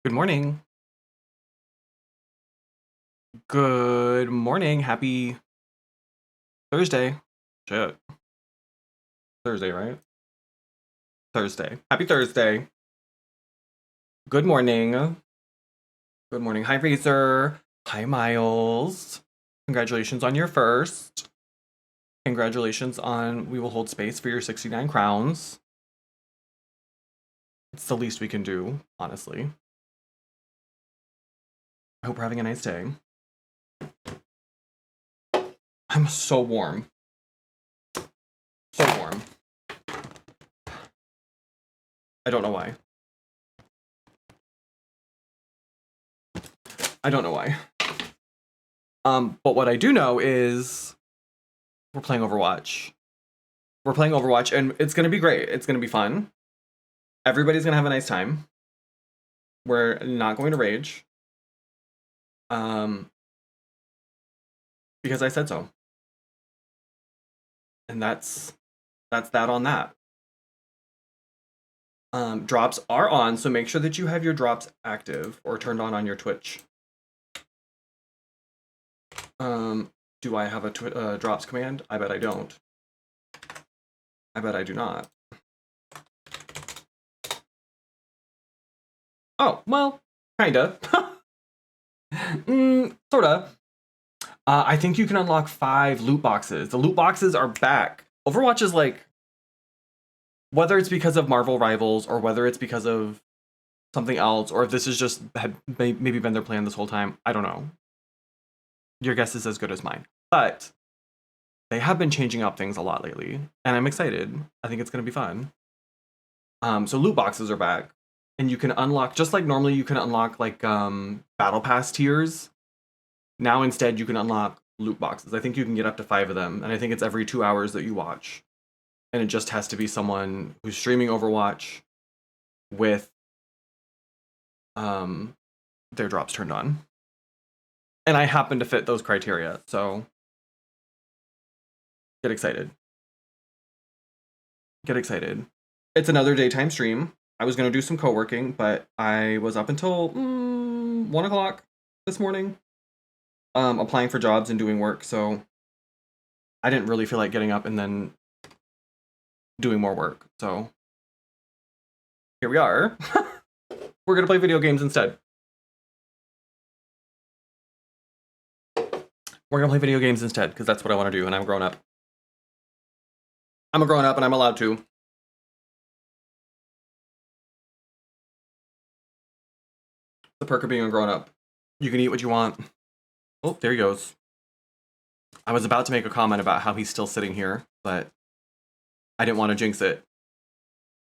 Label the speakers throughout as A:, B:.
A: Good morning. Good morning. Happy Thursday. Shit. Thursday, right? Thursday. Happy Thursday. Good morning. Good morning. Hi, Razor. Hi, Miles. Congratulations on your first. Congratulations on We Will Hold Space for your 69 crowns. It's the least we can do, honestly. I hope we're having a nice day. I'm so warm. So warm. I don't know why. I don't know why. But what I do know is we're playing Overwatch. We're playing Overwatch, and it's gonna be great. It's gonna be fun. Everybody's gonna have a nice time. We're not going to rage. Because I said so. And that's that on that. Drops are on, so make sure that you have your drops active or turned on your Twitch. Do I have a drops command? I bet I don't. I bet I do not. Oh, well, kinda. Sorta. I think you can unlock 5 loot boxes. The loot boxes are back. Overwatch is like, whether it's because of Marvel Rivals or whether it's because of something else, or if this is just had maybe been their plan this whole time, I don't know. Your guess is as good as mine. But they have been changing up things a lot lately, and I'm excited. I think it's going to be fun. So loot boxes are back, and you can unlock, just like normally you can unlock like battle pass tiers. Now instead you can unlock loot boxes. I think you can get up to 5 of them, and I think it's every 2 hours that you watch. And it just has to be someone who's streaming Overwatch with their drops turned on. And I happen to fit those criteria, so get excited. Get excited. It's another daytime stream. I was going to do some co-working, but I was up until 1 o'clock this morning applying for jobs and doing work, so I didn't really feel like getting up and then doing more work. So here we are. We're going to play video games instead. We're going to play video games instead, because that's what I want to do, and I'm a grown up. I'm a grown up, and I'm allowed to. The perk of being a grown up. You can eat what you want. Oh, there he goes. I was about to make a comment about how he's still sitting here, but I didn't want to jinx it.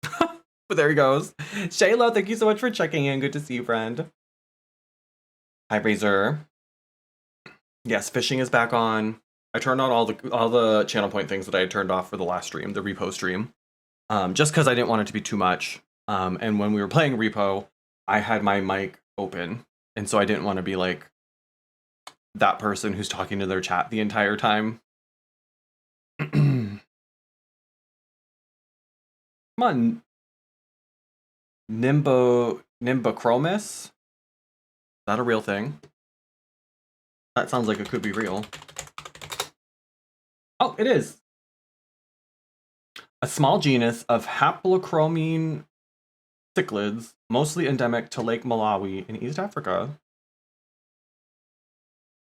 A: But there he goes. Shayla, thank you so much for checking in. Good to see you, friend. Hi, Razor. Yes, fishing is back on. I turned on all the channel point things that I had turned off for the last stream, the repo stream, just because I didn't want it to be too much. And when we were playing repo, I had my mic open, and so I didn't want to be like that person who's talking to their chat the entire time. Come on, Nimbochromis? Is that a real thing? That sounds like it could be real. Oh, it is. A small genus of haplochromine cichlids, mostly endemic to Lake Malawi in East Africa.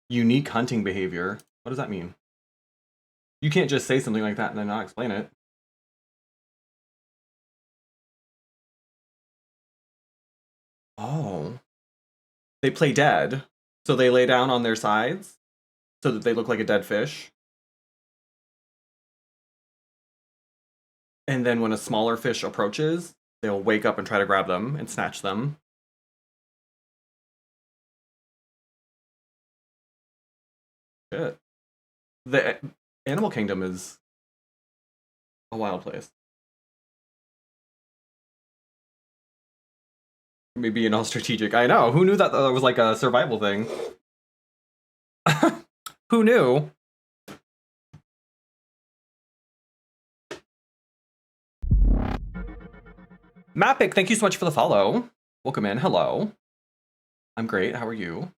A: Unique hunting behavior. What does that mean? You can't just say something like that and then not explain it. Oh. They play dead, so they lay down on their sides so that they look like a dead fish. And then when a smaller fish approaches, they'll wake up and try to grab them and snatch them. Shit. The animal kingdom is a wild place. Maybe an all strategic. I know. Who knew that was like a survival thing? Who knew? Mapic, thank you so much for the follow. Welcome in. Hello. I'm great. How are you?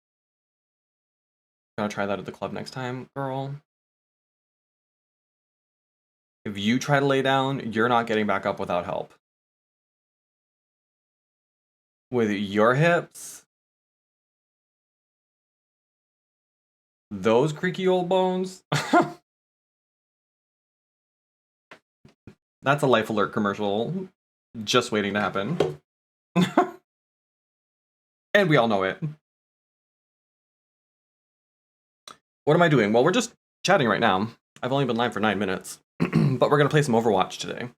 A: Gonna try that at the club next time, girl. If you try to lay down, you're not getting back up without help. With your hips, those creaky old bones. That's a Life Alert commercial just waiting to happen. And we all know it. What am I doing? Well, we're just chatting right now. I've only been live for 9 minutes, but we're going to play some Overwatch today.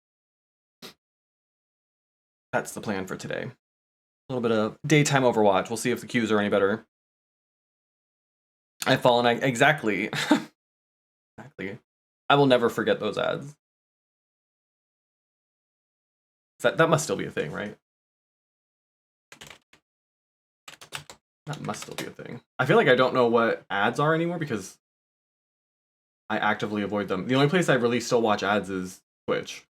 A: That's the plan for today. A little bit of daytime Overwatch. We'll see if the queues are any better. I've fallen... Exactly. Exactly. I will never forget those ads. That must still be a thing, right? That must still be a thing. I feel like I don't know what ads are anymore because I actively avoid them. The only place I really still watch ads is Twitch.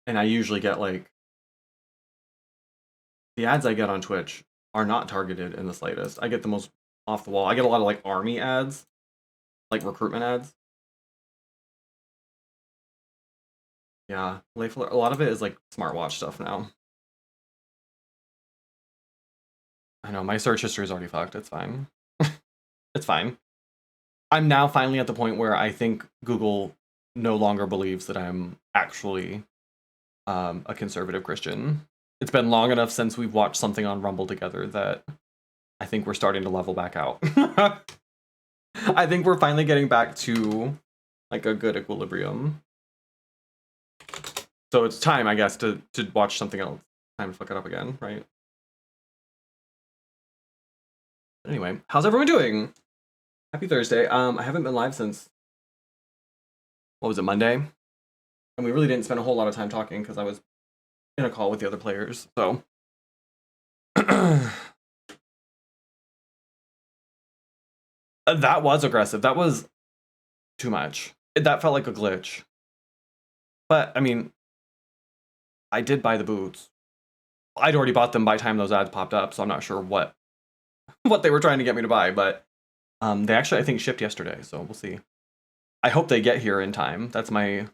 A: And I usually get like... The ads I get on Twitch are not targeted in the slightest. I get the most off the wall. I get a lot of like army ads, like recruitment ads. Yeah, a lot of it is like smartwatch stuff now. I know, my search history is already fucked. It's fine. It's fine. I'm now finally at the point where I think Google no longer believes that I'm actually a conservative Christian. It's been long enough since we've watched something on Rumble together that I think we're starting to level back out. I think we're finally getting back to like a good equilibrium. So it's time, I guess, to watch something else. Time to fuck it up again, right? Anyway, how's everyone doing? Happy Thursday. I haven't been live since, what was it, Monday? And we really didn't spend a whole lot of time talking because I was in a call with the other players, so. That was aggressive. That was too much. That felt like a glitch. But, I mean, I did buy the boots. I'd already bought them by the time those ads popped up, so I'm not sure what they were trying to get me to buy, but they actually, I think, shipped yesterday, so we'll see. I hope they get here in time. That's my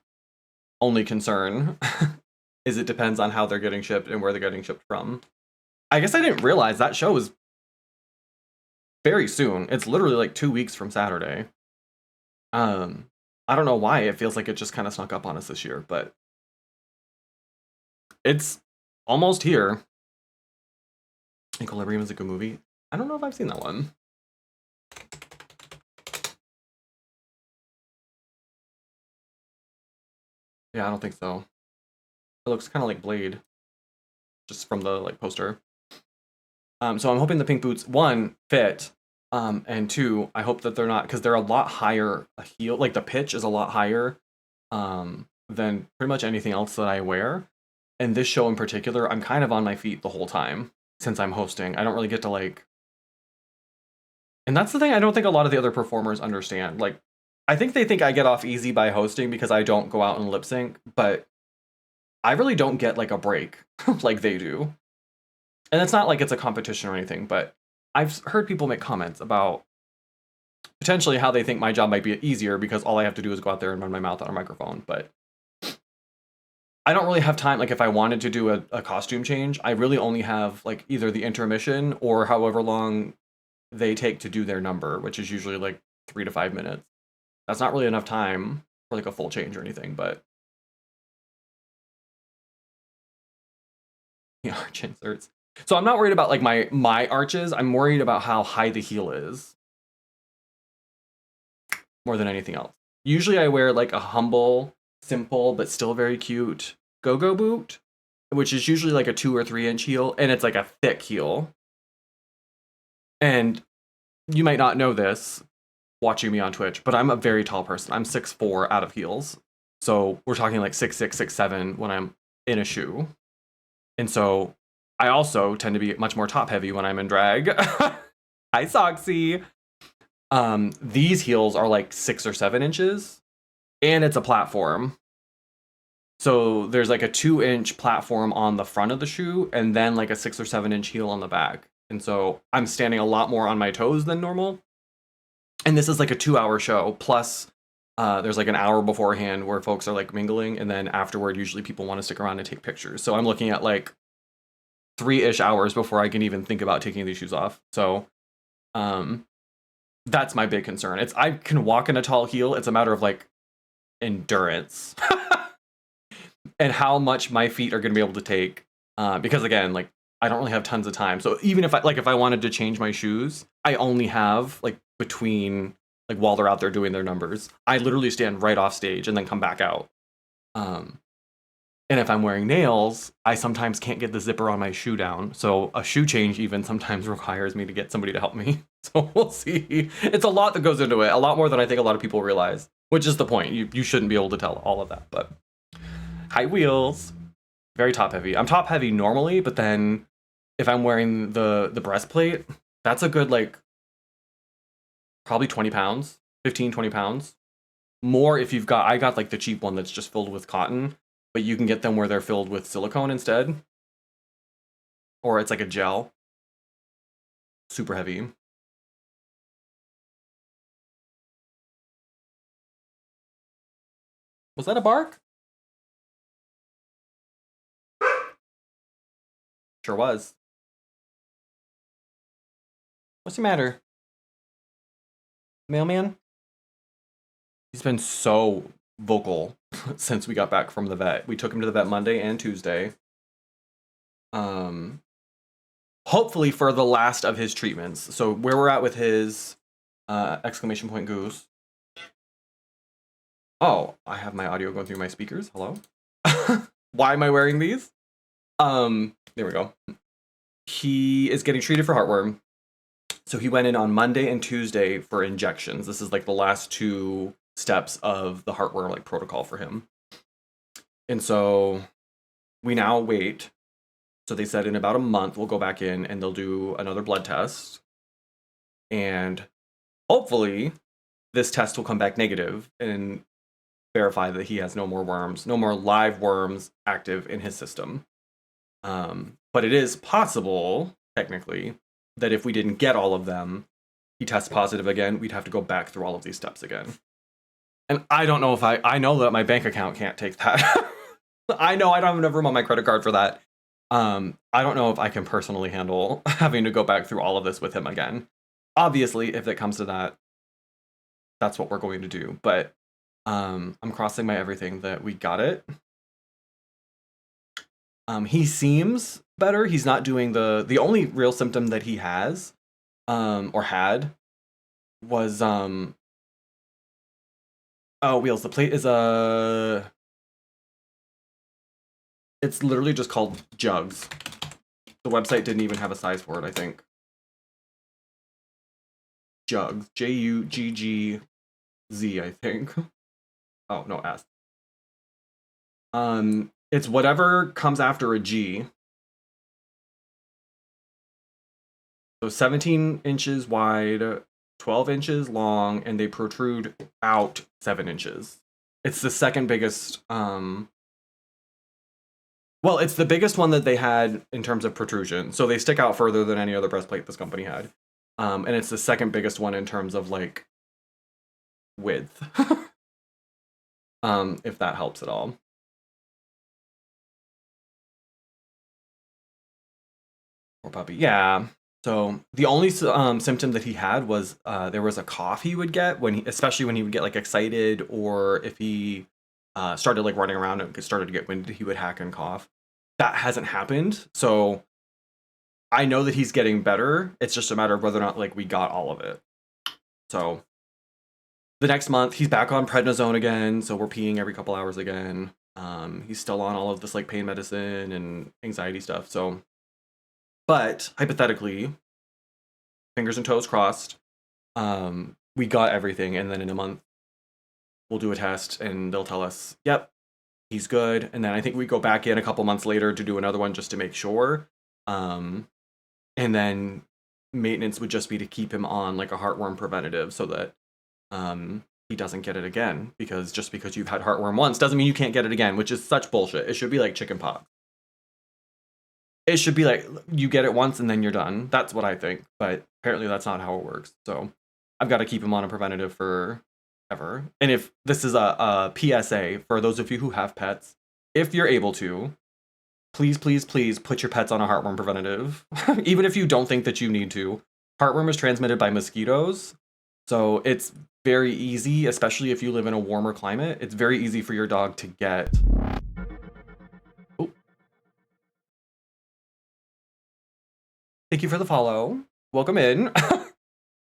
A: only concern, is it depends on how they're getting shipped and where they're getting shipped from. I guess I didn't realize that show is very soon. It's literally like 2 weeks from Saturday. I don't know why it feels like it just kind of snuck up on us this year, but it's almost here. Equilibrium is a good movie. I don't know if I've seen that one. Yeah, I don't think so. It looks kind of like Blade, just from the like poster. So I'm hoping the pink boots, one, fit, and two, I hope that they're not, because they're a lot higher a heel, like the pitch is a lot higher than pretty much anything else that I wear. And this show in particular, I'm kind of on my feet the whole time since I'm hosting. I don't really get to like... And that's the thing I don't think a lot of the other performers understand. Like, I think they think I get off easy by hosting because I don't go out and lip sync, but I really don't get like a break like they do. And it's not like it's a competition or anything, but I've heard people make comments about potentially how they think my job might be easier because all I have to do is go out there and run my mouth on a microphone, but I don't really have time. Like if I wanted to do a costume change, I really only have like either the intermission or however long they take to do their number, which is usually like 3 to 5 minutes. That's not really enough time for like a full change or anything, but yeah, arch inserts. So I'm not worried about like my arches. I'm worried about how high the heel is more than anything else. Usually I wear like a humble, simple, but still very cute go-go boot, which is usually like a 2 or 3 inch heel, and it's like a thick heel. And you might not know this watching me on Twitch, but I'm a very tall person. I'm 6'4" out of heels. So we're talking like 6'6", 6'7" when I'm in a shoe. And so I also tend to be much more top heavy when I'm in drag. Hi, Soxy. These heels are like 6 or 7 inches, and it's a platform. So there's like a 2 inch platform on the front of the shoe, and then like a 6 or 7 inch heel on the back. And so I'm standing a lot more on my toes than normal. And this is like a 2-hour show. Plus, there's like an hour beforehand where folks are like mingling. And then afterward, usually people want to stick around and take pictures. So I'm looking at like 3-ish hours before I can even think about taking these shoes off. So that's my big concern. I can walk in a tall heel. It's a matter of like endurance and how much my feet are going to be able to take. Because again, like I don't really have tons of time. So even if I wanted to change my shoes, I only have like between like while they're out there doing their numbers, I literally stand right off stage and then come back out. And if I'm wearing nails, I sometimes can't get the zipper on my shoe down. So a shoe change even sometimes requires me to get somebody to help me. So we'll see. It's a lot that goes into it, a lot more than I think a lot of people realize, which is the point. You shouldn't be able to tell all of that, but high wheels, very top heavy. I'm top heavy normally, but then if I'm wearing the breastplate, that's a good like probably 20 pounds, 15, 20 pounds. More if I got like the cheap one that's just filled with cotton, but you can get them where they're filled with silicone instead. Or it's like a gel. Super heavy. Was that a bark? Sure was. What's the matter? Mailman? He's been so vocal since we got back from the vet. We took him to the vet Monday and Tuesday. Hopefully for the last of his treatments. So where we're at with his exclamation point goose. Oh, I have my audio going through my speakers. Hello? Why am I wearing these? There we go. He is getting treated for heartworm. So he went in on Monday and Tuesday for injections. This is like the last 2 steps of the heartworm like protocol for him. And so we now wait. So they said in about a month we'll go back in and they'll do another blood test. And hopefully this test will come back negative and verify that he has no more worms, no more live worms active in his system. But it is possible, technically, that if we didn't get all of them, he tests positive again, we'd have to go back through all of these steps again. And I don't know if I know that my bank account can't take that. I know I don't have enough room on my credit card for that. I don't know if I can personally handle having to go back through all of this with him again. Obviously, if it comes to that, that's what we're going to do. But I'm crossing my everything that we got it. He seems better. He's not doing the only real symptom that he has, or had, was wheels. The plate is it's literally just called jugs. The website didn't even have a size for it, I think. Jugs. Juggz, I think. Oh, no, S. It's whatever comes after a G. So 17 inches wide, 12 inches long, and they protrude out 7 inches. It's the second biggest, well, it's the biggest one that they had in terms of protrusion. So they stick out further than any other breastplate this company had. And it's the second biggest one in terms of like width. If that helps at all. Poor puppy. Yeah. So the only symptom that he had was there was a cough he would get especially when he would get like excited, or if he started like running around and started to get winded, he would hack and cough. That hasn't happened, so I know that he's getting better. It's just a matter of whether or not like we got all of it. So the next month he's back on prednisone again, so we're peeing every couple hours again. He's still on all of this like pain medicine and anxiety stuff. So, but hypothetically, fingers and toes crossed, we got everything, and then in a month we'll do a test and they'll tell us, yep, he's good. And then I think we go back in a couple months later to do another one just to make sure. And then maintenance would just be to keep him on like a heartworm preventative so that he doesn't get it again. Because just because you've had heartworm once doesn't mean you can't get it again, which is such bullshit. It should be like chicken pox. it should be like you get it once and then you're done. That's what I think, but apparently that's not how it works. So I've got to keep him on a preventative for ever. And if this is a PSA for those of you who have pets, if you're able to, please, please, please put your pets on a heartworm preventative. Even if you don't think that you need to. Heartworm is transmitted by mosquitoes. So it's very easy, especially if you live in a warmer climate. It's very easy for your dog to get. Oh. Thank you for the follow. Welcome in.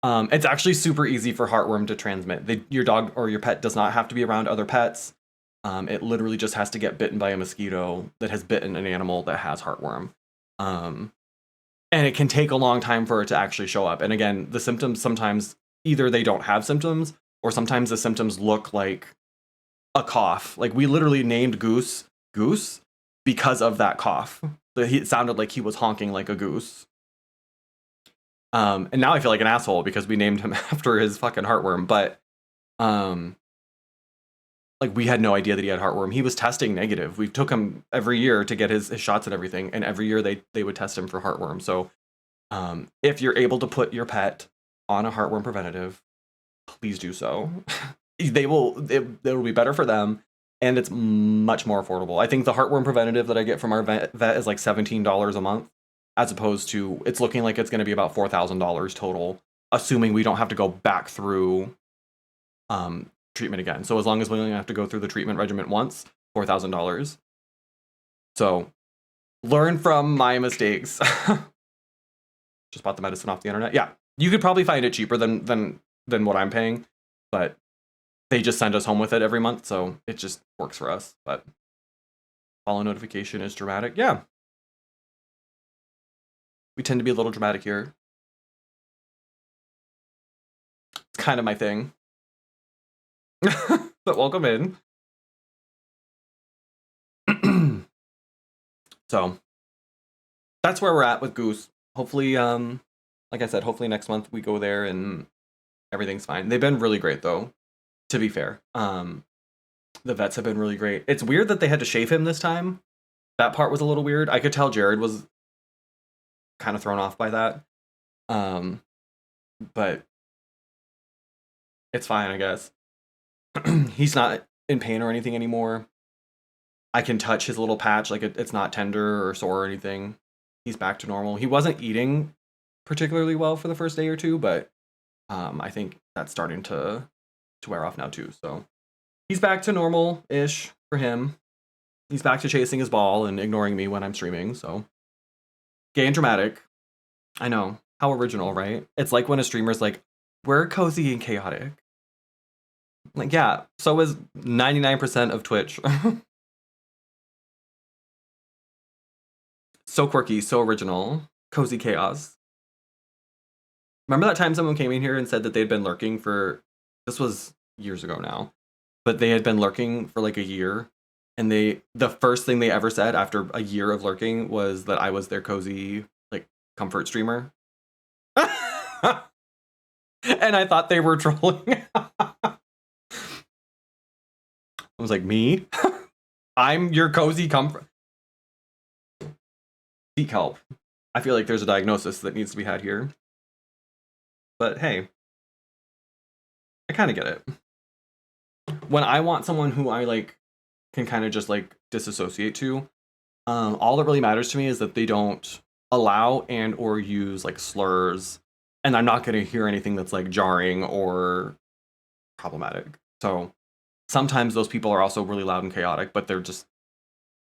A: It's actually super easy for heartworm to transmit. Your dog or your pet does not have to be around other pets. It literally just has to get bitten by a mosquito that has bitten an animal that has heartworm. And it can take a long time for it to actually show up. And again, the symptoms sometimes either they don't have symptoms or sometimes the symptoms look like a cough. Like we literally named Goose because of that cough. It sounded like he was honking like a goose. And now I feel like an asshole because we named him after his fucking heartworm. But like we had no idea that he had heartworm. He was testing negative. We took him every year to get his shots and everything, and every year they would test him for heartworm. So if you're able to put your pet on a heartworm preventative, please do so. It'll be better for them, and it's much more affordable. I think the heartworm preventative that I get from our vet is like $17 a month, as opposed to it's looking like it's going to be about $4,000 total, assuming we don't have to go back through treatment again. So as long as we only have to go through the treatment regimen once, $4,000. So learn from my mistakes. Just bought the medicine off the internet. Yeah, you could probably find it cheaper than what I'm paying, but they just send us home with it every month, so it just works for us. But follow notification is dramatic. Yeah, we tend to be a little dramatic here. It's kind of my thing. But welcome in. So that's where we're at with Goose. Hopefully, like I said, hopefully next month we go there and everything's fine. They've been really great though, to be fair. The vets have been really great. It's weird that they had to shave him this time. That part was a little weird. I could tell Jared was kind of thrown off by that. But it's fine, I guess. He's not in pain or anything anymore. I can touch his little patch, like it's not tender or sore or anything. He's back to normal. He wasn't eating particularly well for the first day or two, but I think that's starting to wear off now too. So he's back to normal-ish for him. He's back to chasing his ball and ignoring me when I'm streaming, so. Gay and dramatic. I know. How original, right? It's like when a streamer's like, we're cozy and chaotic. Like, yeah, so is 99% of Twitch. So quirky, so original. Cozy chaos. Remember that time someone came in here and said that they'd been lurking for, this was years ago now, but they had been lurking for like a year, and the first thing they ever said after a year of lurking was that I was their cozy, like, comfort streamer. And I thought they were trolling. I was like, me? I'm your cozy comfort. Seek help. I feel like there's a diagnosis that needs to be had here. But hey, I kind of get it. When I want someone who I like can kind of just like disassociate to, all that really matters to me is that they don't allow and or use like slurs, and I'm not going to hear anything that's like jarring or problematic. So sometimes those people are also really loud and chaotic, but they're just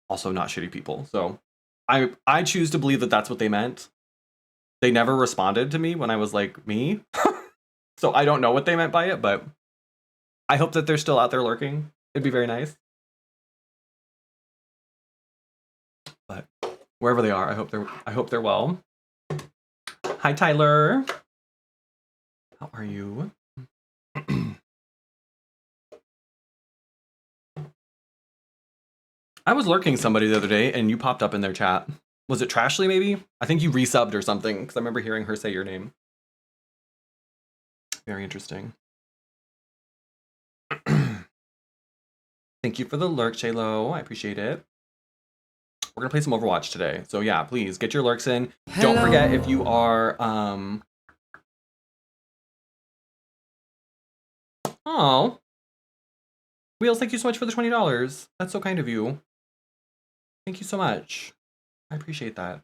A: also not shitty people. So I choose to believe that that's what they meant. They never responded to me when I was like, me. So I don't know what they meant by it, but I hope that they're still out there lurking. It'd be very nice. But wherever they are, I hope they're well. Hi, Tyler. How are you? I was lurking somebody the other day and you popped up in their chat. Was it Trashly maybe? I think you resubbed or something because I remember hearing her say your name. Very interesting. Thank you for the lurk, Shaylo. I appreciate it. We're gonna play some Overwatch today. So yeah, please get your lurks in. Hello. Don't forget if you are oh. Wheels, thank you so much for the $20. That's so kind of you. Thank you so much. I appreciate that.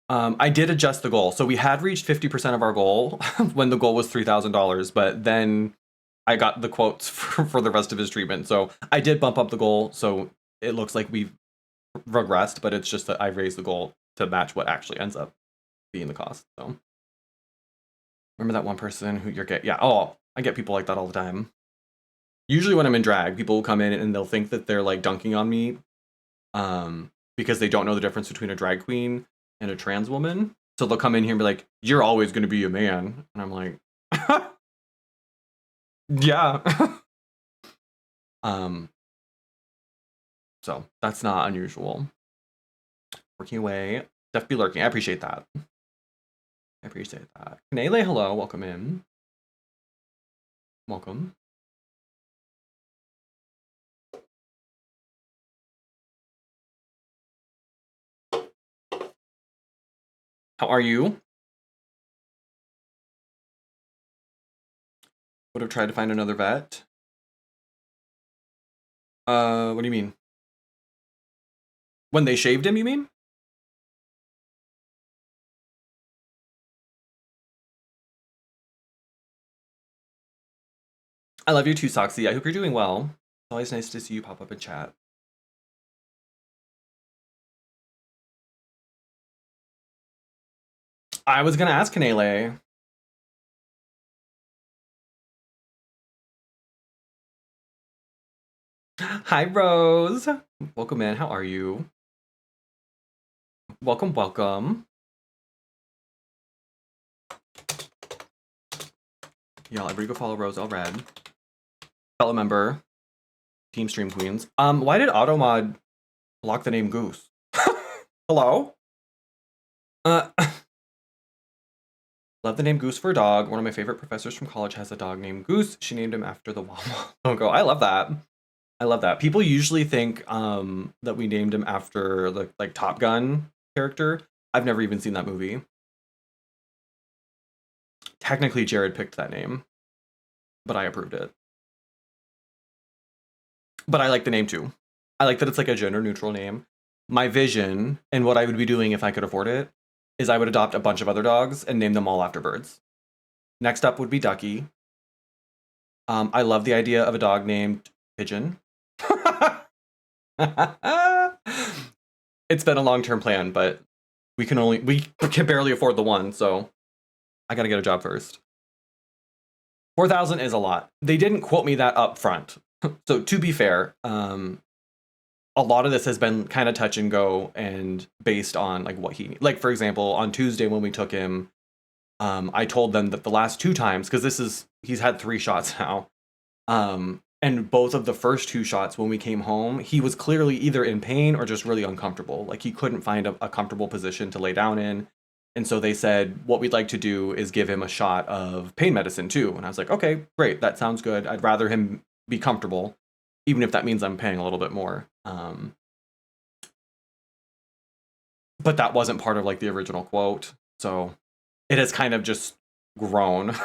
A: I did adjust the goal. So we had reached 50% of our goal when the goal was $3,000, but then I got the quotes for the rest of his treatment. So I did bump up the goal. So it looks like we've regressed, but it's just that I raised the goal to match what actually ends up being the cost. So remember that one person who you're getting? Yeah. Oh, I get people like that all the time. Usually when I'm in drag, people will come in and they'll think that they're like dunking on me because they don't know the difference between a drag queen and a trans woman. So they'll come in here and be like, you're always going to be a man. And I'm like, yeah. So that's not unusual. Working away. Def be lurking. I appreciate that. I appreciate that. Kanele, hello. Welcome in. Welcome. How are you? Would have tried to find another vet. What do you mean? When they shaved him, you mean? I love you too, Soxy. I hope you're doing well. It's always nice to see you pop up and chat. I was gonna ask Kanele. Hi, Rose. Welcome in. How are you? Welcome, welcome. Y'all, everybody go follow Rose Red. Fellow member. Team Stream Queens. Why did Automod block the name Goose? Hello? Love the name Goose for a dog. One of my favorite professors from college has a dog named Goose. She named him after the Wawa logo. I love that. I love that. People usually think that we named him after the like Top Gun character. I've never even seen that movie. Technically, Jared picked that name, but I approved it. But I like the name too. I like that it's like a gender neutral name. My vision and what I would be doing if I could afford it is I would adopt a bunch of other dogs and name them all after birds. Next up would be Ducky. I love the idea of a dog named Pigeon. It's been a long-term plan, but we can barely afford the one, so I gotta get a job first. 4,000 is a lot. They didn't quote me that up front. So to be fair, a lot of this has been kind of touch and go and based on like what he, like for example, on Tuesday when we took him, I told them that the last 2 times, because he's had 3 shots now, and both of the first 2 shots when we came home, he was clearly either in pain or just really uncomfortable. Like he couldn't find a comfortable position to lay down in. And so they said, what we'd like to do is give him a shot of pain medicine too. And I was like, okay, great. That sounds good. I'd rather him be comfortable, even if that means I'm paying a little bit more. But that wasn't part of like the original quote. So it has kind of just grown.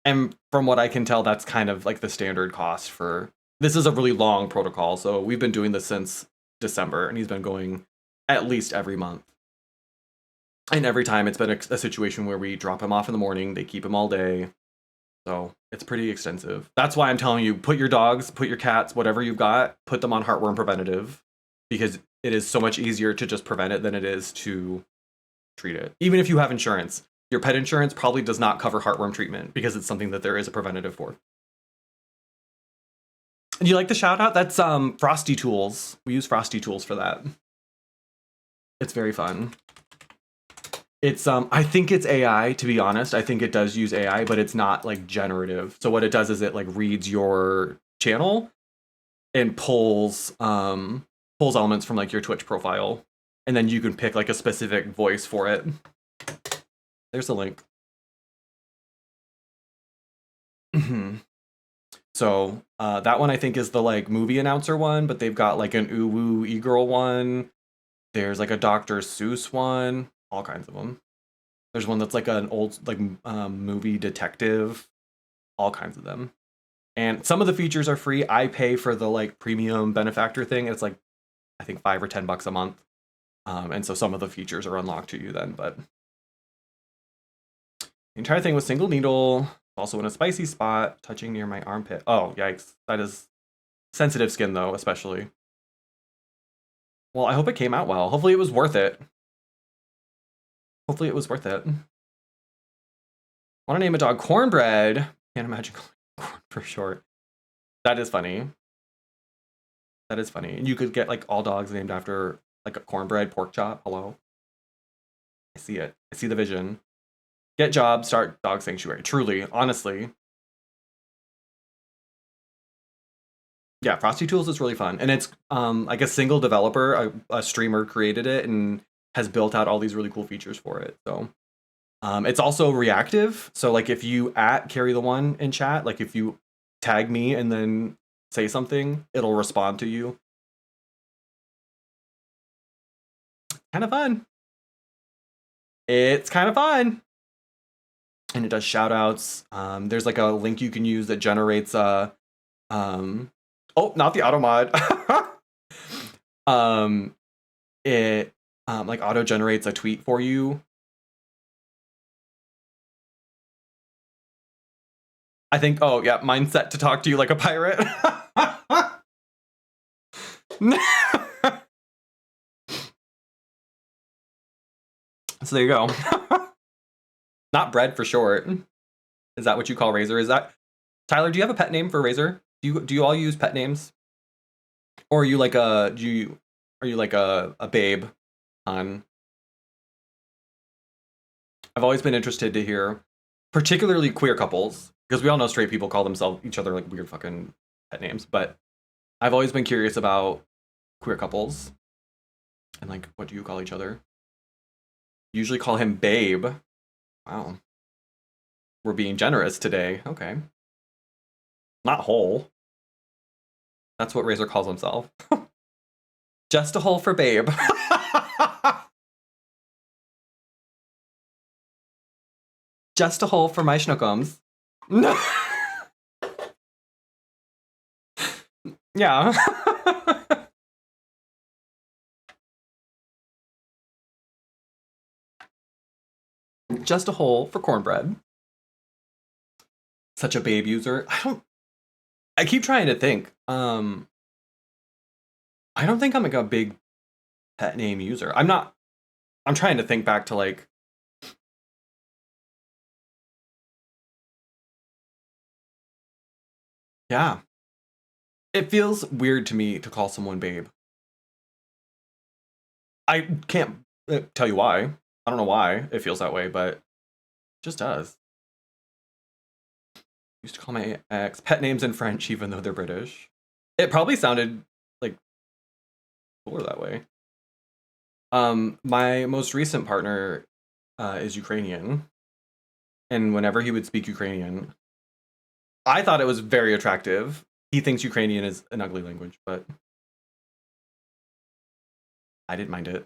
A: And from what I can tell, that's kind of like the standard cost for, this is a really long protocol. So we've been doing this since December and he's been going at least every month. And every time it's been a situation where we drop him off in the morning, they keep him all day. So it's pretty extensive. That's why I'm telling you, put your dogs, put your cats, whatever you've got, put them on heartworm preventative, because it is so much easier to just prevent it than it is to treat it. Even if you have insurance, your pet insurance probably does not cover heartworm treatment because it's something that there is a preventative for. You like the shout out? That's Frosty Tools. We use Frosty Tools for that. It's very fun. It's I think it's AI, to be honest. I think it does use AI, but it's not like generative. So what it does is it like reads your channel and pulls elements from like your Twitch profile, and then you can pick like a specific voice for it. There's a link. So that one I think is the like movie announcer one, but they've got like an Ooh Woo E-Girl one. There's like a Dr. Seuss one, all kinds of them. There's one that's like an old like movie detective, all kinds of them. And some of the features are free. I pay for the like premium benefactor thing. It's like I think $5 or $10 a month. And so some of the features are unlocked to you then, but the entire thing was single needle, also in a spicy spot, touching near my armpit. Oh, yikes. That is sensitive skin though, especially. Well, I hope it came out well. Hopefully it was worth it. Hopefully it was worth it. Want to name a dog Cornbread? Can't imagine calling it corn for short. That is funny. That is funny. And you could get like all dogs named after like a cornbread pork chop. Hello. I see it. I see the vision. Get job, start dog sanctuary. Truly, honestly. Yeah, Frosty Tools is really fun. And it's like a single developer, a streamer created it and has built out all these really cool features for it. So it's also reactive. So like if you at Carrie the One in chat, like if you tag me and then say something, it'll respond to you. Kind of fun. It's kind of fun. And it does shout outs. There's like a link you can use that generates oh, not the auto mod. It like auto generates a tweet for you. I think, oh yeah, mine's set to talk to you like a pirate. So there you go. Not bread for short. Is that what you call Razor? Is that Tyler? Do you have a pet name for Razor? Do you all use pet names, or are you like a are you like a babe on? I've always been interested to hear, particularly queer couples, because we all know straight people call themselves each other like weird fucking pet names, but I've always been curious about queer couples and like what do you call each other? Usually call him babe. Wow. We're being generous today. Okay. Not whole. That's what Razor calls himself. Just a hole for babe. Just a hole for my schnookums. Yeah. Just a hole for cornbread. Such a babe user. I keep trying to think. I don't think I'm like a big pet name user. I'm not. I'm trying to think back to like. Yeah. It feels weird to me to call someone babe. I can't tell you why. I don't know why it feels that way, but it just does. Used to call my ex pet names in French, even though they're British. It probably sounded like cooler that way. My most recent partner is Ukrainian, and whenever he would speak Ukrainian, I thought it was very attractive. He thinks Ukrainian is an ugly language, but I didn't mind it.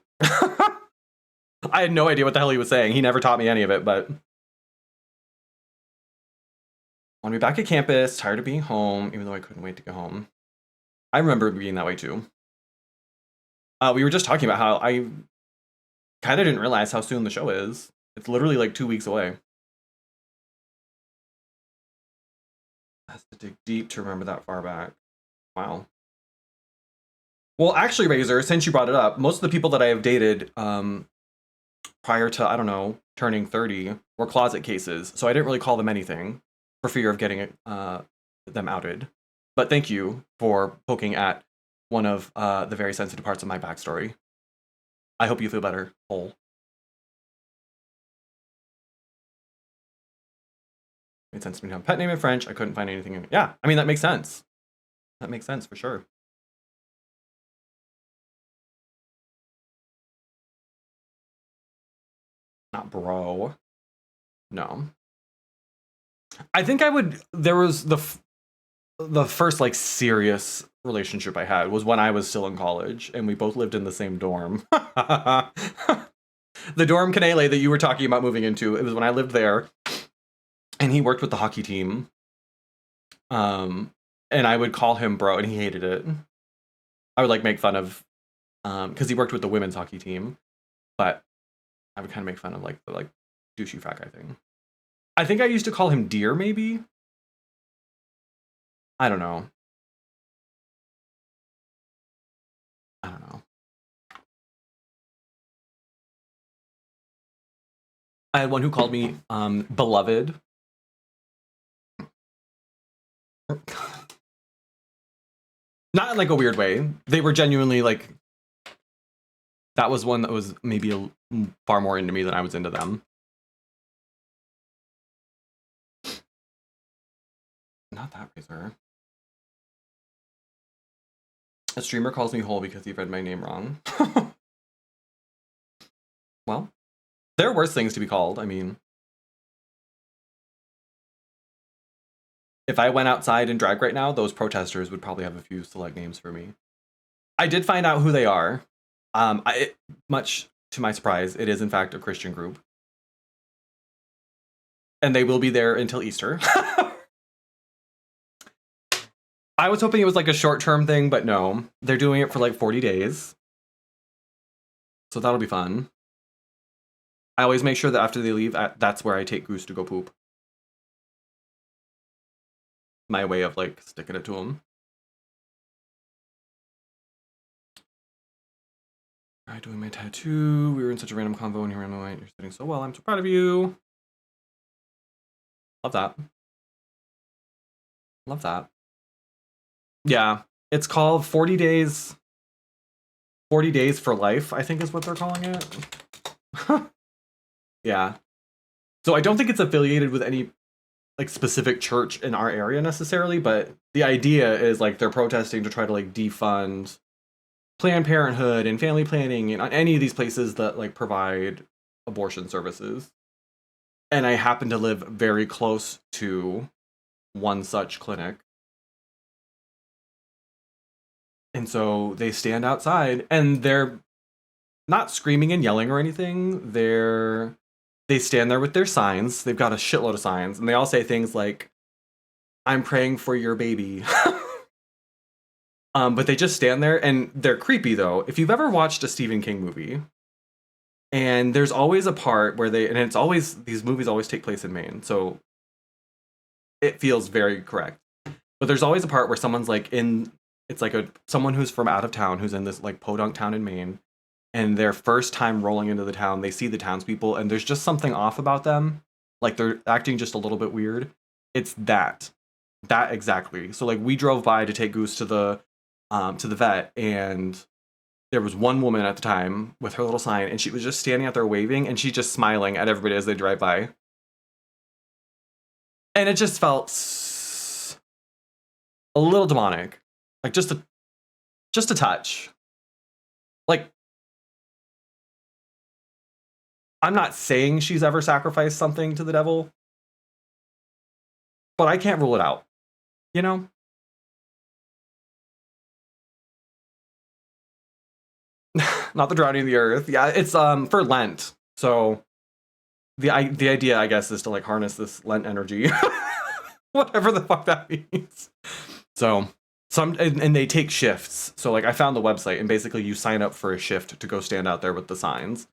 A: I had no idea what the hell he was saying. He never taught me any of it, but want to be back at campus, tired of being home, even though I couldn't wait to go home. I remember being that way too. We were just talking about how I kind of didn't realize how soon the show is. It's literally like 2 weeks away. I have to dig deep to remember that far back. Wow. Well, actually, Razor, since you brought it up, most of the people that I have dated prior to, I don't know, turning 30 were closet cases. So I didn't really call them anything for fear of getting them outed. But thank you for poking at one of the very sensitive parts of my backstory. I hope you feel better, whole. Made sense to me to have a pet name in French. I couldn't find anything in it. Yeah, I mean, that makes sense. That makes sense for sure. Not bro. No. I think I would. There was the first like serious relationship I had was when I was still in college, and we both lived in the same dorm. The dorm Canele that you were talking about moving into, it was when I lived there, and he worked with the hockey team. And I would call him bro, and he hated it. I would like make fun of, because he worked with the women's hockey team, but I would kind of make fun of like the like douchey frat guy thing. I think I used to call him dear, maybe. I don't know. I don't know. I had one who called me beloved. Not in like a weird way. They were genuinely like, that was one that was maybe far more into me than I was into them. Not that razor. A streamer calls me whole because he read my name wrong. Well, there are worse things to be called. I mean, if I went outside in drag right now, those protesters would probably have a few select names for me. I did find out who they are. Much to my surprise, it is in fact a Christian group. And they will be there until Easter. I was hoping it was like a short-term thing, but no. They're doing it for like 40 days. So that'll be fun. I always make sure that after they leave, that's where I take Goose to go poop. My way of like sticking it to them. Alright, doing my tattoo. We were in such a random convo and you ran away. You're sitting so well. I'm so proud of you. Love that. Love that. Yeah, it's called 40 days. 40 days for life, I think is what they're calling it. Yeah. So I don't think it's affiliated with any like specific church in our area necessarily, but the idea is like they're protesting to try to like defund Planned Parenthood and family planning and any of these places that like provide abortion services. And I happen to live very close to one such clinic. And so they stand outside and they're not screaming and yelling or anything. They stand there with their signs. They've got a shitload of signs, and they all say things like, "I'm praying for your baby." But they just stand there, and they're creepy though. If you've ever watched a Stephen King movie, and there's always a part where these movies always take place in Maine, so it feels very correct. But there's always a part where someone's like it's like someone who's from out of town who's in this like podunk town in Maine, and their first time rolling into the town, they see the townspeople, and there's just something off about them. Like they're acting just a little bit weird. It's that exactly. So like we drove by to take Goose to the vet, and there was one woman at the time with her little sign, and she was just standing out there waving, and she's just smiling at everybody as they drive by. And it just felt a little demonic, like just a touch. Like, I'm not saying she's ever sacrificed something to the devil, but I can't rule it out, you know? Not the drowning of the earth. Yeah, it's for Lent. So the idea, I guess, is to like harness this Lent energy. Whatever the fuck that means. So and they take shifts. So like I found the website, and basically you sign up for a shift to go stand out there with the signs.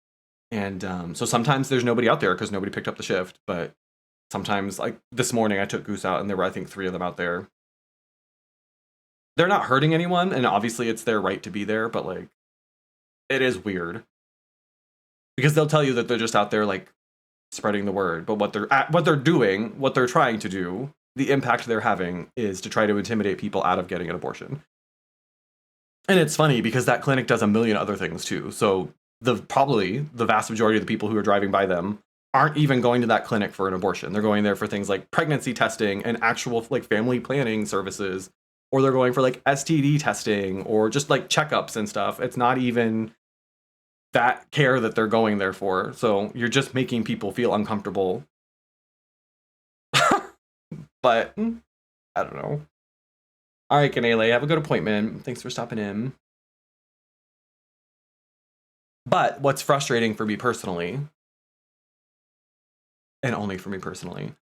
A: And so sometimes there's nobody out there because nobody picked up the shift, but sometimes, like this morning I took Goose out and there were I think 3 of them out there. They're not hurting anyone, and obviously it's their right to be there, but like it is weird. Because they'll tell you that they're just out there like spreading the word, but what they're trying to do, the impact they're having is to try to intimidate people out of getting an abortion. And it's funny because that clinic does a million other things too. So probably the vast majority of the people who are driving by them aren't even going to that clinic for an abortion. They're going there for things like pregnancy testing and actual like family planning services, or they're going for like STD testing or just like checkups and stuff. It's not even that care that they're going there for. So you're just making people feel uncomfortable. But I don't know. All right, Ganele, have a good appointment. Thanks for stopping in. But what's frustrating for me personally, and only for me personally,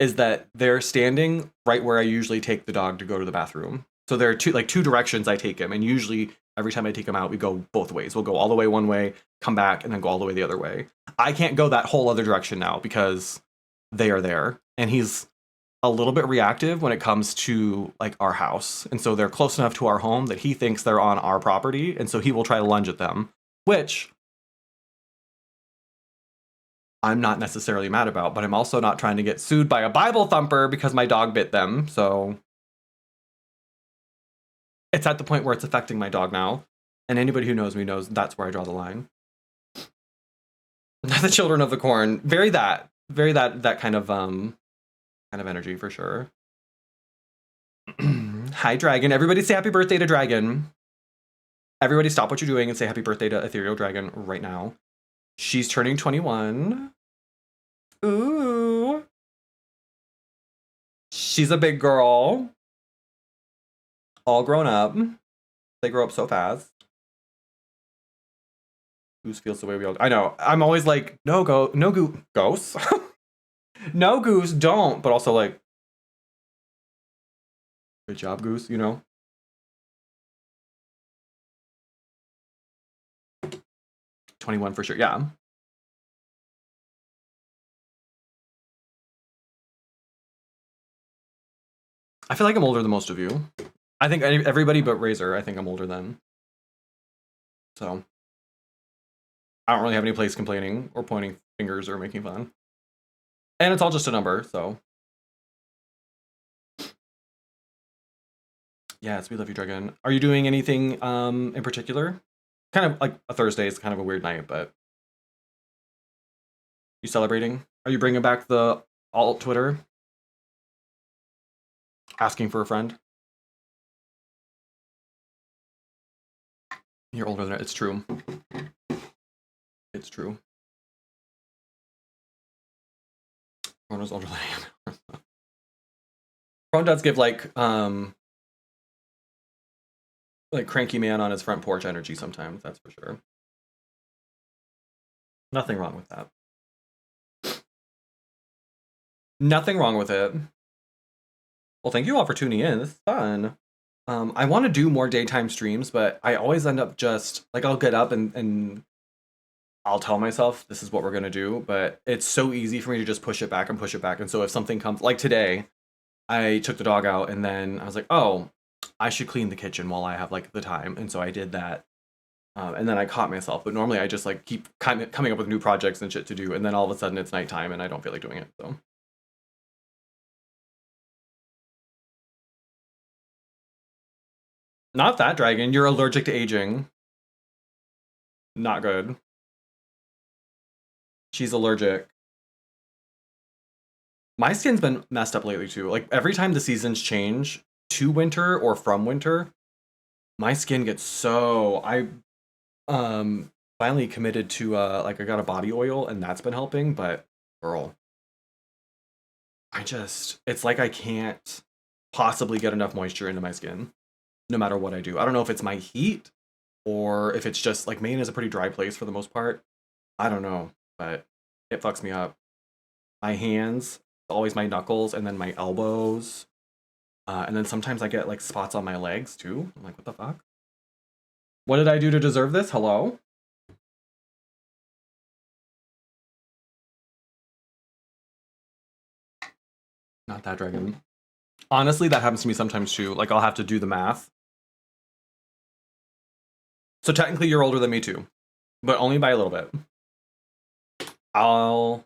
A: is that they're standing right where I usually take the dog to go to the bathroom. So there are two directions I take him, and usually every time I take him out, we go both ways. We'll go all the way one way, come back, and then go all the way the other way. I can't go that whole other direction now because they are there, and he's a little bit reactive when it comes to like our house. And so they're close enough to our home that he thinks they're on our property, and so he will try to lunge at them, which I'm not necessarily mad about, but I'm also not trying to get sued by a Bible thumper because my dog bit them. So it's at the point where it's affecting my dog now. And anybody who knows me knows that's where I draw the line. The children of the corn. Very that kind of energy for sure. Hi, Dragon. Everybody say happy birthday to Dragon. Everybody stop what you're doing and say happy birthday to Ethereal Dragon right now. She's turning 21. Ooh. She's a big girl. All grown up. They grow up so fast. Goose feels the way we all. I know. I'm always like, no Goose. No Goose, don't. But also like, good job, Goose. You know. 21 for sure. Yeah. I feel like I'm older than most of you. I think everybody but Razor, I think I'm older than. So I don't really have any place complaining or pointing fingers or making fun. And it's all just a number, so. Yes, we love you, Dragon. Are you doing anything in particular? Kind of like a Thursday is kind of a weird night, but. You celebrating? Are you bringing back the alt Twitter? Asking for a friend? You're older than it. It's true. It's true. Rona's older than I am. Ron does give like cranky man on his front porch energy sometimes, that's for sure. Nothing wrong with that. Nothing wrong with it. Well, thank you all for tuning in. This is fun. I want to do more daytime streams, but I always end up just like I'll get up and I'll tell myself this is what we're gonna do, but it's so easy for me to just push it back and push it back. And so if something comes like today, I took the dog out and then I was like, oh, I should clean the kitchen while I have like the time, and so I did that. And then I caught myself, but normally I just like keep coming up with new projects and shit to do, and then all of a sudden it's nighttime and I don't feel like doing it. So. Not that, Dragon. You're allergic to aging. Not good. She's allergic. My skin's been messed up lately too. Like every time the seasons change to winter or from winter, my skin gets so I finally committed to like I got a body oil and that's been helping, but girl, it's like I can't possibly get enough moisture into my skin no matter what I do. I don't know if it's my heat or if it's just like Maine is a pretty dry place for the most part. I don't know, but it fucks me up. My hands, always my knuckles, and then my elbows. And then sometimes I get like spots on my legs too. I'm like, what the fuck? What did I do to deserve this? Hello? Not that, Dragon. Honestly, that happens to me sometimes too. Like I'll have to do the math. So technically you're older than me too, but only by a little bit. I'll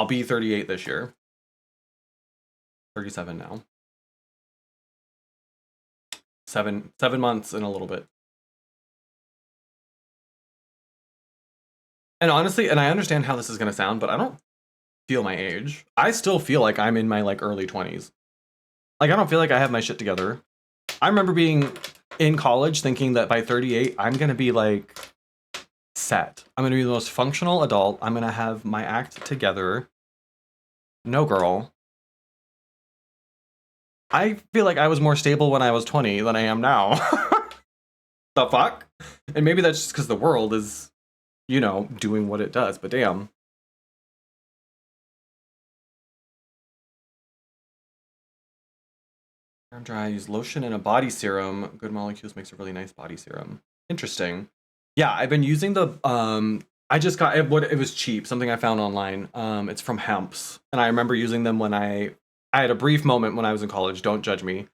A: be 38 this year. 37 now. 7 months and a little bit. And honestly, and I understand how this is going to sound, but I don't feel my age. I still feel like I'm in my like early 20s. Like I don't feel like I have my shit together. I remember being in college thinking that by 38 I'm going to be like set. I'm going to be the most functional adult. I'm going to have my act together. No, girl. I feel like I was more stable when I was 20 than I am now. The fuck? And maybe that's just because the world is, doing what it does, but damn. I'm dry. I use lotion and a body serum. Good Molecules makes a really nice body serum. Interesting. Yeah, I've been using I just got it was cheap, something I found online. It's from Hemp's, and I remember using them when I had a brief moment when I was in college. Don't judge me.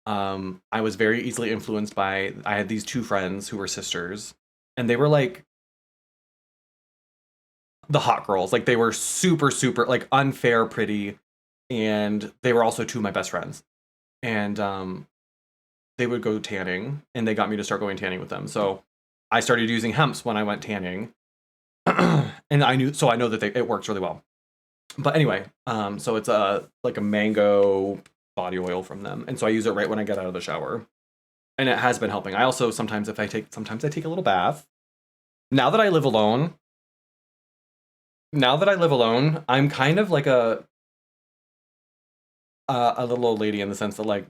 A: I was very easily influenced by I had these two friends who were sisters, and they were like the hot girls. Like they were super, super like unfair pretty, and they were also two of my best friends. And they would go tanning, and they got me to start going tanning with them. So I started using Hemp's when I went tanning, and I know that it works really well. But anyway, so it's like a mango body oil from them, and so I use it right when I get out of the shower, and it has been helping. I also sometimes I take a little bath. Now that I live alone, I'm kind of like a little old lady in the sense that like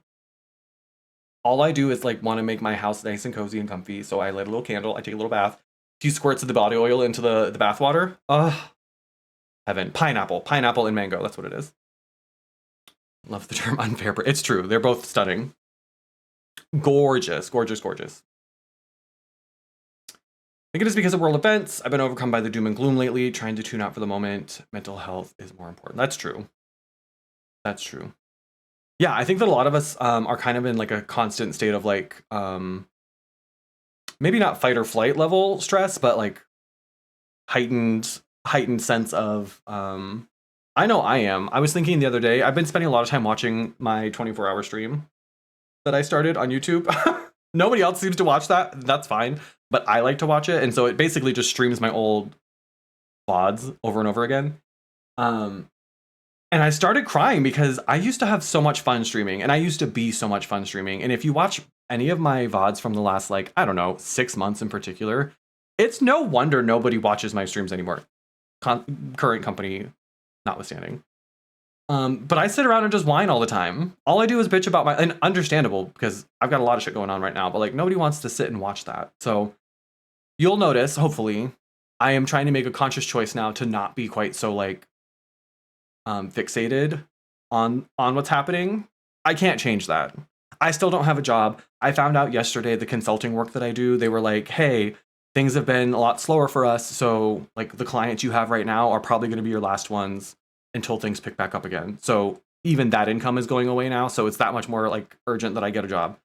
A: all I do is like want to make my house nice and cozy and comfy. So I light a little candle, I take a little bath, a few squirts of the body oil into the bath water. Heaven. Pineapple and mango. That's what it is. Love the term unfair. It's true. They're both stunning. Gorgeous, gorgeous, gorgeous. I think it is because of world events. I've been overcome by the doom and gloom lately, trying to tune out for the moment. Mental health is more important. That's true. That's true. Yeah, I think that a lot of us are kind of in like a constant state of like maybe not fight or flight level stress, but like heightened sense of I know I am. I was thinking the other day, I've been spending a lot of time watching my 24-hour stream that I started on YouTube. Nobody else seems to watch that. That's fine, but I like to watch it, and so it basically just streams my old VODs over and over again. And I started crying because I used to have so much fun streaming, and I used to be so much fun streaming. And if you watch any of my VODs from the last, like, I don't know, 6 months in particular, it's no wonder nobody watches my streams anymore. Current company notwithstanding. But I sit around and just whine all the time. All I do is bitch about and understandable because I've got a lot of shit going on right now, but like nobody wants to sit and watch that. So you'll notice, hopefully, I am trying to make a conscious choice now to not be quite so like fixated on what's happening. I can't change that. I still don't have a job. I found out yesterday the consulting work that I do, they were like, hey, things have been a lot slower for us. So like the clients you have right now are probably going to be your last ones until things pick back up again. So even that income is going away now. So it's that much more like urgent that I get a job.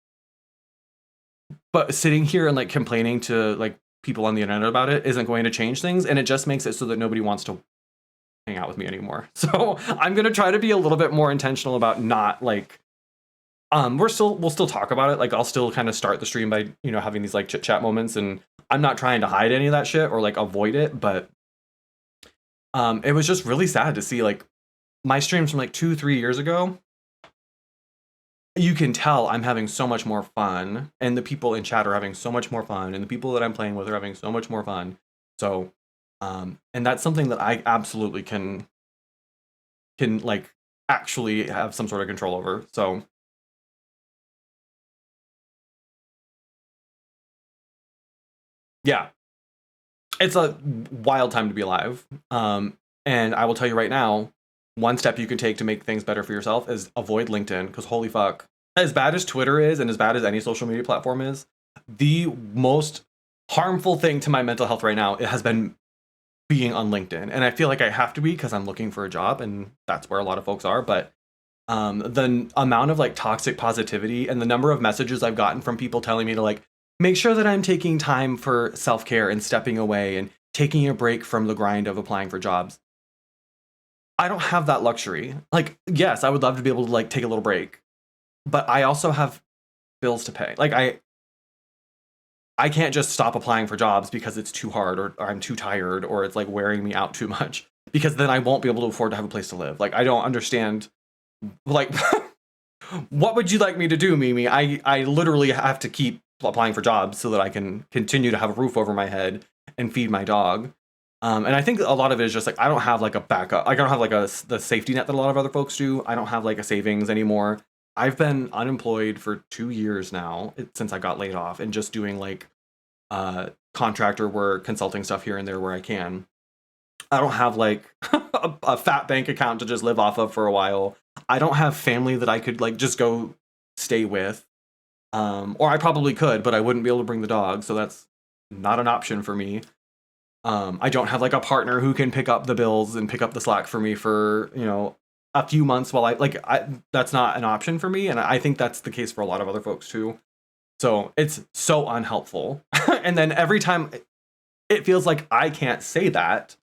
A: But sitting here and like complaining to like people on the internet about it isn't going to change things. And it just makes it so that nobody wants to hang out with me anymore. So I'm going to try to be a little bit more intentional about not like, we'll still talk about it. Like I'll still kind of start the stream by, having these like chit chat moments, and I'm not trying to hide any of that shit or like avoid it, but it was just really sad to see like my streams from like 2-3 years ago. You can tell I'm having so much more fun, and the people in chat are having so much more fun, and the people that I'm playing with are having so much more fun. So, and that's something that I absolutely can like actually have some sort of control over. So, yeah, it's a wild time to be alive. And I will tell you right now, one step you can take to make things better for yourself is avoid LinkedIn, because holy fuck, as bad as Twitter is and as bad as any social media platform is, the most harmful thing to my mental health right now, it has been being on LinkedIn. And I feel like I have to be because I'm looking for a job, and that's where a lot of folks are. But the amount of like toxic positivity and the number of messages I've gotten from people telling me to like make sure that I'm taking time for self-care and stepping away and taking a break from the grind of applying for jobs. I don't have that luxury. Like, yes, I would love to be able to like take a little break, but I also have bills to pay. Like I can't just stop applying for jobs because it's too hard or I'm too tired or it's like wearing me out too much, because then I won't be able to afford to have a place to live. Like I don't understand. Like what would you like me to do, Mimi? I literally have to keep applying for jobs so that I can continue to have a roof over my head and feed my dog. And I think a lot of it is just like I don't have like a backup. I don't have like the safety net that a lot of other folks do. I don't have like a savings anymore. I've been unemployed for 2 years now since I got laid off and just doing like contractor work, consulting stuff here and there where I can. I don't have like a fat bank account to just live off of for a while. I don't have family that I could like just go stay with. Or I probably could, but I wouldn't be able to bring the dog, so that's not an option for me. I don't have like a partner who can pick up the bills and pick up the slack for me for, a few months while that's not an option for me. And I think that's the case for a lot of other folks too. So it's so unhelpful. And then every time it feels like I can't say that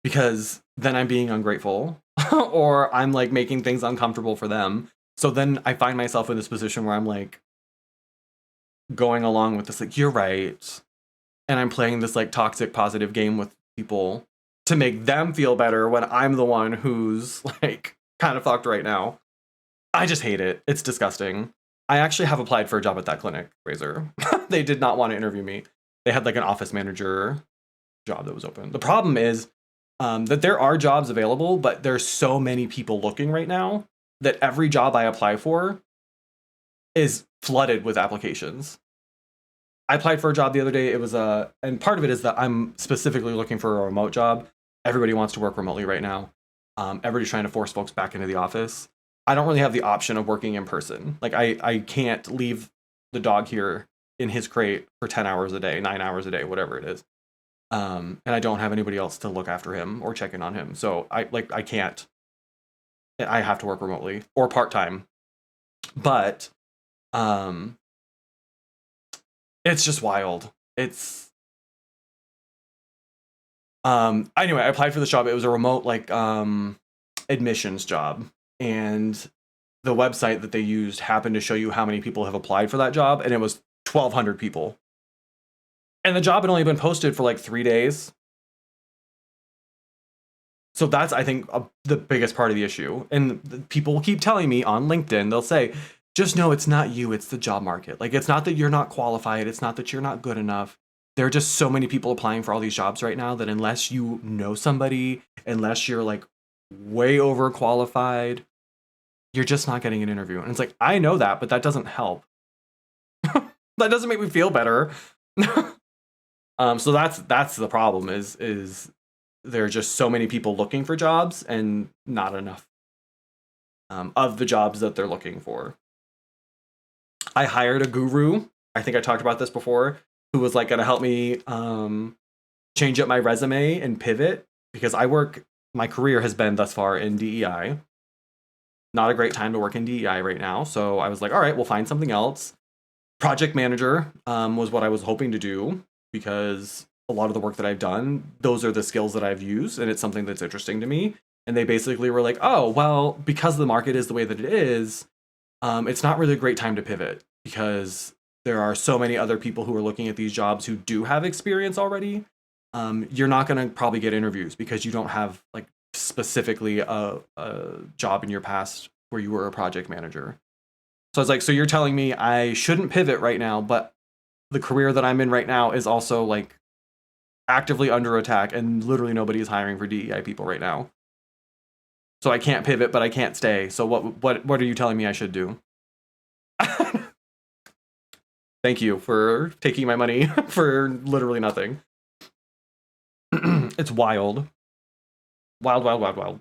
A: because then I'm being ungrateful or I'm like making things uncomfortable for them. So then I find myself in this position where I'm like going along with this, like, you're right. And I'm playing this like toxic positive game with people to make them feel better when I'm the one who's like kind of fucked right now. I just hate it. It's disgusting. I actually have applied for a job at that clinic, Razor. They did not want to interview me. They had like an office manager job that was open. The problem is that there are jobs available, but there's so many people looking right now that every job I apply for is flooded with applications. I applied for a job the other day. It was and part of it is that I'm specifically looking for a remote job. Everybody wants to work remotely right now. Everybody's trying to force folks back into the office. I don't really have the option of working in person. Like I can't leave the dog here in his crate for 10 hours a day, 9 hours a day, whatever it is. And I don't have anybody else to look after him or check in on him. So I can't. I have to work remotely or part-time. But it's just wild. It's anyway, I applied for this job. It was a remote like admissions job, and the website that they used happened to show you how many people have applied for that job, and it was 1,200 people. And the job had only been posted for like 3 days. So that's, I think, the biggest part of the issue. And people keep telling me on LinkedIn, they'll say, just know it's not you, it's the job market. Like, it's not that you're not qualified, it's not that you're not good enough. There are just so many people applying for all these jobs right now that unless you know somebody, unless you're like way overqualified, you're just not getting an interview. And it's like, I know that, but that doesn't help. That doesn't make me feel better. So that's the problem is there are just so many people looking for jobs and not enough of the jobs that they're looking for. I hired a guru. I think I talked about this before, who was like going to help me change up my resume and pivot because my career has been thus far in DEI. Not a great time to work in DEI right now. So I was like, all right, we'll find something else. Project manager was what I was hoping to do because a lot of the work that I've done, those are the skills that I've used, and it's something that's interesting to me. And they basically were like, oh, well, because the market is the way that it is, it's not really a great time to pivot because there are so many other people who are looking at these jobs who do have experience already. You're not going to probably get interviews because you don't have like specifically a job in your past where you were a project manager. So I was like, so you're telling me I shouldn't pivot right now, but the career that I'm in right now is also like actively under attack and literally nobody is hiring for DEI people right now. So I can't pivot, but I can't stay. So what are you telling me I should do? Thank you for taking my money for literally nothing. It's wild. Wild, wild, wild, wild.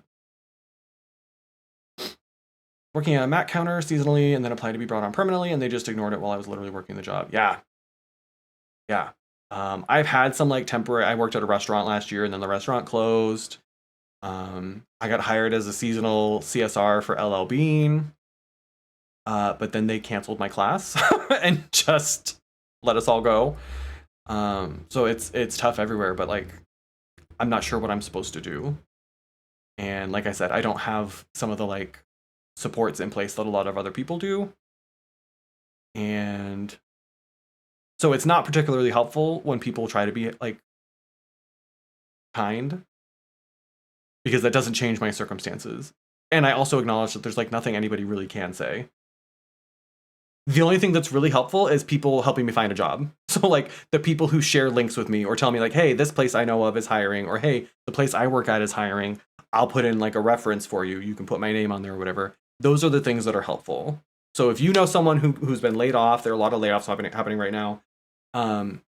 A: Working at a Mac counter seasonally and then applied to be brought on permanently, and they just ignored it while I was literally working the job. Yeah. I've had some like temporary. I worked at a restaurant last year, and then the restaurant closed. I got hired as a seasonal CSR for LL Bean, but then they canceled my class and just let us all go. So it's tough everywhere, but like I'm not sure what I'm supposed to do. And like I said, I don't have some of the like supports in place that a lot of other people do. And so it's not particularly helpful when people try to be like kind, because that doesn't change my circumstances. And I also acknowledge that there's like nothing anybody really can say. The only thing that's really helpful is people helping me find a job. So like the people who share links with me or tell me like, hey, this place I know of is hiring, or hey, the place I work at is hiring. I'll put in like a reference for you. You can put my name on there or whatever. those are the things that are helpful. So if you know someone who's been laid off, there are a lot of layoffs happening right now.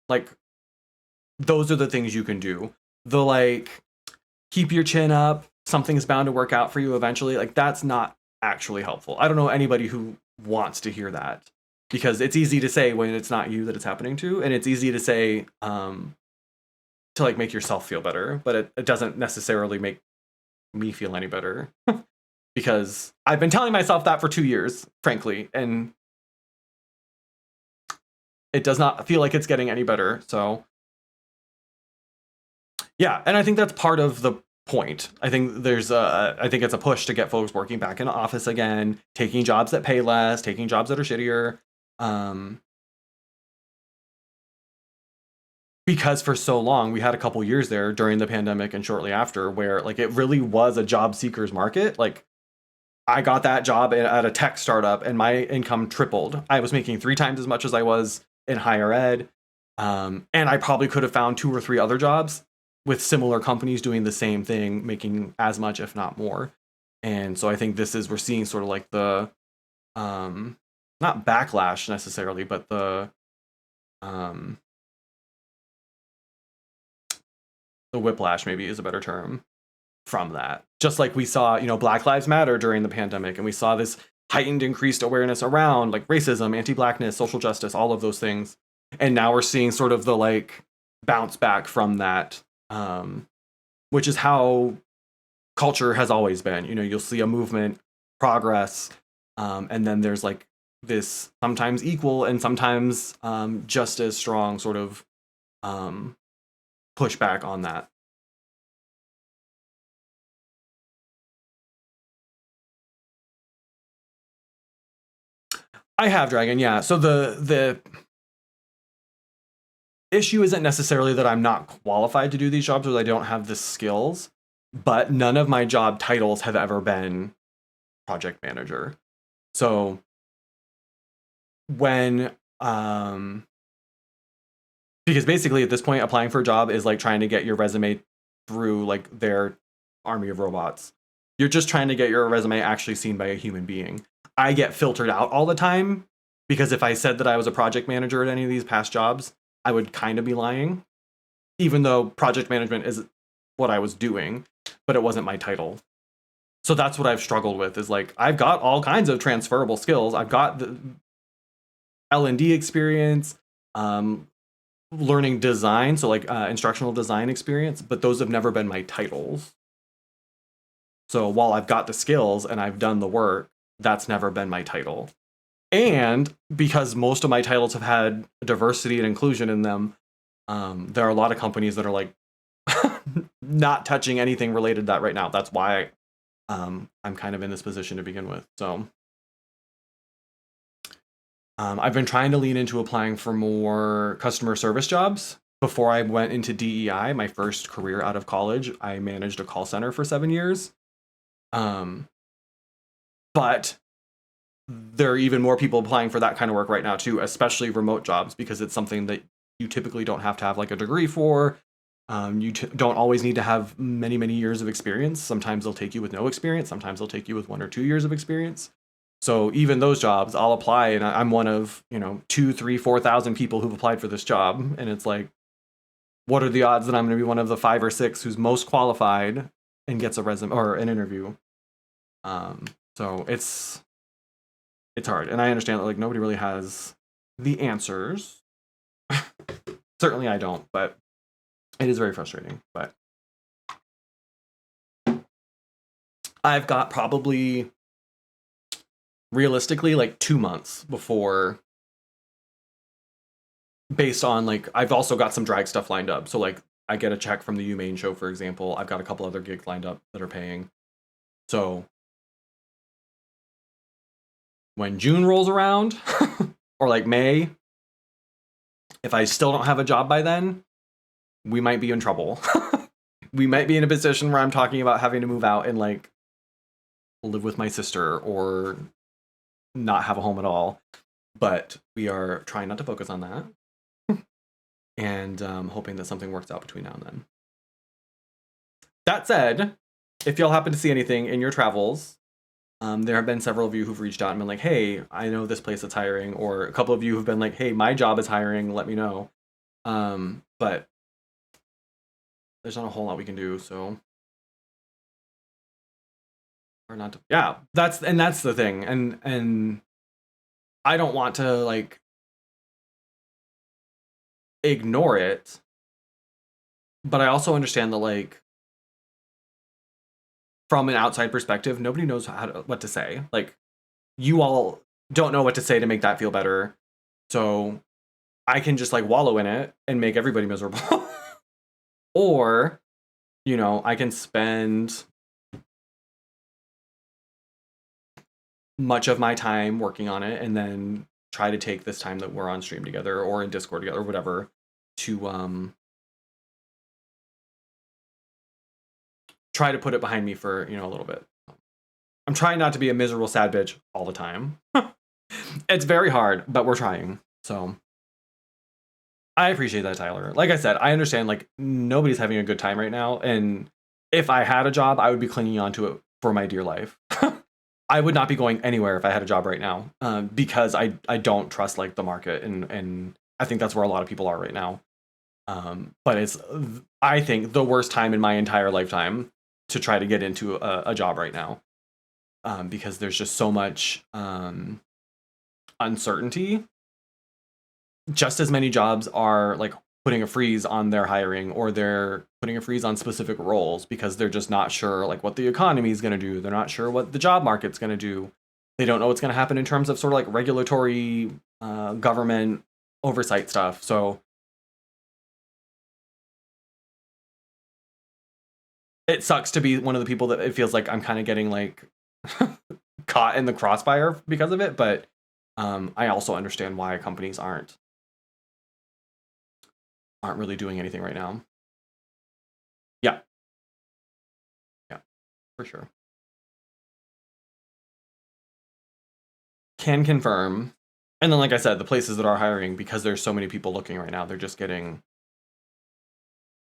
A: Like those are the things you can do. The like keep your chin up, something's bound to work out for you eventually. Like that's not actually helpful. I don't know anybody who wants to hear that, because it's easy to say when it's not you that it's happening to, and it's easy to say to like make yourself feel better, but it doesn't necessarily make me feel any better. Because I've been telling myself that for 2 years, frankly, and it does not feel like it's getting any better. So yeah, and I think that's part of the point. I think I think it's a push to get folks working back in the office again, taking jobs that pay less, taking jobs that are shittier. Because for so long we had a couple years there during the pandemic and shortly after where like it really was a job seekers market. Like I got that job at a tech startup and my income tripled. I was making 3 times as much as I was in higher ed. And I probably could have found 2 or 3 other jobs with similar companies doing the same thing, making as much, if not more. And so I think we're seeing sort of like the, not backlash necessarily, but the whiplash maybe is a better term from that. Just like we saw, Black Lives Matter during the pandemic, and we saw this heightened increased awareness around like racism, anti-blackness, social justice, all of those things. And now we're seeing sort of the like bounce back from that, which is how culture has always been. You'll see a movement, progress, and then there's like this sometimes equal and sometimes just as strong sort of pushback on that. I have Dragon, yeah. So the issue isn't necessarily that I'm not qualified to do these jobs or that I don't have the skills, but none of my job titles have ever been project manager. So when because basically at this point applying for a job is like trying to get your resume through like their army of robots. You're just trying to get your resume actually seen by a human being. I get filtered out all the time because if I said that I was a project manager at any of these past jobs, I would kind of be lying, even though project management is what I was doing, but it wasn't my title. So that's what I've struggled with is like, I've got all kinds of transferable skills. I've got the L&D experience, learning design, so like instructional design experience, but those have never been my titles. So while I've got the skills and I've done the work, that's never been my title. And because most of my titles have had diversity and inclusion in them, there are a lot of companies that are like not touching anything related to that right now. That's why I'm kind of in this position to begin with. So I've been trying to lean into applying for more customer service jobs. Before I went into DEI, my first career out of college, I managed a call center for 7 years. But there are even more people applying for that kind of work right now too, especially remote jobs, because it's something that you typically don't have to have like a degree for. You don't always need to have many, many years of experience. Sometimes they'll take you with no experience. Sometimes they'll take you with 1 or 2 years of experience. So even those jobs, I'll apply, and I'm one of 2, 3, 4,000 people who've applied for this job, and it's like, what are the odds that I'm going to be one of the 5 or 6 who's most qualified and gets a resume or an interview? So it's hard, and I understand that like nobody really has the answers. Certainly I don't, but it is very frustrating. But I've got probably realistically like 2 months before, based on like I've also got some drag stuff lined up. So like I get a check from the UMaine show, for example. I've got a couple other gigs lined up that are paying. So when June rolls around or like May, if I still don't have a job by then, we might be in trouble. We might be in a position where I'm talking about having to move out and like live with my sister or not have a home at all. But we are trying not to focus on that and hoping that something works out between now and then. That said, if y'all happen to see anything in your travels, There have been several of you who've reached out and been like, hey, I know this place that's hiring, or a couple of you who've been like, hey, my job is hiring, let me know. But there's not a whole lot we can do, so or not to, yeah, that's the thing. And I don't want to like ignore it, but I also understand that like from an outside perspective, nobody knows what to say. Like you all don't know what to say to make that feel better. So I can just like wallow in it and make everybody miserable. Or, you know, I can spend much of my time working on it and then try to take this time that we're on stream together or in Discord together or whatever to try to put it behind me for, you know, a little bit. I'm trying not to be a miserable sad bitch all the time. It's very hard, but we're trying. So I appreciate that, Tyler. Like I said, I understand like nobody's having a good time right now, and if I had a job, I would be clinging on to it for my dear life. I would not be going anywhere if I had a job right now, because I don't trust like the market, and I think that's where a lot of people are right now. But it's, I think, the worst time in my entire lifetime to try to get into a job right now, because there's just so much uncertainty. Just as many jobs are like putting a freeze on their hiring, or they're putting a freeze on specific roles because they're just not sure like what the economy is going to do. They're not sure what the job market's going to do. They don't know what's going to happen in terms of sort of like regulatory government oversight stuff. So it sucks to be one of the people that it feels like I'm kind of getting like caught in the crossfire because of it. But I also understand why companies aren't really doing anything right now. Yeah. Yeah, for sure. Can confirm. And then, like I said, the places that are hiring, because there's so many people looking right now, they're just getting.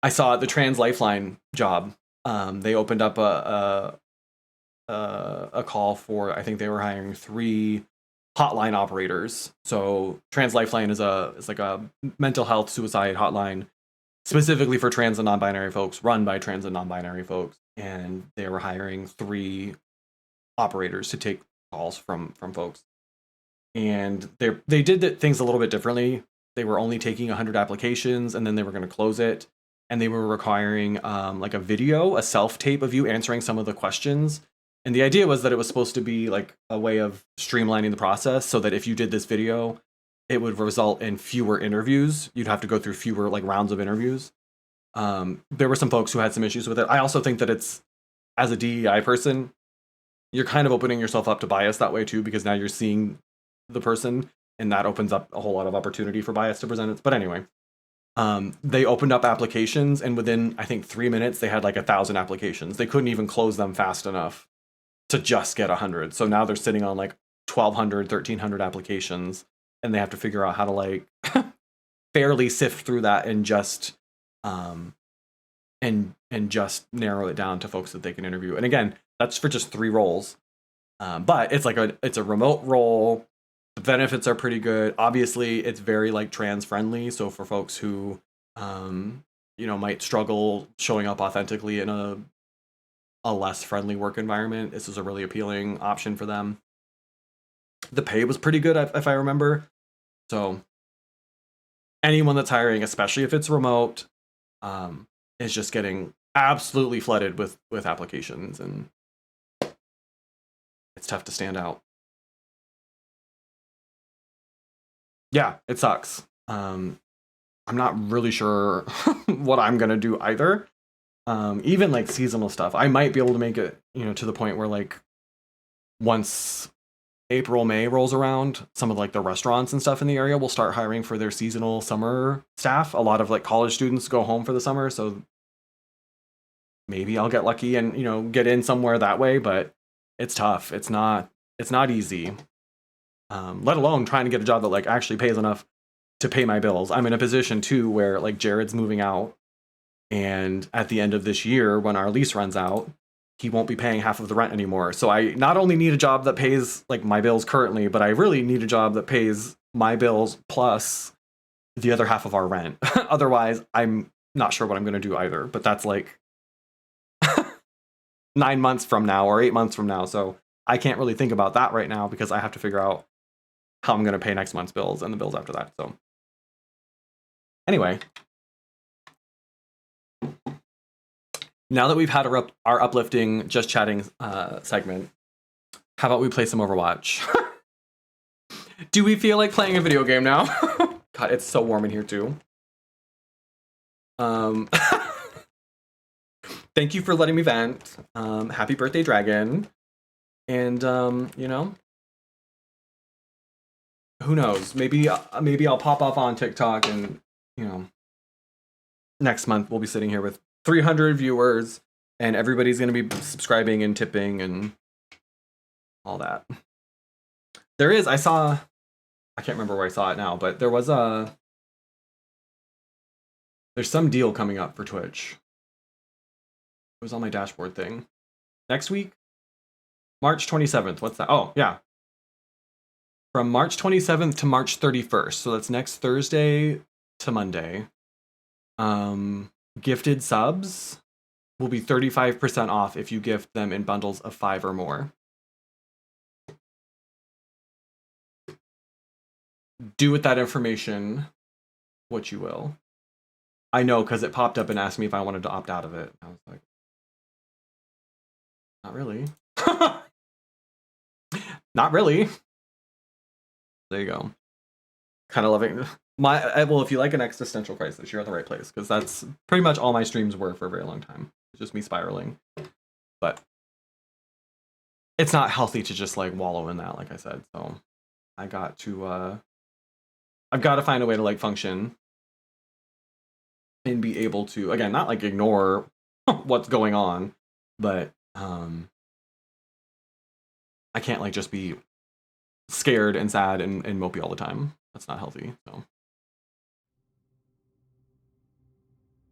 A: I saw the Trans Lifeline job. They opened up a call for, I think they were hiring 3 hotline operators. So Trans Lifeline is like a mental health suicide hotline specifically for trans and non-binary folks, run by trans and non-binary folks, and they were hiring 3 operators to take calls from folks. And they did things a little bit differently. They were only taking 100 applications, and then they were going to close it, and they were requiring like a video, a self-tape of you answering some of the questions. And the idea was that it was supposed to be like a way of streamlining the process, so that if you did this video, it would result in fewer interviews. You'd have to go through fewer like rounds of interviews. There were some folks who had some issues with it. I also think that it's, as a DEI person, you're kind of opening yourself up to bias that way too, because now you're seeing the person, and that opens up a whole lot of opportunity for bias to present it. But anyway, they opened up applications, and within, I think, 3 minutes, they had like 1,000 applications. They couldn't even close them fast enough to just get 100. So now they're sitting on like 1,200, 1,300 applications, and they have to figure out how to like fairly sift through that and just just narrow it down to folks that they can interview. And again, that's for just 3 roles. But it's like it's a remote role. The benefits are pretty good. Obviously, it's very like trans friendly. So for folks who, you know, might struggle showing up authentically in a less friendly work environment, this is a really appealing option for them. The pay was pretty good, if I remember. So anyone that's hiring, especially if it's remote, is just getting absolutely flooded with applications, and it's tough to stand out. Yeah, it sucks. I'm not really sure what I'm gonna do either. Even like seasonal stuff, I might be able to make it, you know, to the point where like once April, May rolls around, some of like the restaurants and stuff in the area will start hiring for their seasonal summer staff. A lot of like college students go home for the summer, so maybe I'll get lucky and, you know, get in somewhere that way. But it's tough. It's not easy. Let alone trying to get a job that like actually pays enough to pay my bills. I'm in a position too where like Jared's moving out, and at the end of this year, when our lease runs out, he won't be paying half of the rent anymore. So I not only need a job that pays like my bills currently, but I really need a job that pays my bills plus the other half of our rent. Otherwise, I'm not sure what I'm going to do either. But that's like 9 months from now or 8 months from now. So I can't really think about that right now because I have to figure out how I'm going to pay next month's bills and the bills after that. So anyway, now that we've had our uplifting just chatting segment, how about we play some Overwatch? Do we feel like playing a video game now? God, it's so warm in here too. Thank you for letting me vent. Happy birthday, Dragon. And you know, who knows? Maybe I'll pop off on TikTok, and you know, next month we'll be sitting here with 300 viewers, and everybody's gonna be subscribing and tipping and all that. I can't remember where I saw it now, but there's some deal coming up for Twitch. It was on my dashboard thing. Next week, March 27th. What's that? Oh, yeah. From March 27th to March 31st. So that's next Thursday to Monday. Gifted subs will be 35% off if you gift them in bundles of 5 or more. Do with that information what you will. I know, because it popped up and asked me if I wanted to opt out of it. I was like, not really. Not really. There you go. Kind of loving well, if you like an existential crisis, you're in the right place, because that's pretty much all my streams were for a very long time. It's just me spiraling. But it's not healthy to just like wallow in that, like I said. So I've got to find a way to like function and be able to, again, not like ignore what's going on, but I can't like just be scared and sad and mopey all the time. That's not healthy. So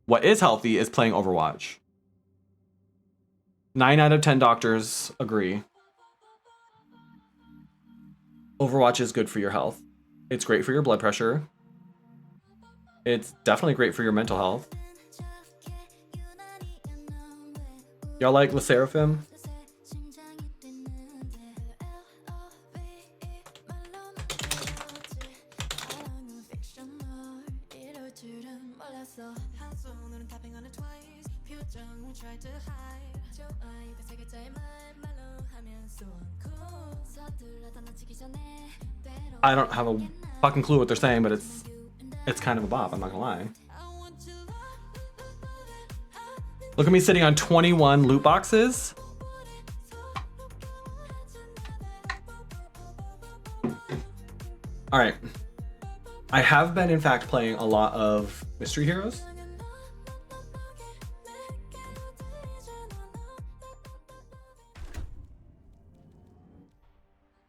A: what is healthy is playing Overwatch. 9 out of 10 doctors agree. Overwatch is good for your health. It's great for your blood pressure. It's definitely great for your mental health. Y'all like Le Seraphim? I don't have a fucking clue what they're saying, but it's kind of a bop, I'm not gonna lie. Look at me sitting on 21 loot boxes. All right. I have been, in fact, playing a lot of Mystery Heroes.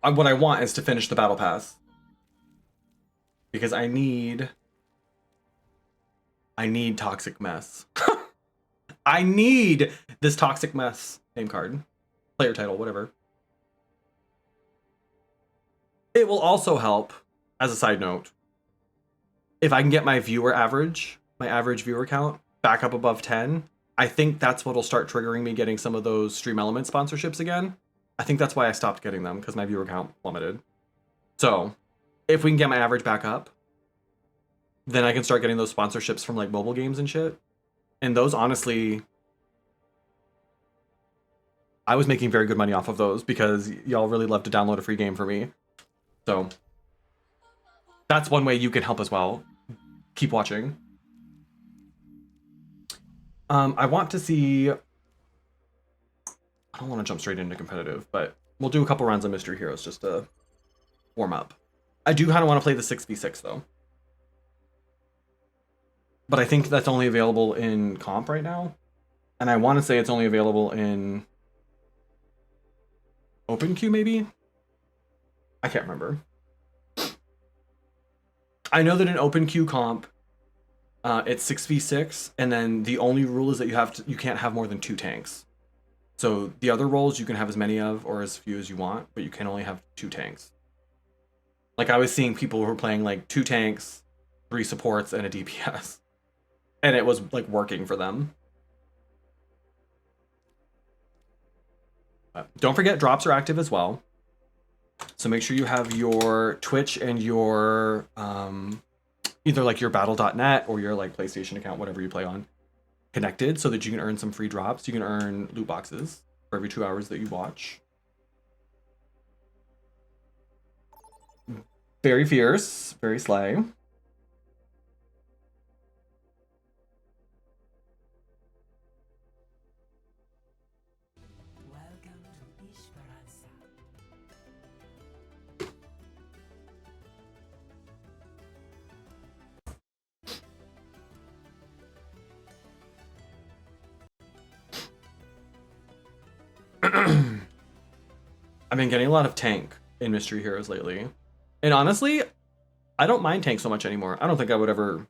A: What I want is to finish the Battle Pass. Because I need Toxic Mess. I need this Toxic Mess name card. Player title, whatever. It will also help, as a side note, if I can get my average viewer count back up above 10, I think that's what'll start triggering me getting some of those Stream Element sponsorships again. I think that's why I stopped getting them, because my viewer count plummeted. So, if we can get my average back up, then I can start getting those sponsorships from like mobile games and shit. And those, honestly, I was making very good money off of those because y'all really love to download a free game for me. So that's one way you can help as well. Keep watching. I want to see... I don't want to jump straight into competitive, but we'll do a couple rounds of Mystery Heroes just to warm up. I do kind of want to play the 6v6 though. But I think that's only available in comp right now. And I want to say it's only available in open queue, maybe? I can't remember. I know that in open queue comp, it's 6v6, and then the only rule is that you can't have more than 2 tanks. So the other roles you can have as many of or as few as you want, but you can only have 2 tanks. Like I was seeing people who were playing like 2 tanks, 3 supports, and a DPS. And it was like working for them. Don't forget drops are active as well. So make sure you have your Twitch and your either like your battle.net or your like PlayStation account, whatever you play on, connected so that you can earn some free drops. You can earn loot boxes for every 2 hours that you watch. Very fierce, very slay. I've been getting a lot of tank in Mystery Heroes lately. And honestly, I don't mind tank so much anymore. I don't think I would ever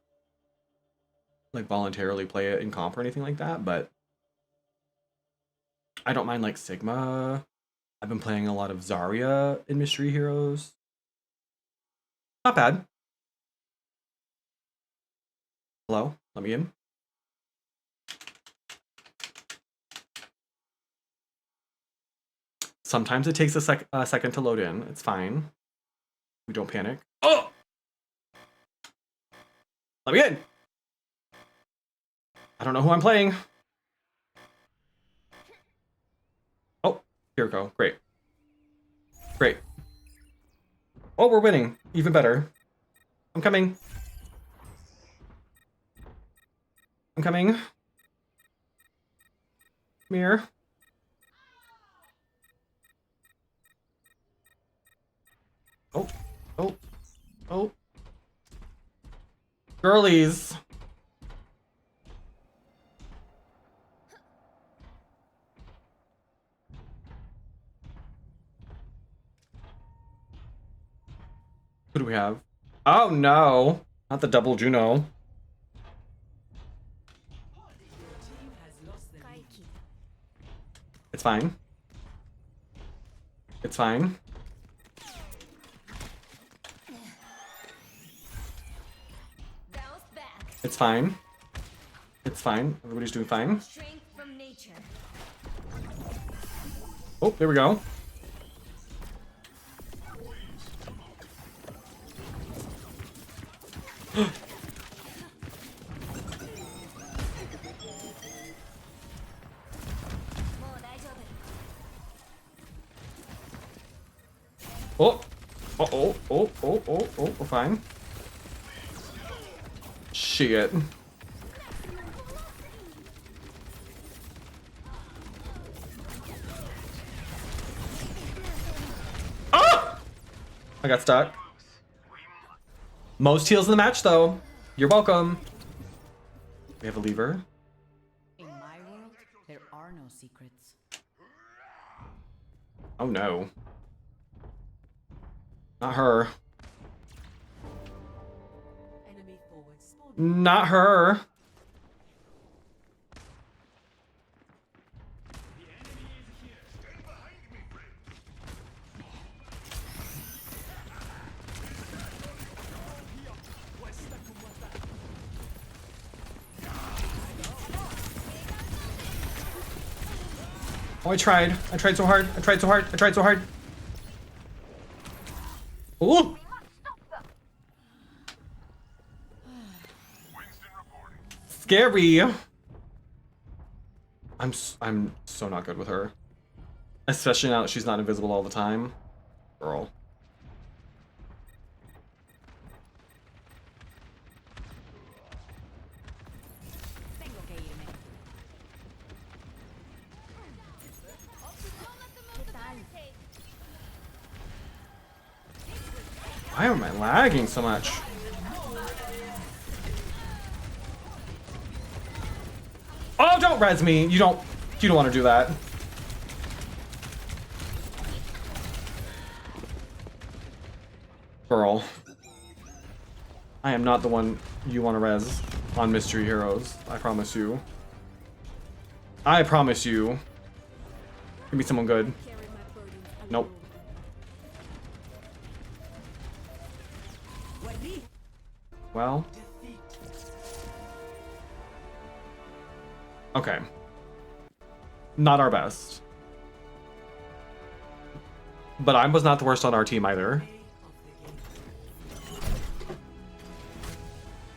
A: like voluntarily play it in comp or anything like that, but I don't mind like Sigma. I've been playing a lot of Zarya in Mystery Heroes. Not bad. Hello? Let me in. Sometimes it takes a second to load in. It's fine. We don't panic. Oh! Let me in! I don't know who I'm playing. Oh, here we go. Great. Great. Oh, we're winning. Even better. I'm coming. I'm coming. Come here. Oh. Oh. Oh. Girlies. Who do we have? Oh no. Not the double Juno. It's fine. It's fine. It's fine. It's fine. Everybody's doing fine. Oh, there we go. Oh. Oh, we're fine. Shit. Ah! I got stuck. Most heals in the match, though. You're welcome. We have a lever.
B: In my world, there are no secrets.
A: Oh no. Not her. Not her. Oh, I tried. I tried so hard. I tried so hard. I tried so hard. Ooh. Scary. I'm so not good with her. Especially now that she's not invisible all the time. Girl. Why am I lagging so much? Oh, don't res me. You don't want to do that. Girl. I am not the one you want to res on Mystery Heroes. I promise you. I promise you. Give me someone good.
C: Carry my burdens
A: Nope.
C: alone.
A: Well. Okay. Not our best. But I was not the worst on our team either.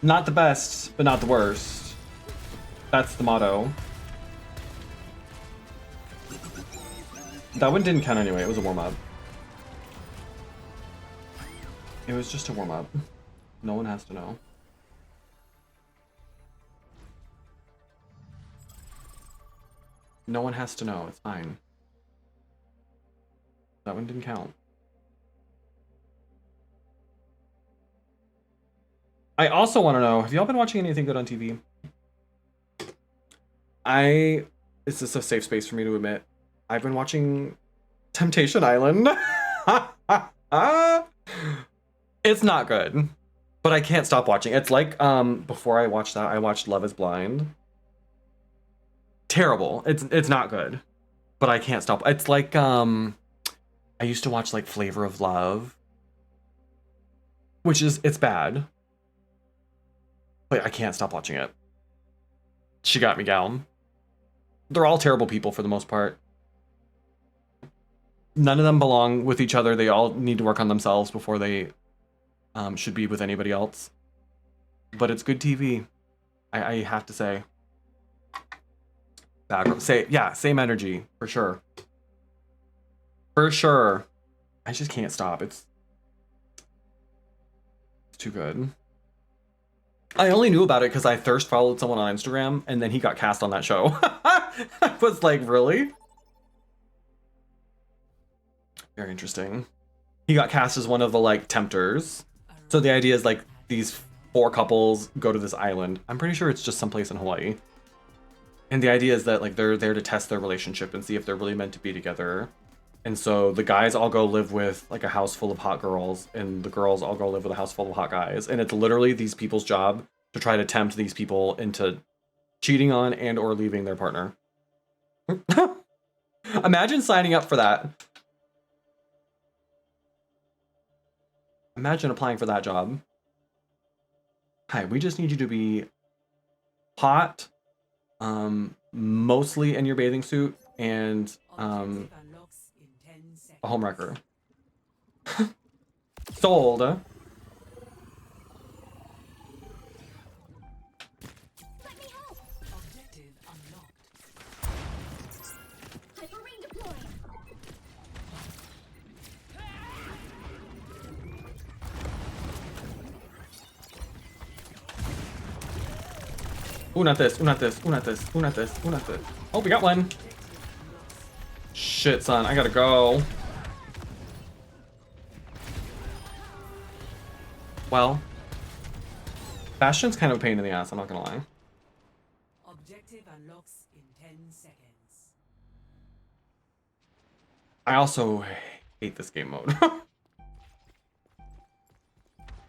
A: Not the best, but not the worst. That's the motto. That one didn't count anyway, it was a warm-up. It was just a warm-up. No one has to know. No one has to know, it's fine. That one didn't count. I also want to know, have y'all been watching anything good on TV? This is a safe space for me to admit. I've been watching Temptation Island. It's not good, but I can't stop watching. It's like, before I watched that, I watched Love is Blind. Terrible. It's not good, but I can't stop. It's like, I used to watch like Flavor of Love, which is, it's bad. But I can't stop watching it. She got me down. They're all terrible people for the most part. None of them belong with each other. They all need to work on themselves before they should be with anybody else. But it's good TV. I have to say. Same energy, for sure. For sure. I just can't stop. It's too good. I only knew about it because I first followed someone on Instagram and then he got cast on that show. I was like, really? Very interesting. He got cast as one of the like tempters. So the idea is like these 4 couples go to this island. I'm pretty sure it's just someplace in Hawaii. And the idea is that like they're there to test their relationship and see if they're really meant to be together. And so the guys all go live with like a house full of hot girls and the girls all go live with a house full of hot guys. And it's literally these people's job to try to tempt these people into cheating on and or leaving their partner. Imagine signing up for that. Imagine applying for that job. Hi, we just need you to be hot, mostly in your bathing suit, and a homewrecker. Sold.
C: Let me help. Objective unlocked. Hyperring deployed.
A: Ooh, not this. Ooh, not this. Ooh, not this. Ooh, not this. Ooh, not this. Oh, we got one. Shit, son. I gotta go. Well, Bastion's kind of a pain in the ass, I'm not gonna lie.
B: Objective unlocks in 10 seconds.
A: I also hate this game mode.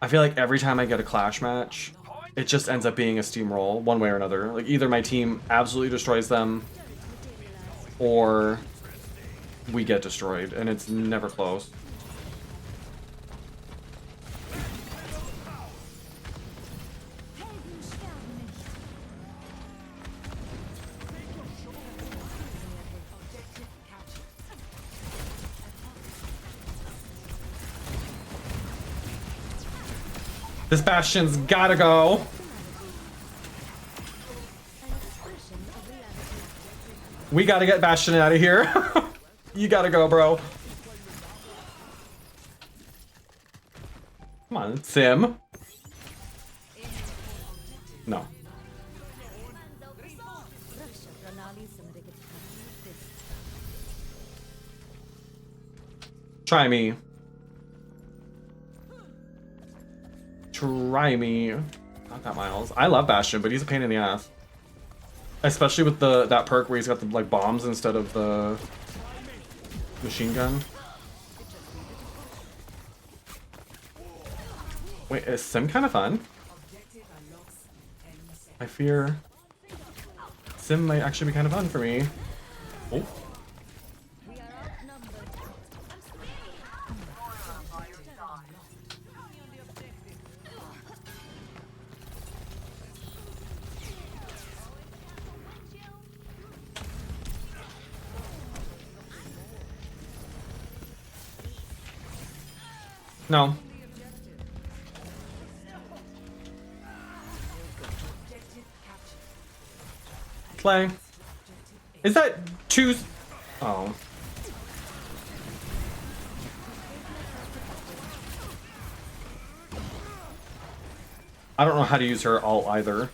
A: I feel like every time I get a clash match, it just ends up being a steamroll, one way or another. Like either my team absolutely destroys them, or we get destroyed, and it's never close. This Bastion's gotta go. We gotta get Bastion out of here. You gotta go, bro. Come on, Sim. No. Try me. Try me. Not that Miles. I love Bastion, but he's a pain in the ass. Especially with that perk where he's got the like bombs instead of the machine gun. Wait, is Sim kind of fun? I fear Sim might actually be kind of fun for me. Oh. No. Play. Is that choose? Oh. I don't know how to use her ult either.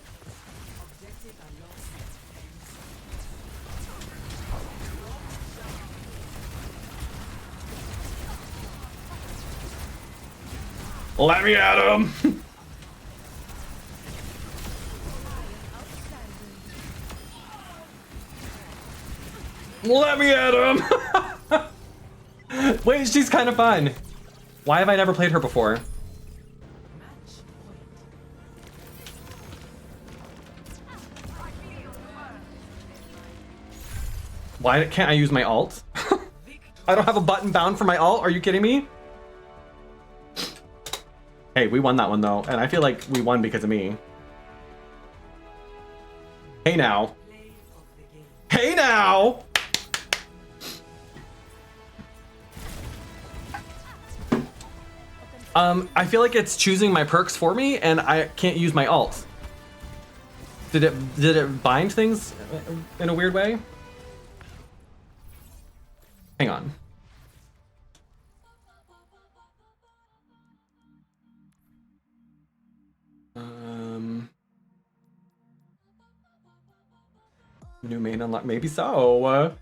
A: Let me at him! Let me at him! Wait, she's kind of fun. Why have I never played her before? Why can't I use my ult? I don't have a button bound for my ult? Are you kidding me? Hey, we won that one though, and I feel like we won because of me. Hey now. Hey now! I feel like it's choosing my perks for me, and I can't use my ult. Did it bind things in a weird way? Hang on. New main unlock, maybe so.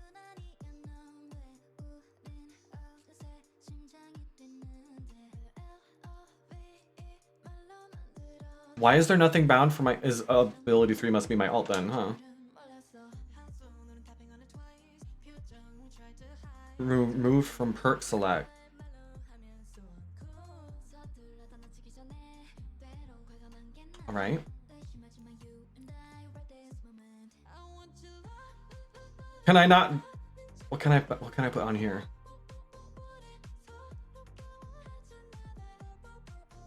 A: Why is there nothing bound for my ability 3 must be my ult then, huh? Remove from perk select. All right. Can I not? What can I put on here?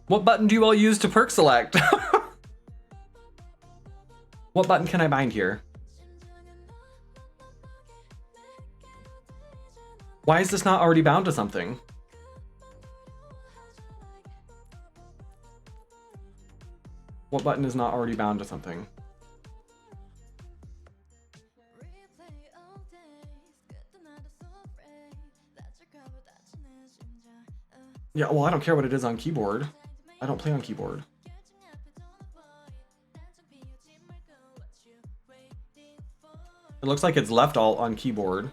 A: What button do you all use to perk select? What button can I bind here? Why is this not already bound to something? What button is not already bound to something? Yeah, well, I don't care what it is on keyboard. I don't play on keyboard. It looks like it's left alt on keyboard.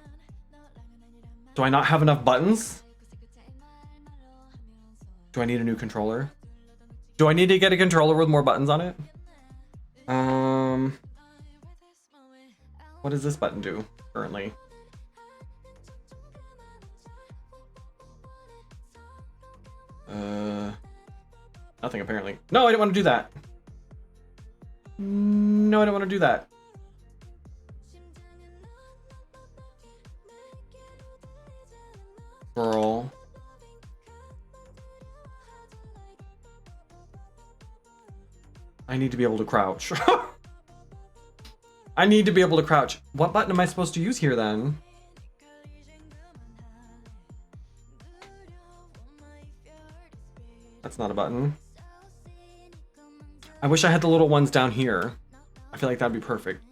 A: Do I not have enough buttons? Do I need a new controller? Do I need to get a controller with more buttons on it? What does this button do currently? Nothing apparently. No, I didn't want to do that. No, I don't want to do that. Girl. I need to be able to crouch. I need to be able to crouch. What button am I supposed to use here then? That's not a button. I wish I had the little ones down here. I feel like that'd be perfect.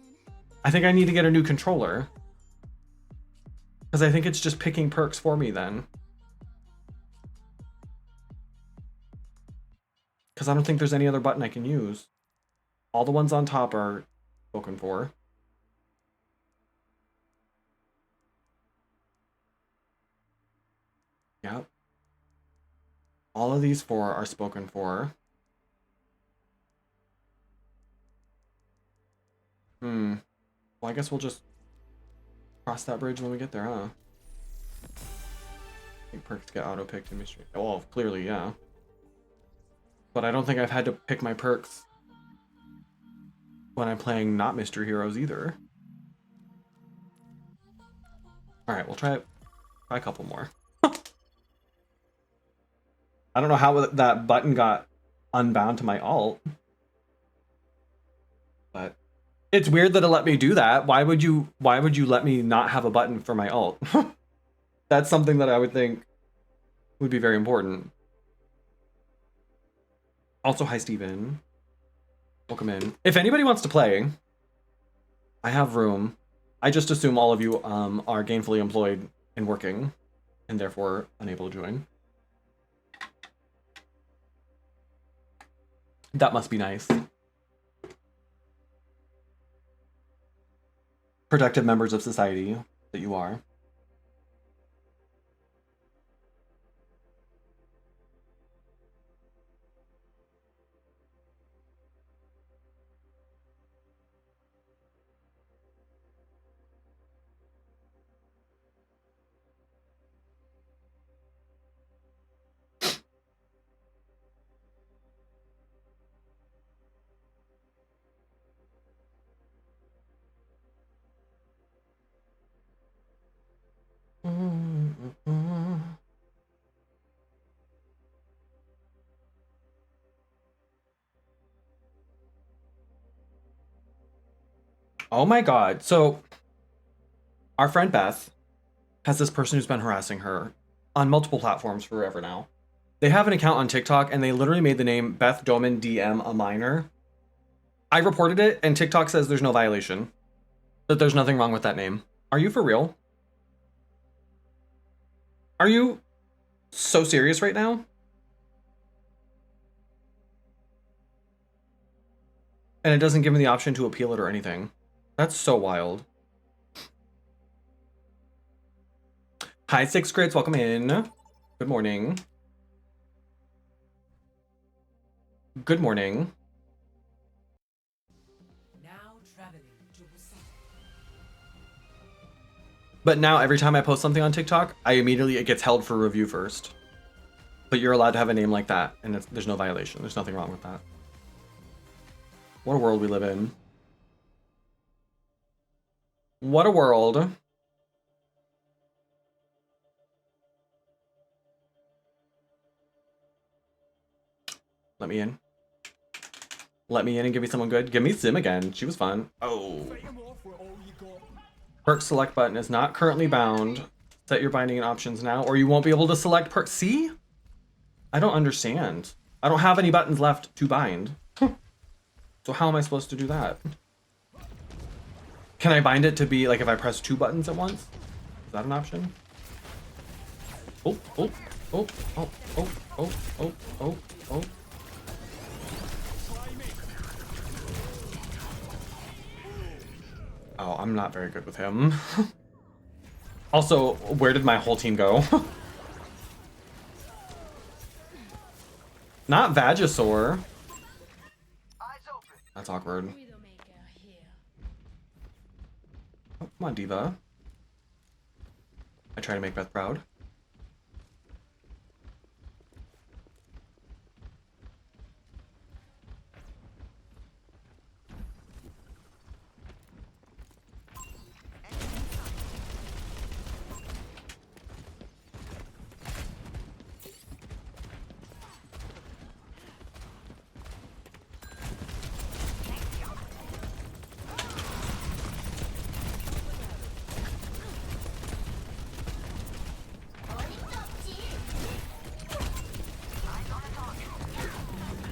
A: I think I need to get a new controller. Because I think it's just picking perks for me then. Because I don't think there's any other button I can use. All the ones on top are spoken for. Yep. All of these 4 are spoken for. Well, I guess we'll just cross that bridge when we get there, huh? I think perks get auto-picked in mystery. Oh, well, clearly, yeah. But I don't think I've had to pick my perks when I'm playing not Mystery Heroes either. Alright, we'll try a couple more. I don't know how that button got unbound to my ult. But it's weird that it let me do that. Why would you let me not have a button for my ult? That's something that I would think would be very important. Also, hi, Steven. Welcome in. If anybody wants to play, I have room. I just assume all of you are gainfully employed and working, and therefore unable to join. That must be nice. Productive members of society that you are. Oh my god. So our friend Beth has this person who's been harassing her on multiple platforms forever now. They have an account on TikTok and they literally made the name Beth Doman DM a minor. I reported it and TikTok says there's no violation. That there's nothing wrong with that name. Are you for real? Are you so serious right now? And it doesn't give me the option to appeal it or anything. That's so wild. Hi, 6th grades, welcome in. Good morning. Good morning.
B: Now traveling to Busan.
A: But now every time I post something on TikTok, it gets held for review first. But you're allowed to have a name like that, and there's no violation. There's nothing wrong with that. What a world we live in. What a world. Let me in. Let me in and give me someone good. Give me Sim again. She was fun. Oh. Perk select button is not currently bound. Set your binding and options now, or you won't be able to select perk. See? I don't understand. I don't have any buttons left to bind. So how am I supposed to do that? Can I bind it to be like if I press 2 buttons at once? Is that an option? Oh, oh, oh, oh, oh, oh, oh, oh, oh. Oh, I'm not very good with him. Also, where did my whole team go? Not Vagisaur. That's awkward. Oh, come on, Diva. I try to make Beth proud.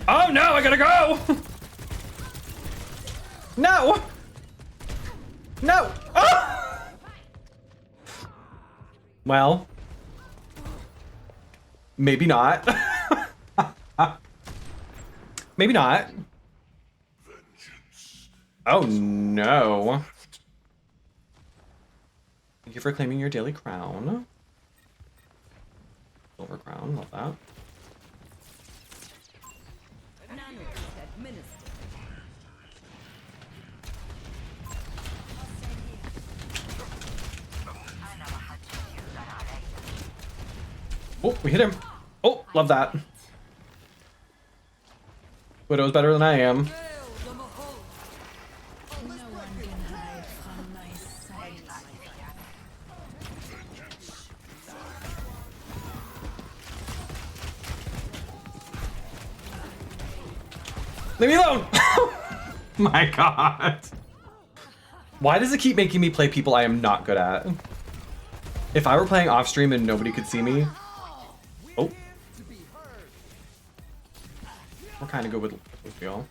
A: Oh no, I gotta go! No! No! Oh! Well, maybe not. Maybe not. Oh no. Thank you for claiming your daily crown. Silver crown, love that. Oh, we hit him. Oh, love that. Widow's better than I am. Leave me alone! My god. Why does it keep making me play people I am not good at? If I were playing off stream and nobody could see me. Oh. We're kind of good with Lucio.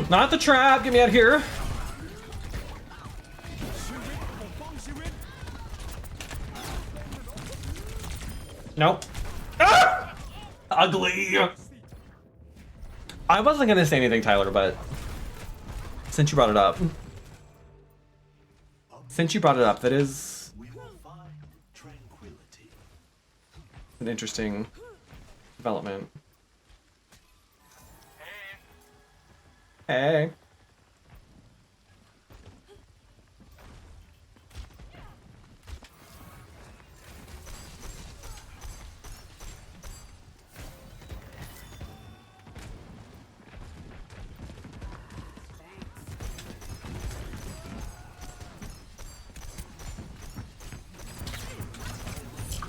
A: Not the trap! Get me out of here! Nope. Ah! Ugly! I wasn't gonna say anything, Tyler, but since you brought it up. That is an interesting development. Hey.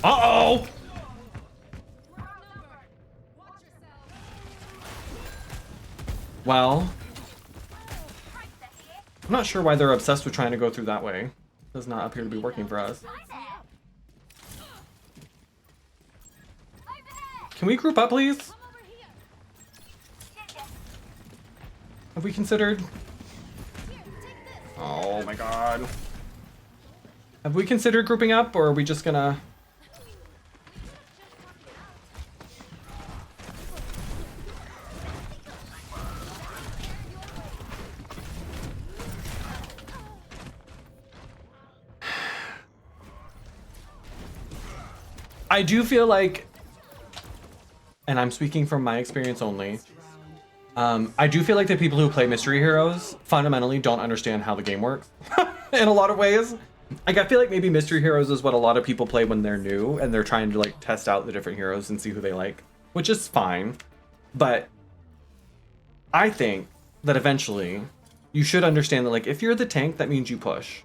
A: Uh-oh! Well, I'm not sure why they're obsessed with trying to go through that way. Does not appear to be working for us. Can we group up, please? Have we considered? Oh my god. Have we considered grouping up, or are we just gonna... I do feel like, and I'm speaking from my experience only, I do feel like the people who play Mystery Heroes fundamentally don't understand how the game works in a lot of ways. Like, I feel like maybe Mystery Heroes is what a lot of people play when they're new and they're trying to like test out the different heroes and see who they like, which is fine. But I think that eventually you should understand that, like, if you're the tank, that means you push.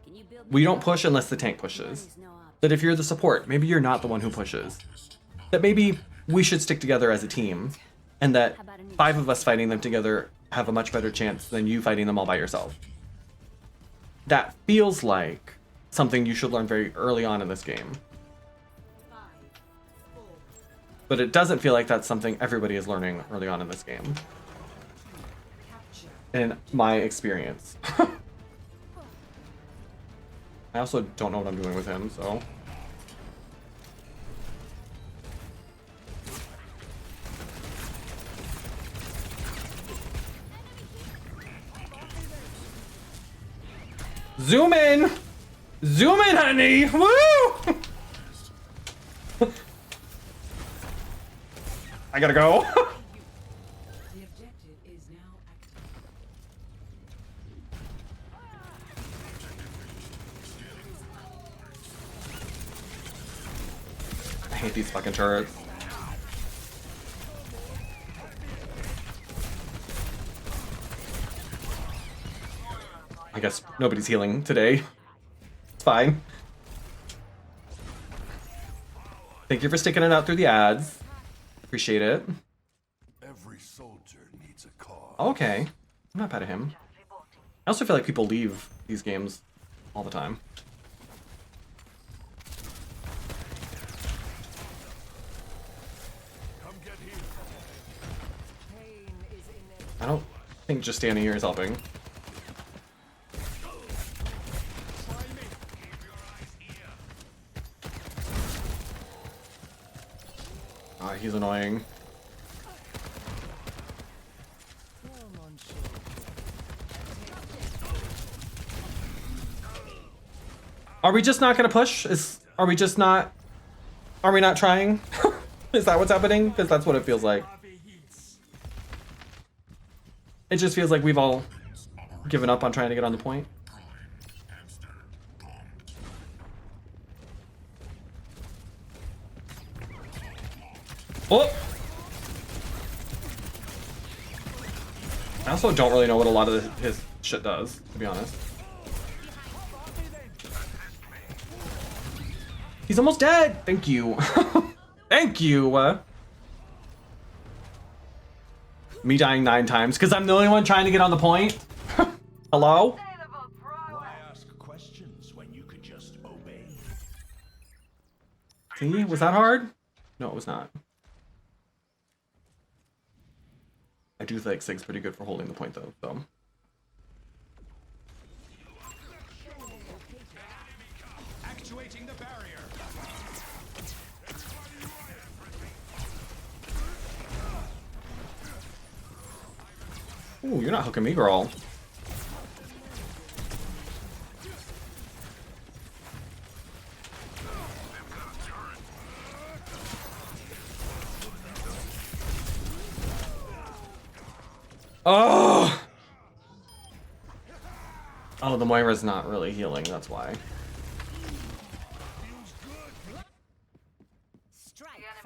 A: We don't push unless the tank pushes. That if you're the support, maybe you're not the one who pushes. That maybe we should stick together as a team, and that 5 of us fighting them together have a much better chance than you fighting them all by yourself. That feels like something you should learn very early on in this game. But it doesn't feel like that's something everybody is learning early on in this game. In my experience. I also don't know what I'm doing with him, so... Zoom in! Zoom in, honey! Woo! I gotta go.
B: The objective is now active.
A: I hate these fucking turrets. I guess nobody's healing today. It's fine. Thank you for sticking it out through the ads. Appreciate it.
D: Every soldier needs a cause.
A: Okay. I'm not bad at him. I also feel like people leave these games all the time.
D: Come get here.
A: I don't think just standing here is helping. Ah, he's annoying. Are we just not gonna push? Are we not trying? Is that what's happening? Because that's what it feels like. It just feels like we've all given up on trying to get on the point. Oh! I also don't really know what a lot of his shit does, to be honest. He's almost dead! Thank you. Thank you! Me dying 9 times because I'm the only one trying to get on the point? Hello?
D: Why ask questions when you could just obey?
A: See, was that hard? No, it was not. I do think Sig's pretty good for holding the point though, so.
E: Actuating the barrier.
A: Ooh, you're not hooking me, girl. Oh! Oh, the Moira's not really healing, that's why.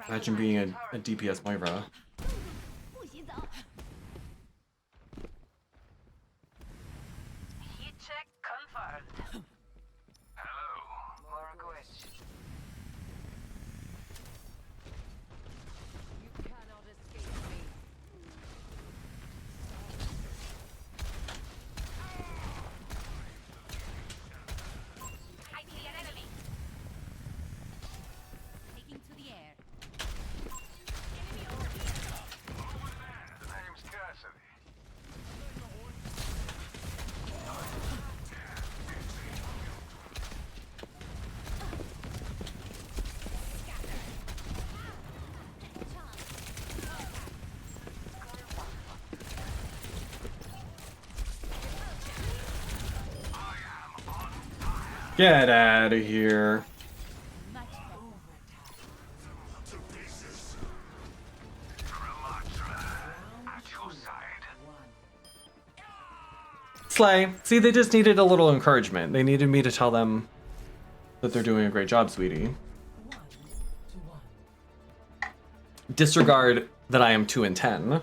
A: Imagine being a DPS Moira.
C: 不洗澡。
F: Heat check confirmed. Hello. More requests. You cannot escape me.
C: I see an enemy. Taking to the air. Enemy over here.
D: The name's Cassidy.
A: Get out of here.
D: To pieces.
E: At your side.
A: Slay. See, they just needed a little encouragement. They needed me to tell them that they're doing a great job, sweetie. Disregard that I am 2 and 10.
E: We're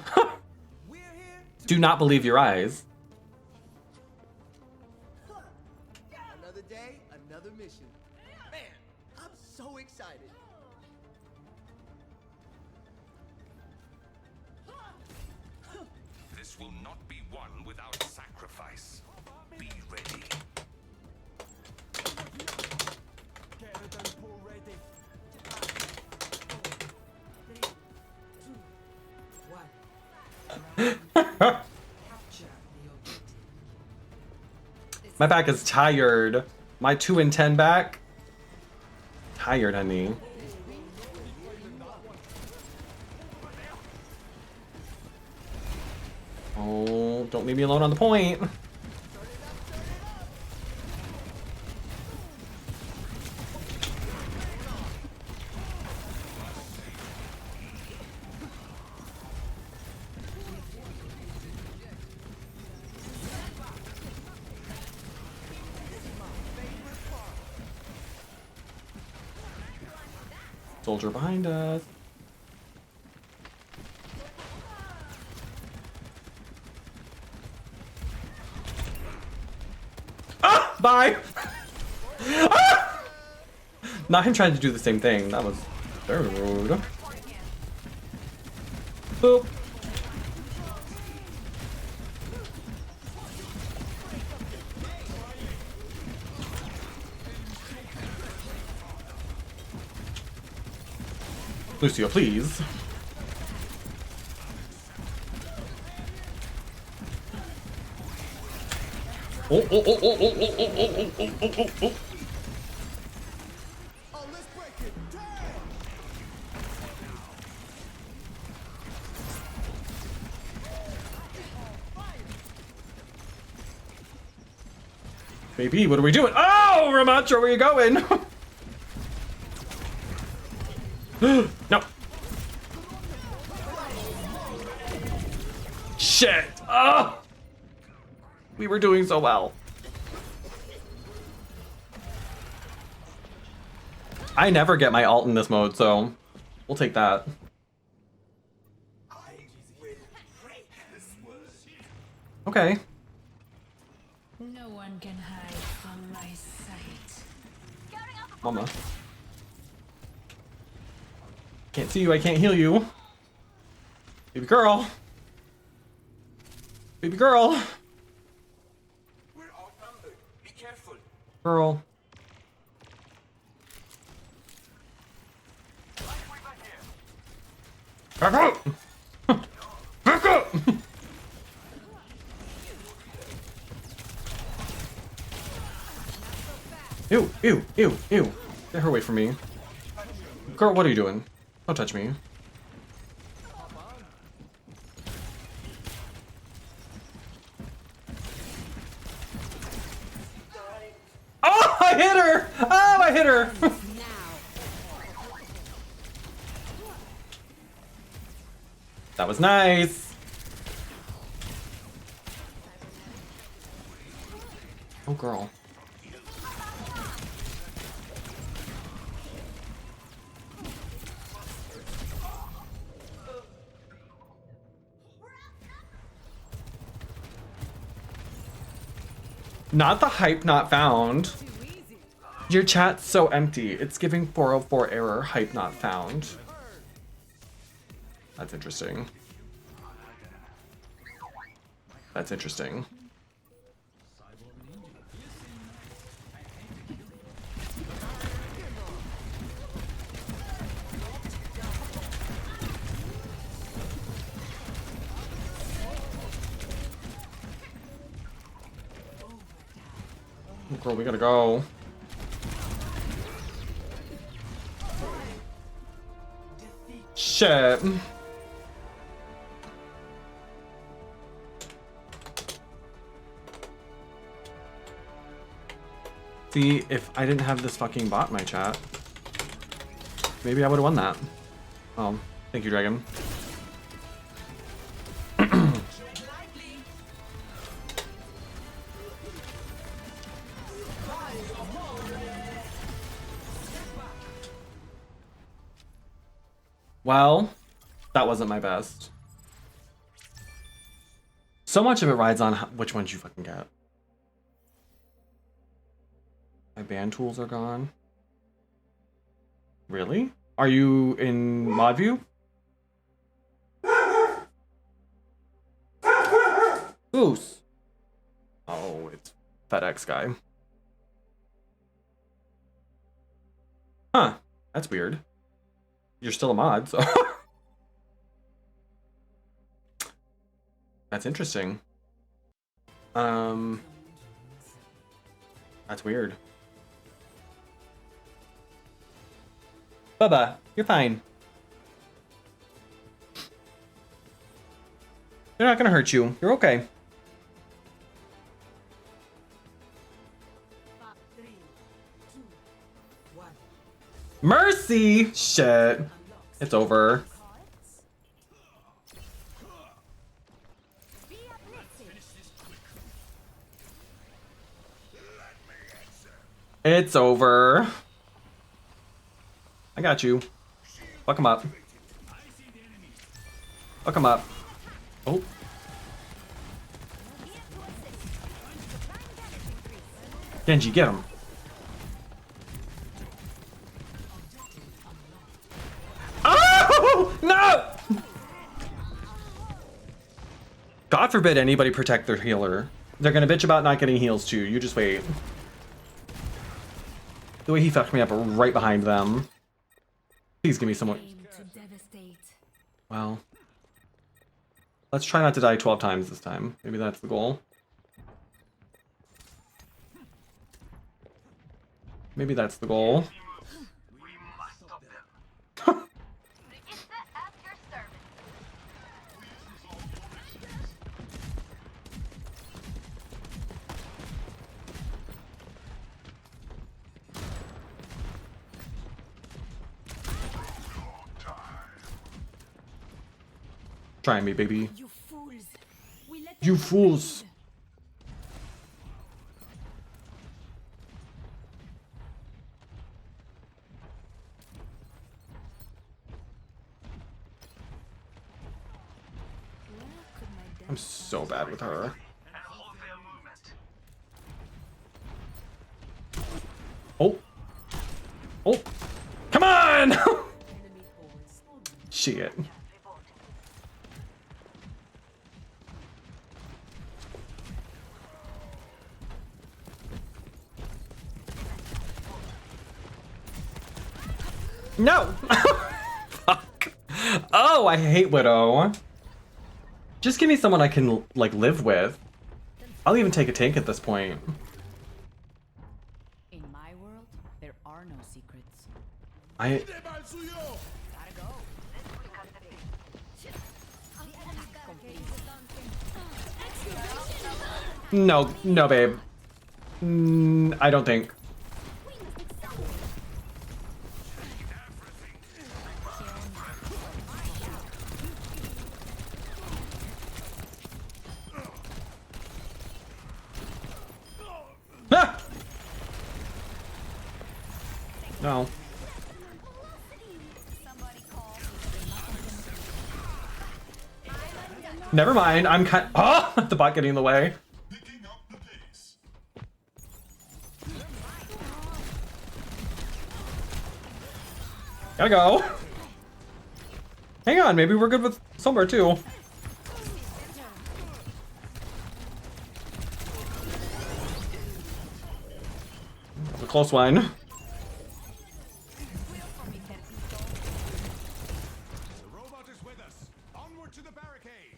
E: here.
A: Do not believe your eyes.
G: Another day, another mission. Man, I'm so excited.
E: This will not be won without sacrifice. Be ready.
A: My back is tired. My 2 and 10 back. Tired, honey. Oh, don't leave me alone on the point. Soldier behind us. Ah! Bye! Ah! Not him trying to do the same thing. That was very rude. Boop. Lucio, please. Oh, oh, oh, oh, oh, oh, oh, oh, oh, oh, oh, oh.
G: Oh, let's break it. Damn!
A: Baby, what are we doing? Oh, Ramacho, where are you going? No. Shit. Oh. We were doing so well. I never get my ult in this mode, so we'll take that. Okay.
B: No one can hide from my sight.
A: Mama. Can't see you, I can't heal you. Baby girl. Baby girl.
E: We're outnumbered. Be careful.
A: Girl. Back up! Back up! Ew, ew, ew, ew. Get her away from me. Girl, what are you doing? Don't touch me. Oh, I hit her! Oh, I hit her! That was nice. Oh, girl. Not the hype not found. Your chat's so empty. It's giving 404 error, hype not found. That's interesting. That's interesting. Oh, girl, we gotta go. Shit. See, if I didn't have this fucking bot in my chat, maybe I would have won that. Oh, thank you, Dragon. Well, that wasn't my best. So much of it rides on which ones you fucking get. My band tools are gone. Really? Are you in mod view? Goose. Oh, it's FedEx guy. Huh. That's weird. You're still a mod, so. That's interesting. That's weird. Bubba, you're fine. They're not gonna hurt you. You're okay. Mercy! Shit. It's over. It's over. I got you. Fuck him up. Fuck him up. Oh. Genji, get him. Oh! No! God forbid anybody protect their healer. They're gonna bitch about not getting heals too. You just wait. The way he fucked me up right behind them. Please give me someone. Well. Let's try not to die 12 times this time. Maybe that's the goal. Maybe that's the goal. Try me, baby.
B: You fools.
A: You fools. I'm so bad with her. Oh. Oh. Come on! Shit. No! Fuck. Oh, I hate Widow. Just give me someone I can like live with. I'll even take a tank at this point.
C: In my world, there are no secrets.
A: I
C: Gotta go.
A: no, babe. I don't think. Ah! No. Never mind. I'm kind. Oh, the bot getting in the way.
D: Picking up the pace.
A: Gotta go. Hang on, maybe we're good with Sombra too. A close one.
D: The robot is with us. Onward to the barricade.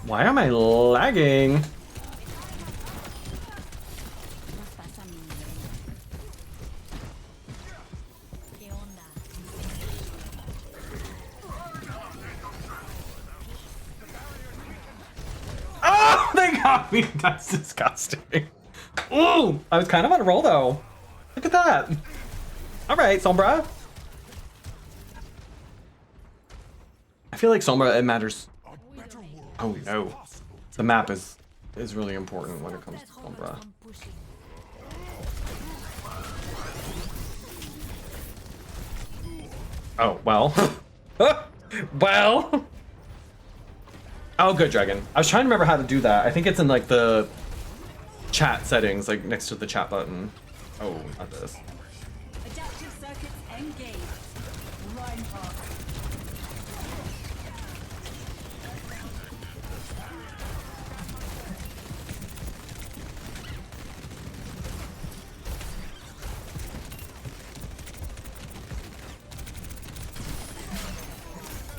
A: Why am I lagging?
C: ¿Qué onda?
A: Oh, they got me. That's disgusting. Ooh, I was kind of on a roll though. Look at that. All right, Sombra. I feel like Sombra, it matters.
D: A better world
A: Oh
D: is
A: no,
D: possible.
A: the map is really important when it comes to Sombra. Oh well. Well. Oh, good dragon. I was trying to remember how to do that. I think it's in like the chat settings, like next to the chat button. Oh, not this.
C: Adaptive circuits engaged. Reinhardt.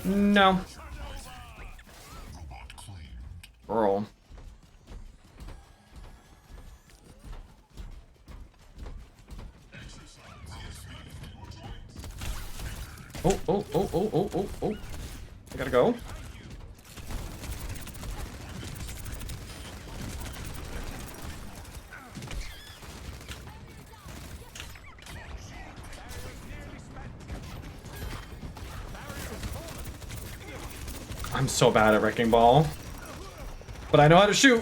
A: No. Girl. Oh. I gotta go. I'm so bad at Wrecking Ball. But I know how to shoot.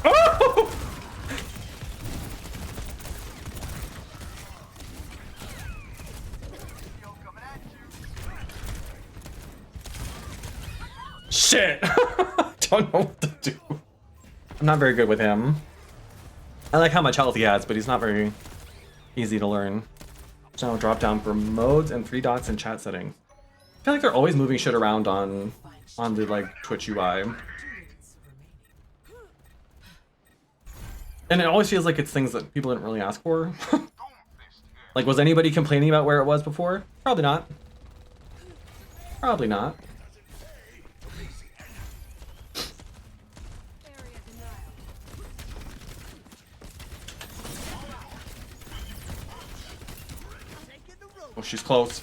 A: Oh! Shit. Don't know what to do. I'm not very good with him. I like how much health he has, but he's not very easy to learn. So drop down for modes and 3 dots in chat settings. I feel like they're always moving shit around on the like Twitch UI. And it always feels like it's things that people didn't really ask for. Like, was anybody complaining about where it was before? Probably not. Probably not. Oh, she's close.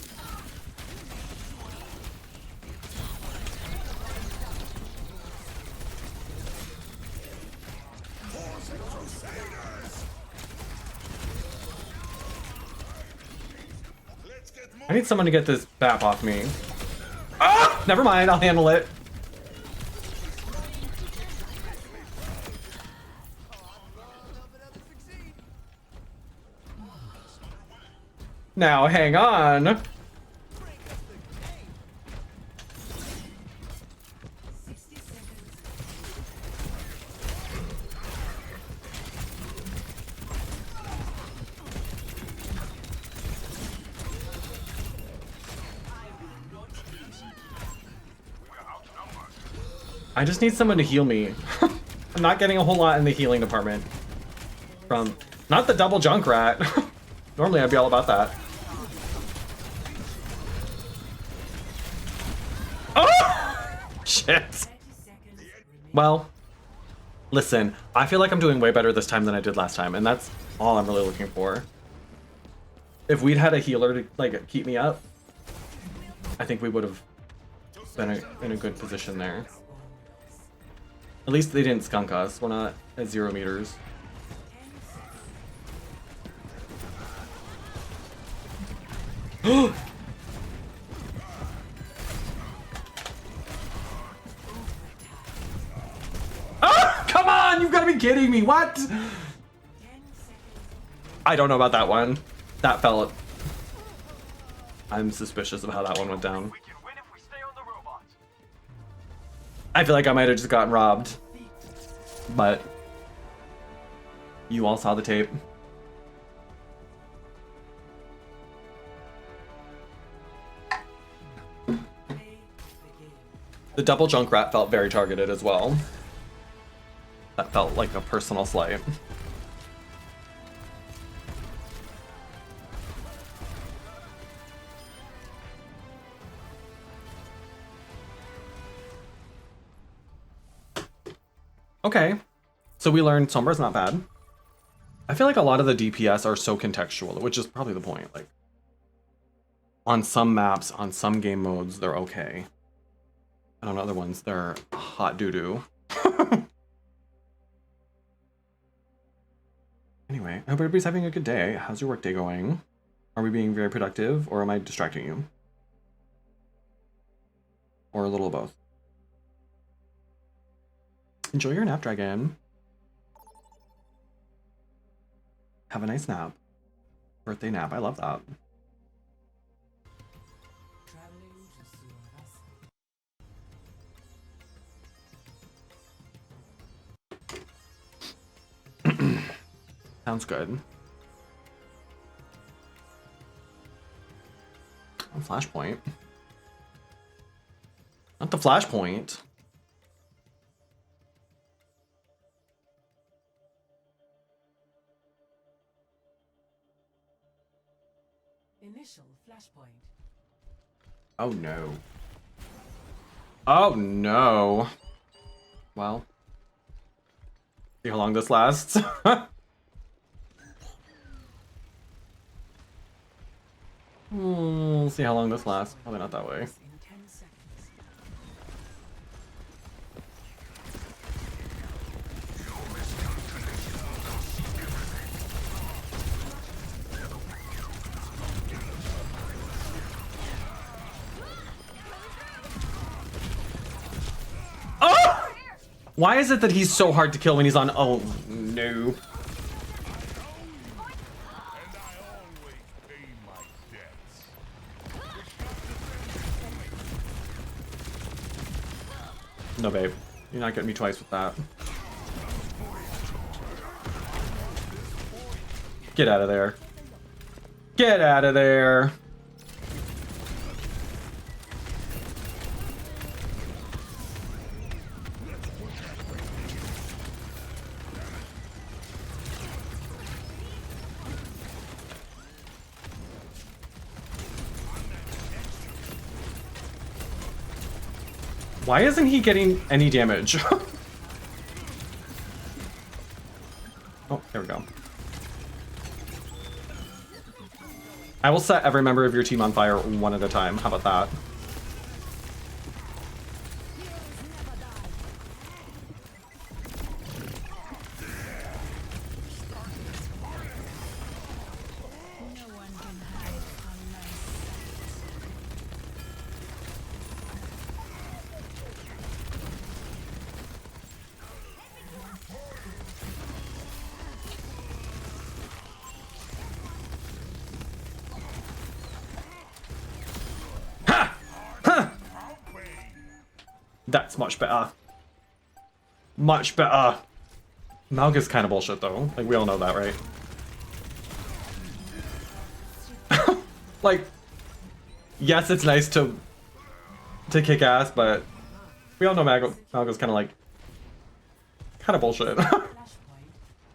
A: I need someone to get this BAP off me. Ah! Never mind, I'll handle it. Now, hang on. I just need someone to heal me. I'm not getting a whole lot in the healing department. From, not the double Junkrat. Normally I'd be all about that. Oh! Shit. Well, listen, I feel like I'm doing way better this time than I did last time, and that's all I'm really looking for. If we'd had a healer to like keep me up, I think we would have been in a good position there. At least they didn't skunk us. We're not at 0 meters. Ah, come on! You've got to be kidding me! What? I don't know about that one. That felt. I'm suspicious of how that one went down.
D: We can win if we stay on the robot.
A: I feel like I might have just gotten robbed. But you all saw the tape. The double Junkrat felt very targeted as well. That felt like a personal slight. Okay, so we learned Sombra's not bad. I feel like a lot of the DPS are so contextual, which is probably the point. Like, on some maps, on some game modes, they're okay. And on other ones, they're hot doo-doo. Anyway, I hope everybody's having a good day. How's your workday going? Are we being very productive, or am I distracting you? Or a little of both? Enjoy your nap, Dragon. Have a nice nap. Birthday nap, I love that. Sounds good. Oh, Flashpoint. Not the Flashpoint.
C: Initial flashpoint.
A: Oh no. Oh no. Well. See how long this lasts. We'll see how long this lasts. Probably not that way.
C: In 10 seconds.
A: Oh! Why is it that he's so hard to kill when he's on? Oh no. No, babe. You're not getting me twice with that. Get out of there. Get out of there. Why isn't he getting any damage? Oh, there we go. I will set every member of your team on fire one at a time. How about that?
B: No one can hide from my sight.
A: That's much better. Much better. Malga's kind of bullshit though. Like, we all know that, right? Like, yes, it's nice to kick ass, but We all know Malgo's kind of bullshit.
C: Flashpoint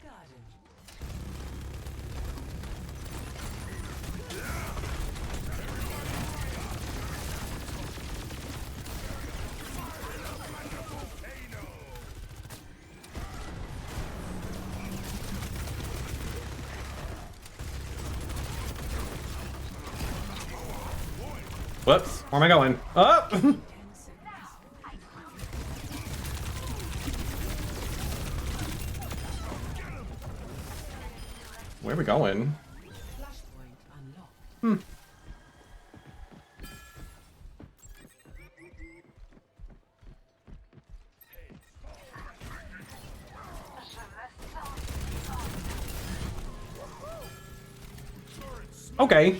C: guarded.
A: Whoops, where am I going? Up!
C: 10 seconds.
A: Where are we going?
C: Flashpoint unlocked.
A: Okay.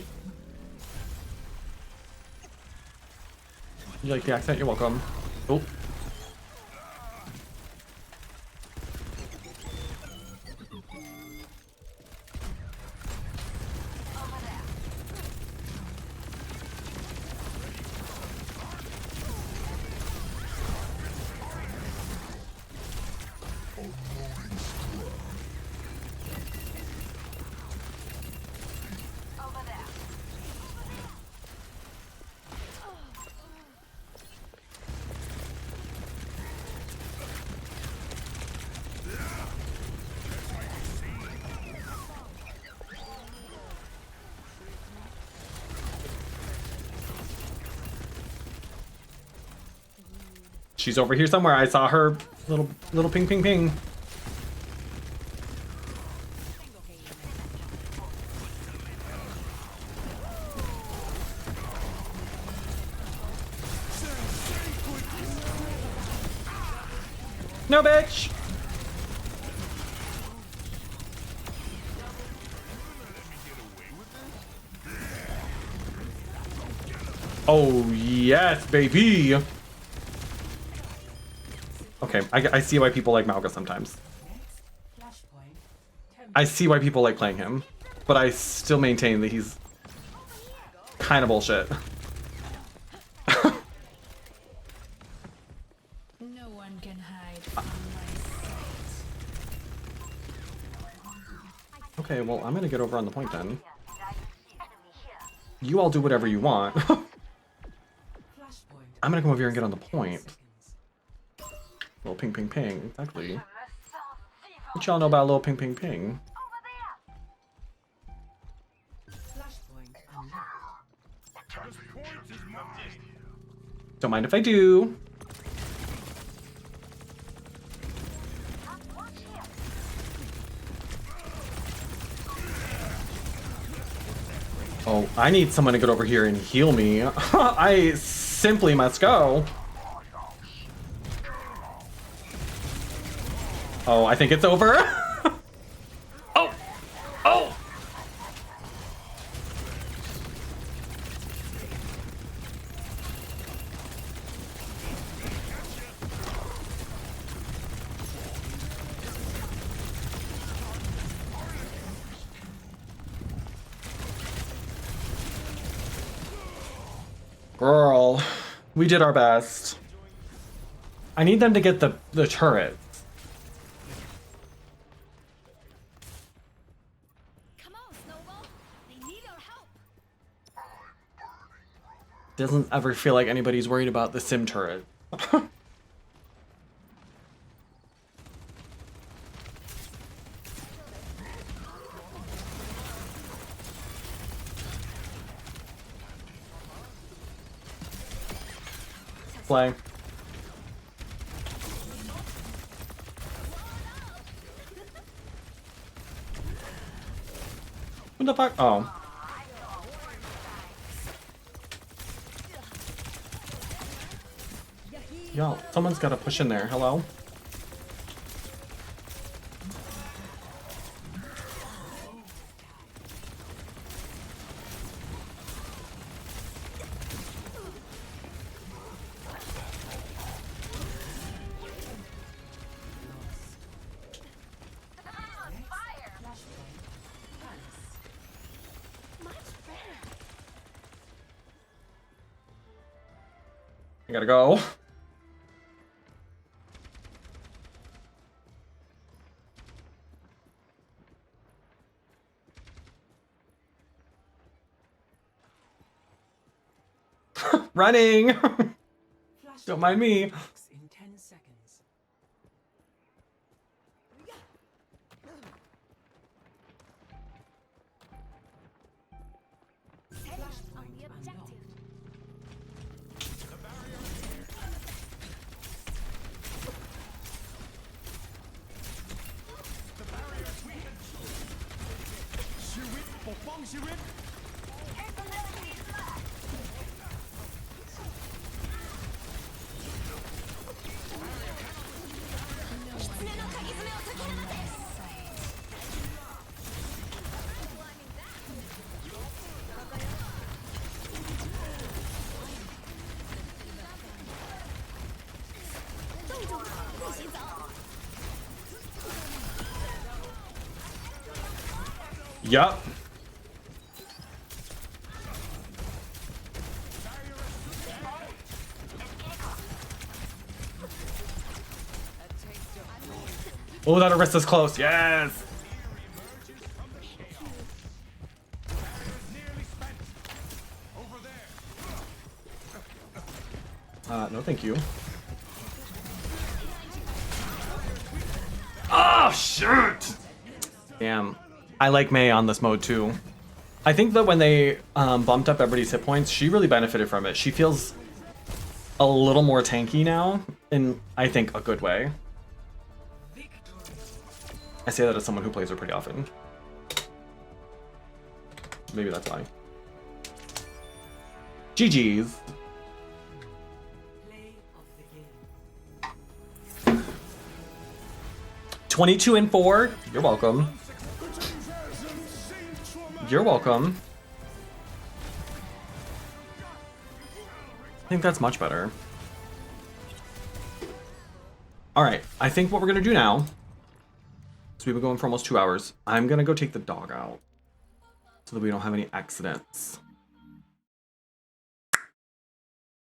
A: You like the accent? You're welcome. Oh. She's over here somewhere. I saw her little ping ping ping. No, bitch. Oh yes, baby. Okay, I see why people like Malga sometimes.
C: Next flashpoint.
A: I see why people like playing him, but I still maintain that he's kind of bullshit.
B: No one can hide from my sight.
A: Okay, well, I'm gonna get over on the point then. You all do whatever you want.
C: Flashpoint.
A: I'm gonna come over here and get on the
C: 10
A: point.
C: seconds.
A: Little ping ping ping, exactly. What y'all know about a little ping ping ping?
C: Flashpoint unlocked.
D: This point is mine.
A: Don't mind if I do. Oh, I need someone to get over here and heal me. I simply must go. Oh, I think it's over. Oh! Oh! Girl, we did our best. I need them to get the turret.
F: Come on, Snowball. They need our help.
A: Doesn't ever feel like anybody's worried about the sim turret. Play. What the fuck? Oh. Yo, someone's gotta push in there. Hello? I gotta go. Running.
C: Flash
A: Don't mind me.
C: attacks in 10 seconds.
F: Setting up on the objective.
A: Yup. Oh, that Arista's close. Yes. No, thank you. Oh, shoot. Damn. I like Mei on this mode too. I think that when they bumped up everybody's hit points, she really benefited from it. She feels a little more tanky now, in, I think, a good way. I say that as someone who plays her pretty often. Maybe that's why. GG's.
C: Play of the game.
A: 22-4. You're welcome. You're welcome. I think that's much better. All right, I think what we're gonna do now, so we've been going for almost 2 hours. I'm gonna go take the dog out so that we don't have any accidents.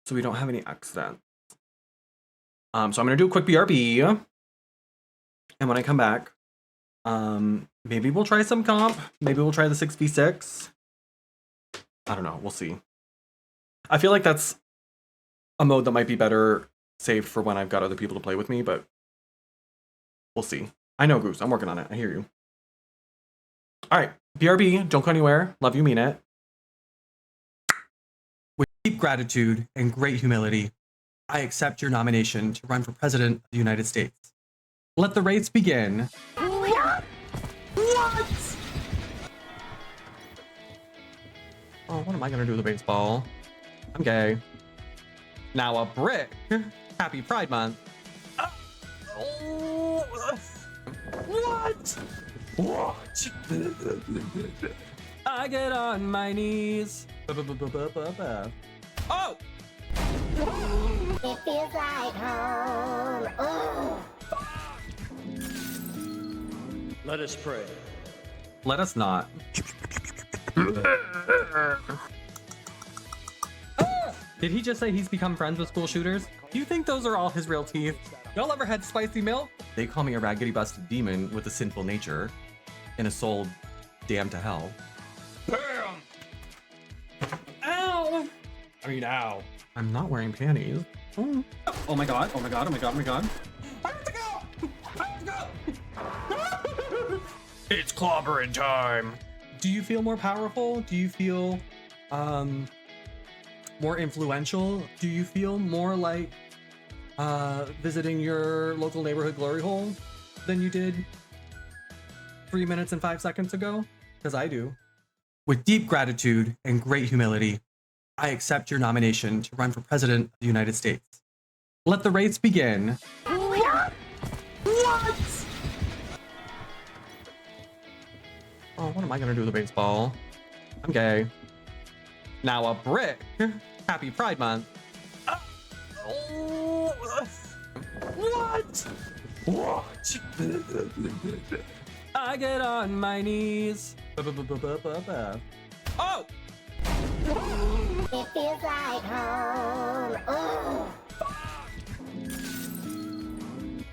A: So we don't have any accidents. So I'm gonna do a quick BRB, and when I come back, maybe we'll try some comp. Maybe we'll try the 6v6. I don't know. We'll see. I feel like that's a mode that might be better saved for when I've got other people to play with me, but we'll see. I know, Goose. I'm working on it. I hear you. All right. BRB, don't go anywhere. Love you, mean it. With deep gratitude and great humility, I accept your nomination to run for President of the United States. Let the race begin. What? Oh, what am I gonna do with a baseball? I'm gay. Now a brick. Happy Pride Month. Oh, what? What? I get on my knees. Oh!
H: It feels like home. Oh.
I: Let us pray.
A: Let us not. Did he just say he's become friends with school shooters? Do you think those are all his real teeth? Y'all ever had spicy milk? They call me a raggedy busted demon with a sinful nature and a soul damned to hell. Bam! Ow! I mean, ow. I'm not wearing panties. Oh. Oh my god, oh my god, oh my god, oh my god. I have to go! I have to go! It's clobbering time. Do you feel more powerful? Do you feel more influential? Do you feel more like visiting your local neighborhood glory hole than you did 3 minutes and 5 seconds ago? Because I do. With deep gratitude and great humility, I accept your nomination to run for President of the United States. Let the race begin. What? What? Oh, what am I gonna do with a baseball? I'm gay. Now a brick. Happy Pride Month. Oh, what? What? I get on my knees. Oh!
H: It feels like home. Oh.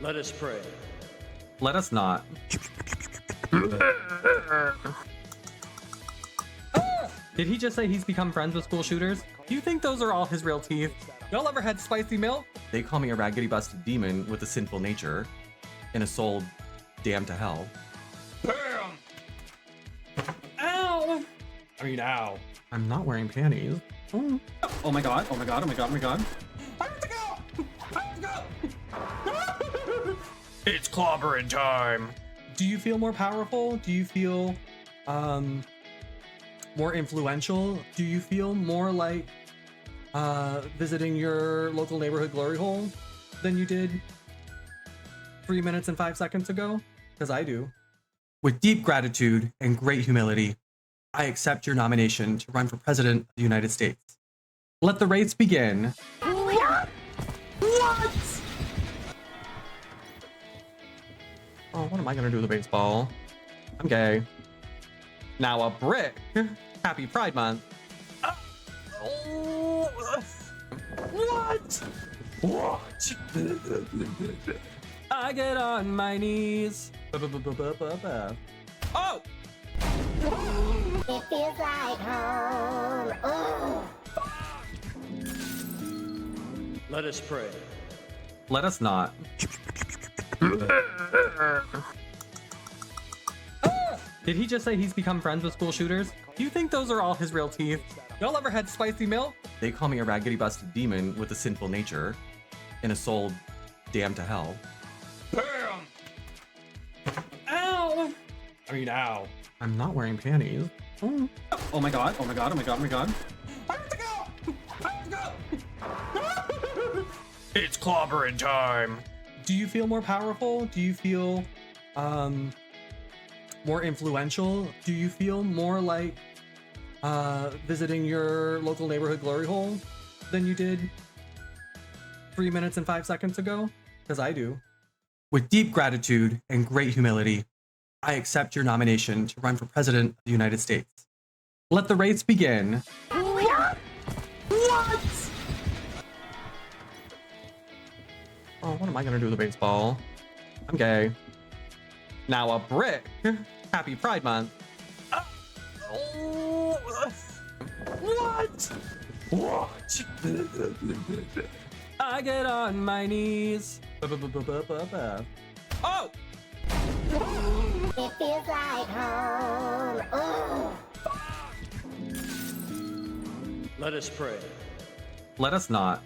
I: Let us pray.
A: Let us not. Did he just say he's become friends with school shooters? Do you think those are all his real teeth? Y'all ever had spicy milk? They call me a raggedy busted demon with a sinful nature and a soul damned to hell.
E: Bam!
A: Ow! I mean, ow. I'm not wearing panties. Oh. Oh my god, oh my god, oh my god, oh my god. I have to go! I have to go!
E: It's clobbering time.
A: Do you feel more powerful? Do you feel more influential? Do you feel more like visiting your local neighborhood glory hole than you did 3 minutes and 5 seconds ago? Because I do. With deep gratitude and great humility, I accept your nomination to run for President of the United States. Let the race begin. What? Oh, what am I gonna do with a baseball? I'm gay. Now a brick. Happy Pride Month. Oh, what? What? I get on my knees. Oh!
H: It feels like home. Oh.
I: Let us pray.
A: Let us not. Did he just say he's become friends with school shooters? Do you think those are all his real teeth? Y'all ever had spicy milk? They call me a raggedy busted demon with a sinful nature and a soul damned to hell.
E: Bam!
A: Ow! I mean, ow. I'm not wearing panties. Oh. Oh my god, oh my god, oh my god, oh my god. I have to go! I have to go!
E: It's clobbering time.
A: Do you feel more powerful? Do you feel more influential? Do you feel more like visiting your local neighborhood glory hole than you did 3 minutes and 5 seconds ago? Because I do. With deep gratitude and great humility, I accept your nomination to run for President of the United States. Let the race begin. What? Oh, what am I gonna do with a baseball? I'm gay. Now a brick. Happy Pride Month. Oh, what?
E: What?
A: I get on my knees. Oh!
H: It feels like home. Oh.
I: Let us pray.
A: Let us not.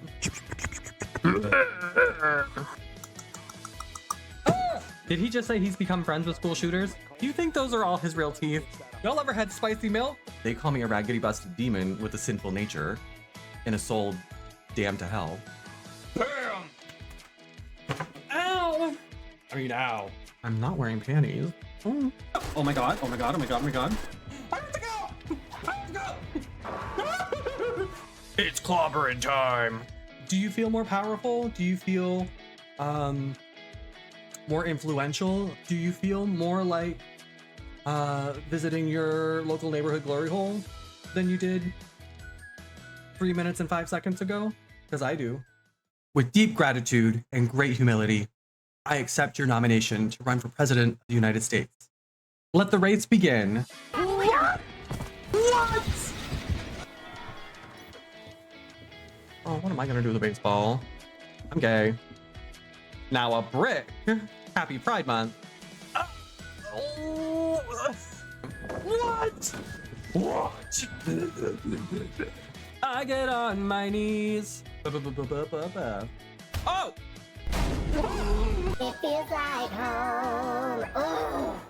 A: Did he just say he's become friends with school shooters? Do you think those are all his real teeth? Y'all ever had spicy milk? They call me a raggedy busted demon with a sinful nature and a soul damned to hell.
E: Bam!
A: Ow! I mean, ow. I'm not wearing panties. Oh. Oh my god, oh my god, oh my god, oh my god. I have to go! I have to go!
E: It's clobbering time.
A: Do you feel more powerful? Do you feel more influential? Do you feel more like visiting your local neighborhood glory hole than you did 3 minutes and 5 seconds ago? Because I do. With deep gratitude and great humility, I accept your nomination to run for President of the United States. Let the race begin. What? Oh, what am I gonna do with a baseball? I'm gay. Now a brick. Happy Pride Month. Oh, what?
E: What?
A: I get on my knees. Oh!
H: It feels like home. Oh.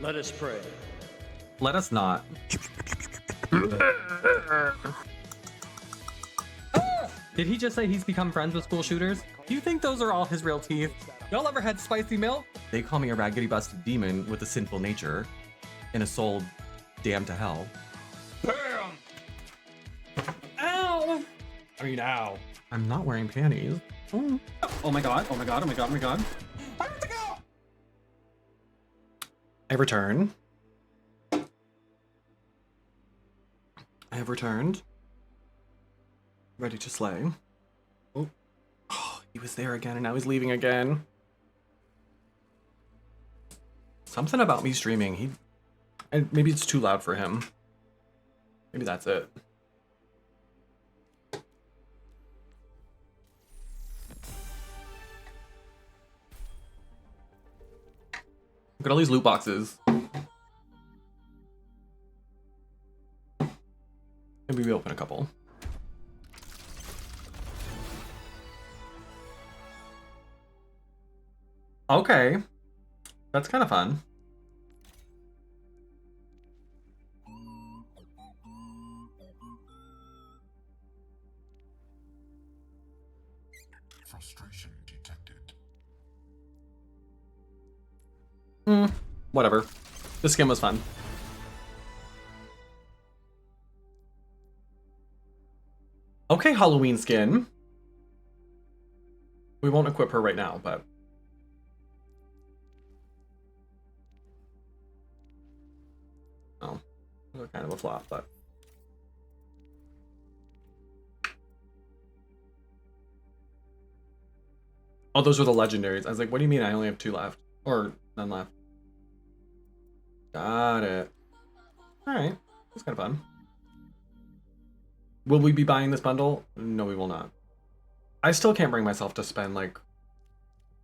I: Let us pray.
A: Let us not. Did he just say he's become friends with school shooters? Do you think those are all his real teeth? Y'all ever had spicy milk? They call me a raggedy busted demon with a sinful nature and a soul damned to hell.
E: Bam!
A: Ow! I mean, ow. I'm not wearing panties. Oh. Oh my god, oh my god, oh my god, oh my god. I have to go! I return. I have returned. Ready to slay. Oh. Oh, he was there again and now he's leaving again. Something about me streaming. And maybe it's too loud for him. Maybe that's it. Look at all these loot boxes. Maybe we open a couple. Okay. That's kind of fun.
D: Frustration detected.
A: Whatever. The skin was fun. Okay, Halloween skin. We won't equip her right now, but... Oh, those are kind of a flop, but... Oh, those were the legendaries. I was like, what do you mean I only have 2 left? Or none left. Got it. Alright, that's kind of fun. Will we be buying this bundle? No, we will not. I still can't bring myself to spend, like,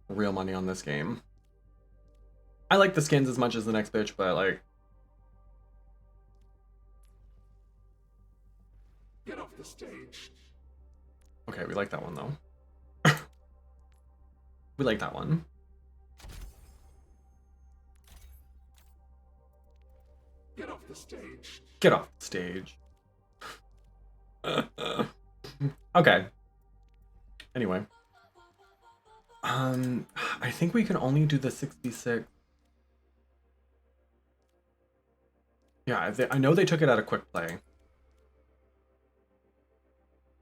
A: real money on this game. I like the skins as much as the next bitch, but, like...
D: Get off the stage.
A: Okay, we like that one, though. We like that one.
D: Get off the stage.
A: Get off the stage. Okay. Anyway. I think we can only do the 66. Yeah, I know they took it out of quick play.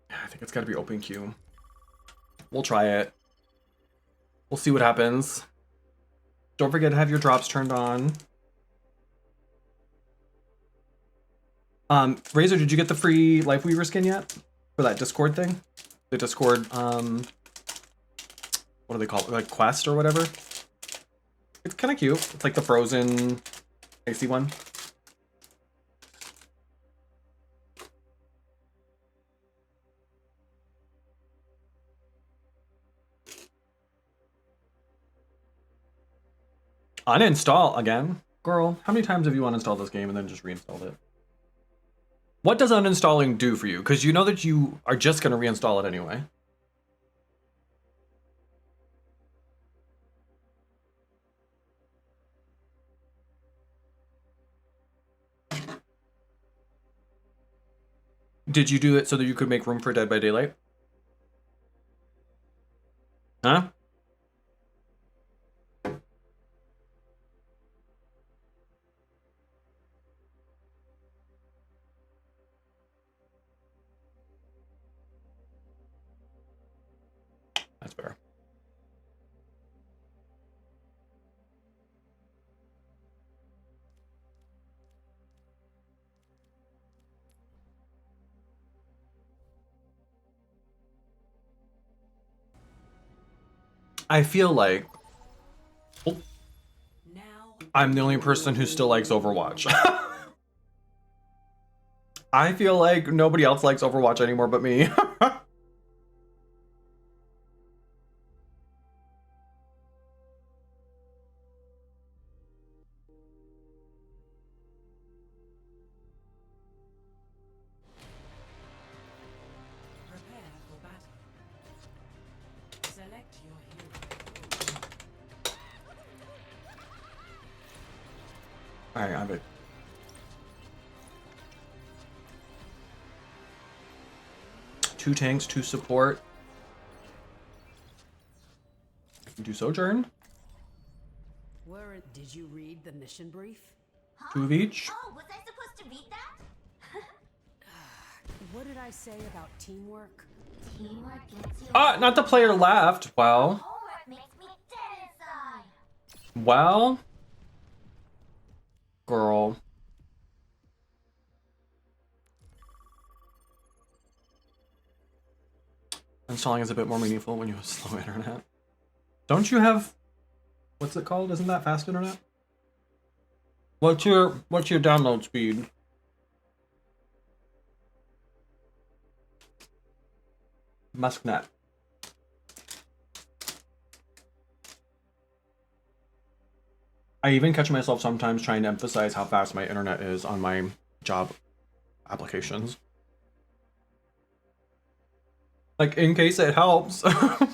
A: Yeah, I think it's gotta be open queue. We'll try it. We'll see what happens. Don't forget to have your drops turned on. Razor, did you get the free Lifeweaver skin yet? For that Discord thing? The Discord, what do they call it? Like quest or whatever? It's kind of cute. It's like the frozen icy one. Uninstall again? Girl, how many times have you uninstalled this game and then just reinstalled it? What does uninstalling do for you? Because you know that you are just going to reinstall it anyway. Did you do it so that you could make room for Dead by Daylight? Huh? That's fair. I feel like
C: Now
A: I'm the only person who still likes Overwatch. I feel like nobody else likes Overwatch anymore but me.
C: prepare for battle. Select your hero.
A: Alright, I have it. Two tanks, 2 support. I can do Sojourn.
C: Did you read the mission brief?
A: 2 of each.
H: Oh, was I supposed to read that?
C: What did I say about teamwork?
H: Teamwork gets you.
A: Ah, not the player left. Well.
H: Homework makes me dead inside.
A: Well. Girl. Installing is a bit more meaningful when you have slow internet. Don't you have... What's it called? Isn't that fast internet? What's your download speed? Musknet. I even catch myself sometimes trying to emphasize how fast my internet is on my job applications. Like, in case it helps. I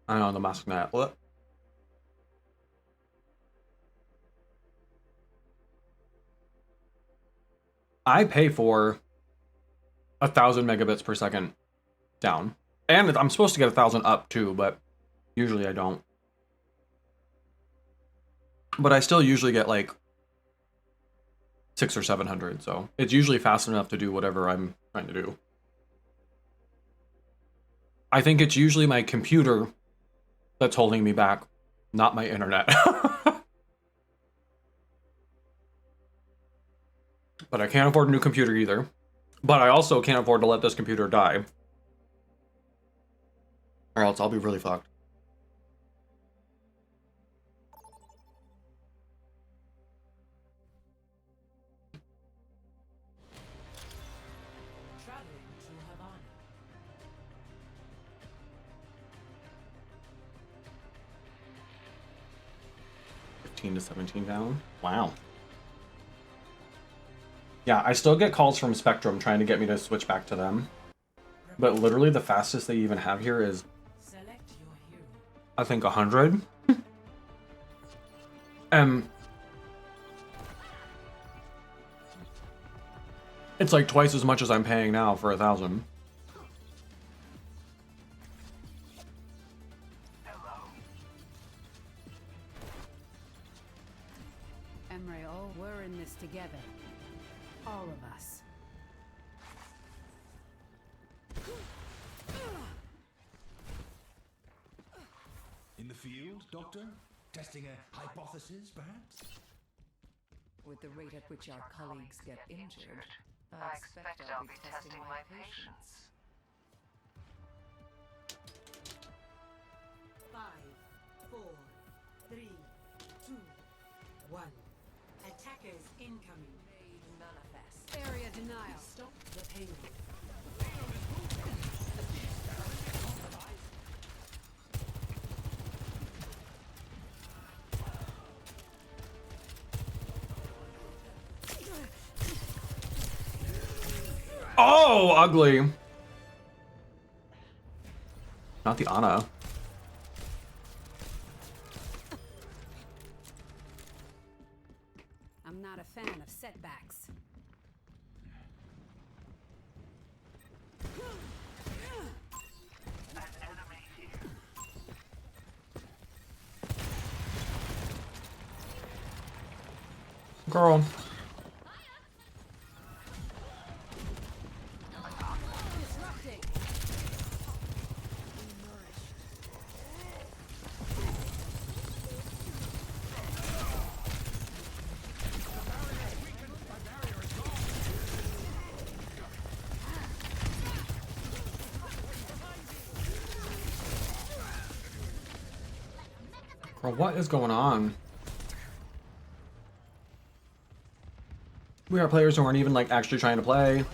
A: know, the Musknet. What? I pay for 1,000 megabits per second down. And I'm supposed to get 1,000 up too, but usually I don't. But I still usually get like 600 or 700, so it's usually fast enough to do whatever I'm trying to do. I think it's usually my computer that's holding me back, not my internet. But I can't afford a new computer either. But I also can't afford to let this computer die. Or else I'll be really fucked.
C: Traveling to Havana.
A: 15 to 17 down. Wow. Yeah, I still get calls from Spectrum trying to get me to switch back to them. But literally the fastest they even have here is,
C: Select your hero.
A: I think, 100. It's like twice as much as I'm paying now for 1,000.
C: Emreal, we're in this together. All of us.
D: In the field, Doctor? Testing a hypothesis, perhaps?
J: With the rate at which our colleagues get injured, I expect I'll be testing my patience.
C: 5, 4, 3, 2, 1. Attackers incoming.
J: Made manifest.
C: Area denial. Stop the payload.
A: Oh, ugly. Not the Ana.
C: I'm not a fan of setbacks.
A: Girl.
C: Disrupting.
A: Girl, what is going on? We are players who aren't even like actually trying to play.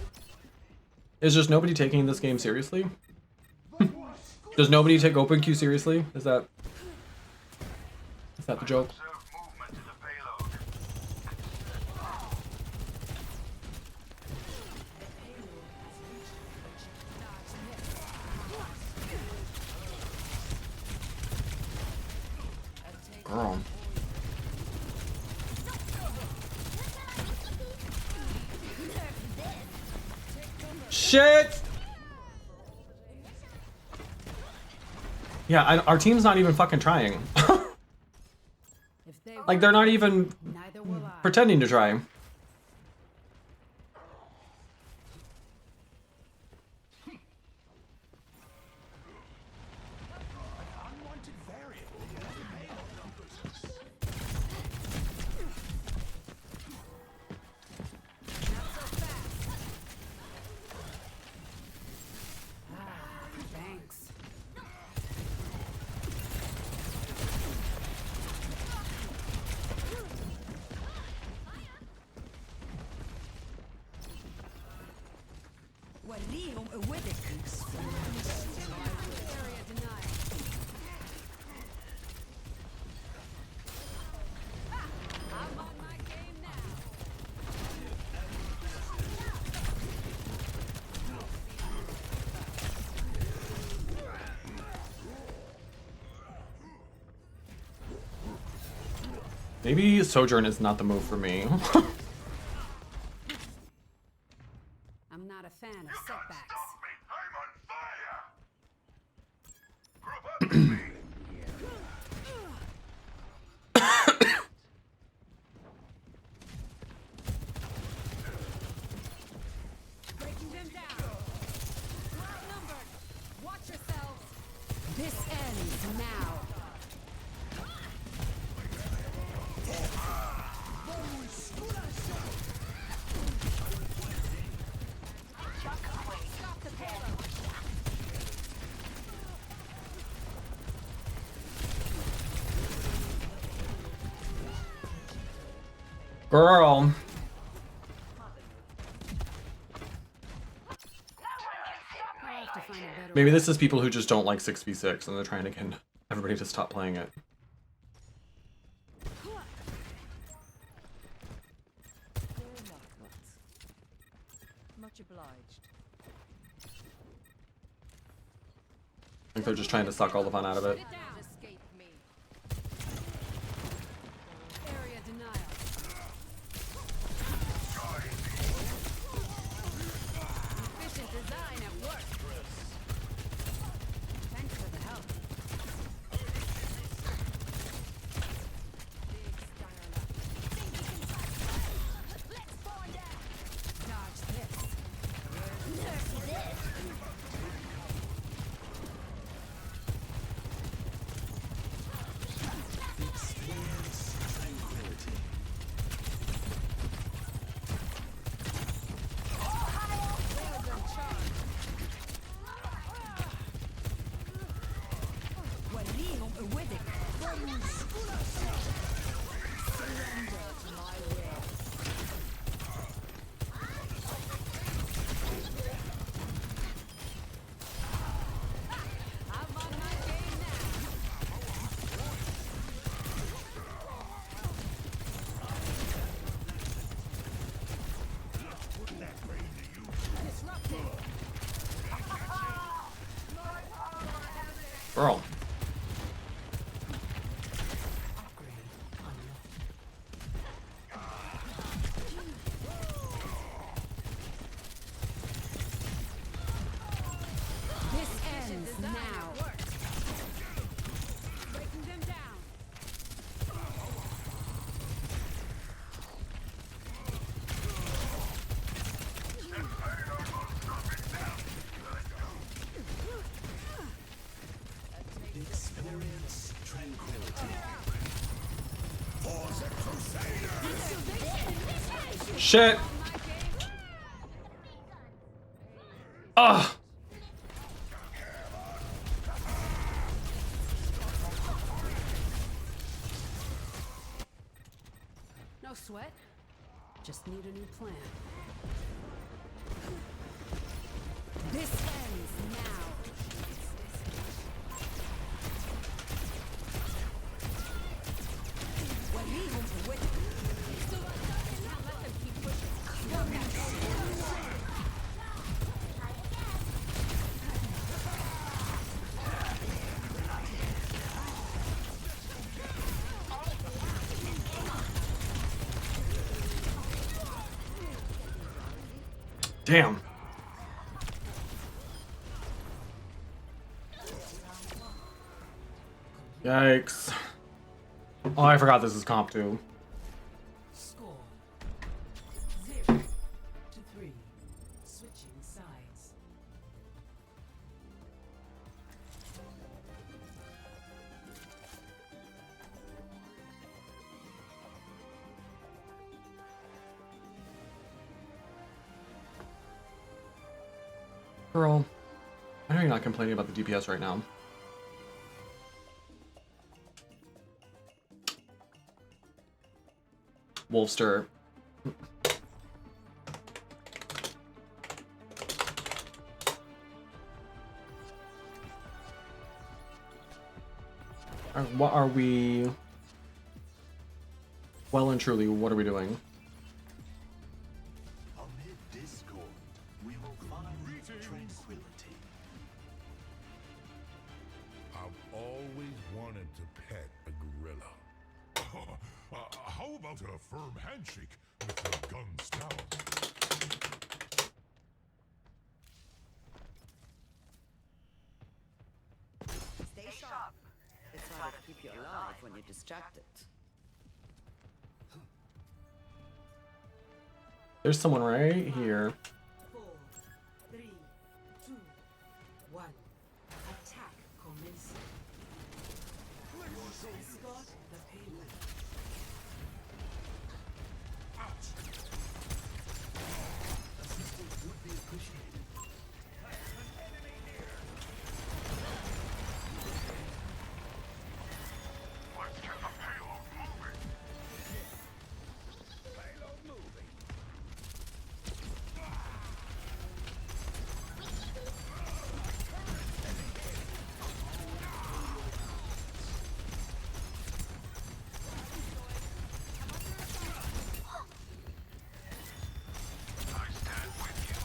A: Is just nobody taking this game seriously? Does nobody take OpenQ seriously? Is that the joke? Girl. Shit! Yeah, our team's not even fucking trying.
C: If they
A: Like, they're not even
C: neither will I.
A: pretending to try.
D: Unwanted variable.
C: Thanks. Area denied. I'm on my game now.
A: Maybe Sojourn is not the move for me.
C: I'm not a fan of setbacks. Breaking them down. We're outnumbered. Watch yourselves. This ends now. Stop the payload.
A: Girl.
C: I'll have to find a better
A: Maybe
C: way.
A: this is people who just don't like 6v6 and they're trying to get everybody to stop playing it.
J: Much obliged.
A: I think they're just trying to suck all the fun out of it.
C: Shut it down. Escape me. Area denial. Efficient design at work. Thanks for the help. Dodge this. I'm on my game now.
A: Girl.
C: This ends now. Breaking them down.
A: Shit. Ugh.
C: No sweat. Just need a new plan. This ends now. Now let them keep pushing.
A: Damn. Yikes. Oh, I forgot this is comp 2.
K: Score 0-3. Switching sides.
A: Girl, I know you're not complaining about the DPS right now. Wolfster. What are we? Well and truly, what are we doing?
D: Amid discord, we will find tranquility.
L: I've always wanted to pet a gorilla. How about a firm handshake with the guns down?
J: Stay sharp. It's hard to keep you alive when you're distracted.
A: There's someone right here.
K: 4, 3, 2, 1. Attack commencing. Escort the payload.
D: Assistance would be appreciated.
E: Let's get the payload moving. Payload moving. I stand with you.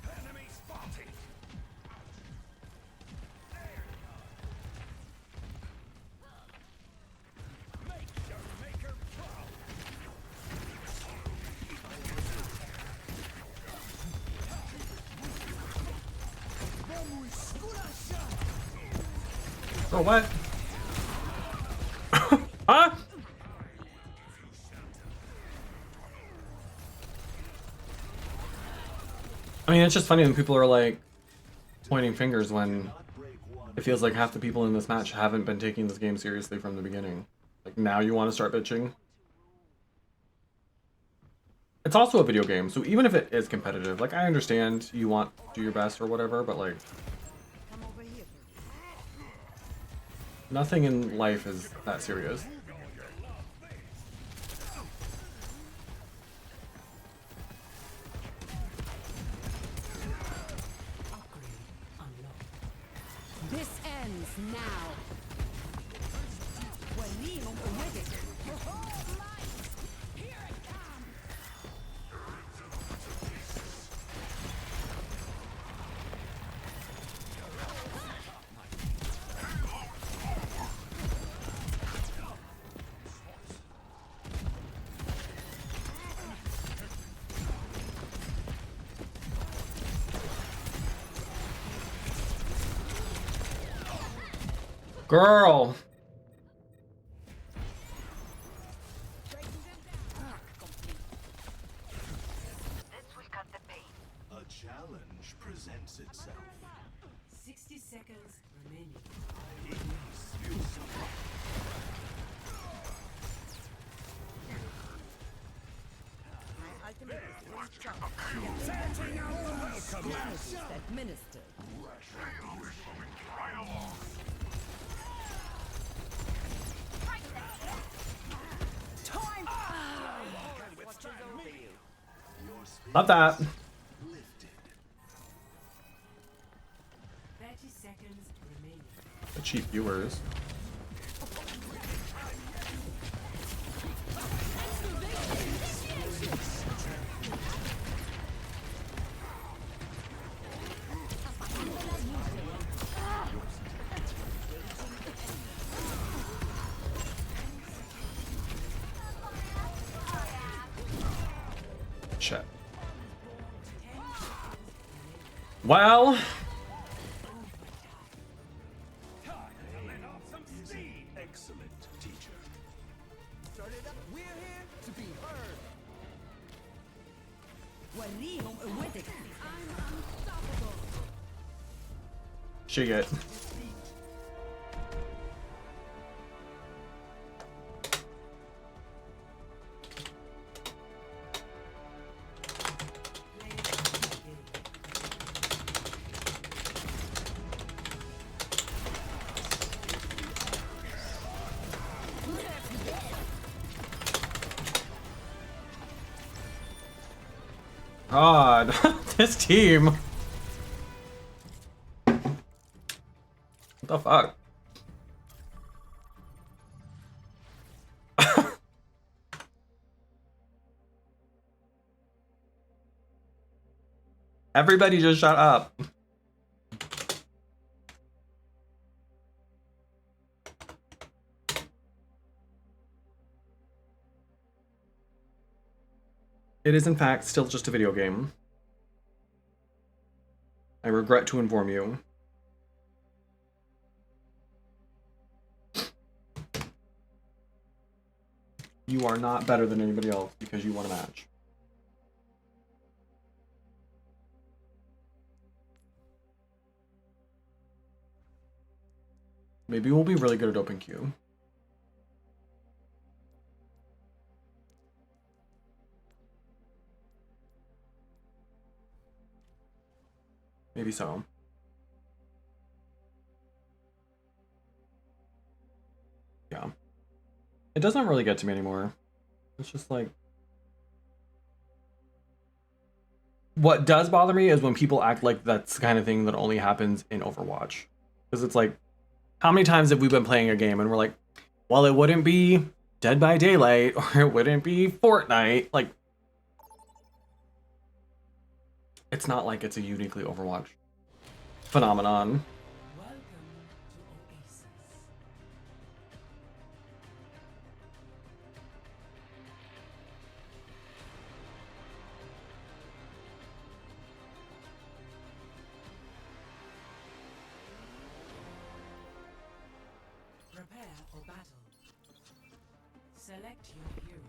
E: Enemy spotted. Make your maker proud.
A: Oh, what? Huh? I mean, it's just funny when people are like pointing fingers when it feels like half the people in this match haven't been taking this game seriously from the beginning. Like, now you want to start bitching? It's also a video game, so even if it is competitive, like, I understand you want to do your best or whatever, but like, nothing in life is that serious.
C: This ends now.
A: Girl!
D: A challenge presents itself.
K: 60 seconds remaining.
J: Administered.
E: Right along.
A: Love that.
K: 30 seconds remaining.
A: The cheap viewers. Shit. Well,
D: Excellent, teacher.
G: Turn it up. We're here to be heard.
A: she get. God, this team. What the fuck? Everybody just shut up. It is in fact still just a video game. I regret to inform you. You are not better than anybody else because you won a match. Maybe we'll be really good at open queue. Maybe so. Yeah. It doesn't really get to me anymore. It's just like... What does bother me is when people act like that's the kind of thing that only happens in Overwatch. Because it's like, how many times have we been playing a game and we're like, well, it wouldn't be Dead by Daylight or it wouldn't be Fortnite. Like, it's not like it's a uniquely Overwatch phenomenon.
K: Welcome to Oasis. Prepare for battle. Select your hero.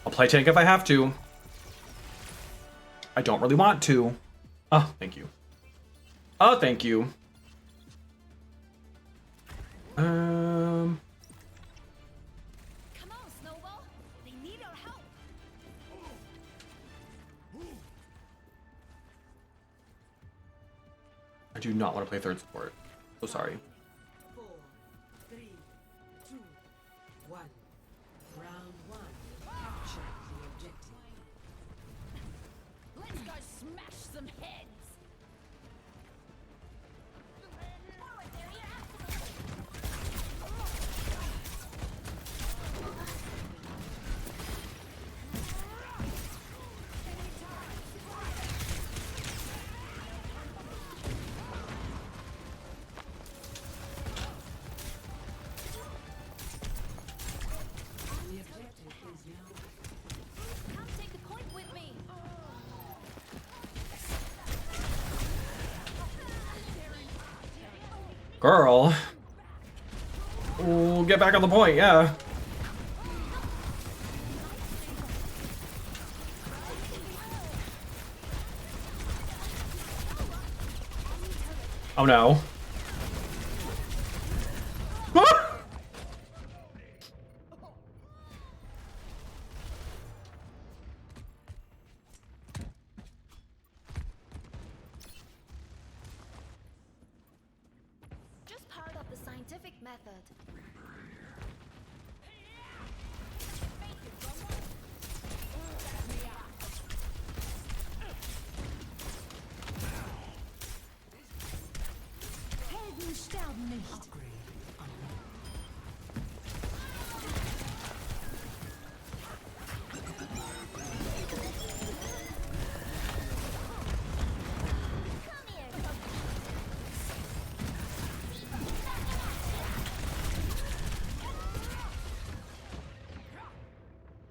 A: I'll play tank if I have to. I don't really want to. Oh, thank you. Oh, thank you.
F: Come on, Snowball. They need our help.
A: I do not want to play third support. So sorry.
K: 4, 3, 2, 1. Round 1. Capture the objective.
F: Let's go smash some heads.
K: The objective is now.
F: Come take a point with me.
A: Girl. Ooh, get back on the point, yeah. Oh no.
F: Just part of the scientific method. Helden sterben nicht.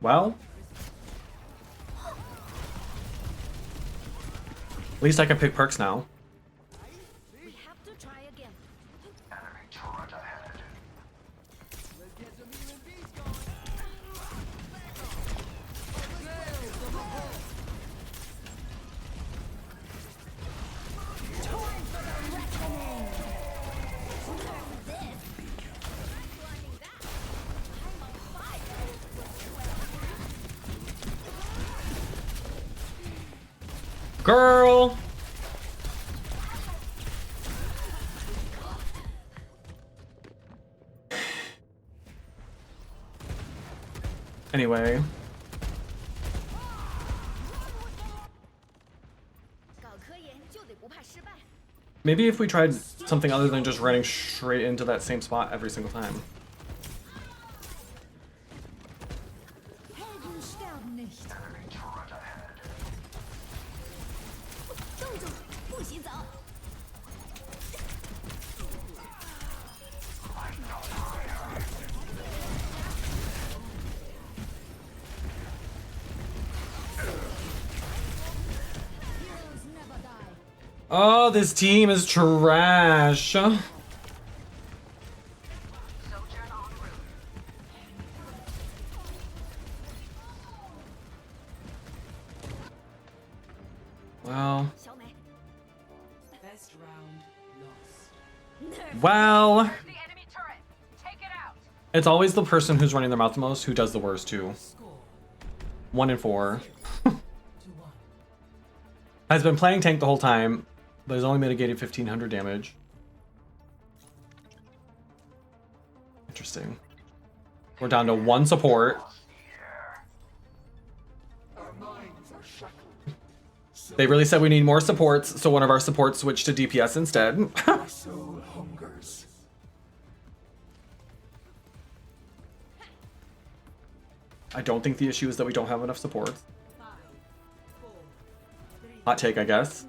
A: Well. At least I can pick perks now.
F: We have to try again.
E: Enemy turret ahead.
G: Let's get some human beings going.
F: Time for the reckoning. Learn this. Blinding that. I'm on fire.
A: Girl. Anyway. Maybe if we tried something other than just running straight into that same spot every single time. Oh, this team is trash. Well.
K: Best round lost.
A: Well. It's always the person who's running their mouth the most who does the worst too. 1 in 4. Has been playing tank the whole time, but has only mitigated 1500 damage. Interesting. We're down to 1 support. They really said we need more supports, so one of our supports switched to DPS instead. I don't think the issue is that we don't have enough supports. Hot take, I guess.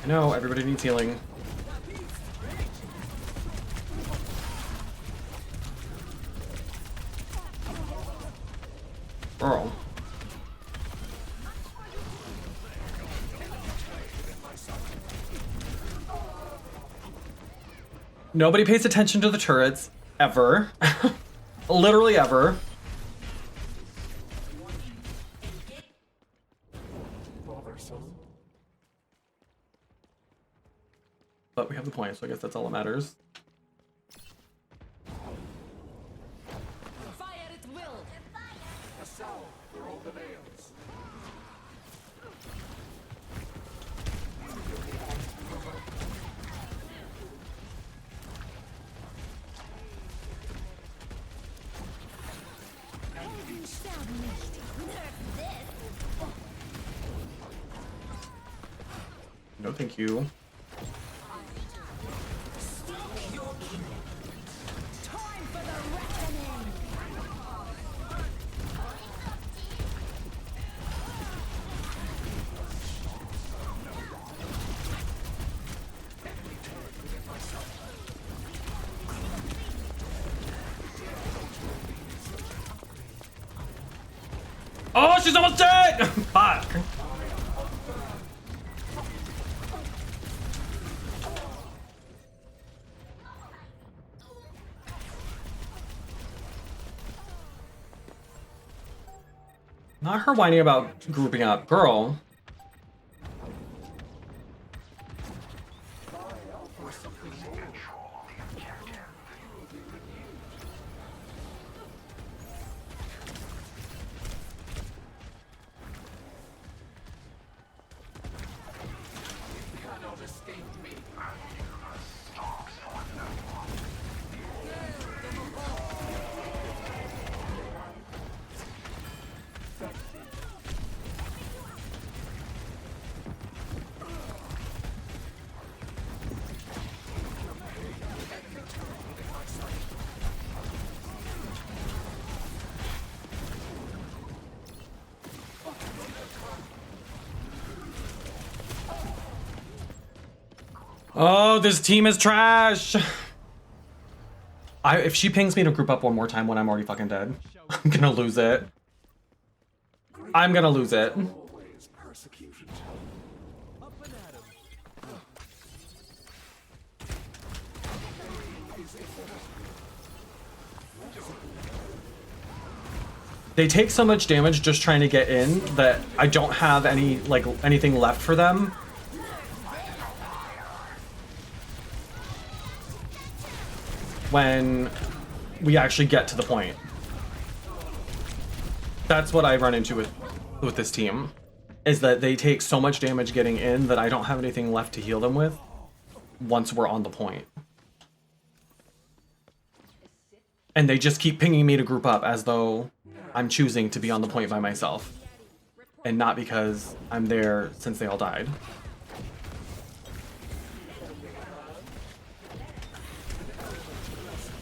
A: I know, everybody needs healing. Girl. Nobody pays attention to the turrets, ever. Literally ever. But we have the point, so I guess that's all that matters.
J: Fire at will.
A: No, thank you. Oh, she's almost dead! Fuck. Not her whining about grouping up. Girl. Oh, this team is trash. If she pings me to group up one more time when I'm already fucking dead, I'm gonna lose it. I'm gonna lose it. They take so much damage just trying to get in that I don't have anything left for them. When we actually get to the point. That's what I run into with this team, is that they take so much damage getting in that I don't have anything left to heal them with once we're on the point. And they just keep pinging me to group up as though I'm choosing to be on the point by myself, and not because I'm there since they all died.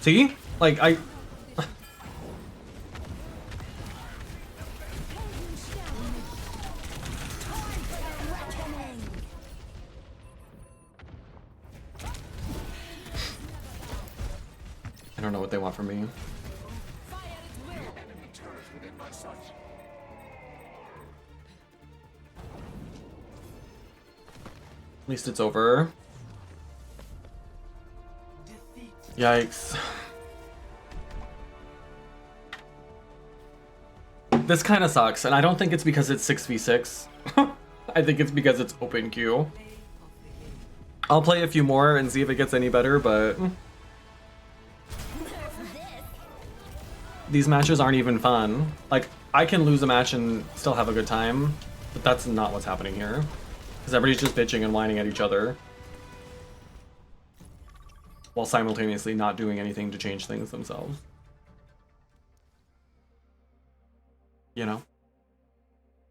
A: See? Like, I don't know what they want from me. At least it's over. Yikes. This kind of sucks, and I don't think it's because it's 6v6. I think it's because it's open queue. I'll play a few more and see if it gets any better, but these matches aren't even fun. Like, I can lose a match and still have a good time, but that's not what's happening here. Because everybody's just bitching and whining at each other, while simultaneously not doing anything to change things themselves. You know?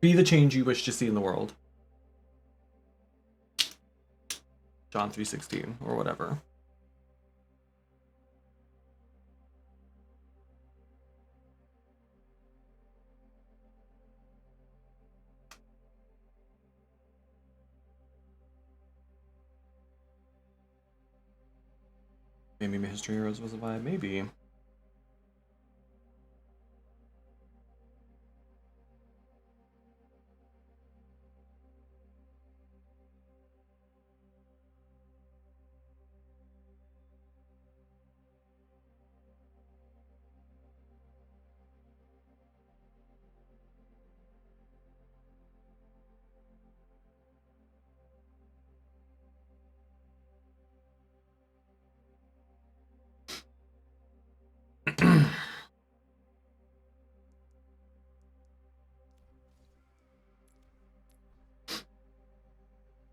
A: Be the change you wish to see in the world. John 3:16 or whatever. Maybe Mystery Heroes was a vibe, maybe.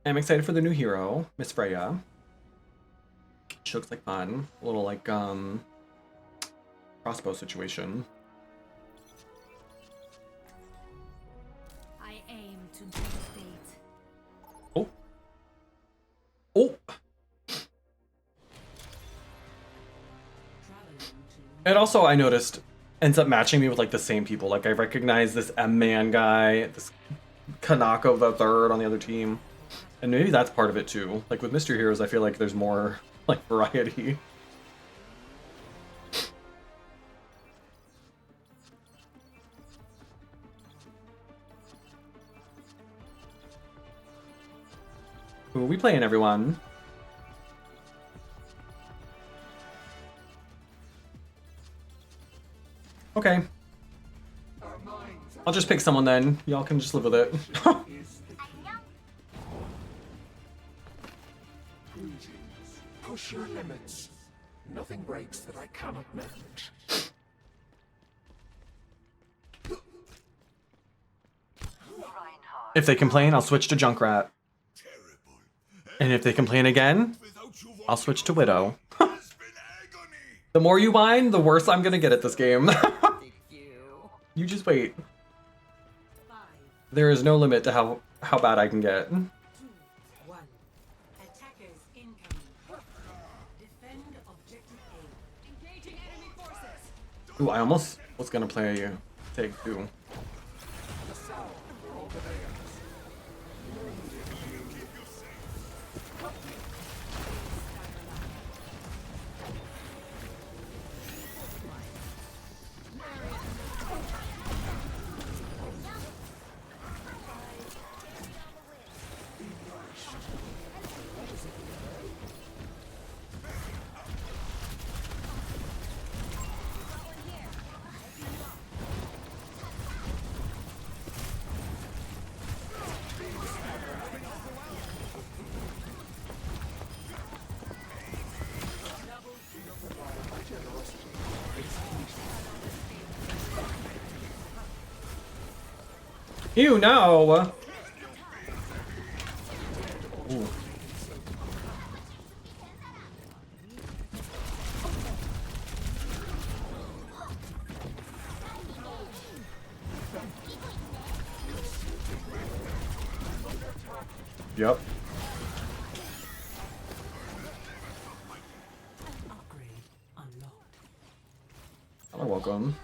A: I'm excited for the new hero, Miss Freya. She looks like fun. A little like crossbow situation.
C: I aim to devastate.
A: Oh. Oh. And also, I noticed, ends up matching me with like the same people. Like, I recognize this M-Man guy, this Kanako the third on the other team. And maybe that's part of it too. Like with Mystery Heroes, I feel like there's more like variety. Who are we playing, everyone? Okay. I'll just pick someone then. Y'all can just live with it.
L: Push your limits. Nothing breaks that I cannot mend.
A: If they complain, I'll switch to Junkrat. And if they complain again, I'll switch to Widow. The more you whine, the worse I'm gonna get at this game. You just wait. There is no limit to how bad I can get. Ooh, I almost was gonna play Take 2. You know. Ooh. Yep. Hello, welcome.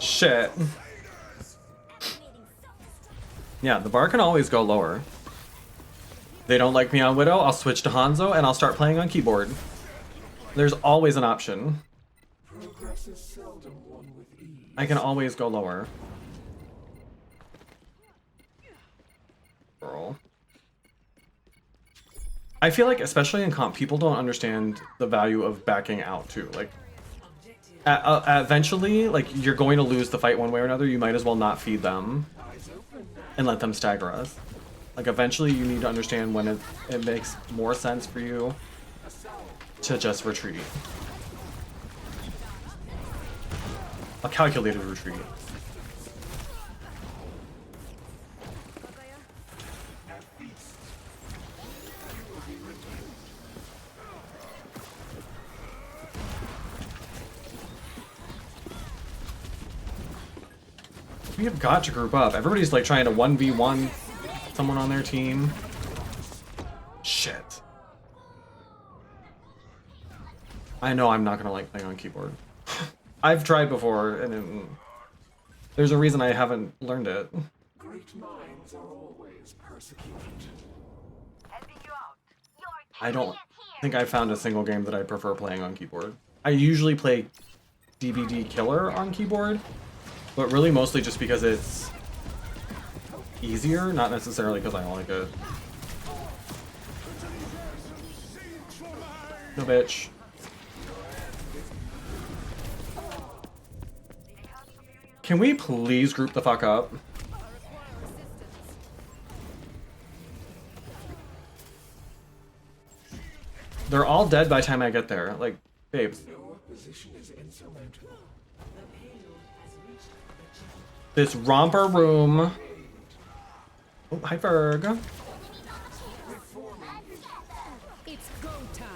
A: Shit. Yeah, the bar can always go lower. They don't like me on Widow, I'll switch to Hanzo and I'll start playing on keyboard. There's always an option. I can always go lower. Girl. I feel like, especially in comp, people don't understand the value of backing out too. Like, eventually, like, you're going to lose the fight one way or another. You might as well not feed them and let them stagger us. Like, eventually you need to understand when it makes more sense for you to just retreat. A calculated retreat. We have got to group up. Everybody's like trying to 1v1 someone on their team. Shit. I know I'm not gonna like playing on keyboard. I've tried before, and there's a reason I haven't learned it.
M: Great minds are always persecuted.
A: I don't think I found a single game that I prefer playing on keyboard. I usually play DVD Killer on keyboard, but really mostly just because it's easier, not necessarily because I like it. No bitch. Can we please group the fuck up? They're all dead by the time I get there. Like, babes. This romper room. Oh, hi Ferg.
C: It's go time.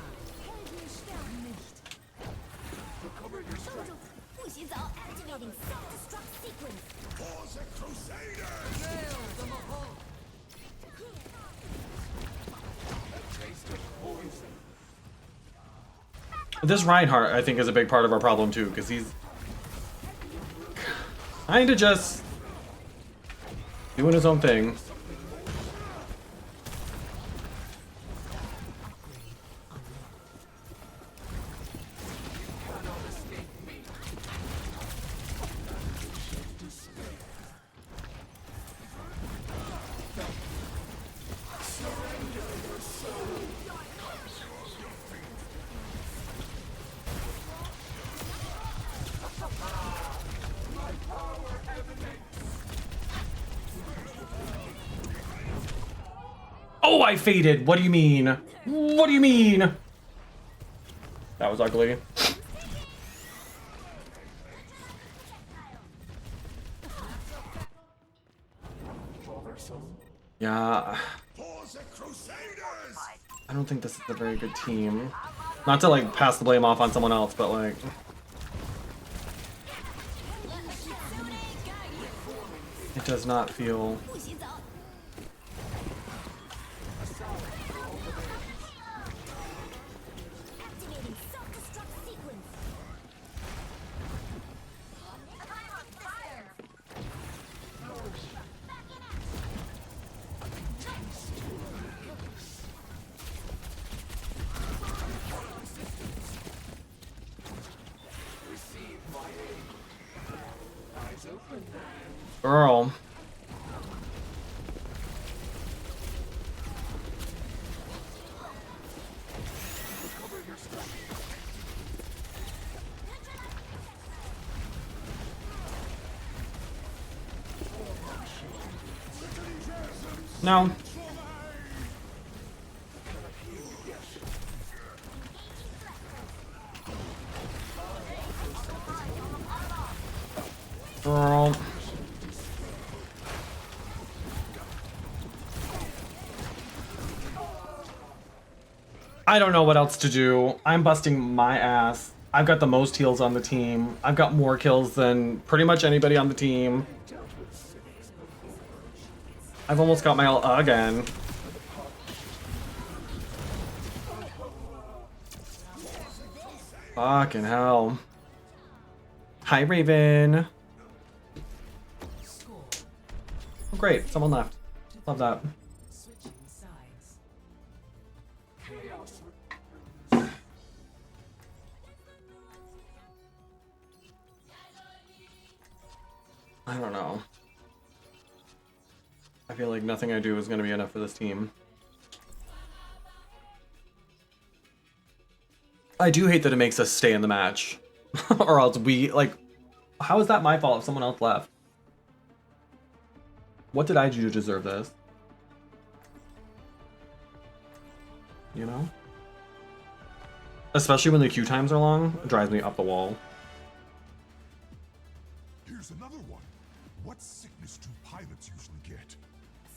F: Activating self-destruct sequence.
L: Pause it, Crusaders!
A: This Reinhardt, I think, is a big part of our problem too, because he's kinda just doing his own thing. Oh, I faded. What do you mean? What do you mean? That was ugly. Yeah. I don't think this is a very good team. Not to like pass the blame off on someone else, but like it does not feel Girl. No. Girl. I don't know what else to do. I'm busting my ass. I've got the most heals on the team. I've got more kills than pretty much anybody on the team. I've almost got my ult again. Fucking hell. Hi, Raven. Oh, great. Someone left. Love that. I don't know. I feel like nothing I do is going to be enough for this team. I do hate that it makes us stay in the match. Or else we, like... How is that my fault if someone else left? What did I do to deserve this? You know? Especially when the queue times are long, it drives me up the wall.
L: Here's another one. What sickness do pilots usually get?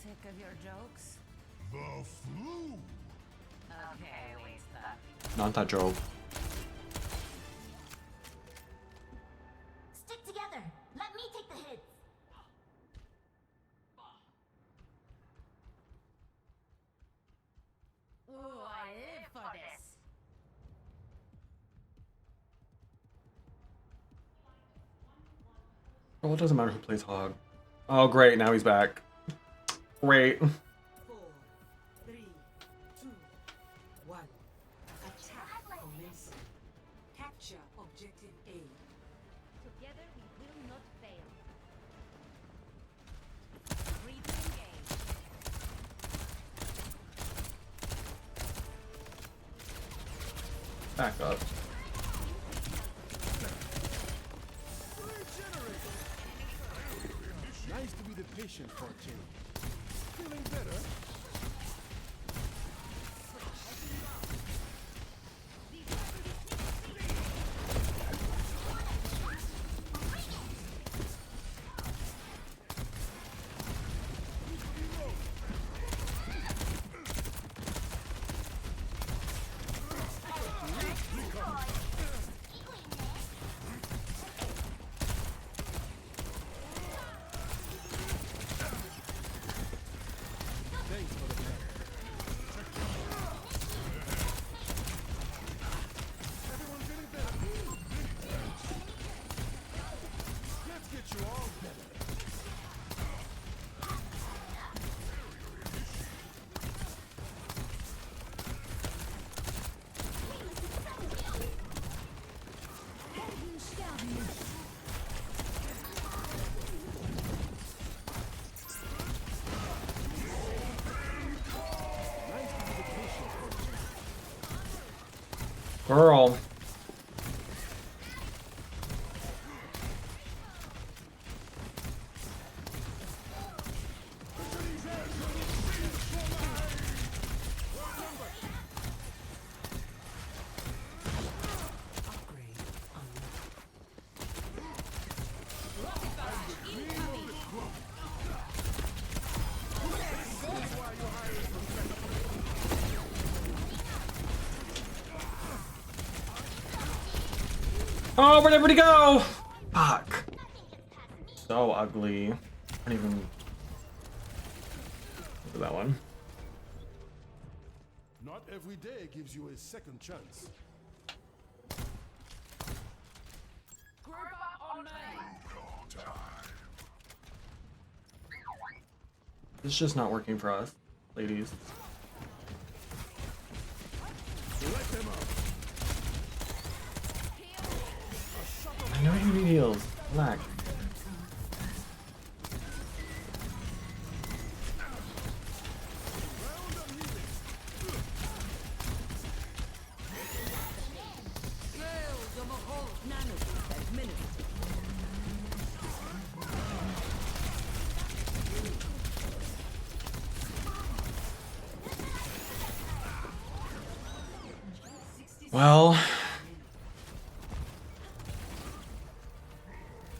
C: Sick of your jokes?
L: The flu.
C: Okay, wait that.
A: Not that joke.
H: Stick together. Let me take the hits.
C: Ooh, I live for this.
A: Well, it doesn't matter who plays Hog. Oh, great. Now he's back. Great.
K: 4, 3, 2, 1. Attack commencing. Capture objective A.
F: Together we will not fail.
A: Back up.
N: Nice to be the patient for a change. Feeling better?
A: Girl. Oh, where'd everybody go? Fuck. So ugly. I didn't even look at that one.
N: Not every day gives you a second chance.
A: It's just not working for us, ladies.
N: Let them out.
A: I know you need heals. Relax. Well,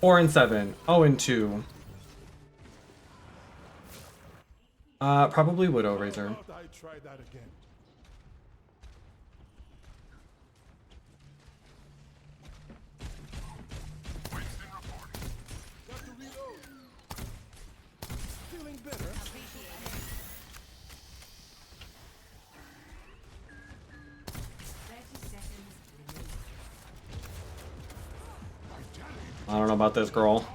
A: 4 and 7, 0 and 2. Probably Widow Razor.
M: I try that again. Feeling better?
A: I don't know about this girl.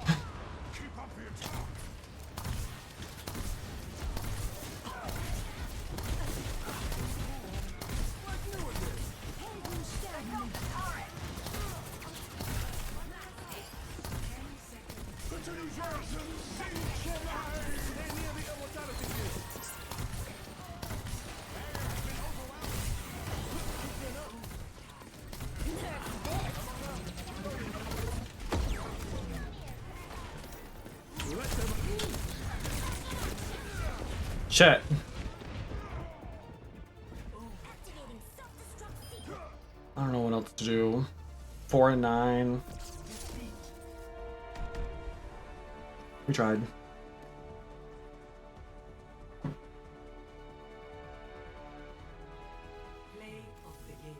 A: Shit. I don't know what else to do. 4 and 9. We tried.
K: Play of the game.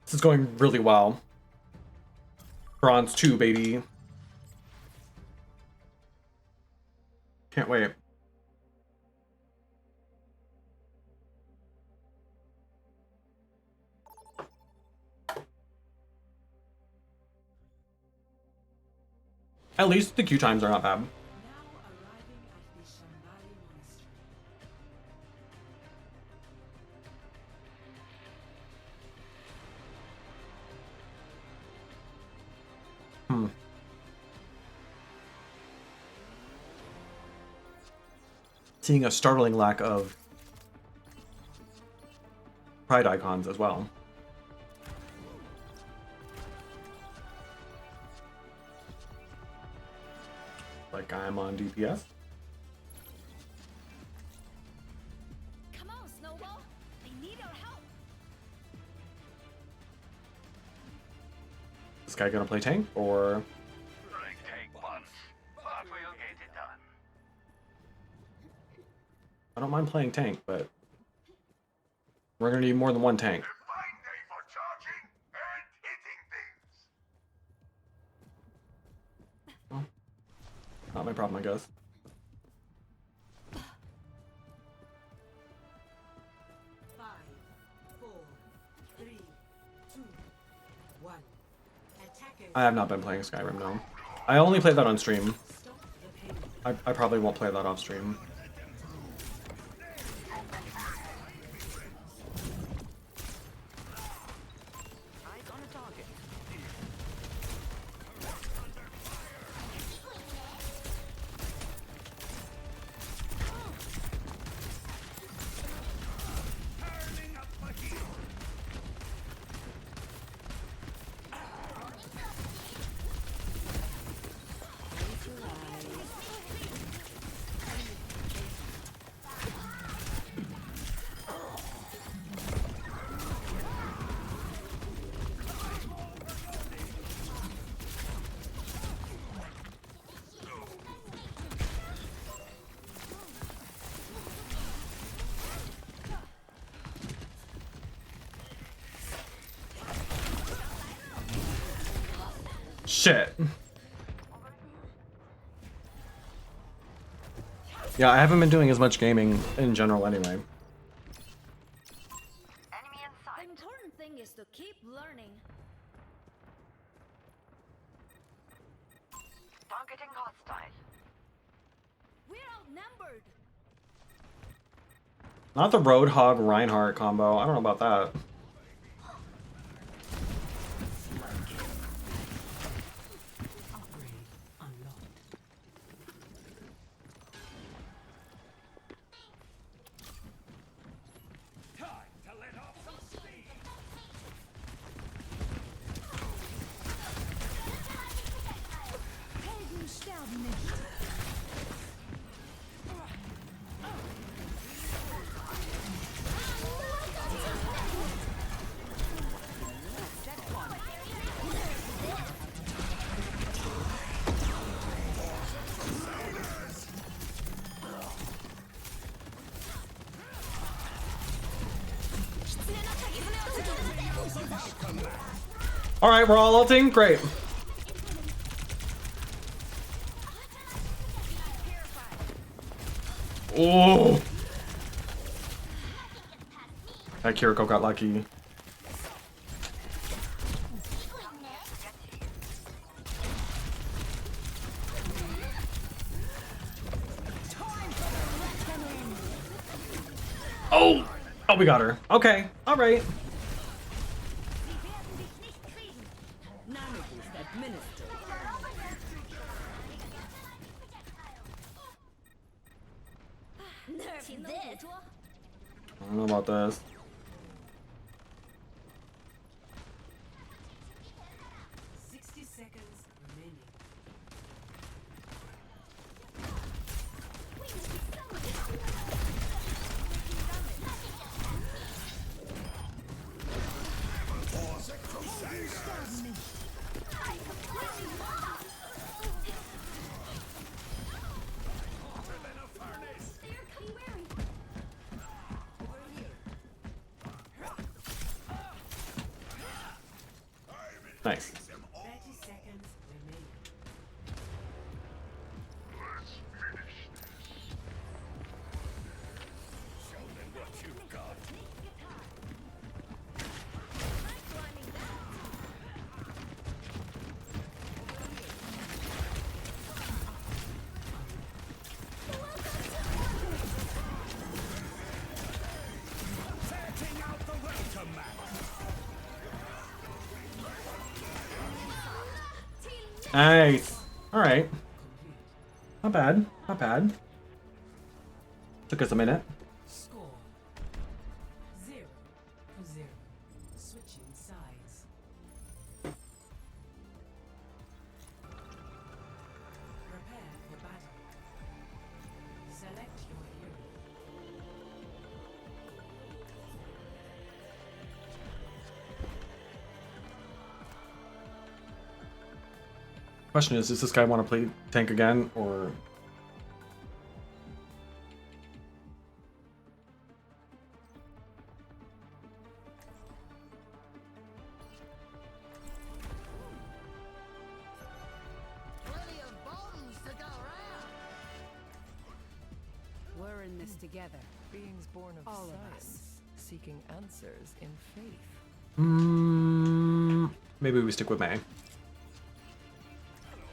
A: This is going really well. Bronze 2, baby. Can't wait. At least the queue times are not bad.
K: Now arriving at the Shambhali Monastery.
A: Seeing a startling lack of pride icons as well. Like I'm on DPS.
F: Come on, Snowball. I need our help.
A: This guy gonna play tank or?
E: Take once, but we'll get it done.
A: I don't mind playing tank, but we're gonna need more than one tank.
E: Fine day for charging and hitting things.
A: Not my problem, I guess.
K: Five, four, three, two, one. Attackers.
A: I have not been playing Skyrim, no. I only play that on stream.
K: Stop the pain.
A: I probably won't play that off stream.
E: Eyes on a target. Turning up the heat.
A: Shit. Yeah, I haven't been doing as much gaming in general anyway.
F: The important thing is to keep learning.
E: Targeting hostile.
F: We're outnumbered.
A: Not the Roadhog Reinhardt combo. I don't know about that.
K: Upgrade unlocked.
A: All right, we're all ulting. Great. Oh. That Kiriko got lucky. Oh! Oh, we got her. Okay. All right. I don't know about this. Nice. Nice. All right. Not bad. Not bad. Took us a minute.
K: Score 0-0. Switching sides. Prepare for battle. Select your hero.
A: Question is, does this guy want to play tank again, or?
C: We're in this together.
J: Beings born of
C: All of
J: science,
C: us.
J: seeking answers in faith.
A: Maybe we stick with May.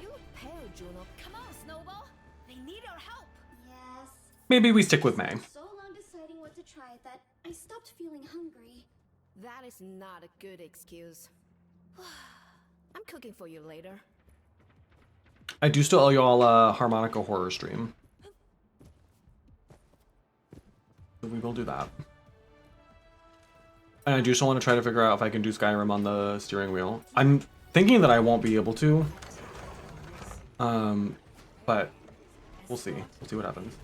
F: You look pale, Juno. Come on, Snowball. They need our help.
H: Yes.
A: Maybe we stick with May.
H: So long deciding what to try that I stopped feeling hungry.
F: That is not a good excuse. I'm cooking for you later.
A: I do still owe y'all a harmonica horror stream. So we will do that. And I do still want to try to figure out if I can do Skyrim on the steering wheel. I'm thinking that I won't be able to. But we'll see. We'll see what happens.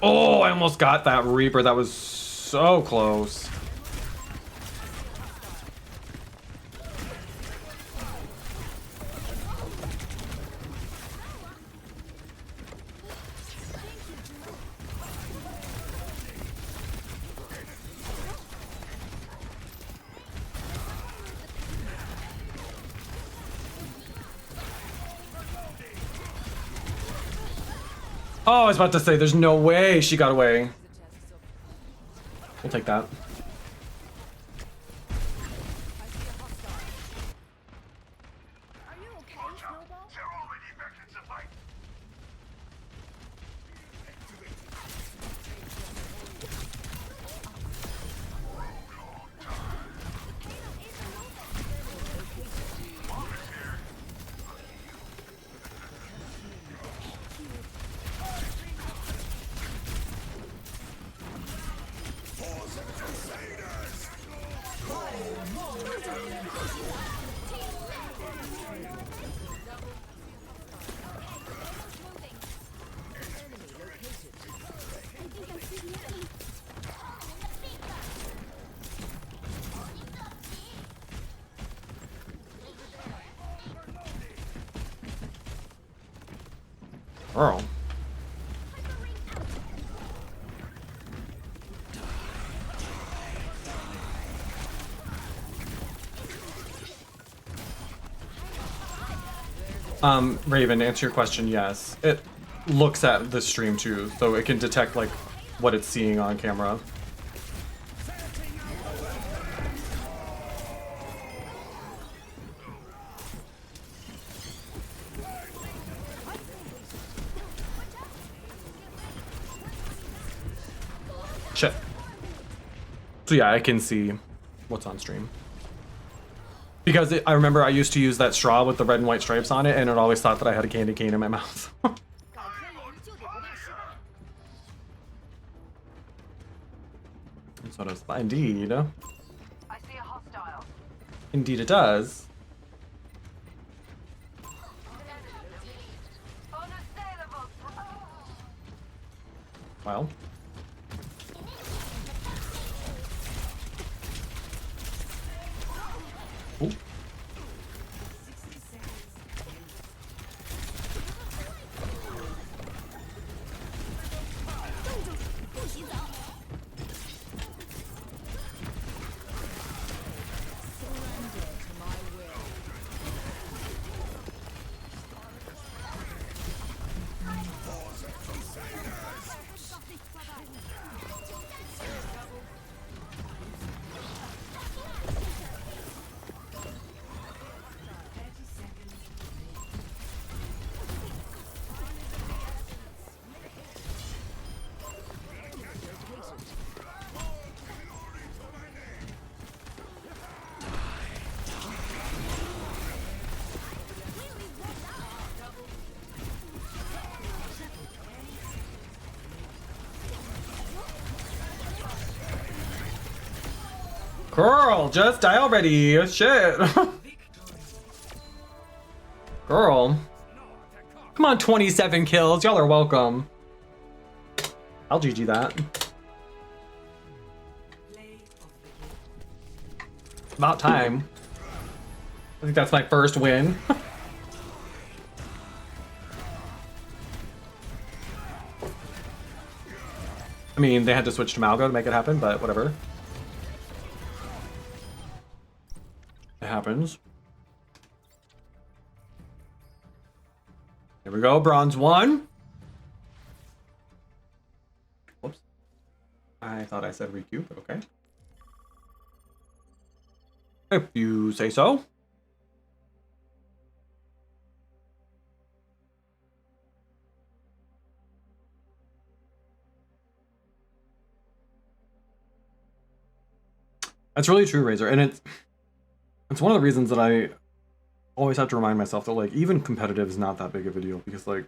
A: Oh, I almost got that Reaper. That was so close. Oh, I was about to say, there's no way she got away. We'll take that.
F: Are you okay, Snowball?
E: They're already back in the fight.
A: Girl. Raven, to answer your question, yes. It looks at the stream too, so it can detect like what it's seeing on camera. Shit. So yeah, I can see what's on stream. Because I remember I used to use that straw with the red and white stripes on it, and it always thought that I had a candy cane in my mouth. So does indeed.
J: I see a hostile.
A: Indeed it does. Well. Ooh. Girl, just die already. Shit. Girl. Come on, 27 kills. Y'all are welcome. I'll GG that. About time. I think that's my first win. I mean, they had to switch to Malgo to make it happen, but whatever. It happens. Here we go, bronze 1. Whoops. I thought I said requeue, but okay. If you say so. That's really true, Razor, and it's one of the reasons that I always have to remind myself that like even competitive is not that big of a deal, because like,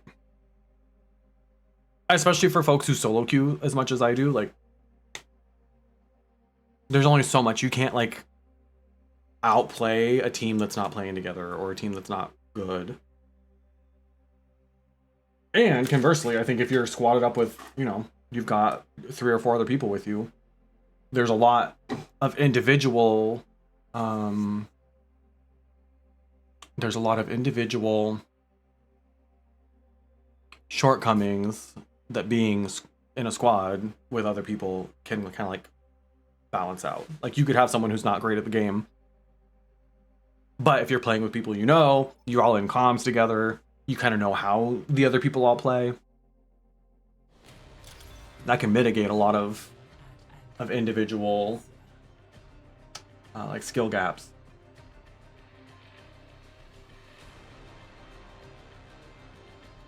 A: especially for folks who solo queue as much as I do, like there's only so much. You can't like outplay a team that's not playing together or a team that's not good. And conversely, I think if you're squatted up with, you know, you've got 3 or 4 other people with you, there's a lot of individual shortcomings that being in a squad with other people can kind of like balance out. Like you could have someone who's not great at the game, but if you're playing with people you know, you're all in comms together, you kind of know how the other people all play. That can mitigate a lot of individual like skill gaps.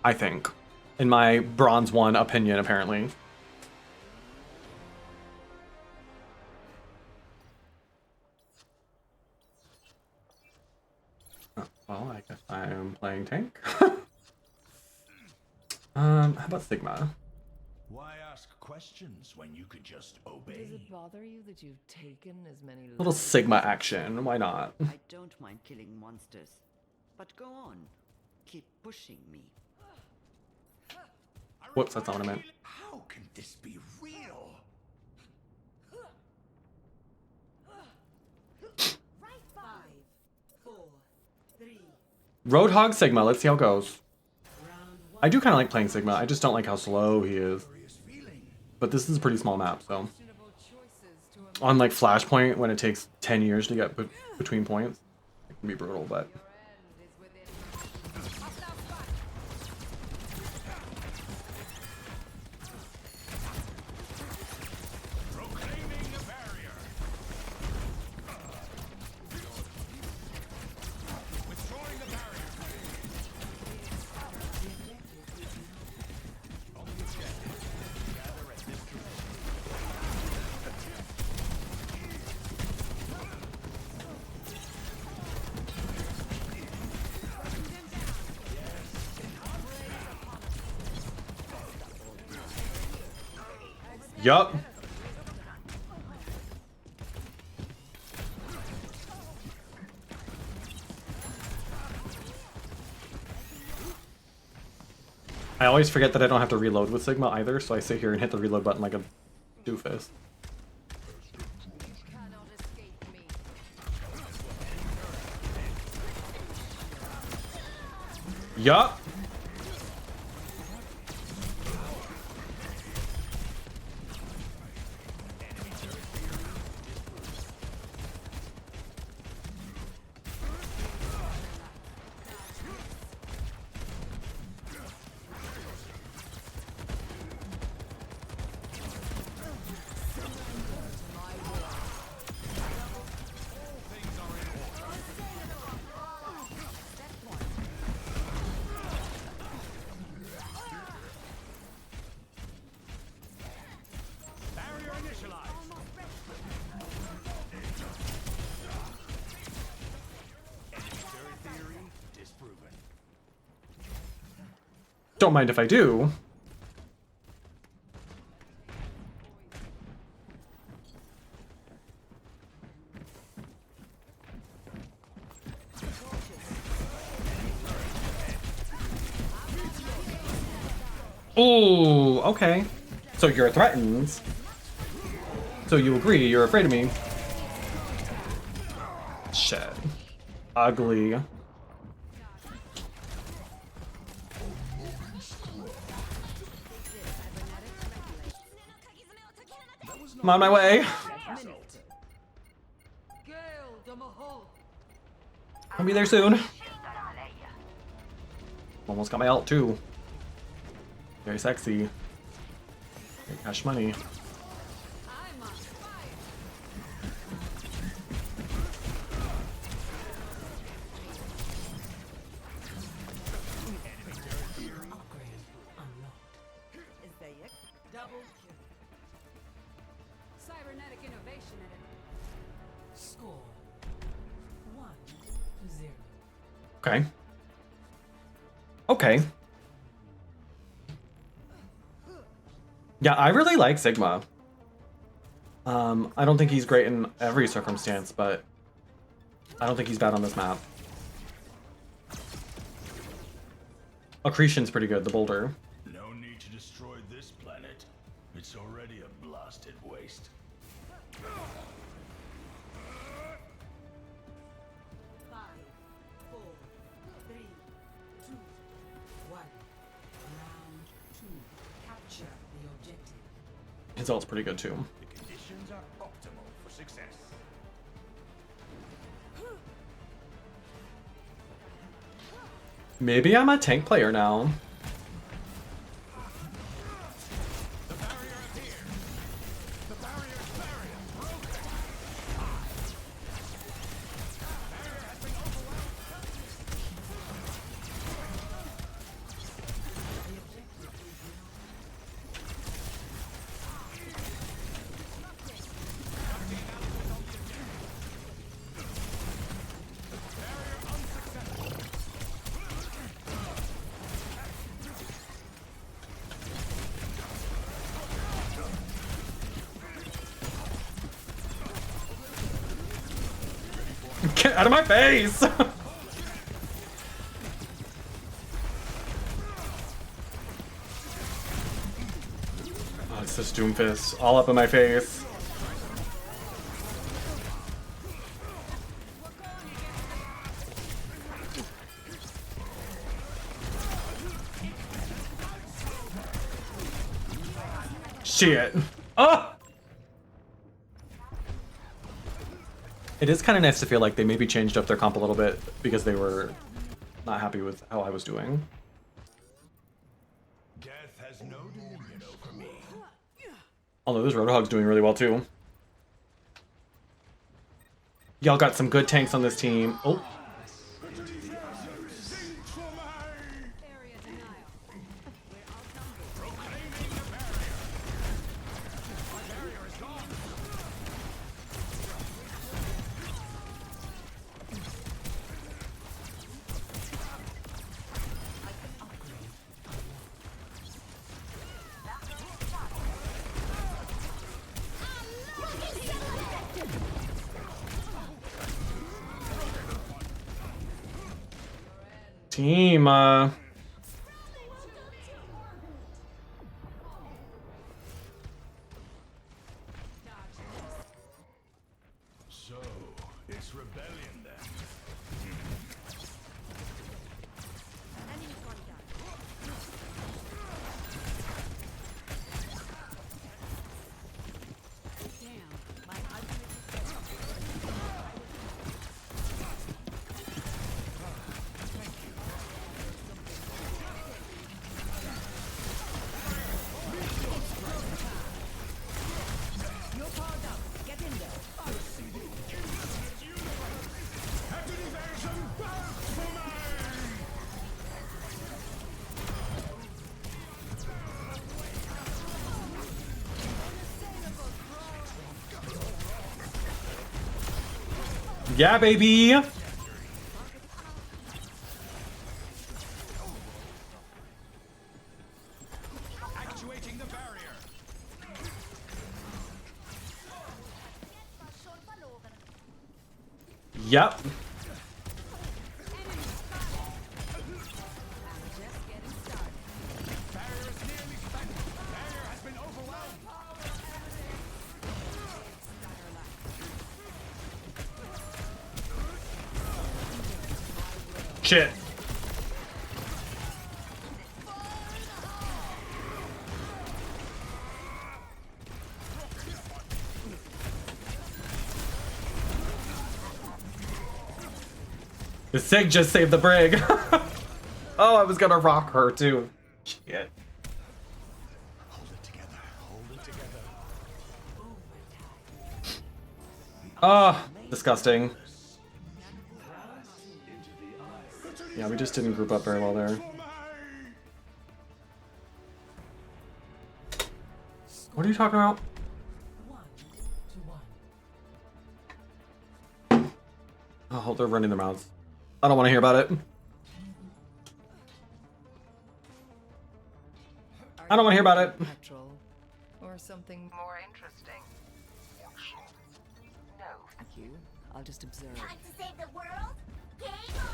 A: I think, in my bronze 1 opinion, apparently. Well, I guess I'm playing tank. How about Sigma?
D: Why ask questions when you could just obey?
J: Does it bother you that you've taken as many
A: Little Sigma action, why not?
O: I don't mind killing monsters, but go on. Keep pushing me.
A: Whoops, that's not what I meant.
D: How can this be real?
A: Roadhog Sigma, let's see how it goes. I do kind of like playing Sigma. I just don't like how slow he is. But this is a pretty small map, so. On like Flashpoint, when it takes 10 years to get between points, it can be brutal, but. Yup. I always forget that I don't have to reload with Sigma either, so I sit here and hit the reload button like a doofus. Yup. Don't mind if I do. Oh, okay. So you're threatened. So you agree, you're afraid of me. Shit. Ugly. I'm on my way. I'll be there soon. Almost got my ult too. Very sexy. Very cash money.
C: Cybernetic innovation at it.
K: Score 1-0.
A: Okay. Okay. Yeah, I really like Sigma. I don't think he's great in every circumstance, but I don't think he's bad on this map. Accretion's pretty good, the boulder.
D: No need to destroy this planet. It's already a blasted waste.
C: 5, 4, 3, 2,
K: 1. Round 2. Capture the objective.
A: His ult's pretty good too.
D: The conditions are optimal for success.
A: Maybe I'm a tank player now. Get out of my face! Oh, it's this Doomfist all up in my face. Shit. Oh! It is kind of nice to feel like they maybe changed up their comp a little bit because they were not happy with how I was doing.
D: Death has no dominion over me.
A: Although this Roadhog's doing really well too. Y'all got some good tanks on this team. Oh. Team,
D: So, it's rebellion then.
A: yeah, baby.
D: Actuating the barrier.
A: Yep. Shit. The Sig just saved the brig. Oh, I was gonna rock her too. Shit.
D: Hold it together. Hold it together.
A: Oh, disgusting. Yeah, we just didn't group up very well there. What are you talking about? Oh, they're running their mouths. I don't want to hear about it. I don't want to hear about it.
J: Petrol or something more interesting. No, thank you. I'll just observe.
H: Time to save the world? Game on!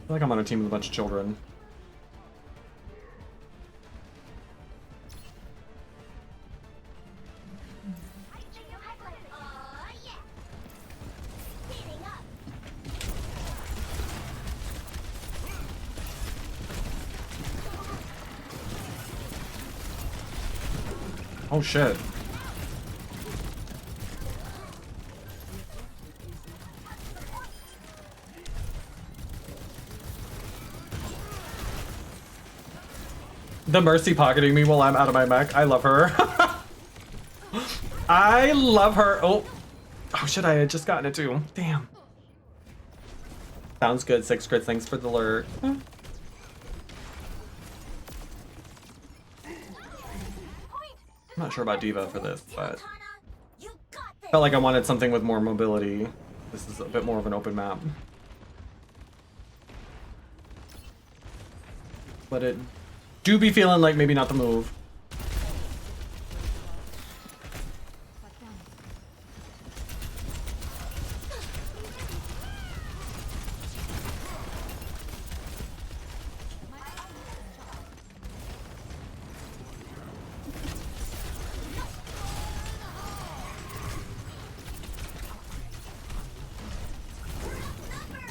A: I feel like I'm on a team with a bunch of children. Oh shit. The Mercy pocketing me while I'm out of my mech. I love her. I love her. Oh. Oh shit, I had just gotten it too. Damn. Sounds good, 6 crits. Thanks for the alert. I'm not sure about Diva for this, but felt like I wanted something with more mobility. This is a bit more of an open map. But it do be feeling like maybe not the move.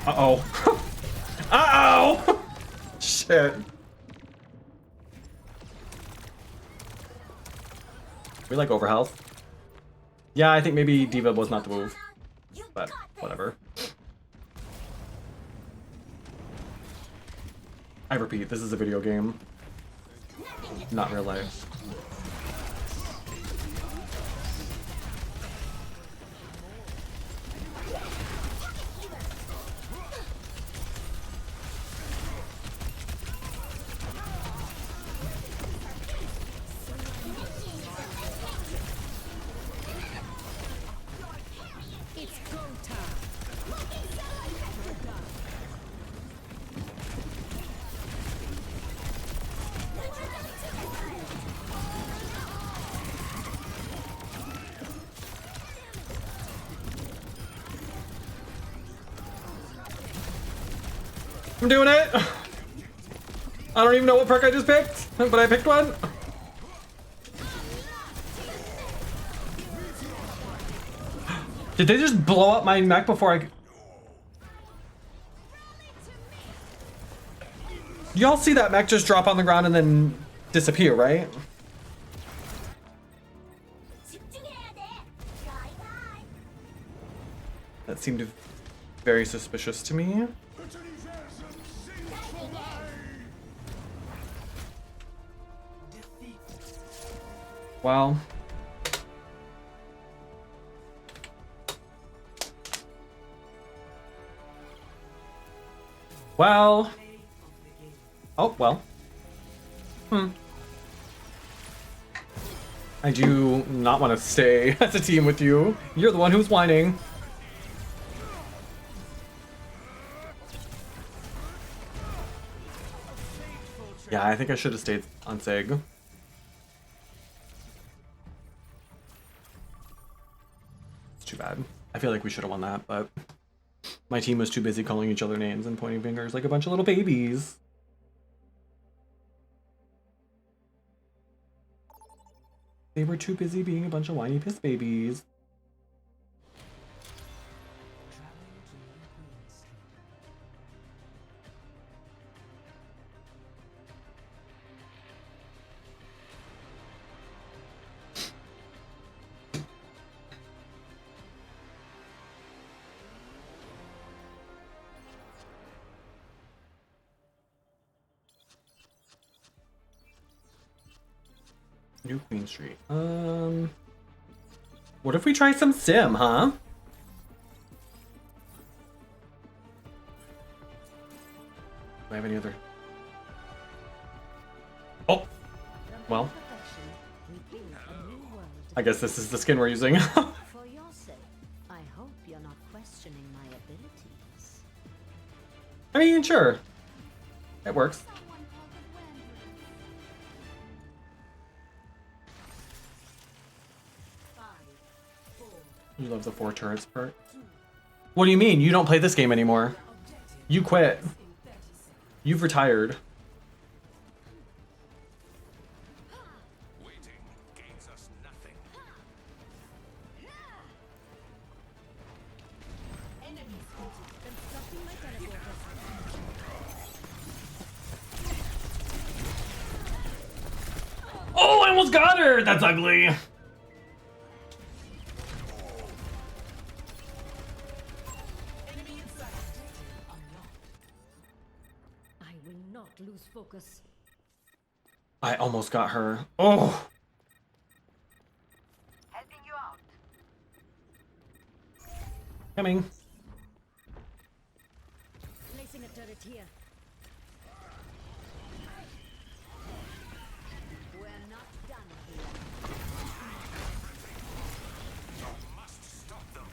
A: Uh-oh. Uh-oh! Shit. We like overhealth. Yeah, I think maybe Diva was not the move. But whatever. I repeat, this is a video game. Not real life. I'm doing it! I don't even know what perk I just picked, but I picked one. Did they just blow up my mech before I... Y'all see that mech just drop on the ground and then disappear, right? That seemed very suspicious to me. Well. Well. Oh, well. I do not want to stay as a team with you. You're the one who's whining. Yeah, I think I should have stayed on Sig. It's too bad. I feel like we should have won that, but my team was too busy calling each other names and pointing fingers like a bunch of little babies. They were too busy being a bunch of whiny piss babies. New Queen Street. What if we try some sim, huh? Do I have any other? Oh! Well. I guess this is the skin we're using.
P: For your sake, I hope you're not questioning my abilities.
A: I mean, sure. It works. You love the 4 turrets part. What do you mean? You don't play this game anymore. You quit. You've retired.
E: Waiting gains us nothing.
A: Oh, I almost got her! That's ugly.
P: Lose focus.
A: I almost got her. Oh!
O: Helping you out.
A: Coming.
P: Placing a turret here. We're not done here.
E: You must stop them.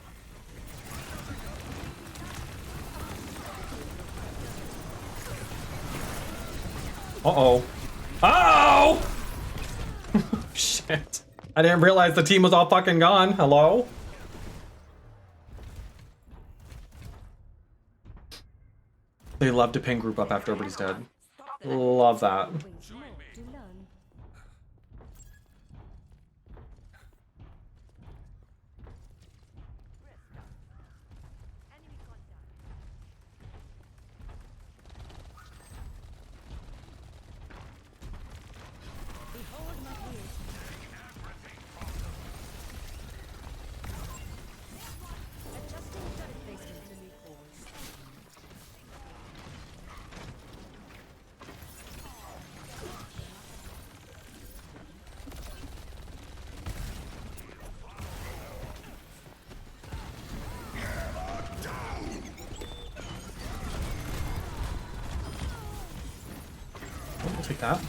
A: Uh-oh. Oh! Shit. I didn't realize the team was all fucking gone. Hello? They love to ping group up after everybody's dead. Love that. take that.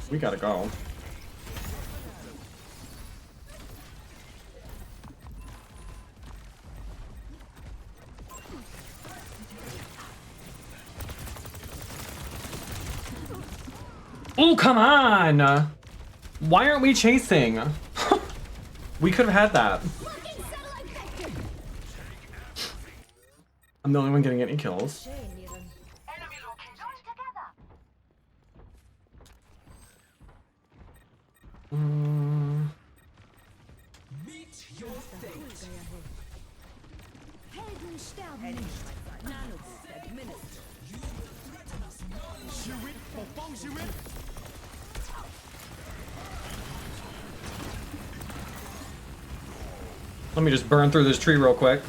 A: We gotta go. Oh, come on! Why aren't we chasing? We could have had that. I'm the only one getting any kills.
K: Meet your fate.
C: Helden sterben nicht. Nanoboost administered.
A: Let me just burn through this tree real quick.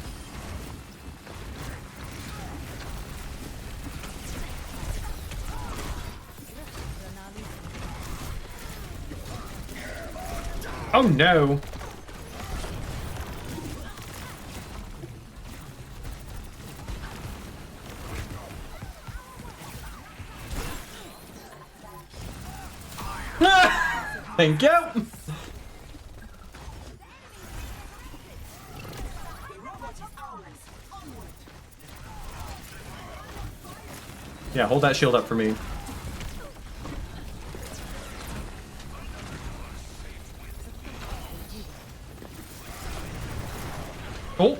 A: Oh no! Thank you! Yeah, hold that shield up for me. Oh!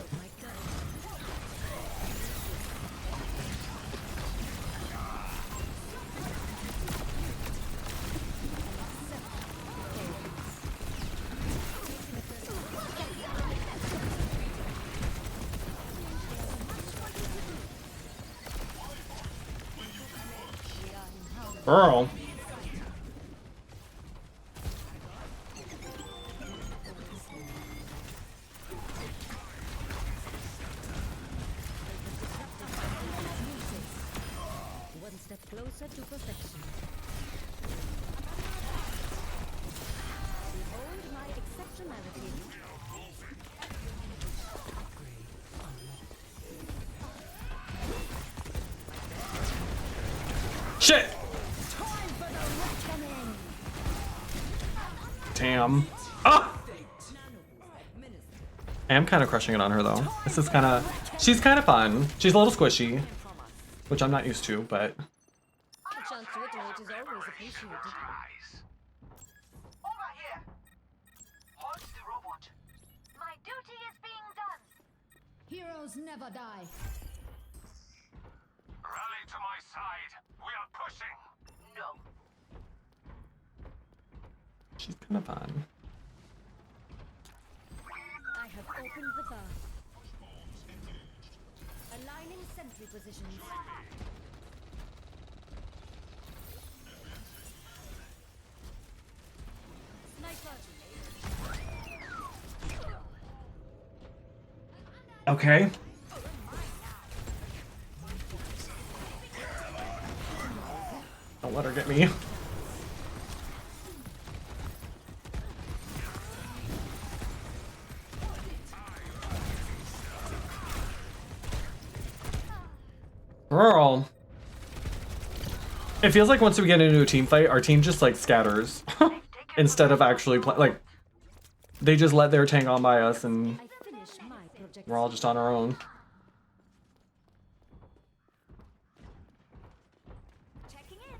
A: Girl.
P: One step closer to perfection. Behold my exceptionality.
A: Shit! Damn. Ah! I am kind of crushing it on her though. This is kind of... She's kind of fun. She's a little squishy, which I'm not used to, but...
P: A chance to iterate is always appreciated.
Q: Over here. Halt the robot. My duty is being done.
C: Heroes never die.
E: Rally to my side. We are pushing. No.
A: She's kind of fun.
P: I have opened the bar. Aligning sentry positions.
A: Okay. Don't let her get me. Girl. It feels like once we get into a team fight, our team just like scatters instead of actually like they just let their tank on by us and we're all just on our own.
P: Checking in.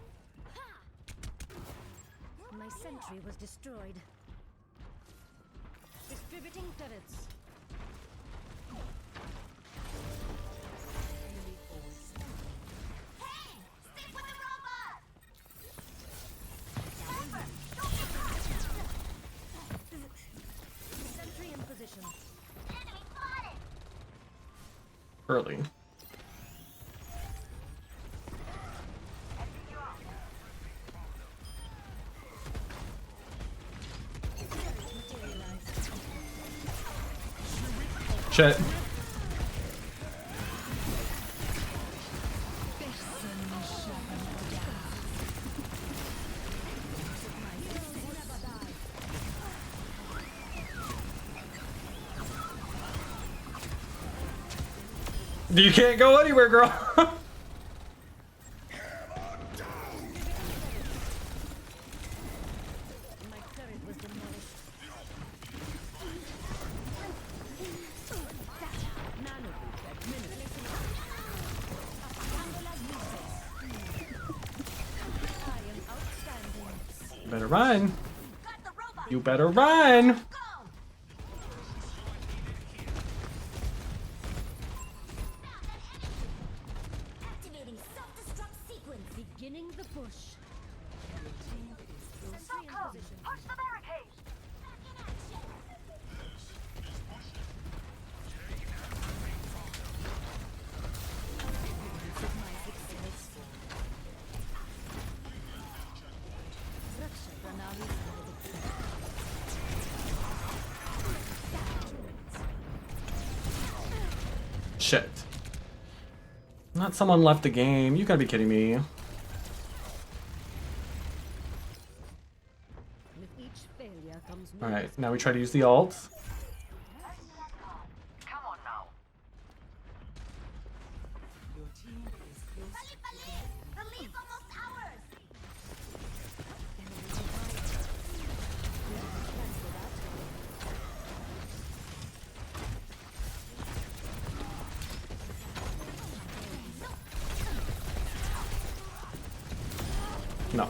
P: Ha! My sentry was destroyed. Distributing turrets. Sentry in position.
A: Early. Shit. You can't go anywhere, girl. You better run. You better run.
H: Activating self-destruct sequence. Beginning the push. Your team is closely in position.
Q: Push the barricade!
H: Back in action.
A: Shit. Not someone left the game. You gotta be kidding me.
H: With each failure comes new.
A: Alright, now we try to use the ult.
Q: Come on now.
J: Your team is close.
H: The lead's almost ours.
A: No.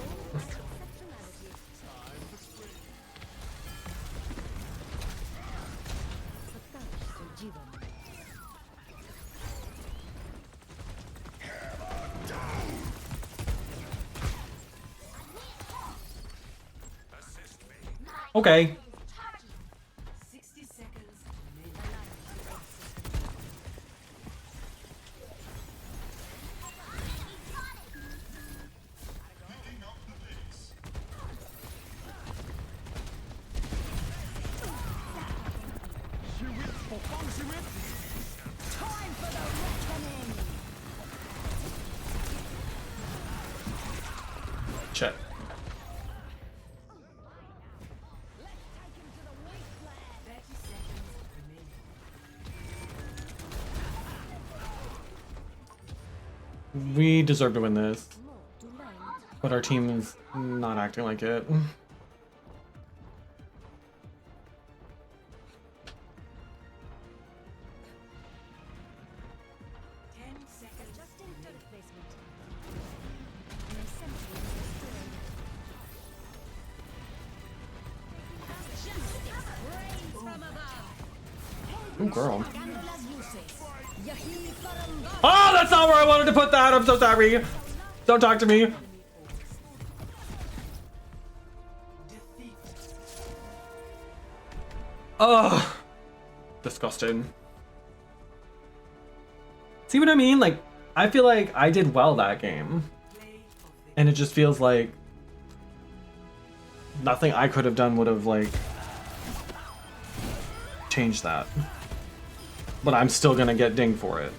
A: Okay.
J: 60 seconds.
A: Shit. We deserve to win this, but our team is not acting like it. Ooh, girl. Oh, that's not where I wanted to put that. I'm so sorry. Don't talk to me. Ugh. Disgusting. See what I mean? Like, I feel like I did well that game. And it just feels like nothing I could have done would have, like, changed that. But I'm still gonna get dinged for it.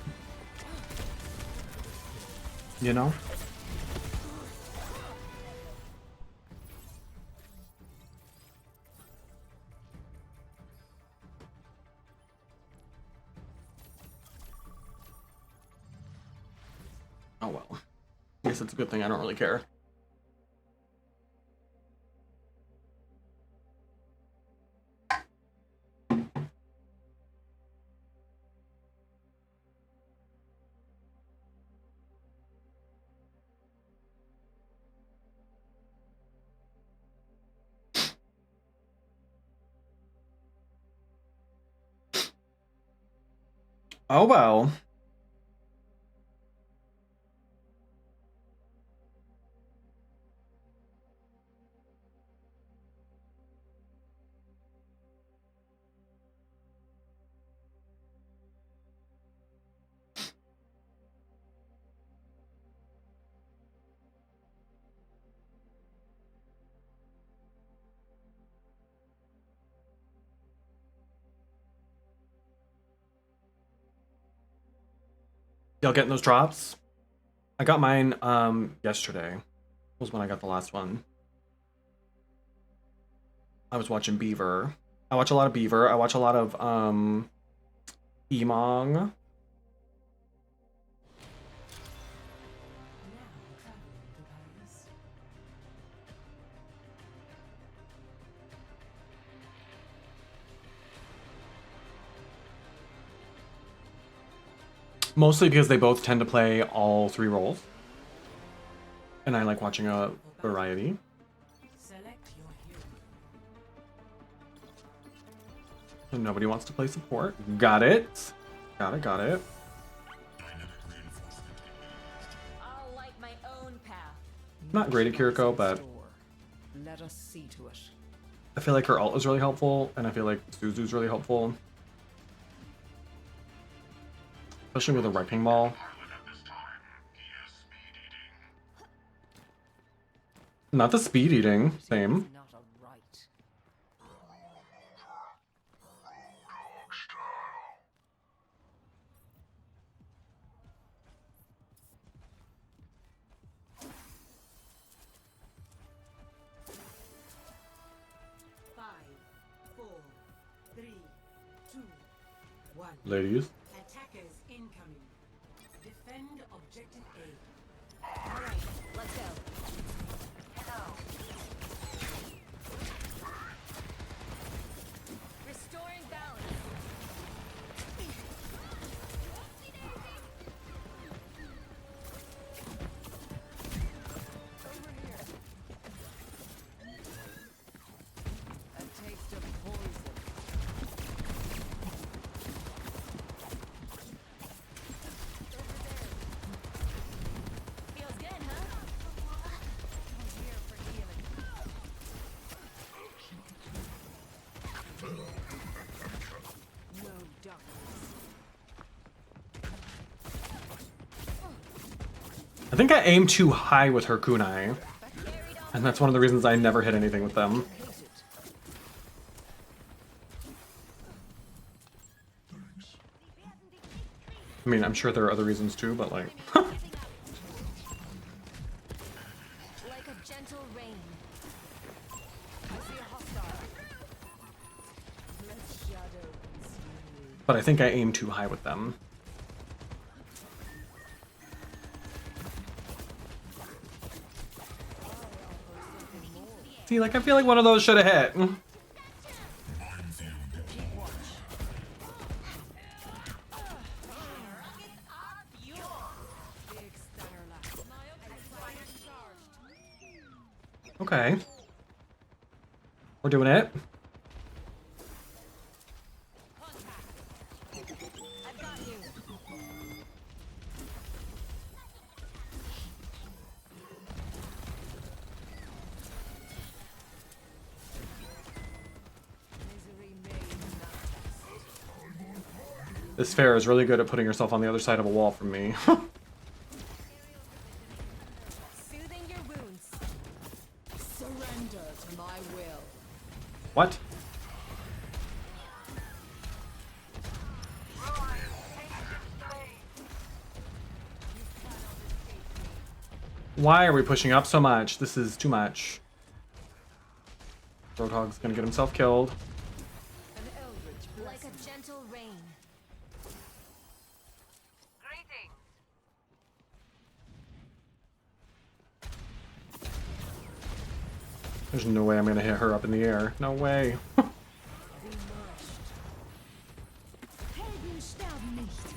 A: You know? Oh well. I guess it's a good thing I don't really care. Oh well. Y'all getting those drops? I got mine yesterday. Was when I got the last one. I was watching Beaver. I watch a lot of Beaver. I watch a lot of Emong. Mostly because they both tend to play all 3 roles. And I like watching a variety.
K: Select your hero.
A: And nobody wants to play support. Got it. Got it.
H: I'll light my own path.
A: Not great at Kiriko, but
J: Let us see to it.
A: I feel like her ult is really helpful, and I feel like Suzu's really helpful. Especially with a wrecking ball. Not the speed eating, same.
J: Not a right.
A: Ladies.
K: Attackers incoming. Defend objective A.
H: Alright, let's go. Restoring balance.
J: A taste of poison.
H: Feels good, huh? I'm here for healing.
J: No darkness.
A: I think I aim too high with her kunai. And that's one of the reasons I never hit anything with them. I mean, I'm sure there are other reasons too, but like...
H: Like a gentle rain.
J: I see a hostile. Let shadow consume you.
A: But I think I aim too high with them. See, like, I feel like one of those should have hit. Okay. We're doing it.
H: I've got you.
J: Misery may manifest.
A: This fair is really good at putting herself on the other side of a wall from me.
H: Soothing your wounds.
J: Surrender to my will.
A: What? Why are we pushing up so much? This is too much. Roadhog's gonna get himself killed.
J: An eldritch
H: Like
J: blessing.
H: a gentle rain.
Q: Greetings.
A: There's no way I'm gonna hit her up in the air. No way.
H: Helden sterben nicht.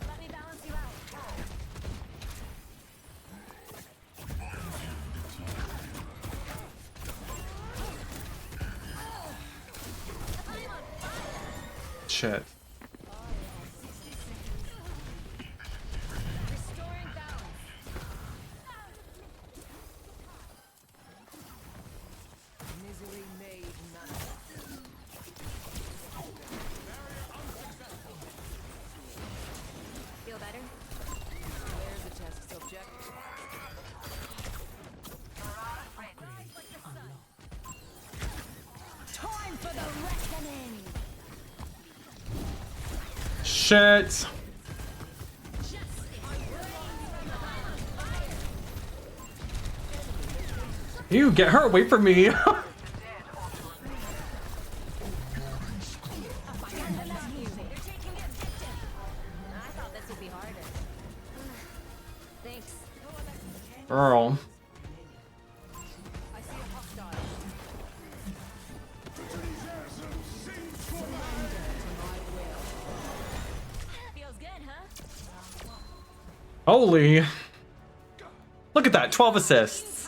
H: Let me balance you out.
A: Shit.
H: Restoring balance.
J: Misery made manifest.
H: Feel better?
J: There's a test subject.
H: Time for the reckoning.
A: Shit. You get her away from me.
H: I thought this would be harder. Thanks.
A: Girl.
J: I see a hostile.
H: Feels good, huh?
A: Holy. Look at that, 12 assists.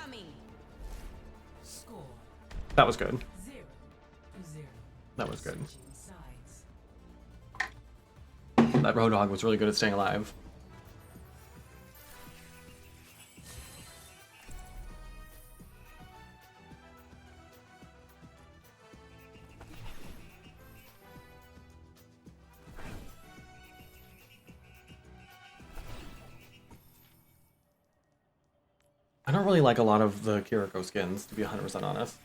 K: Score
A: That was good.
K: 0-0.
A: That was good.
K: Switching sides.
A: That Roadhog was really good at staying alive. I don't really like a lot of the Kiriko skins, to be 100% honest.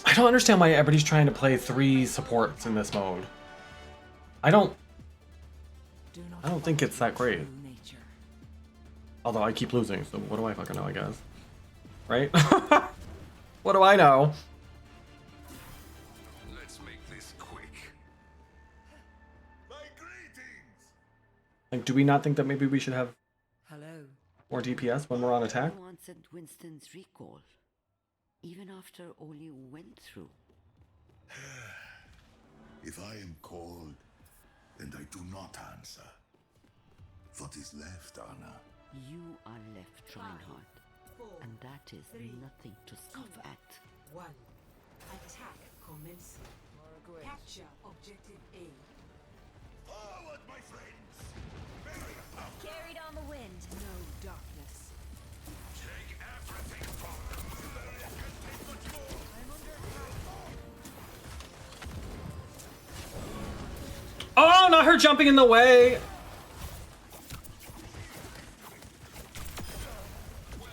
A: I don't understand why everybody's trying to play 3 supports in this mode. I don't think it's that great. Although I keep losing, so what do I fucking know, I guess. Right? What do I know?
E: Let's make this quick.
A: Like, do we not think that maybe we should have
O: Hello.
A: more DPS when we're on attack?
O: You answered Winston's recall, even after all you went through.
L: If I am called, and I do not answer, what is left, Anna?
O: You are left, Reinhardt, and that is nothing to scoff at.
K: 1. Attack commencing. Capture objective A.
L: Forward, my friends!
H: Carried on the wind.
C: No darkness.
E: Take everything from them.
A: Oh, not her jumping in the way!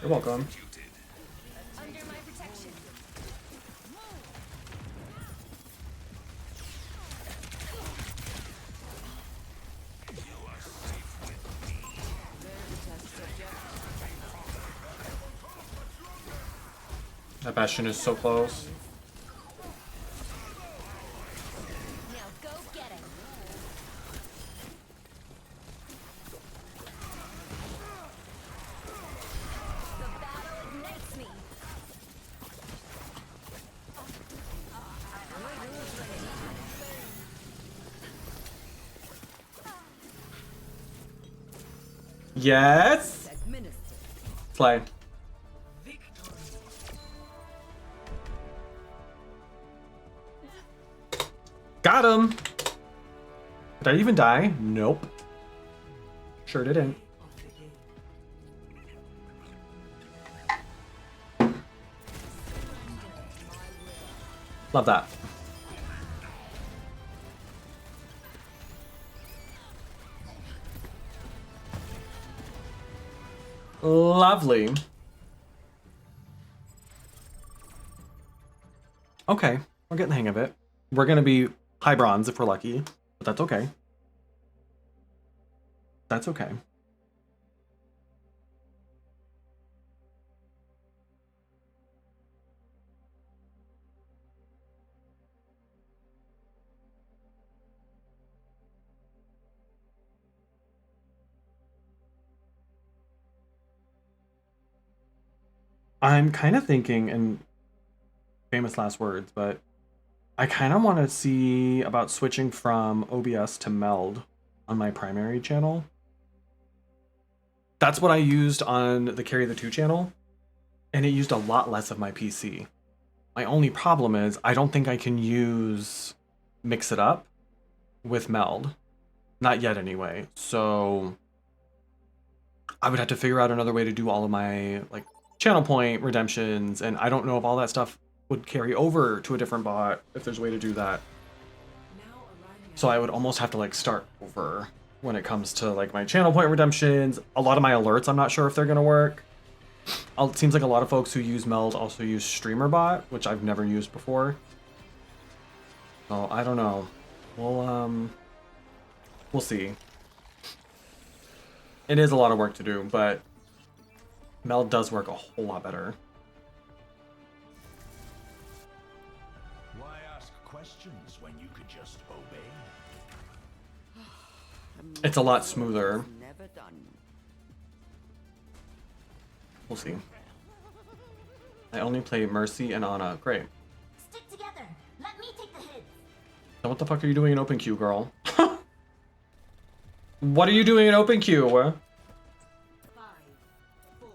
A: You're welcome.
H: Under my protection.
A: That Bastion is so close.
H: Now go get it. The battle ignites me.
A: Yes! Play. Got him! Did I even die? Nope. Sure didn't. Love that. Lovely. Okay, we're getting the hang of it. We're gonna be high bronze if we're lucky, but that's okay. That's okay. I'm kind of thinking, and famous last words, but I kind of want to see about switching from OBS to Meld on my primary channel. That's what I used on the Carry the 2 channel, and it used a lot less of my PC. My only problem is I don't think I can use Mix It Up with Meld. Not yet anyway. So I would have to figure out another way to do all of my like channel point redemptions, and I don't know if all that stuff would carry over to a different bot, if there's a way to do that. So I would almost have to like start over when it comes to like my channel point redemptions. A lot of my alerts, I'm not sure if they're gonna work. It seems like a lot of folks who use Meld also use StreamerBot, which I've never used before. So I don't know. We'll see. It is a lot of work to do, but Meld does work a whole lot better.
D: Why ask questions when you could just obey?
A: It's a lot smoother.
O: Never done.
A: We'll see. I only play Mercy and Ana. Great.
H: Stick together. Let me take the hit.
A: what the fuck are you doing in open queue, girl? What are you doing in open queue?
K: 5, 4,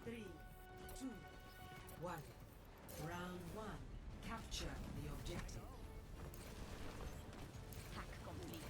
K: 3, 2, 1. Round 1. Capture the objective.
H: Hack complete.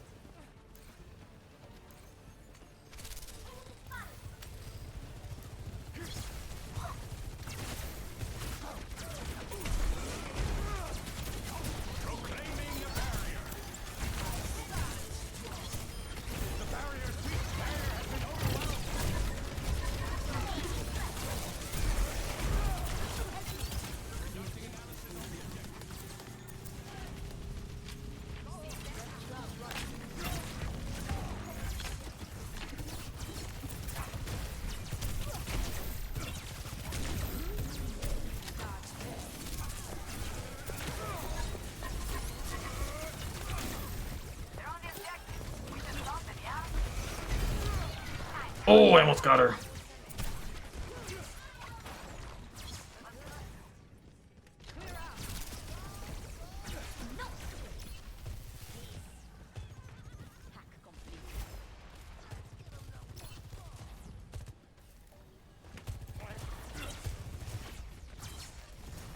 A: Oh, I almost got her.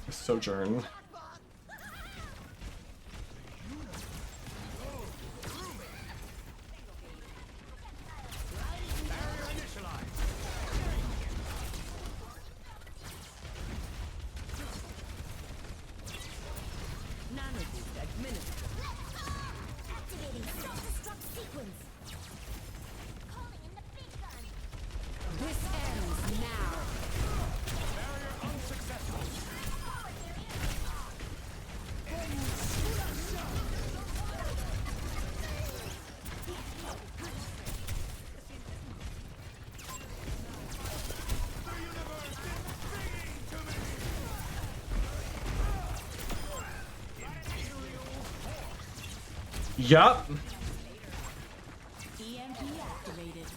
A: Sojourn.
H: Activating self-destruct sequence. Calling in the big gun.
C: This ends now.
A: Yup.
B: EMP activated.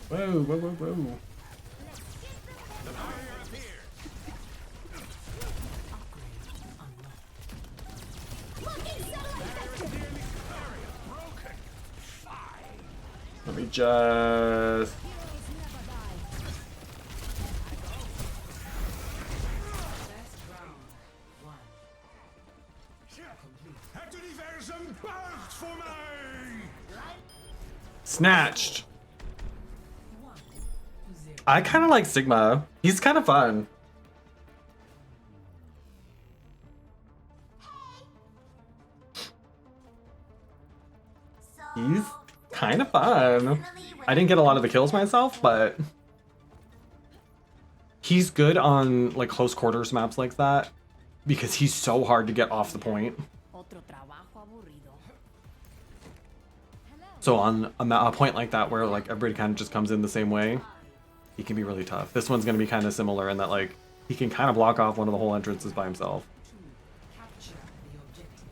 A: Whoa, whoa, whoa, whoa. Let me just... Snatched. I kind of like Sigma. He's kind of fun. He's kind of fun. I didn't get a lot of the kills myself, but he's good on like close quarters maps like that because he's so hard to get off the point. So on a point like that where like everybody kind of just comes in the same way, he can be really tough. This one's going to be kind of similar in that like he can kind of block off one of the whole entrances by himself.
K: Capture the objective.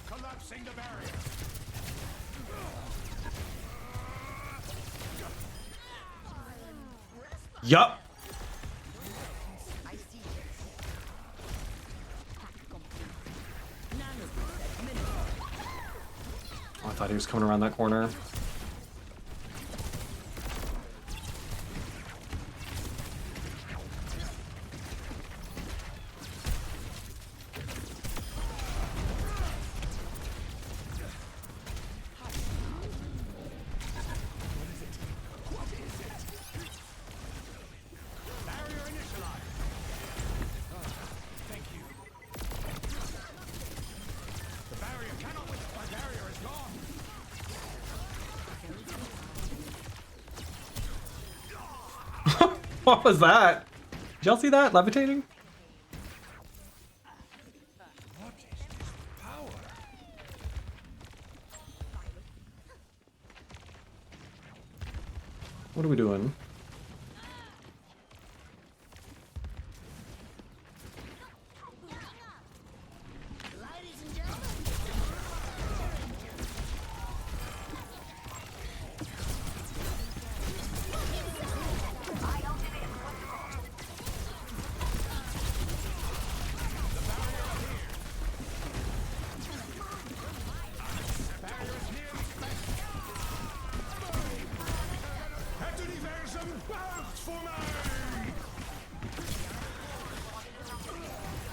D: Collapsing the barrier.
A: Yup. Oh, I thought he was coming around that corner. What was that? Did y'all see that? Levitating?
D: What is this power?
A: What are we doing?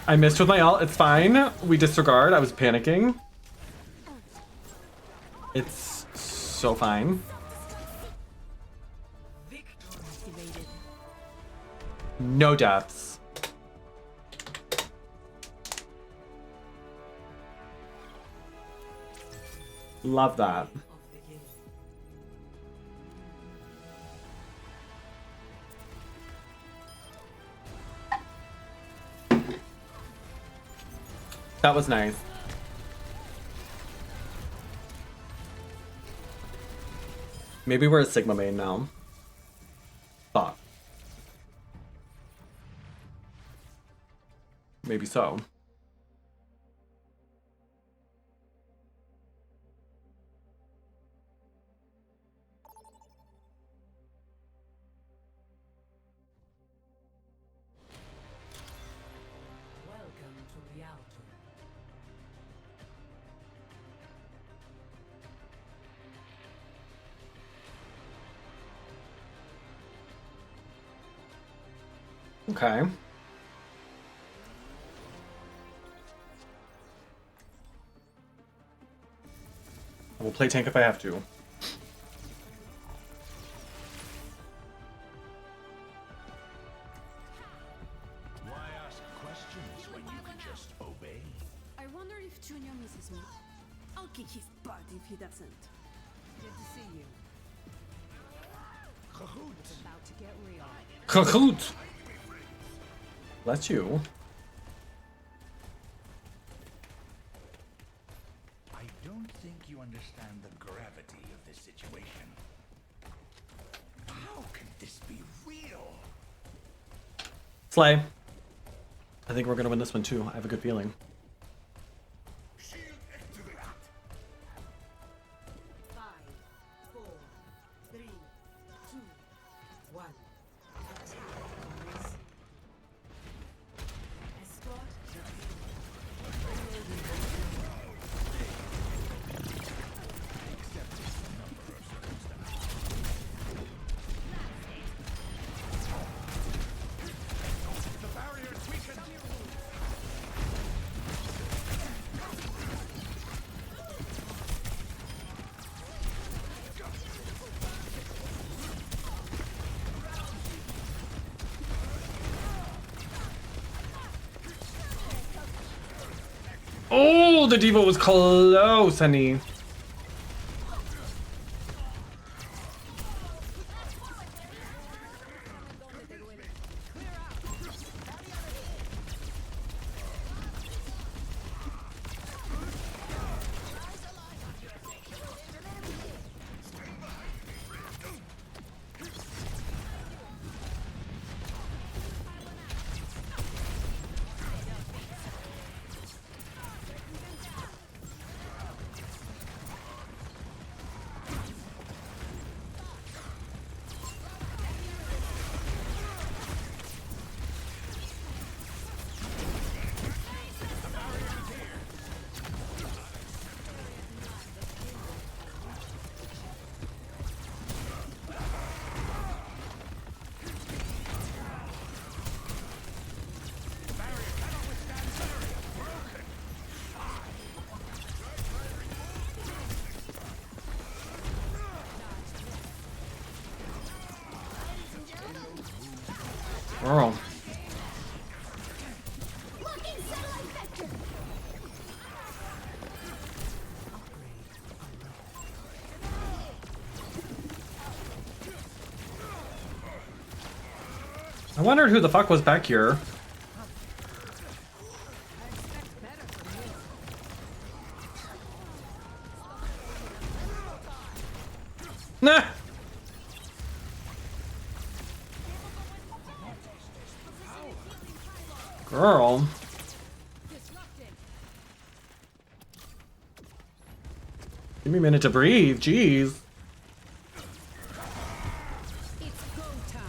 A: I missed with my ult. It's fine. We disregard. I was panicking. It's so fine. No deaths. Love that. That was nice. Maybe we're a Sigma main now. Thought. Maybe so.
K: Welcome to the Altar.
A: Okay. I will play tank if I have to.
D: Why ask questions when you can just obey?
C: I wonder if Junior misses me. I'll kick his butt if he doesn't.
J: Good to see you. It's about to get real.
A: Kahoot! Bless you.
D: I don't think you understand the gravity of this situation. How can this be real?
A: Slay. I think we're gonna win this one too. I have a good feeling.
L: Shield activate.
K: 5, 4, 3, 2, 1. Attack. Escort
D: The barrier's weakened.
A: Oh, the Diva was close, honey. Girl. I wondered who the fuck was back here. Nah. Girl. Give me a minute to breathe, jeez.
C: It's go time.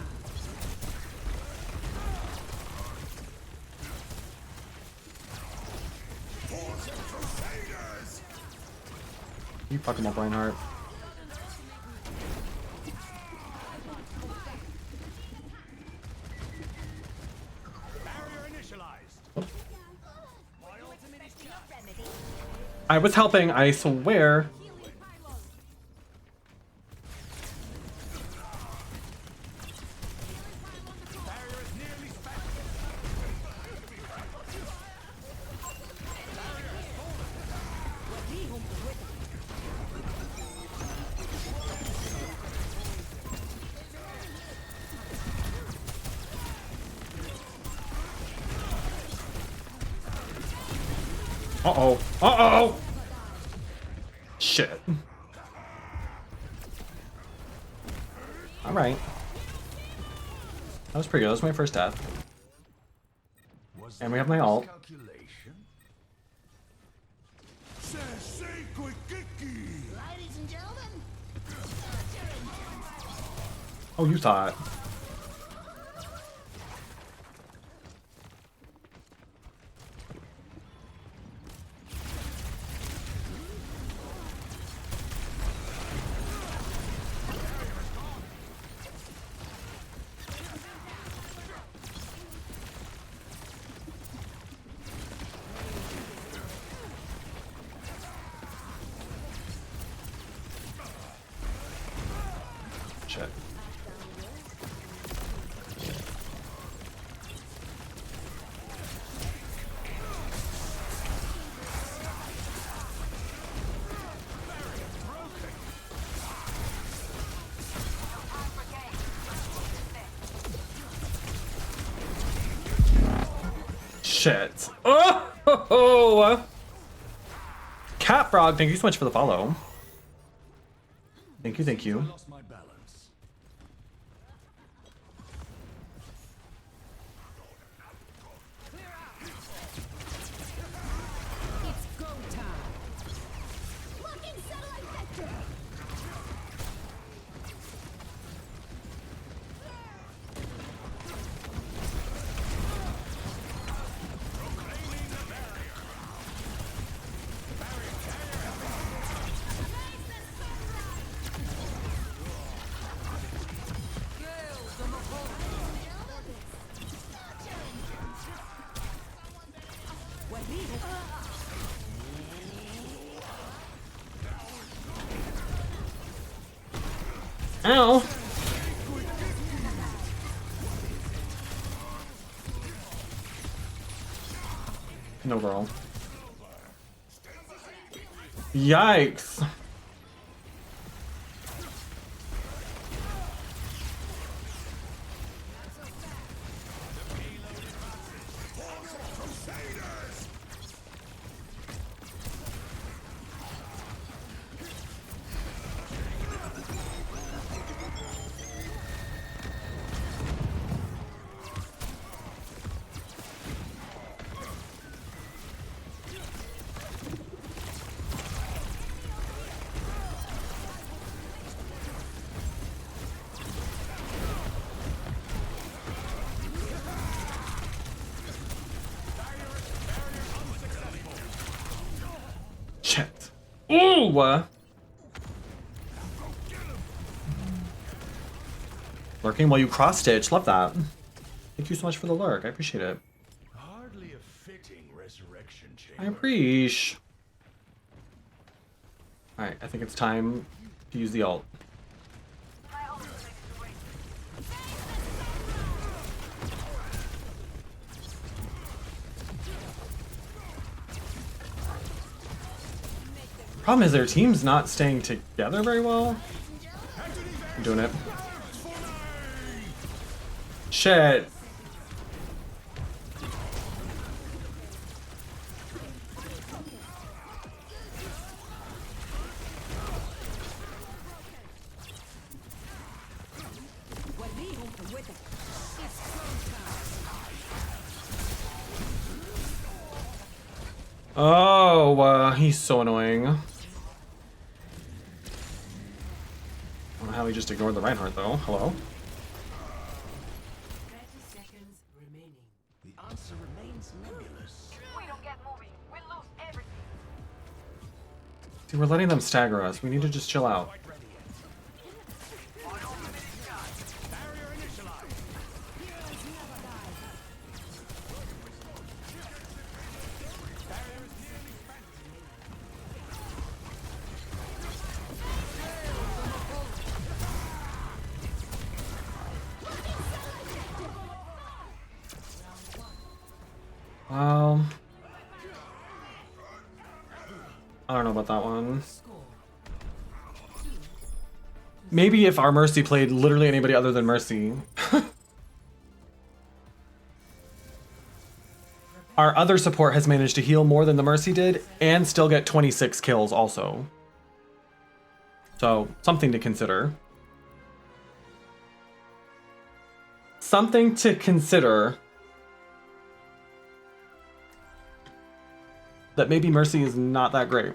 A: You fuck him up, Reinhardt. I was helping, I swear. Uh-oh. Uh-oh! Shit. Alright. That was pretty good. That was my first death. And we have my ult.
G: Ladies and gentlemen,
A: Oh, you thought. Shit. Shit. Oh! Cat Frog, thank you so much for the follow. Thank you, thank you.
C: It's go time. Locking satellite vector.
A: Ow! No girl. Yikes! Shit. Ooh! Lurking while you cross stitch. Love that. Thank you so much for the lurk. I appreciate it.
D: Hardly a fitting resurrection chamber.
A: I appreciate. Alright, I think it's time to use the ult. Problem is their team's not staying together very well. I'm doing it. Shit. Oh, he's so annoying. I don't know how he just ignored the Reinhardt though. Hello?
K: 30 seconds remaining.
D: The answer remains nebulous.
Q: We don't get moving. We lose everything.
A: See, we're letting them stagger us. We need to just chill out. Well, I don't know about that one. Maybe if our Mercy played literally anybody other than Mercy. Our other support has managed to heal more than the Mercy did and still get 26 kills also. So, something to consider. Something to consider. That maybe Mercy is not that great.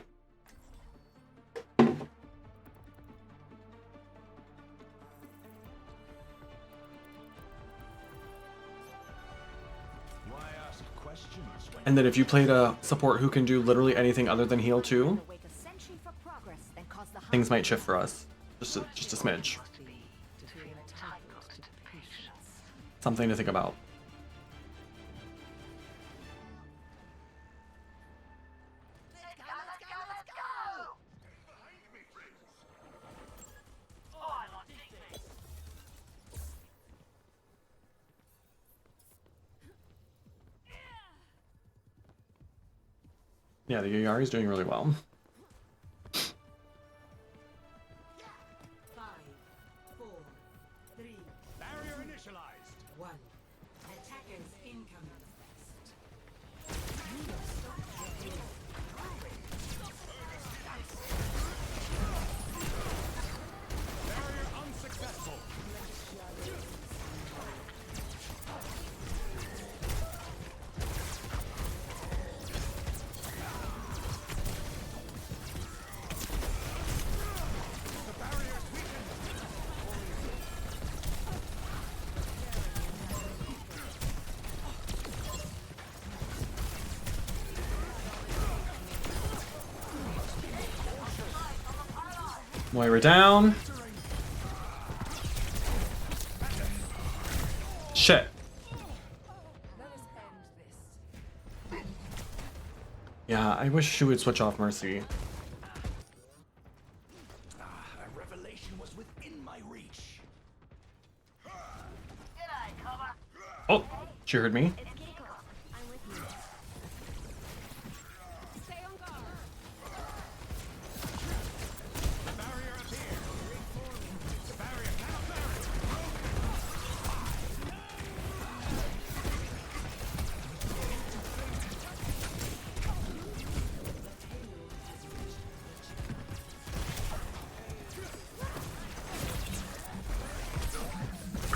A: And that if you played a support who can do literally anything other than heal too, things might shift for us. Just a smidge. Something to think about. Yeah, the Yayari is doing really well.
K: 5, 4, 3. Barrier initialized. 1. Attackers incoming. Barrier unsuccessful.
A: Moira down. Shit. Yeah, I wish she would switch off Mercy.
D: A revelation was within my reach.
A: Oh, she heard me.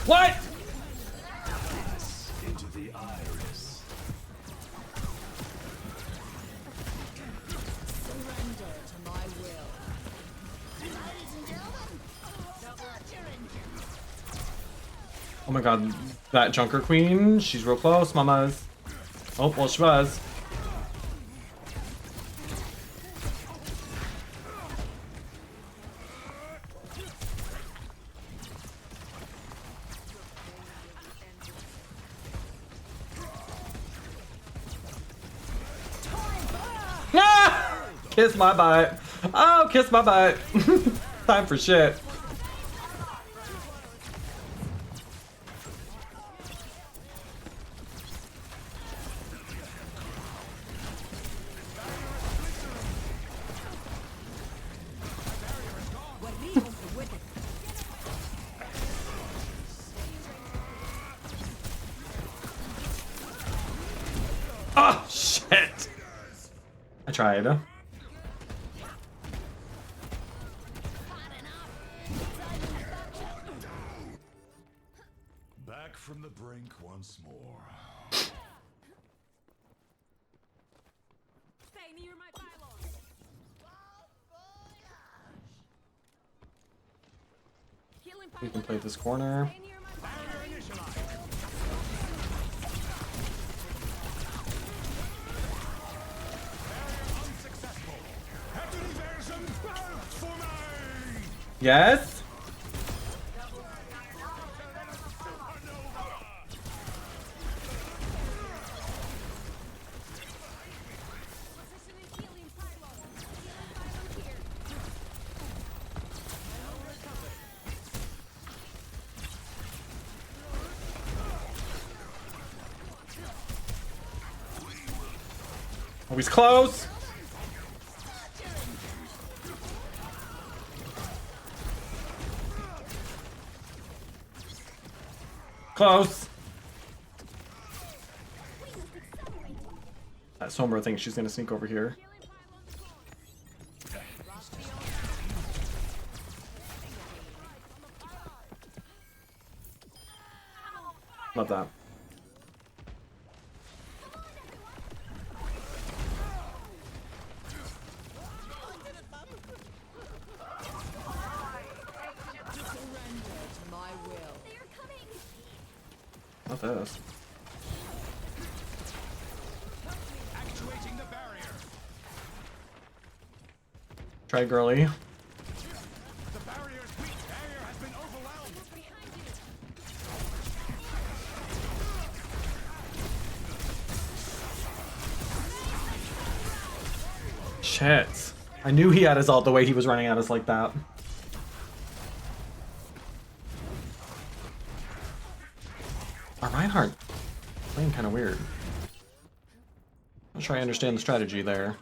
A: What?
D: Into the iris.
F: Surrender to my will. Ladies and gentlemen, start your engines.
A: Oh my god, that Junker Queen, she's real close, mamas. Oh, well, she was. Ah! Kiss my butt. Oh, kiss my butt. Time for shit. Oh, shit. I tried.
D: Back from the brink once more.
A: We can play this corner. Yes? Oh, he's close. Close. That Sombra thinks she's gonna sneak over here. Love that. Not this.
K: Actuating the barrier.
A: Try girly.
K: The barrier is weak. Barrier has been overwhelmed.
A: Shit. I knew he had his ult the way he was running at us like that. Reinhardt playing kind of weird. I'm sure I understand the strategy there.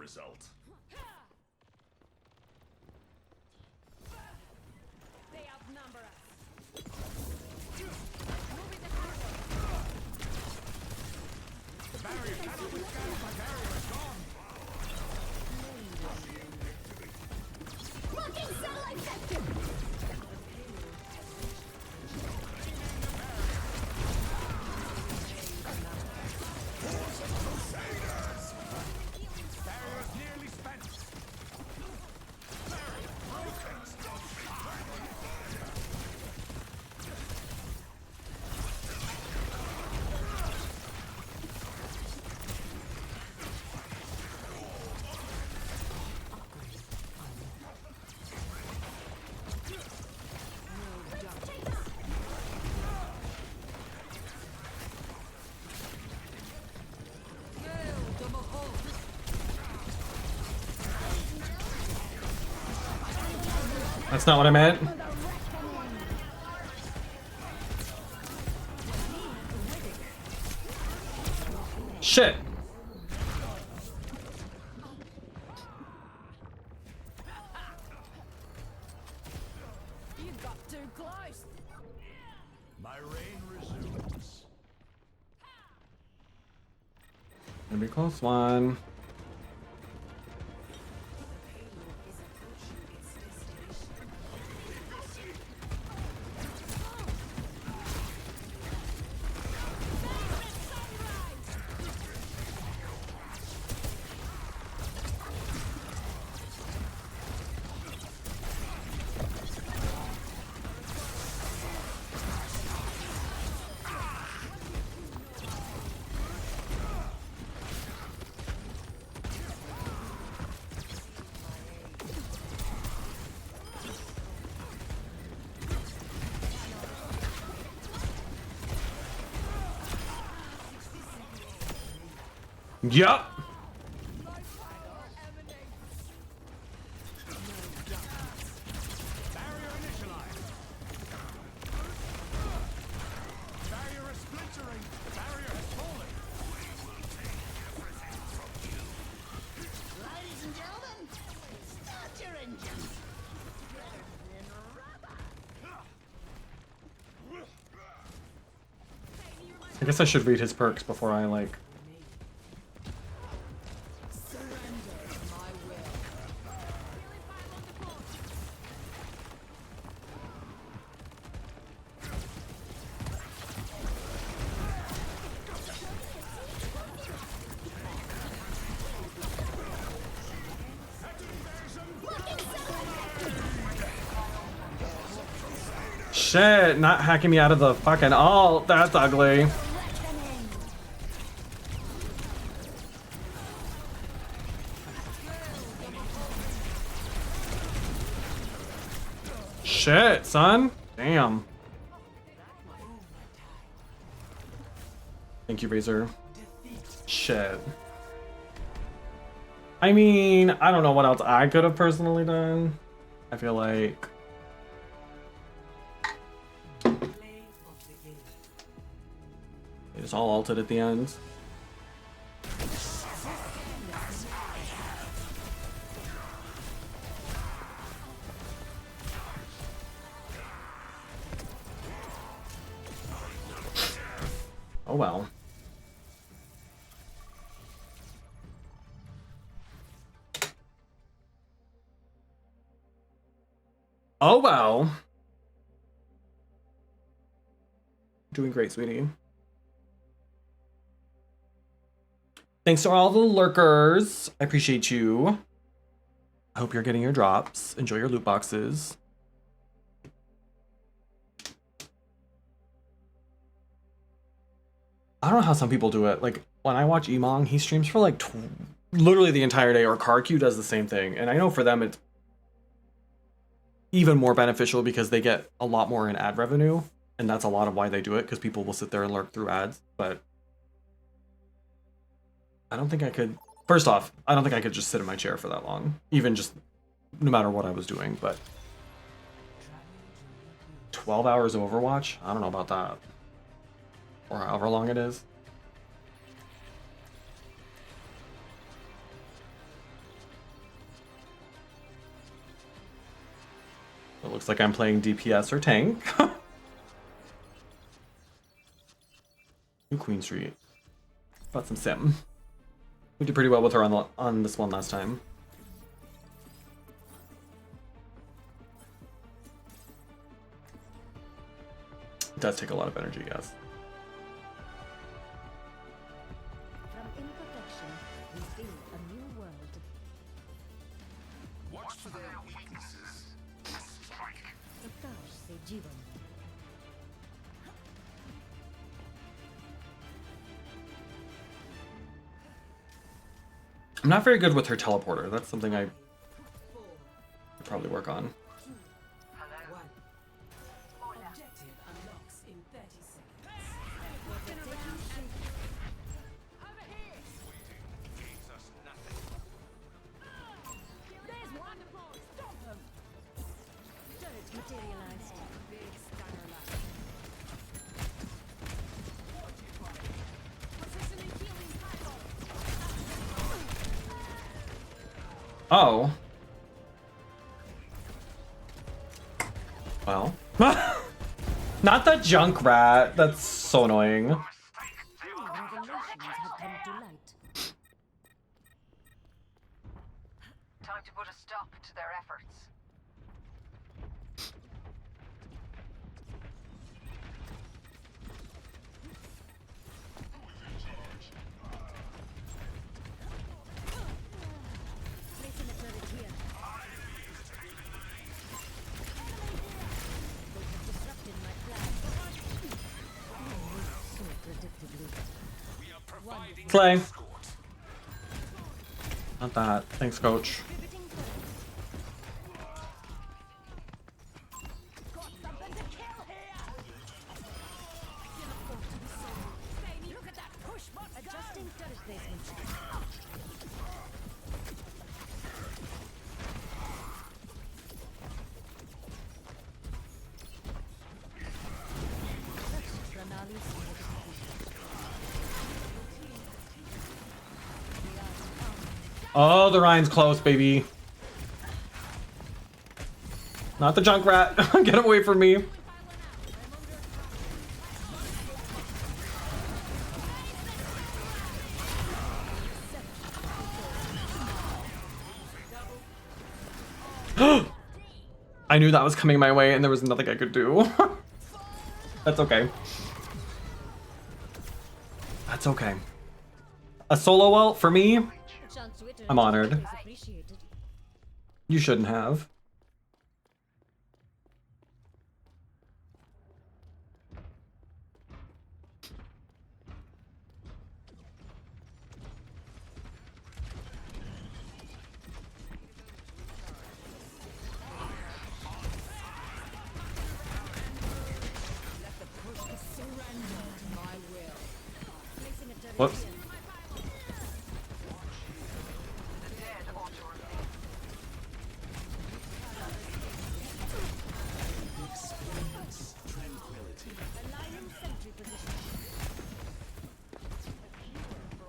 A: That's not what I meant. Shit.
K: You got too close. My reign resumes.
A: Gonna be a close one. Yup.
K: Barrier initialized. Barrier is splintering. Barrier has fallen.
F: We will take everything from you. Ladies and gentlemen, start your engines.
A: I guess I should read his perks before I like. shit, not hacking me out of the fucking ult. That's ugly. Shit, son. Damn. Thank you, Razor. Shit. I mean, I don't know what else I could have personally done. I feel like... It's all ulted at the end. Oh well. Oh well. Doing great, sweetie. Thanks to all the lurkers. I appreciate you. I hope you're getting your drops. Enjoy your loot boxes. I don't know how some people do it. Like, when I watch Emong, he streams for like literally the entire day, or CarQ does the same thing. And I know for them it's even more beneficial because they get a lot more in ad revenue. And that's a lot of why they do it, because people will sit there and lurk through ads. But I don't think I could... First off, I don't think I could just sit in my chair for that long. Even just no matter what I was doing, but... 12 hours of Overwatch? I don't know about that. Or however long it is. It looks like I'm playing DPS or tank. New Queen Street. Got some sim. We did pretty well with her on this one last time. It does take a lot of energy, yes.
H: From imperfection, we build a new world.
E: Watch for their weaknesses. Strike.
H: Prakash se Jivan.
A: I'm not very good with her teleporter. That's something I could probably work on.
J: Objective unlocks in 30 seconds.
E: Gains us nothing.
H: There's one! Stop him! Turret materialized. Big stunner left. Positioning healing pylon.
A: Oh. Well. Not the junk rat. That's so annoying.
H: Revelations have come to light.
Q: Time to put a stop to their efforts.
H: Placing a turret here. They have disrupted my plan. So predictably.
E: We are providing
A: Slay.
E: escort.
A: Not that. Thanks, coach.
H: Got something to kill here! I can afford to be sold. Baby, look at that push button! Adjusting turret placement.
A: Oh, the Ryan's close, baby. Not the junk rat. Get away from me. I knew that was coming my way and there was nothing I could do. That's okay. That's okay. A solo ult for me? I'm honored. You shouldn't have. Whoops.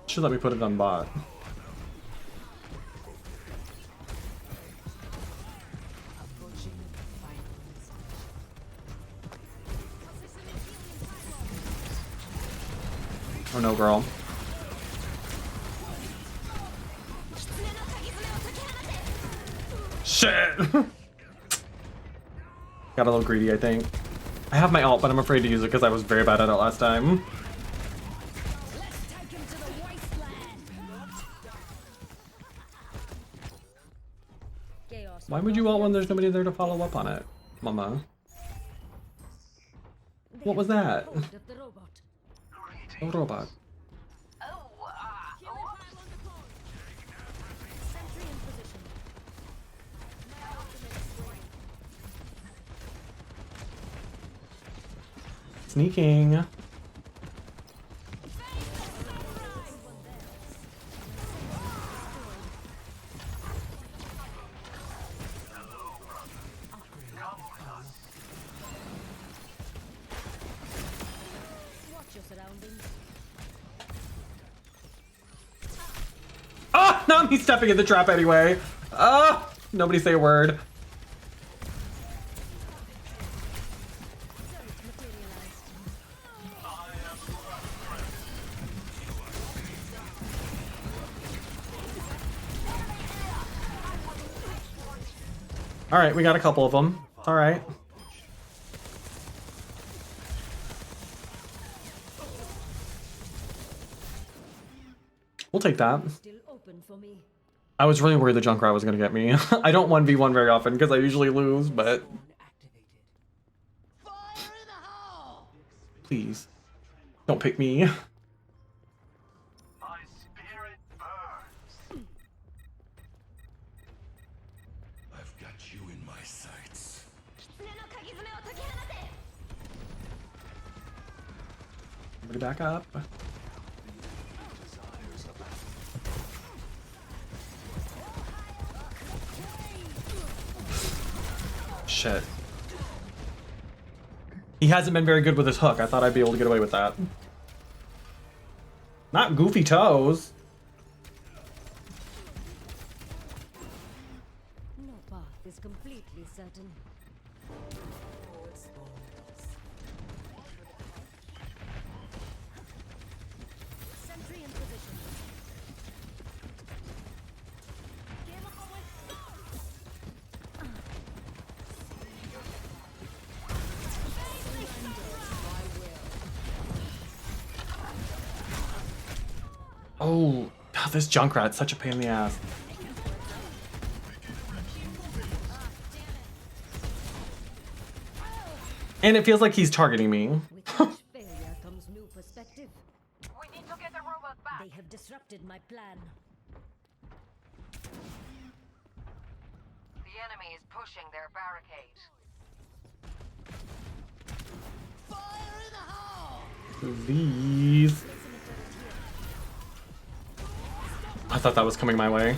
A: Should let me put it on bot. Oh no, girl. Shit! Got a little greedy, I think. I have my ult, but I'm afraid to use it because I was very bad at it last time. Why would you ult when there's nobody there to follow up on it, mama? What was that? A robot. Sneaking. Ah, now he's stepping in the trap anyway. Ah, nobody say a word. All right, we got a couple of them. All right. We'll take that. I was really worried the Junkrat was gonna get me. I don't 1v1 very often because I usually lose, but please don't pick me.
D: I've got you in my sights.
A: Everybody back up. Shit. He hasn't been very good with his hook. I thought I'd be able to get away with that. Not goofy toes.
H: No path is completely certain. Sentry in position.
A: Oh, God, this Junkrat's such a pain in the ass. And it feels like he's targeting me.
H: With each failure comes new perspective.
Q: We need to get the robot back.
H: They have disrupted my plan.
Q: The enemy is pushing their barricade.
A: Please. I thought that was coming my way.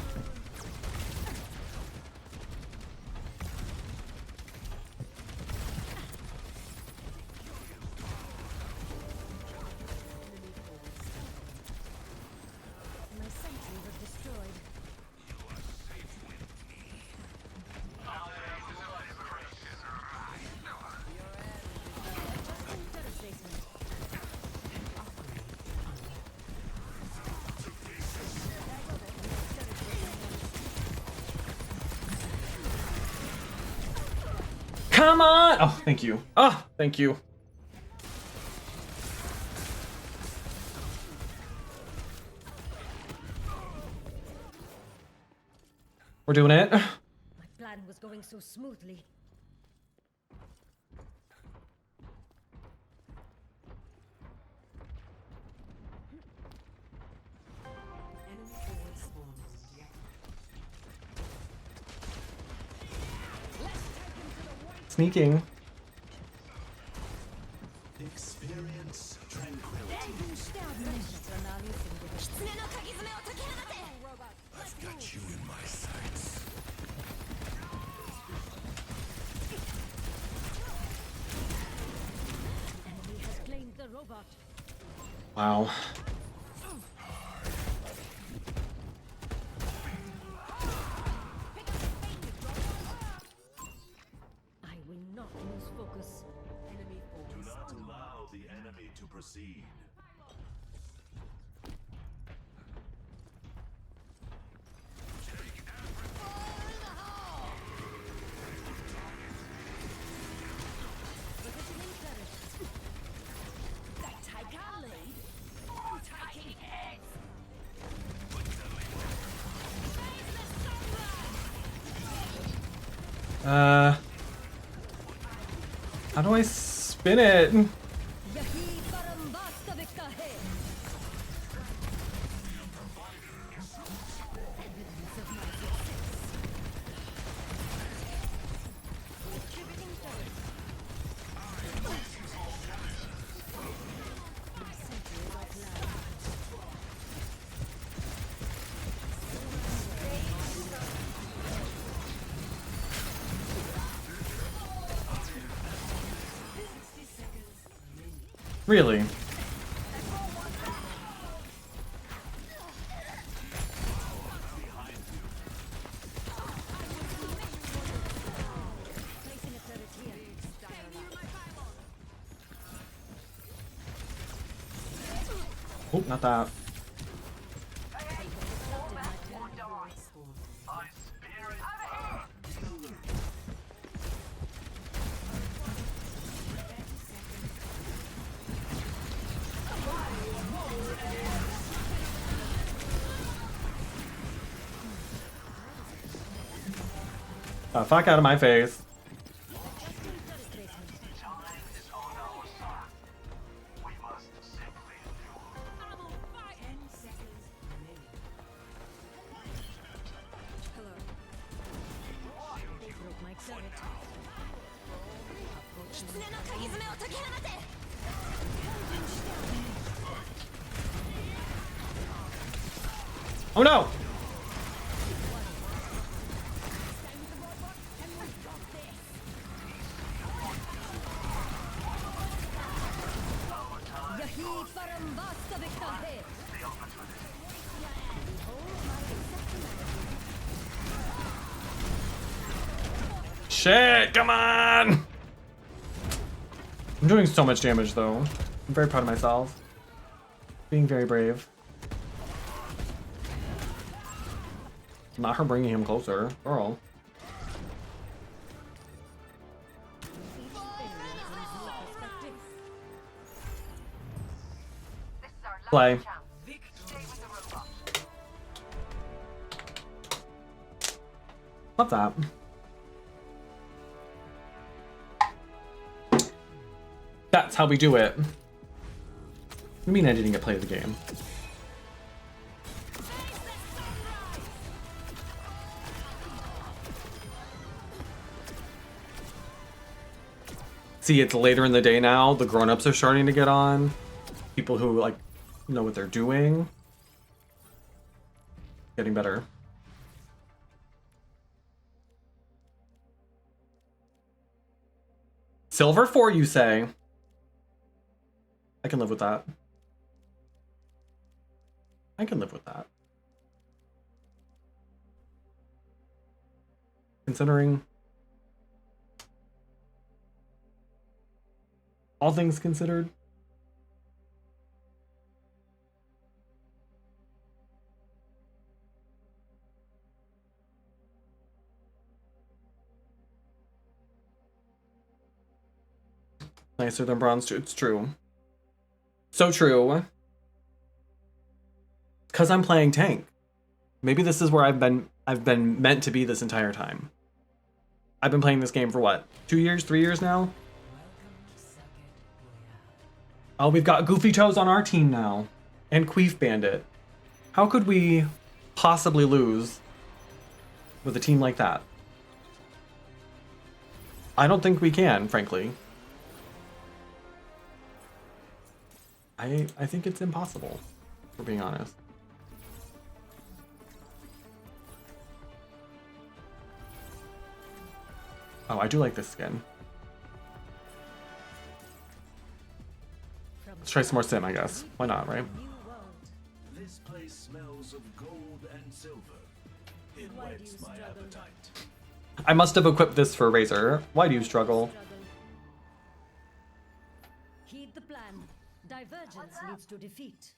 H: My sentry was destroyed.
A: Come on! Oh, thank you. Oh, thank you. We're doing it.
H: My plan was going so smoothly.
A: Sneaking.
D: Experience tranquility.
H: Rechts ranalies
A: Wow.
H: I will not lose focus.
C: Enemy
D: Do
C: force.
D: not allow the enemy to proceed.
H: Positioning turret. They take our lead. I'm taking heads.
A: How do I spin it?
H: Yahi parambasta vikkahe. Evidence of my success. Distributing turret. My sentry is offline.
A: Really?
H: Placing a turret here.
A: Oh, not that. The fuck out of my face.
H: They broke my turret.
A: Oh no!
H: Yahi parambasta vikkahe.
A: Shit, come on! I'm doing so much damage though. I'm very proud of myself. Being very brave. Not her bringing him closer. Girl. Play. Love that. That's how we do it. I mean, I didn't get play of the game. See, it's later in the day now. The grown-ups are starting to get on. People who, like, know what they're doing. Getting better. Silver 4, you say? I can live with that. I can live with that. Considering all things considered. Nicer than bronze too. It's true. So true. Because I'm playing tank. Maybe this is where I've been meant to be this entire time. I've been playing this game for what? 2 years, 3 years now? Oh, we've got Goofy Toes on our team now. And Queef Bandit. How could we possibly lose with a team like that? I don't think we can, frankly. I think it's impossible, for being honest. Oh, I do like this skin.
H: From
A: Let's try some more sim, I guess. Why not, right?
D: This place smells of gold and silver. It whets my appetite.
A: I must have equipped this for Razor. Why do you struggle?
H: Heed the plan. Divergence leads to defeat.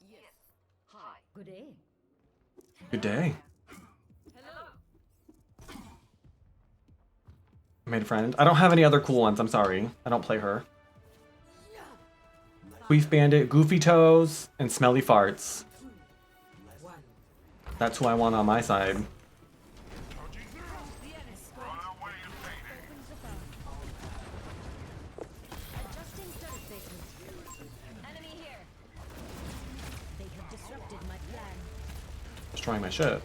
Q: Yes. Hi.
H: Good day.
A: Good day. I made a friend. I don't have any other cool ones. I'm sorry. I don't play her. Queef Bandit, Goofy Toes, and Smelly Farts. That's who I want on my side.
H: Adjusting turret placement. Enemy here. They have disrupted my plan.
A: Destroying my shit.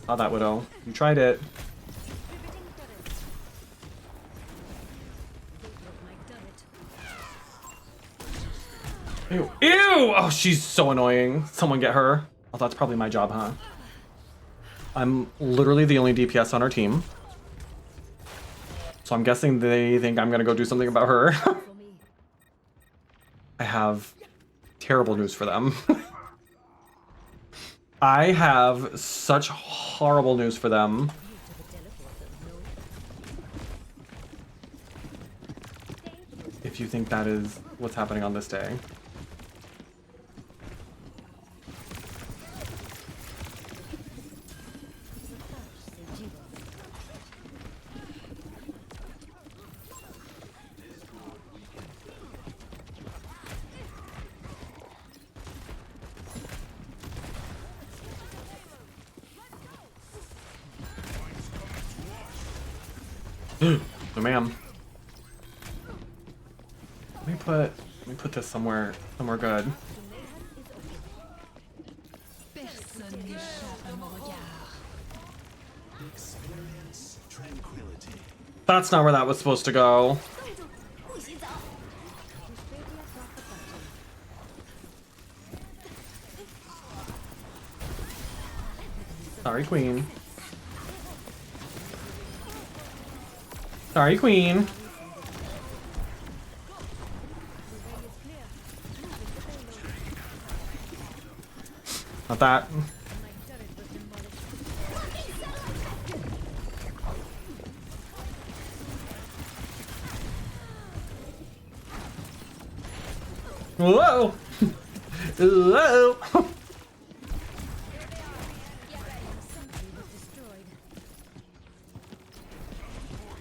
A: Saw that, Widow. You tried it. Ew. Ew! Oh, she's so annoying. Someone get her. Oh, that's probably my job, huh? I'm literally the only DPS on our team. So I'm guessing they think I'm gonna go do something about her. I have terrible news for them. I have such horrible news for them. If you think that is what's happening on this day. No, ma'am. Let me put this somewhere good.
B: Personne n'échappe à mon regard.
D: Experience tranquility.
A: That's not where that was supposed to go. Sorry, Queen. Sorry, Queen. Not that. Whoa! Whoa!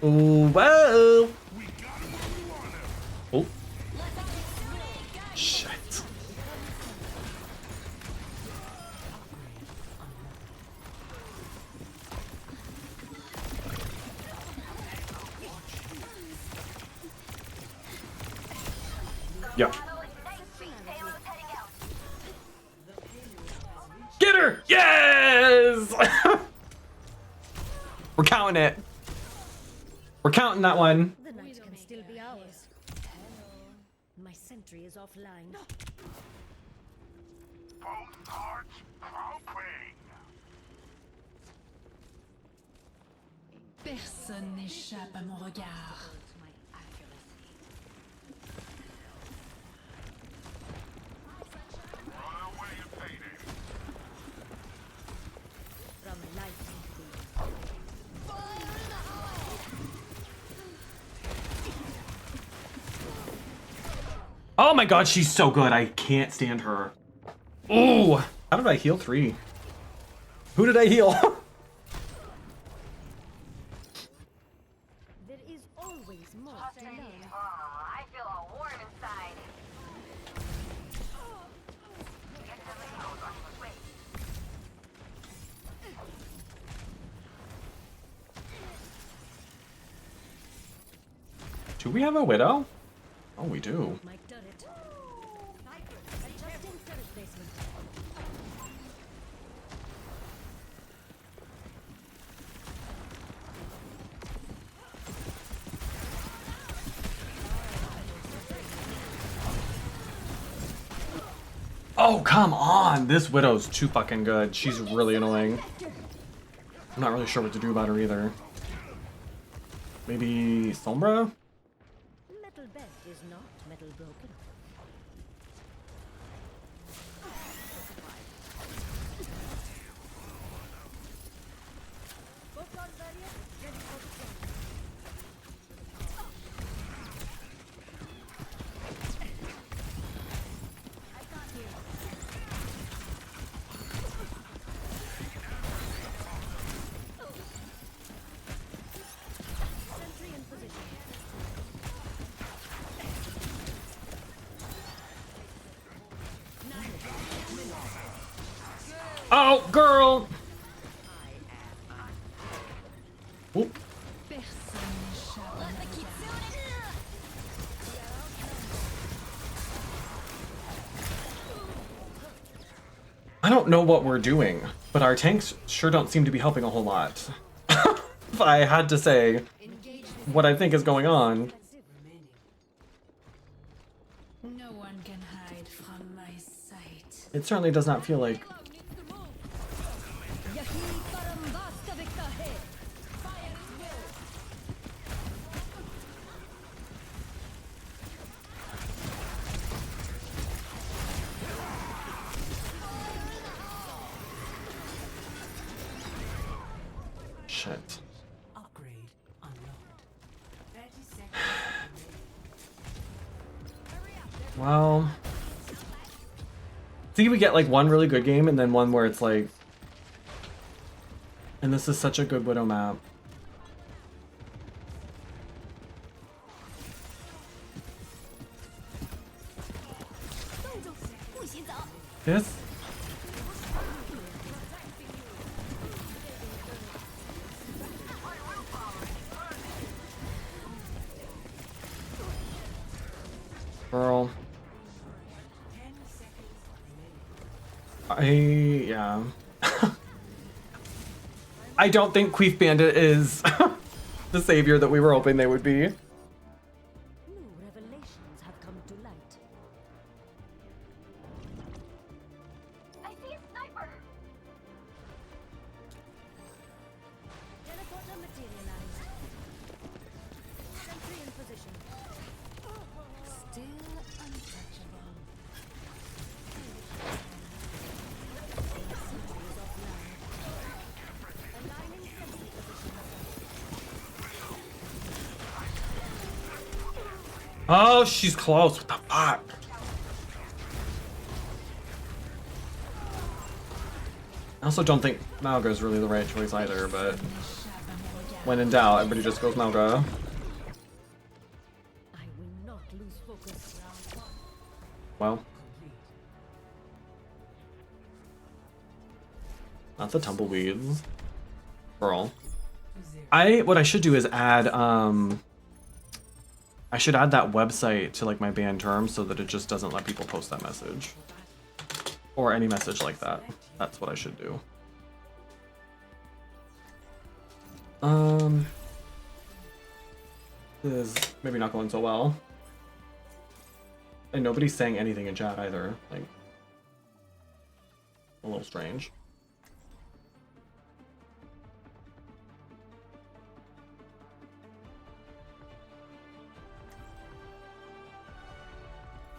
A: Whoa! Oh. Shit. Yeah. Get her! Yes! We're counting it. We're counting that one.
H: The night can still be ours. My sentry is offline.
K: Both hearts hoping.
B: Personne n'échappe à mon regard.
H: From light
A: Oh my god, she's so good. I can't stand her. Ooh! How did I heal 3? Who did I heal?
H: there is always more to learn.
Q: I feel all warm inside.
A: Do we have a Widow? Oh, we do.
H: My turret. Adjusting turret placement.
A: Oh, come on! This Widow's too fucking good. She's really annoying. I'm not really sure what to do about her either. Maybe Sombra?
P: Metal bent is not metal broken.
A: Oh, girl! Oop. I don't know what we're doing, but our tanks sure don't seem to be helping a whole lot. If I had to say what I think is going on.
B: No one can hide from my sight.
A: It certainly does not feel like... Shit.
C: Upgrade unlocked. 30 seconds.
A: Well... See, we get like one really good game and then one where it's like... And this is such a good Widow map. This? Girl. Yeah. I don't think Queef Bandit is the savior that we were hoping they would be.
P: New revelations have come to light.
Q: I see a sniper.
P: Teleporter materialized. Sentry in position.
B: Still untouchable.
A: Oh, she's close. What the fuck? I also don't think Malga is really the right choice either, but when in doubt, everybody just goes Malga.
P: I will not lose focus.
A: Well. Not the tumbleweeds. Girl. What I should do is add, I should add that website to like my banned terms so that it just doesn't let people post that message. Or any message like that. That's what I should do. This is maybe not going so well. And nobody's saying anything in chat either. Like, a little strange.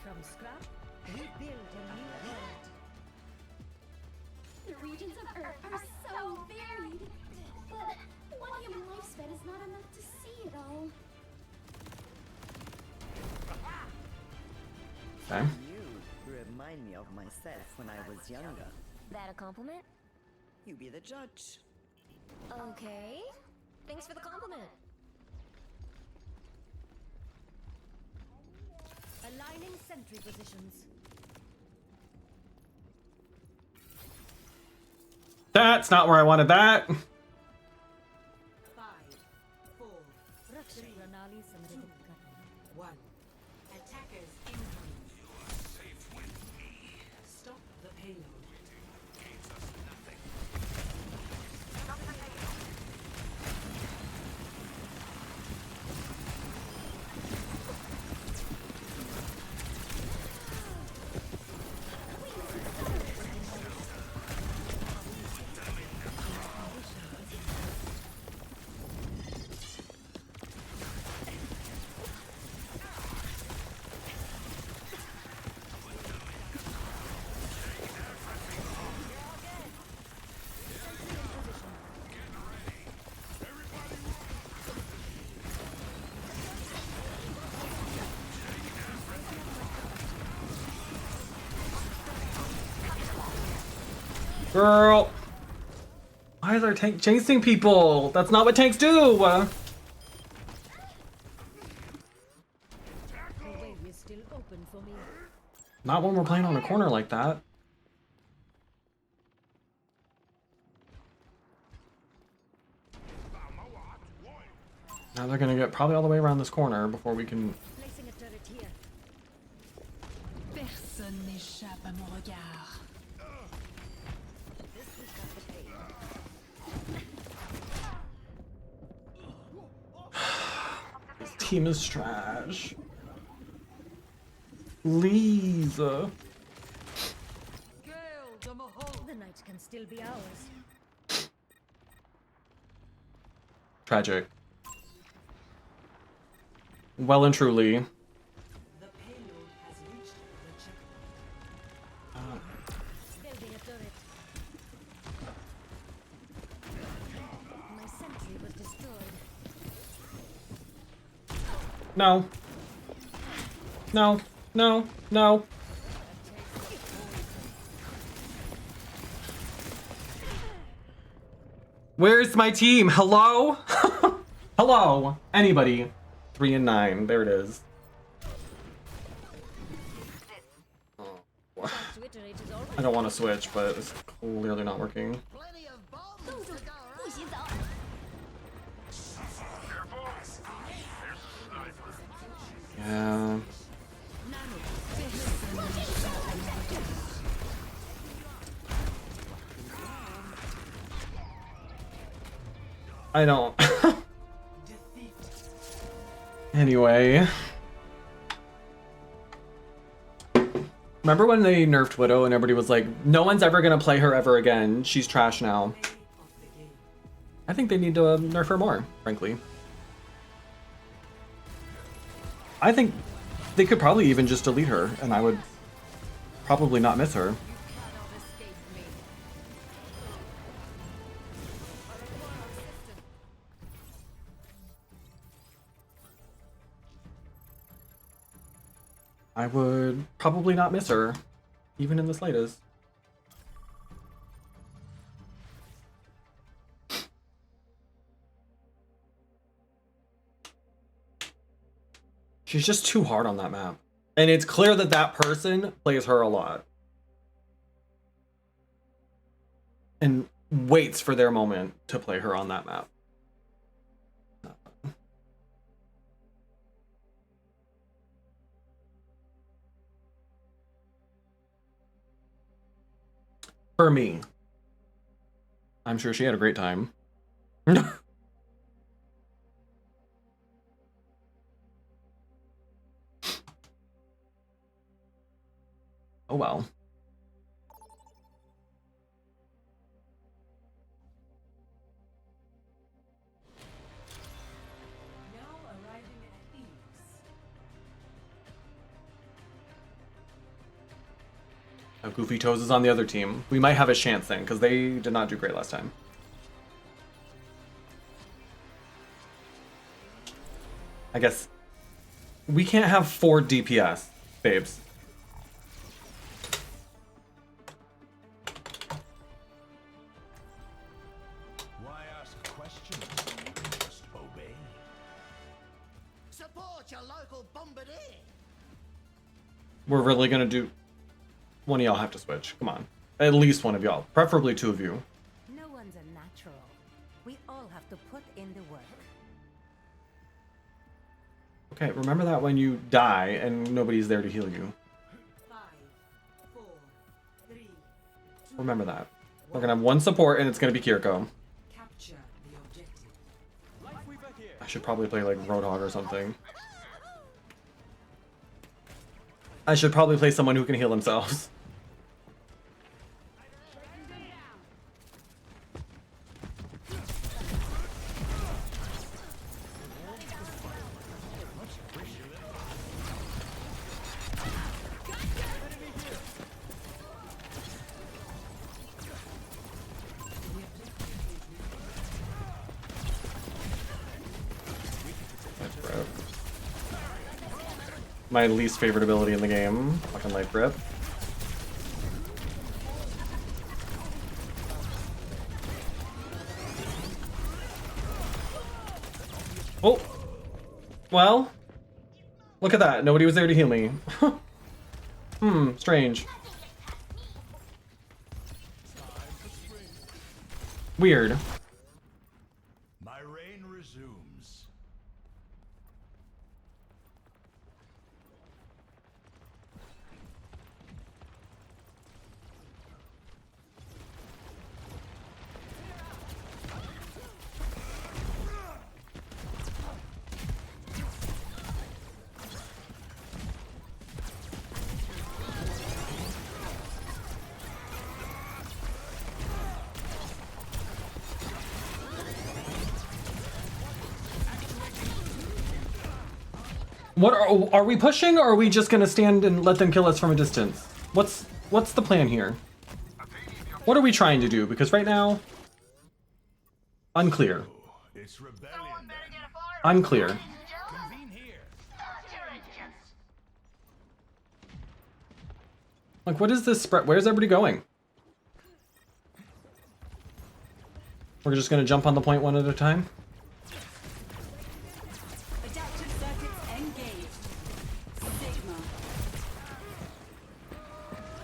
P: From scrap, we build a new world.
F: The regions of Earth are so varied. But one human lifespan is not enough to see it all.
A: Okay.
O: You remind me of myself when I was younger.
H: That a compliment?
O: You be the judge.
H: Okay. Thanks for the compliment.
P: Aligning sentry positions.
A: That's not where I wanted that.
C: 5, 4, 3, 2, 1. Attackers incoming.
E: You are safe with me.
C: Stop the payload.
E: Gains us nothing.
A: Girl! Why is our tank chasing people? That's not what tanks do!
H: The way is still open for me.
A: Not when we're playing on a corner like that. Now they're gonna get probably all the way around this corner before we can...
H: Placing a turret here.
B: Personne n'échappe à mon regard.
H: This has got the pain.
A: This team is trash. Please.
H: The night can still be ours.
A: Tragic. Well and truly.
H: The payload has reached the checkpoint. Building a turret. My sentry was destroyed.
A: No. No. No. No. Where's my team? Hello? Hello? Anybody? 3 and 9. There it is. I don't want to switch, but it's clearly not working. Yeah. I don't. Anyway. Remember when they nerfed Widow and everybody was like, no one's ever gonna play her ever again. She's trash now. I think they need to nerf her more, frankly. I think they could probably even just delete her and I would probably not miss her. I would probably not miss her, even in the slightest. She's just too hard on that map. And it's clear that that person plays her a lot. And waits for their moment to play her on that map. For me. I'm sure she had a great time. Oh well. Now Goofy Toes is on the other team. We might have a chance then, because they did not do great last time. I guess we can't have 4 DPS, babes.
K: Why ask questions? Just obey.
G: Support your local bombardier.
A: We're really gonna do... One of y'all have to switch. Come on. At least one of y'all. Preferably 2 of you.
H: No one's a natural. We all have to put in the work.
A: Okay, remember that when you die and nobody's there to heal you.
H: 5, 4, 3, 2,
A: Remember that. We're gonna have 1 support and it's gonna be Kiriko.
H: capture the objective.
A: I should probably play like Roadhog or something. I should probably play someone who can heal themselves. My least favorite ability in the game. Fucking light grip. Oh. Well. Look at that. Nobody was there to heal me. Strange. Weird.
K: My reign resumes.
A: What are we pushing, or are we just gonna stand and let them kill us from a distance? What's the plan here? What are we trying to do? Because right now, unclear.
K: It's rebellion.
A: Unclear.
K: Convene here.
A: Like, what is this spread? Where's everybody going? We're just gonna jump on the point one at a time?
C: Adaptive circuits engaged. Sigma.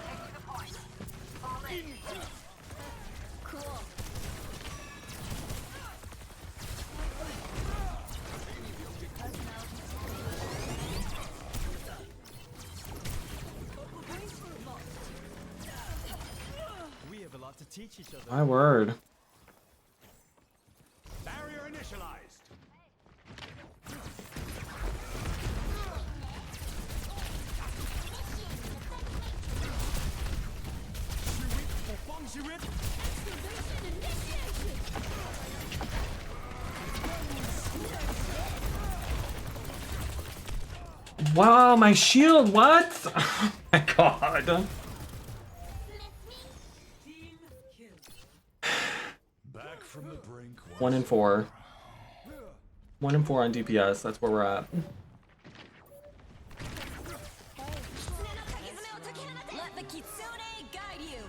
Q: Taking the point. Fall in.
C: Cool.
N: We have a lot to teach each other.
A: My word.
K: Barrier initialized.
A: Wow, my shield, what? Oh my god.
K: Back from the brink.
A: 1 and 4. 1 and 4 on DPS, that's where we're at.
C: Let the Kitsune guide you.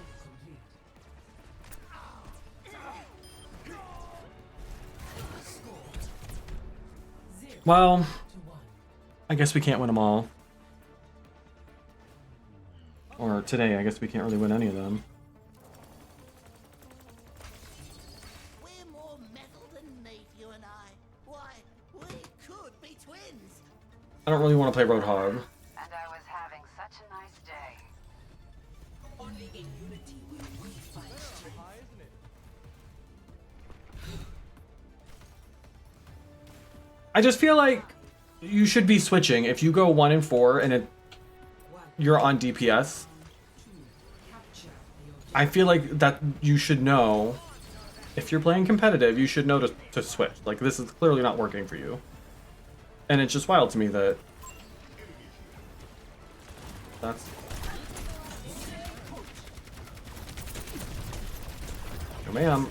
A: Well, I guess we can't win them all. Or today, I guess we can't really win any of them.
F: We're more metal than meat, you and I. Why, we could be twins.
A: I don't really want to play Roadhog.
Q: And I was having such a nice day.
C: Only in unity will we fight.
A: I just feel like you should be switching. If you go 1 and 4 and you're on DPS, I feel like that you should know. If you're playing competitive, you should know to switch. Like, this is clearly not working for you. And it's just wild to me that that's... Oh, ma'am.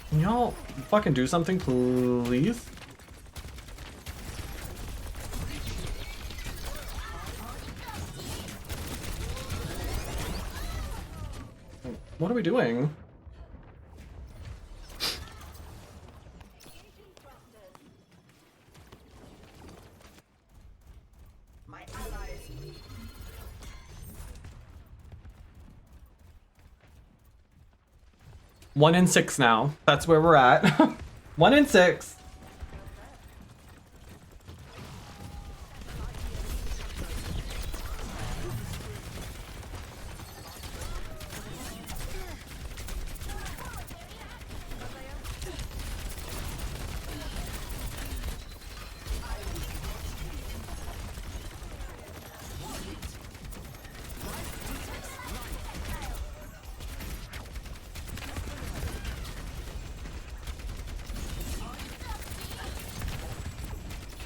A: Can y'all fucking do something, please? What are we doing?
C: My allies.
A: 1 and 6 now. That's where we're at. 1 and 6.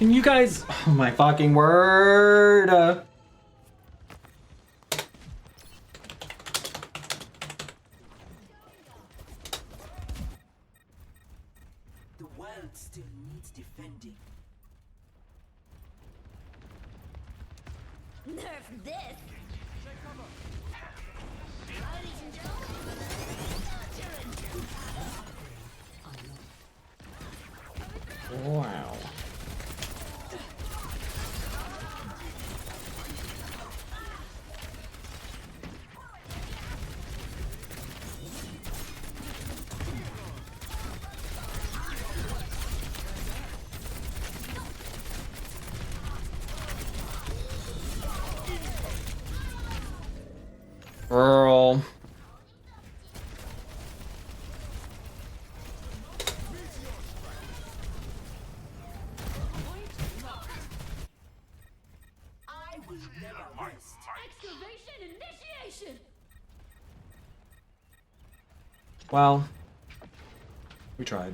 A: Can you guys... Oh my fucking word!
G: The world still needs defending.
F: Nerf this! Ladies and gentlemen, start your engine.
A: Wow. Girl.
F: I will never rest. Excavation initiation!
A: Well, we tried.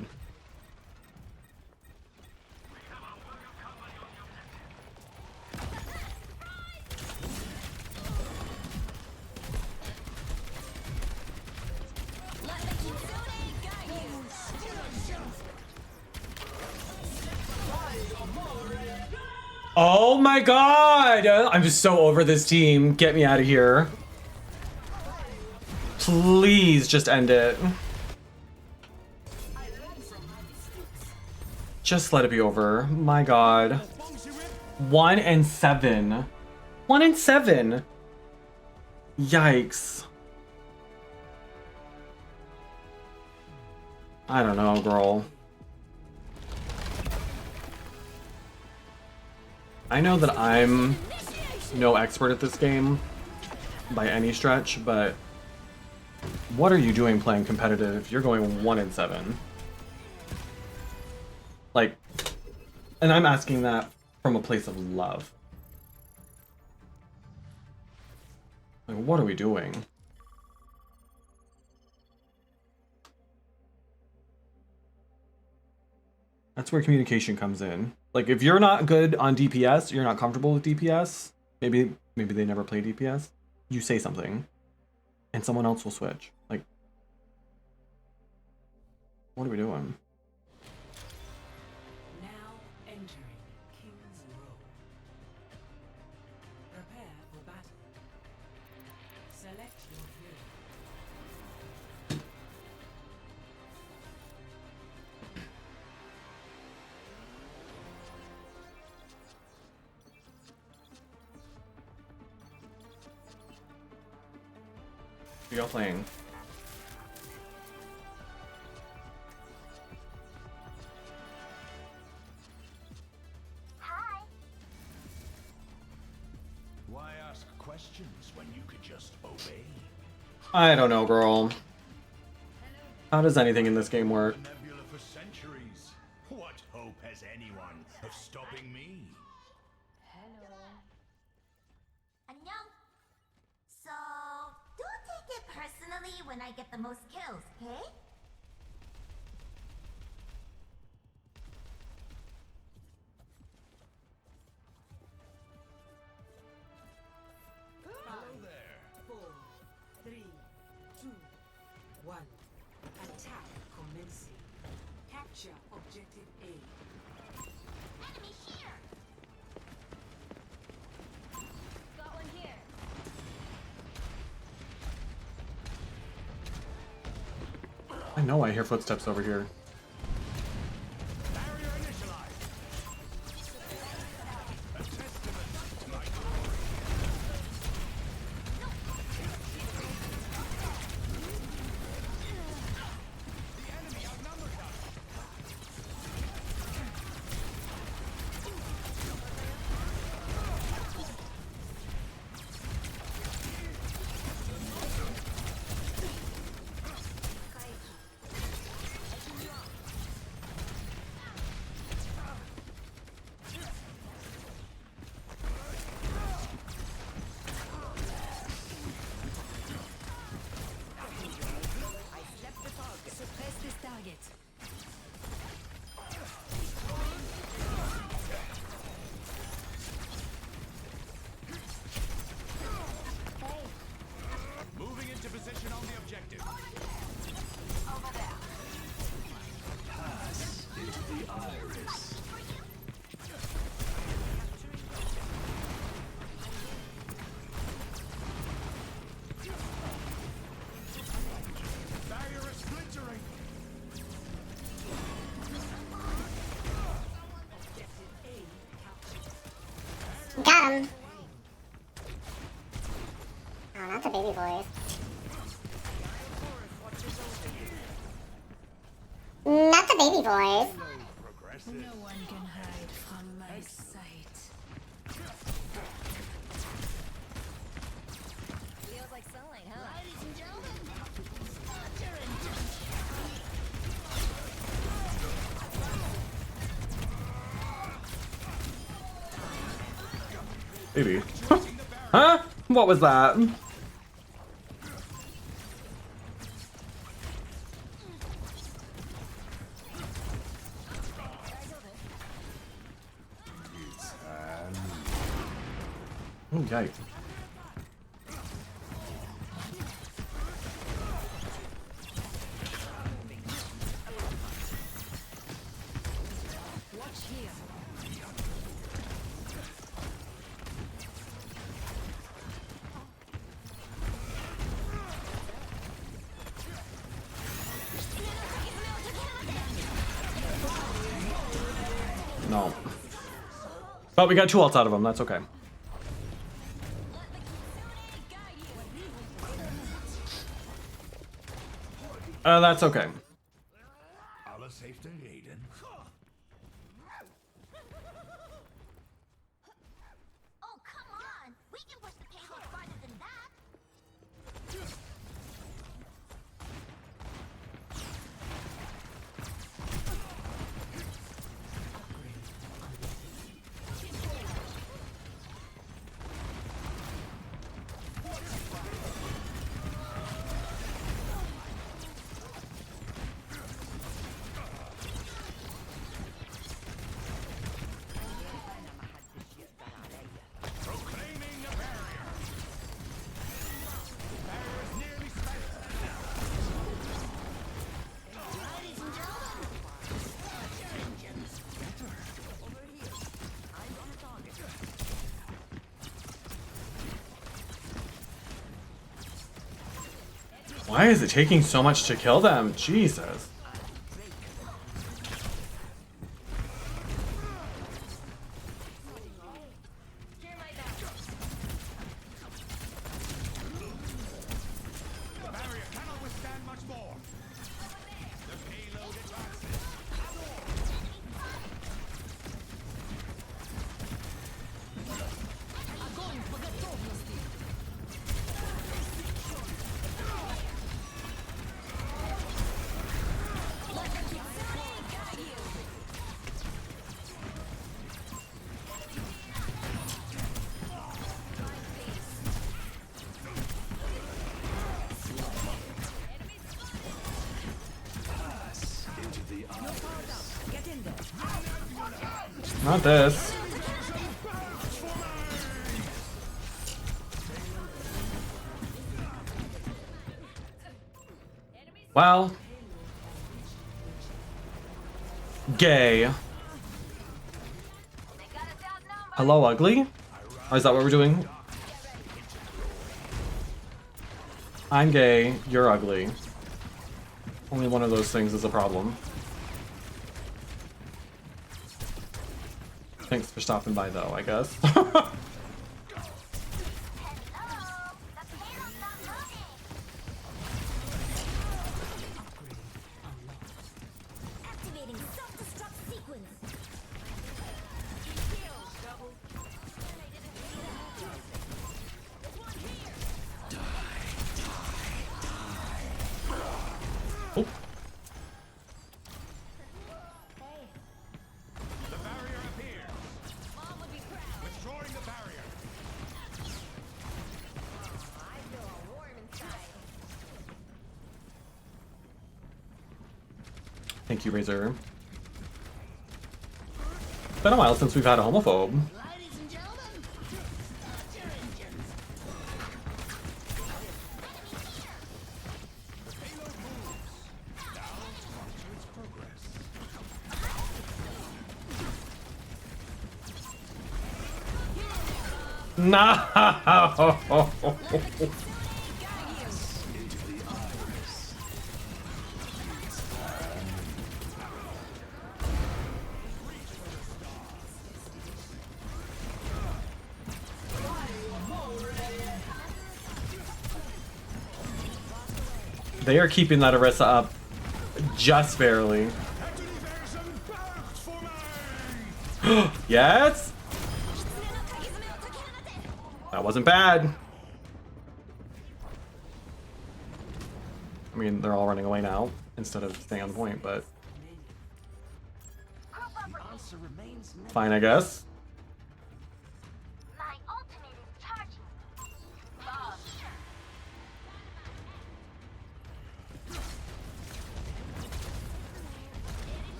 F: Let me Kitsune guide you!
A: Oh my god! I'm just so over this team. Get me out of here. Please just end it. Just let it be over. My god. 1 and 7. 1 and 7. Yikes. I don't know, girl. I know that I'm no expert at this game by any stretch, but what are you doing playing competitive if you're going 1 and 7? Like, and I'm asking that from a place of love. Like, what are we doing? That's where communication comes in. Like, if you're not good on DPS, you're not comfortable with DPS, maybe they never play DPS, you say something, and someone else will switch. Like, what are we doing?
R: Now entering King's Row. Prepare for battle. Select your hero.
A: What are y'all playing?
K: Why ask questions when you could just obey?
A: I don't know, girl. How does anything in this game work?
K: Nebula for centuries. What hope has anyone of stopping me?
F: 안녕. So, don't take it personally when I get the most kills, okay?
R: Hello there. 4, 3, 2, 1. Attack commencing. Capture objective A.
F: Enemy here! Got one here.
A: I know I hear footsteps over here.
K: Barrier initialized. A testament to my The enemy outnumbered us. Barrier is splintering.
S: Got him. Oh, not the baby boys. Not the baby boys.
B: No one can hide from my sight.
H: Feels like sunlight, huh?
F: Ladies and gentlemen, start your engines.
A: Maybe. Huh? What was that? Oh, yikes.
R: Watch here.
A: No. But we got 2 ults out of him. That's okay. That's okay.
K: Alla safety, Aiden.
F: Oh, come on! We can push the payload farther than that!
K: Proclaiming the barrier. Barrier is nearly spent.
F: Ladies and gentlemen, start your engines.
O: Over here. I'm on a target.
A: Why is it taking so much to kill them? Jesus.
K: The barrier cannot withstand much more. The payload advances.
A: Not this. Well. Gay. Hello, ugly? Or is that what we're doing? I'm gay, you're ugly. Only one of those things is a problem. Thanks for stopping by though, I guess.
H: Activating self-destruct sequence.
A: Oh.
K: The barrier appears. Destroying the barrier.
H: I feel all warm inside.
A: Thank you, Razor. It's been a while since we've had a homophobe.
F: Ladies and gentlemen, start your engines.
K: The payload moves. Now to watch its progress.
A: No. They are keeping that Orisa up just barely. Yes? That wasn't bad. I mean, they're all running away now instead of staying on point, but fine, I guess.
Q: My ultimate is charging. Love.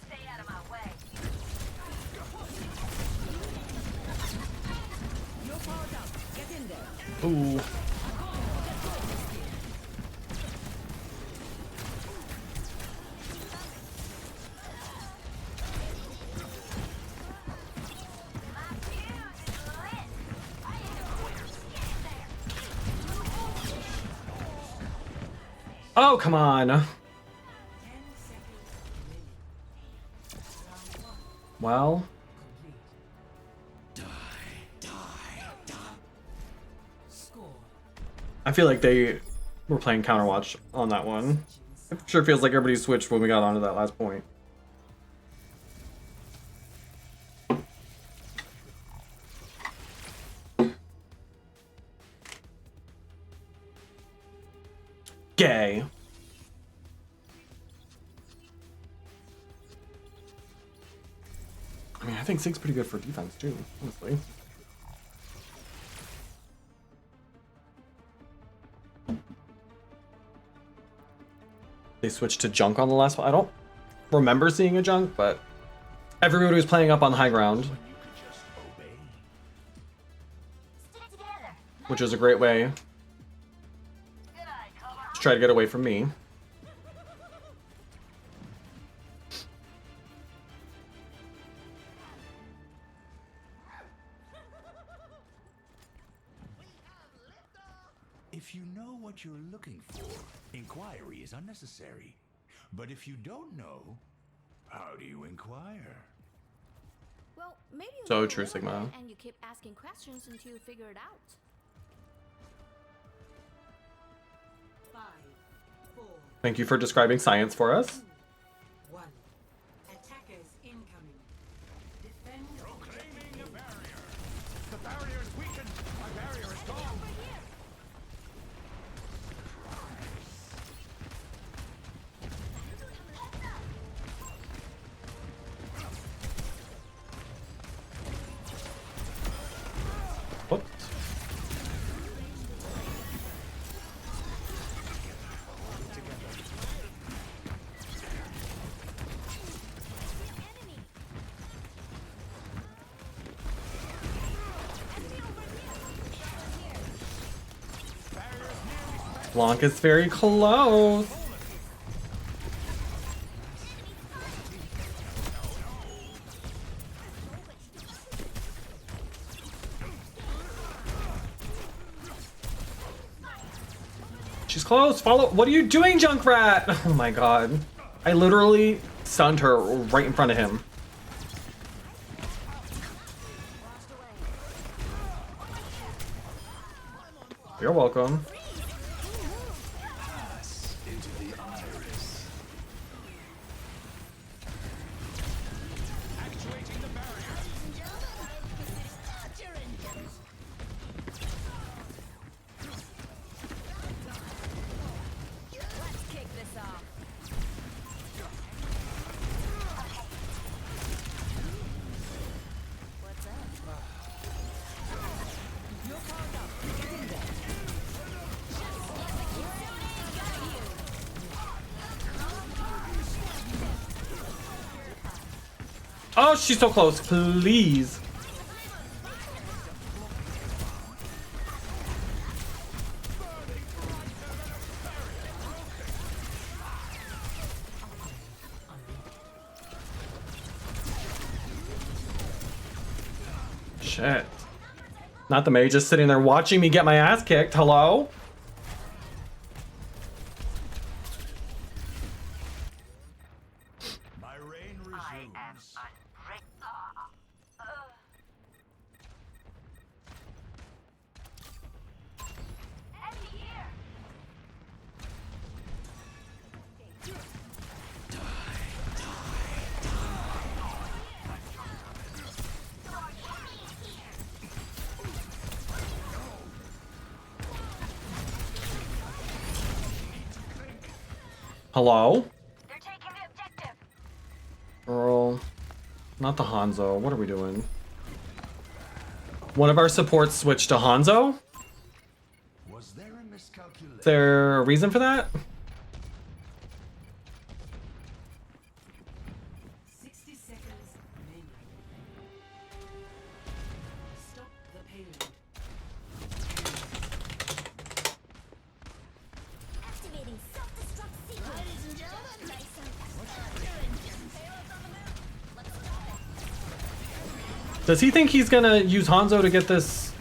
Q: Stay out of my way.
A: Ooh. Oh, come on. Well. I feel like they were playing Counterwatch on that one. It sure feels like everybody switched when we got onto that last point. Gay. I mean, I think Sig's pretty good for defense too, honestly. They switched to junk on the last one. I don't remember seeing a junk, but everybody was playing up on the high ground, which is a great way to try to get away from me.
K: If you know what you're looking for, inquiry is unnecessary. But if you don't know, how do you inquire?
H: Well, maybe you
A: So
H: know
A: true,
H: a little
A: Sigma.
H: bit and you keep asking questions until you figure it out.
R: 5, 4,
A: Thank you for describing science for us.
R: 1. Attackers incoming. Defend.
K: Proclaiming a barrier. The barrier is weakened. My barrier is gone.
A: What? Blanca's very close. She's close. Follow. What are you doing, Junkrat? Oh my god. I literally stunned her right in front of him. You're welcome.
D: Into the iris.
K: Actuating the barrier.
F: Start your engines.
H: Let's kick this off. What's up? You're powered up. Get in there.
A: Oh, she's so close. Please. Shit. Not the mage just sitting there watching me get my ass kicked. Hello?
K: My reign resumes.
A: Hello? Girl. Not the Hanzo. What are we doing? One of our supports switched to Hanzo?
K: Was there a miscalculation?
A: Is there a reason for that?
R: 60 seconds remaining. Stop the payload.
F: Activating self-destruct sequence. Ladies and gentlemen, nice and start your engines. Payload's on the move. Let's stop it.
A: Does he think he's gonna use Hanzo to get this?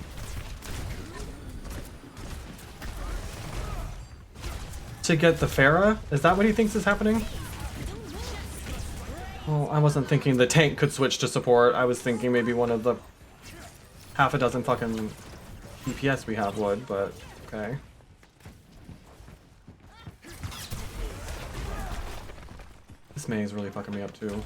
A: To get the Pharah? Is that what he thinks is happening? Oh, I wasn't thinking the tank could switch to support. I was thinking maybe one of the half a dozen fucking DPS we have would, but okay. This Mei is really fucking me up too.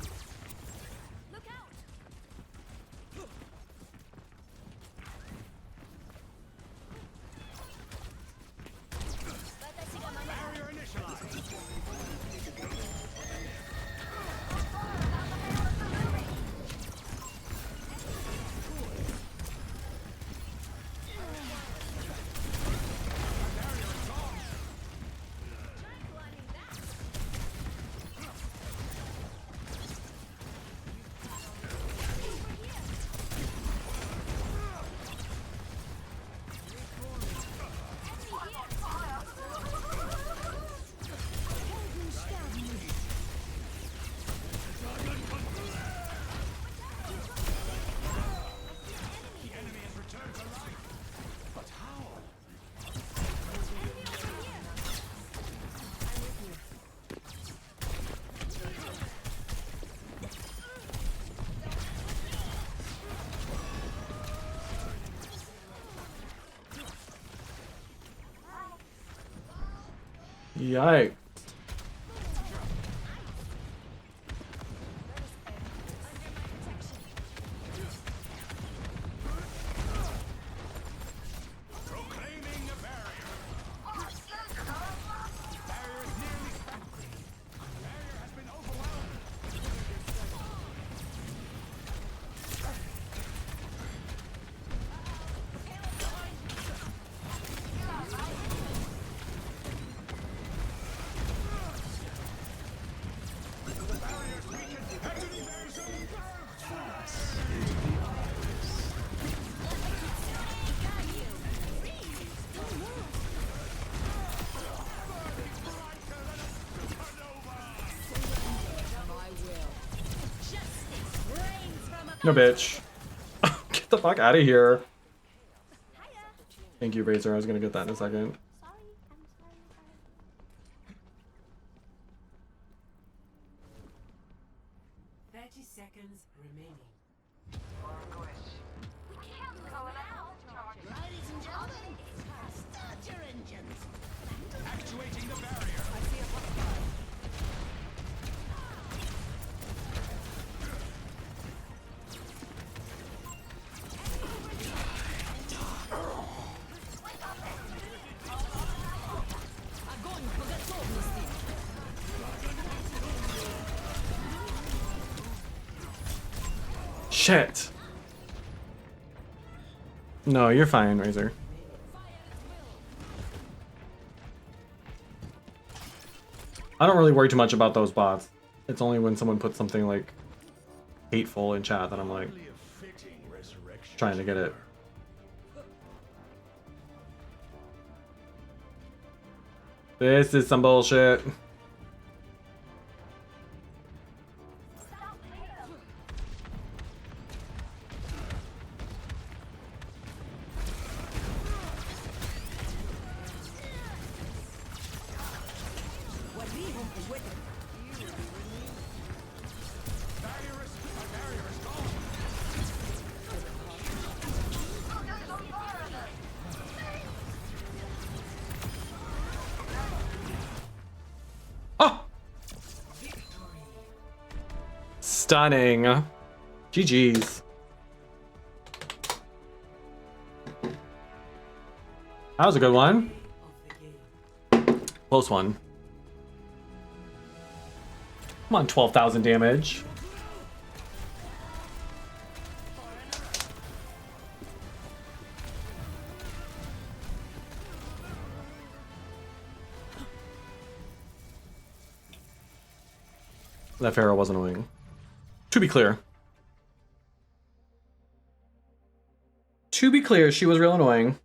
A: Yikes. No, bitch. Get the fuck out of here. Thank you, Razor. I was gonna get that in a second.
R: 30 seconds remaining.
F: Ladies and gentlemen, start your engines.
K: Actuating the barrier.
F: I see a hostile.
A: Shit. No, you're fine, Razor. I don't really worry too much about those bots. It's only when someone puts something like hateful in chat that I'm like trying to get it. This is some bullshit. Stunning. GG's. That was a good one. Close one. Come on, 12,000 damage. That Pharaoh was annoying. To be clear. To be clear, she was real annoying.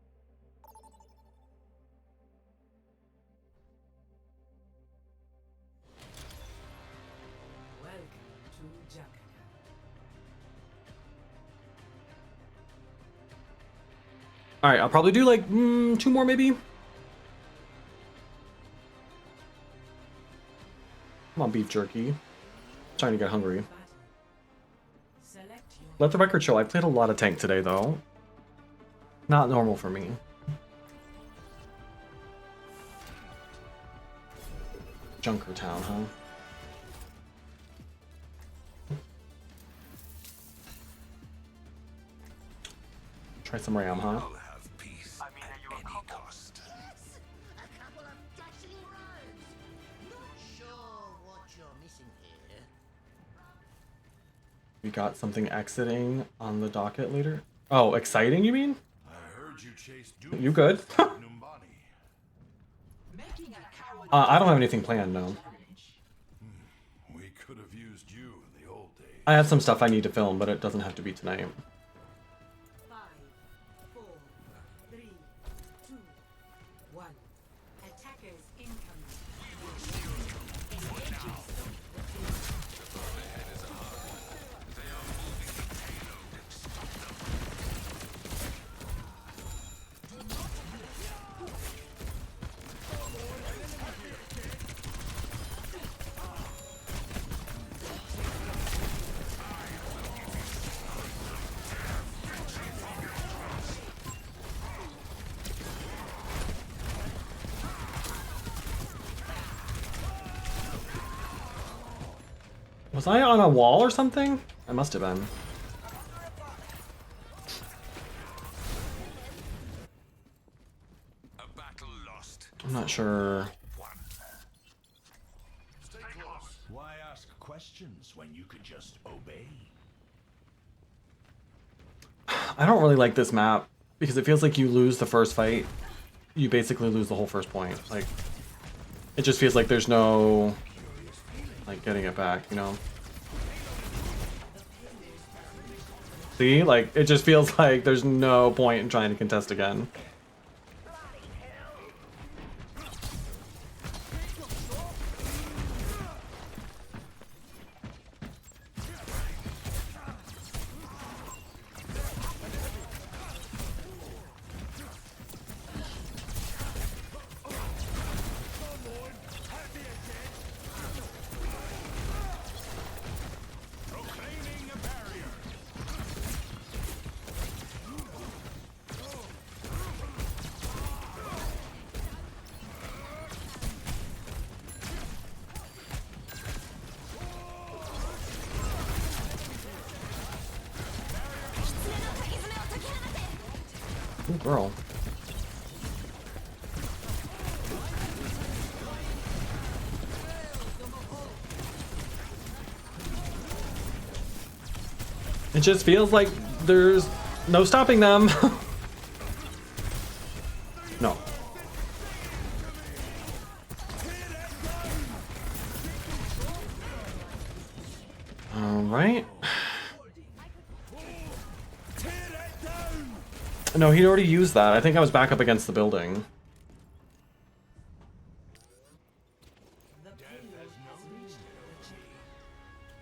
A: Alright, I'll probably do like 2 more maybe. Come on, beef jerky. Starting to get hungry. Let the record show, I played a lot of tank today though. Not normal for me. Junkertown, huh? Try some Ram, huh? We got something exiting on the docket later. Oh, exciting, you mean?
K: I heard you chased
A: You good? I don't have anything planned, no.
K: We could have used you in the old days.
A: I have some stuff I need to film, but it doesn't have to be tonight.
R: 5, 4, 3, 2, 1. Attackers incoming.
A: Was I on a wall or something? I must have been. I'm not sure.
K: Why ask questions when you could just obey?
A: I don't really like this map because it feels like you lose the first fight, you basically lose the whole first point. Like, it just feels like there's no, like, getting it back, you know? See? Like, it just feels like there's no point in trying to contest again. Ooh, girl. It just feels like there's no stopping them. No. All right. No, he'd already used that. I think I was back up against the building.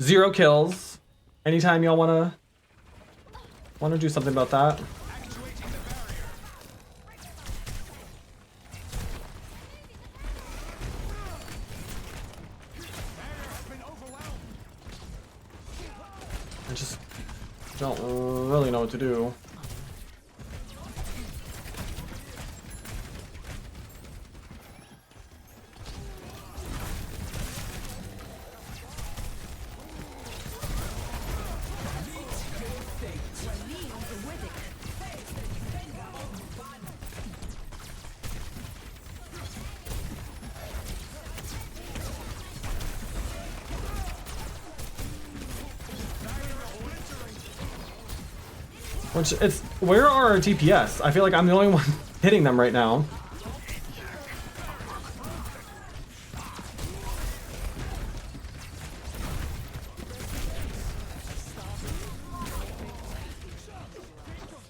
A: Zero kills. Anytime y'all wanna do something about that. I just don't really know what to do. Which it's where are our DPS? I feel like I'm the only one hitting them right now.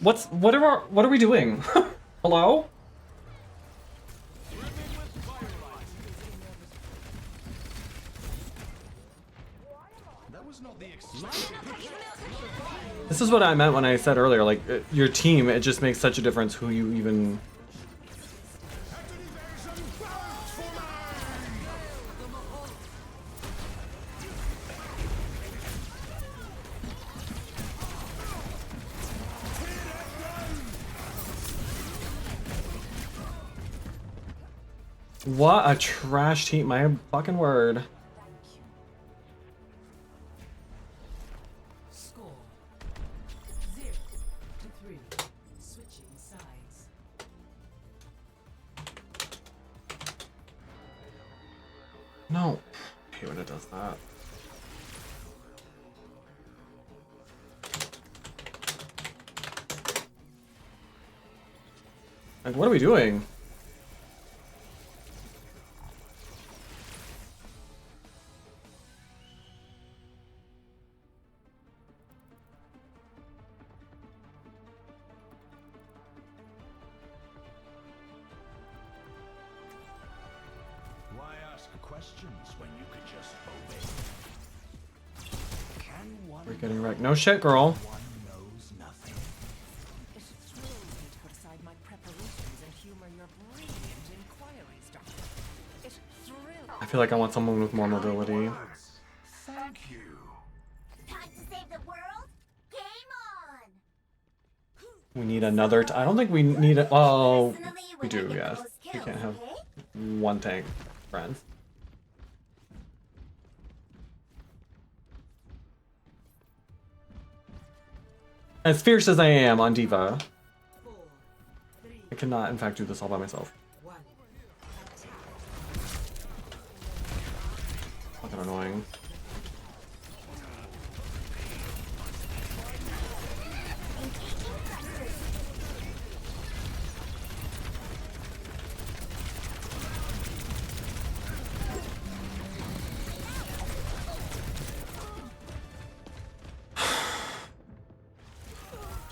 A: What are we doing? Hello? This is what I meant when I said earlier, like, your team, it just makes such a difference who you even... What a trash team, my fucking word. No. I hate when it does that. Like, what are we doing?
K: Questions when you could just obey.
A: We're getting wrecked. No shit, girl.
K: One knows nothing.
H: It thrills me to put aside my preparations and humor your brilliant inquiries, Doctor. It thrills.
A: I feel like I want someone with more mobility.
K: Thank you.
F: Time to save the world? Game on!
A: We need another. I don't think we need it. Oh, we do. Yes, we can't have one tank, friends. As fierce as I am on Diva, I cannot, in fact, do this all by myself. Fucking annoying.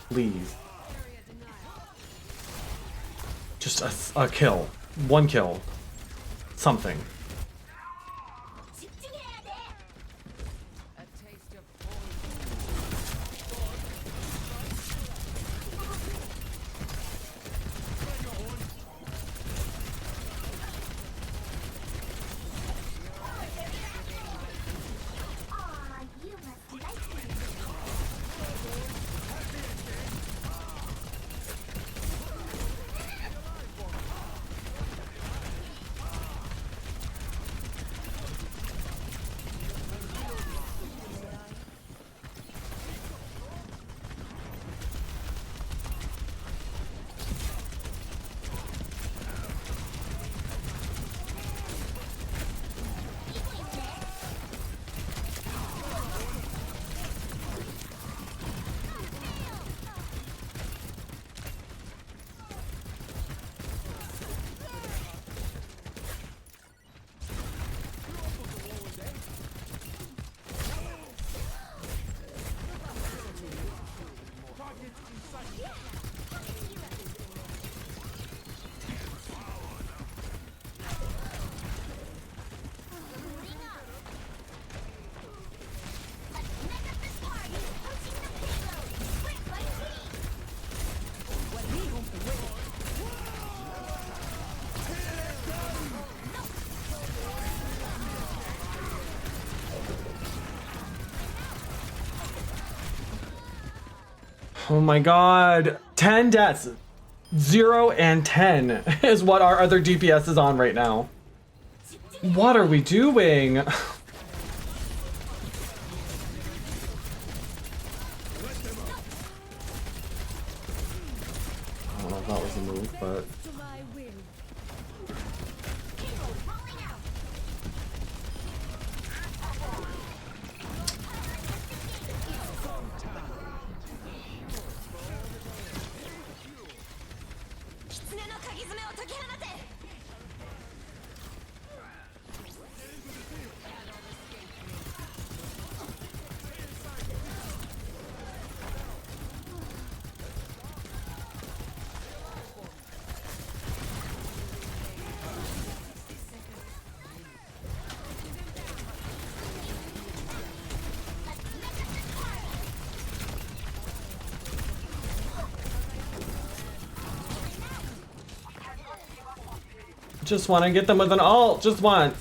A: Please. Just a kill. One kill. Something. Oh my god. 10 deaths. 0 and 10 is what our other DPS is on right now. What are we doing? I don't know if that was a move, but... Just want to get them with an ult, just once.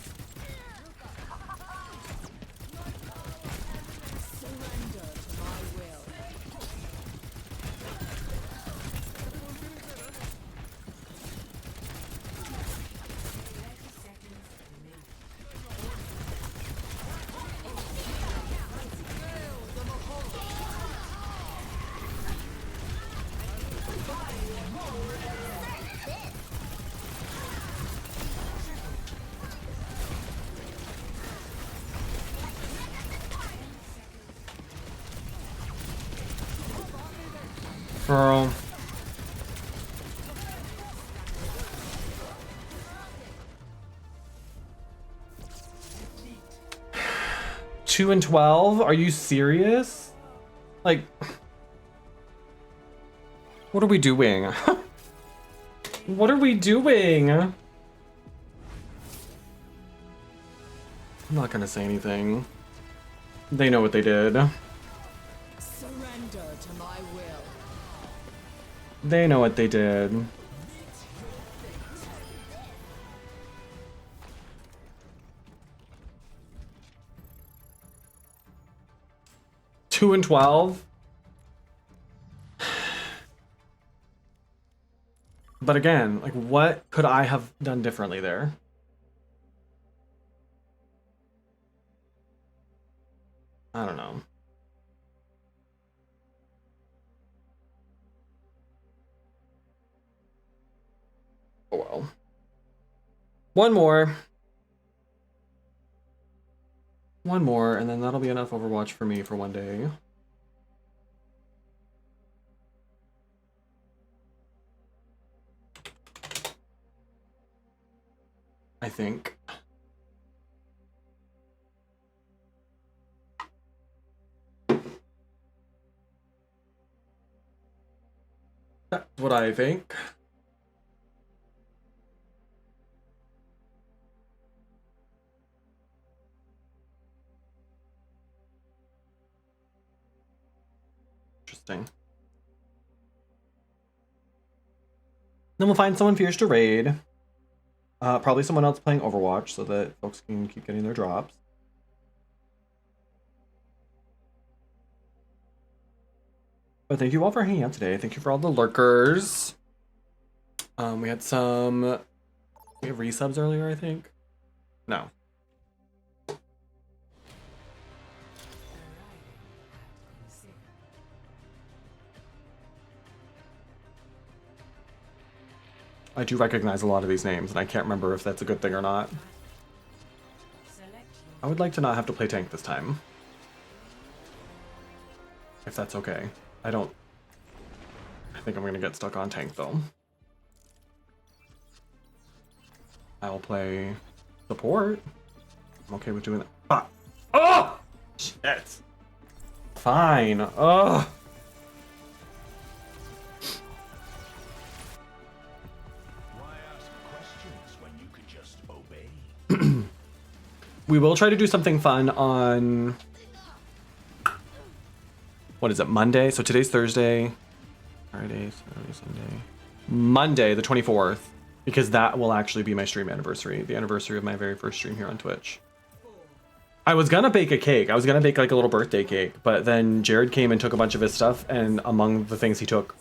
A: Girl. Two and 12? Are you serious? Like, what are we doing? What are we doing? I'm not gonna say anything. They know what they did.
F: Surrender to my will.
A: They know what they did. Two and 12? But again, like, what could I have done differently there? I don't know. Oh well. One more. One more, and then that'll be enough Overwatch for me for one day. I think. That's what I think. Interesting. Then we'll find someone fierce to raid. Probably someone else playing Overwatch so that folks can keep getting their drops. But thank you all for hanging out today. Thank you for all the lurkers. We had some... We have resubs earlier, I think? No. I do recognize a lot of these names, and I can't remember if that's a good thing or not. I would like to not have to play tank this time. If that's okay. I think I'm gonna get stuck on tank, though. I'll play support. I'm okay with doing that. Ah! Oh! Shit! Fine. Ugh! We will try to do something fun on... What is it, Monday? So today's Thursday. Friday, Saturday, Sunday. Monday, the 24th. Because that will actually be my stream anniversary. The anniversary of my very first stream here on Twitch. I was gonna bake a cake. I was gonna bake like a little birthday cake. But then Jared came and took a bunch of his stuff. And among the things he took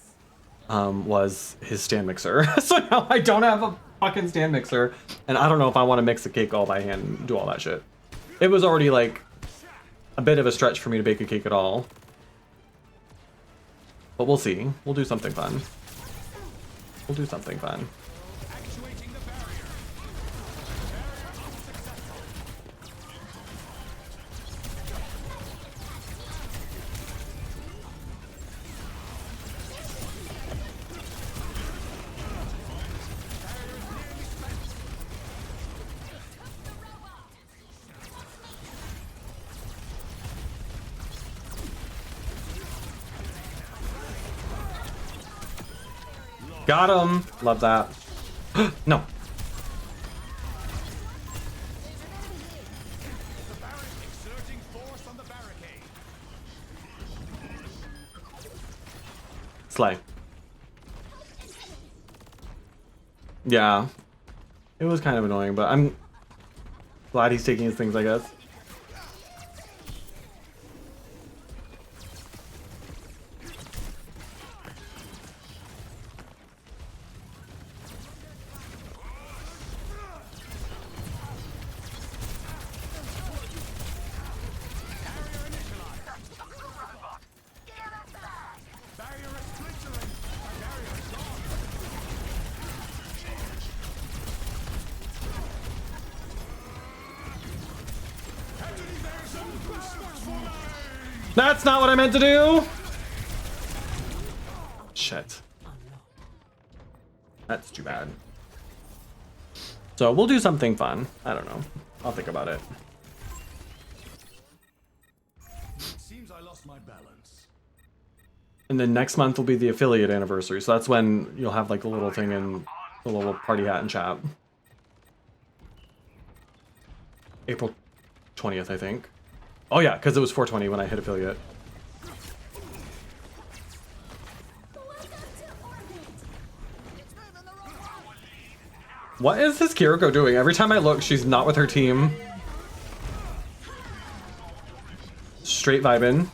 A: was his stand mixer. So now I don't have a fucking stand mixer. And I don't know if I want to mix a cake all by hand and do all that shit. It was already like a bit of a stretch for me to bake a cake at all. But we'll see. We'll do something fun. We'll do something fun. Got him! Love that. No. Slay. Yeah. It was kind of annoying, but I'm glad he's taking his things, I guess. That's not what I meant to do! Shit. That's too bad. So we'll do something fun. I don't know. I'll think about it.
K: Seems I lost my balance.
A: And then next month will be the affiliate anniversary. So that's when you'll have like a little thing in the little party hat and chat. April 20th, I think. Oh yeah, because it was 420 when I hit affiliate. What is this Kiriko doing? Every time I look, she's not with her team. Straight vibing.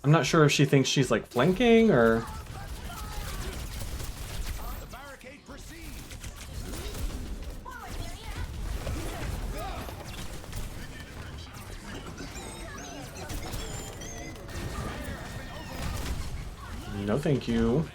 A: I'm not sure if she thinks she's like flanking or... No, thank you.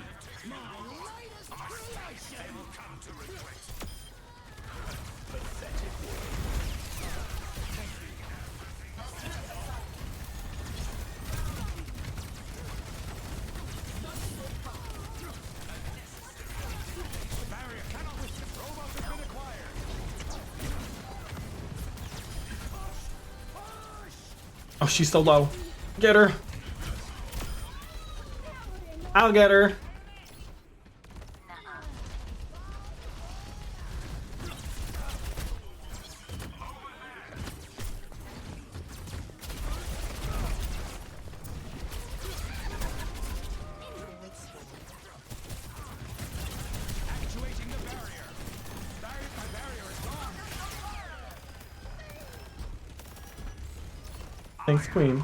A: Oh, she's so low. Get her. I'll get her. Thanks, Queen.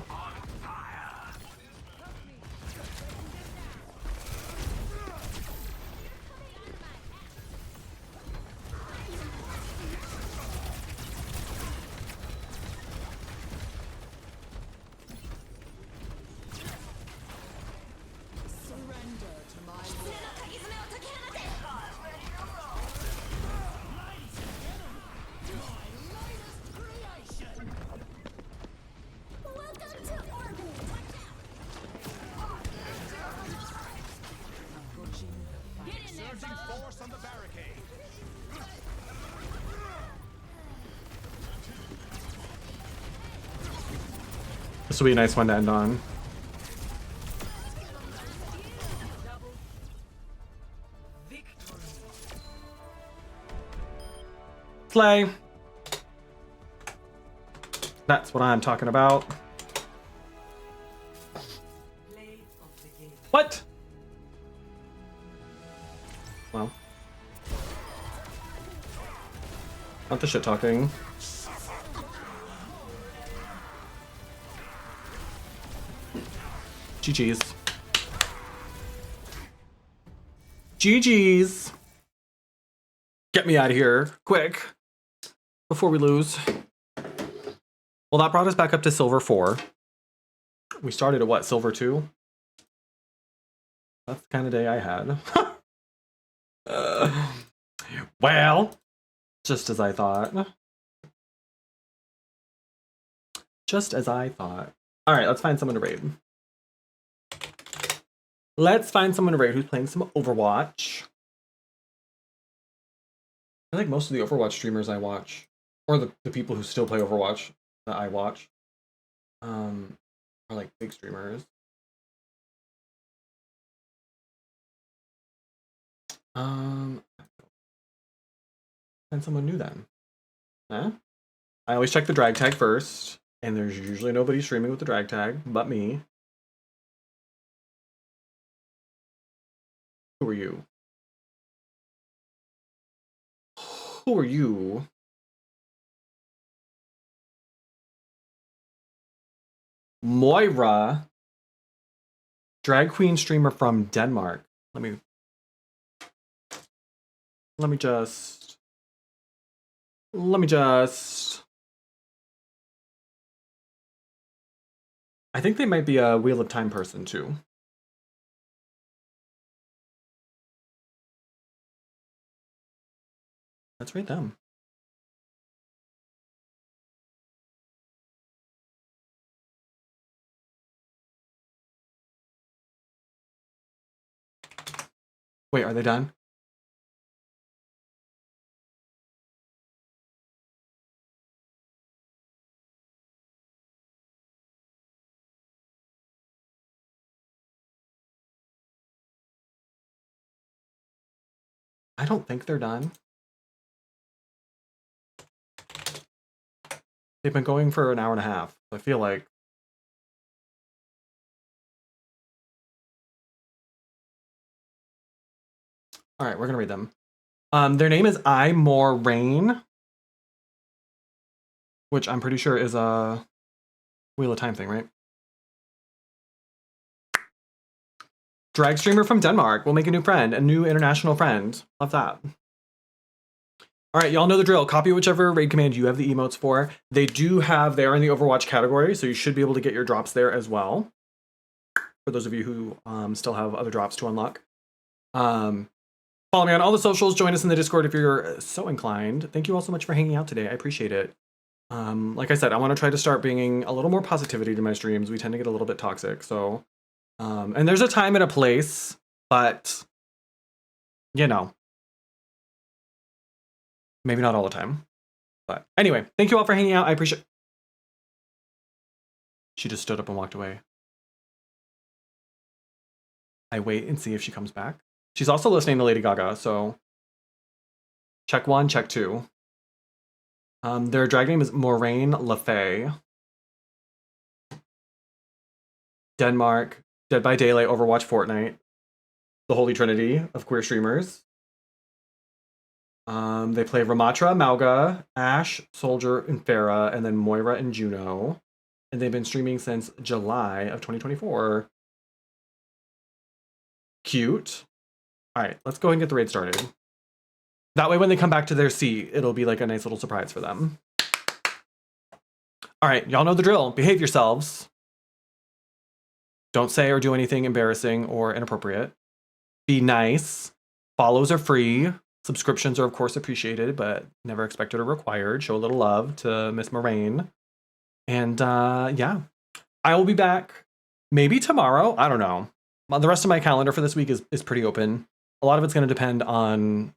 A: This will be a nice one to end on. Slay. That's what I'm talking about. What? Well. Not the shit talking. GG's. GG's. Get me out of here, quick, before we lose. Well, that brought us back up to silver 4. We started at what, silver 2? That's the kind of day I had. Well, just as I thought. Just as I thought. All right, let's find someone to raid. Let's find someone to raid who's playing some Overwatch. I feel like most of the Overwatch streamers I watch, or the people who still play Overwatch that I watch, are like big streamers. Find someone new then. Huh? I always check the drag tag first, and there's usually nobody streaming with the drag tag but me. Who are you? Who are you? Moira, drag queen streamer from Denmark. Let me just. I think they might be a Wheel of Time person too. Let's rate them. Wait, are they done? I don't think they're done. They've been going for an hour and a half. I feel like. All right, we're gonna read them. Their name is I More Rain, which I'm pretty sure is a Wheel of Time thing, right? Drag streamer from Denmark. We'll make a new friend, a new international friend. Love that. All right, y'all know the drill. Copy whichever raid command you have the emotes for. They are in the Overwatch category, so you should be able to get your drops there as well. For those of you who still have other drops to unlock. Follow me on all the socials. Join us in the Discord if you're so inclined. Thank you all so much for hanging out today. I appreciate it. Like I said, I want to try to start bringing a little more positivity to my streams. We tend to get a little bit toxic, so... and there's a time and a place, but... You know. Maybe not all the time. But anyway, thank you all for hanging out. I appreciate... She just stood up and walked away. I wait and see if she comes back. She's also listening to Lady Gaga, so... Check 1, check 2. Their drag name is Moraine LaFay. Denmark, Dead by Daylight, Overwatch, Fortnite. The Holy Trinity of queer streamers. They play Ramatra, Mauga, Ash, Soldier, and Farah, and then Moira and Juno. And they've been streaming since July of 2024. Cute. All right, let's go ahead and get the raid started. That way when they come back to their seat, it'll be like a nice little surprise for them. All right, y'all know the drill. Behave yourselves. Don't say or do anything embarrassing or inappropriate. Be nice. Follows are free. Subscriptions are, of course, appreciated, but never expected or required. Show a little love to Miss Moraine. And yeah, I will be back maybe tomorrow. I don't know. The rest of my calendar for this week is pretty open. A lot of it's going to depend on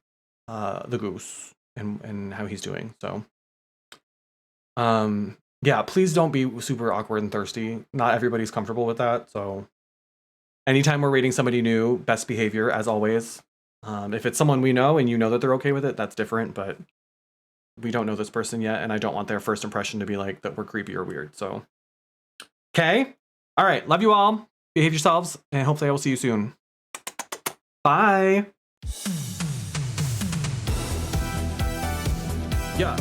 A: the goose and how he's doing. So, yeah, please don't be super awkward and thirsty. Not everybody's comfortable with that. So anytime we're rating somebody new, best behavior as always. If it's someone we know and you know that they're okay with it, that's different, but we don't know this person yet, and I don't want their first impression to be like that we're creepy or weird. So, okay. All right. Love you all. Behave yourselves, and hopefully I will see you soon. Bye. Yeah.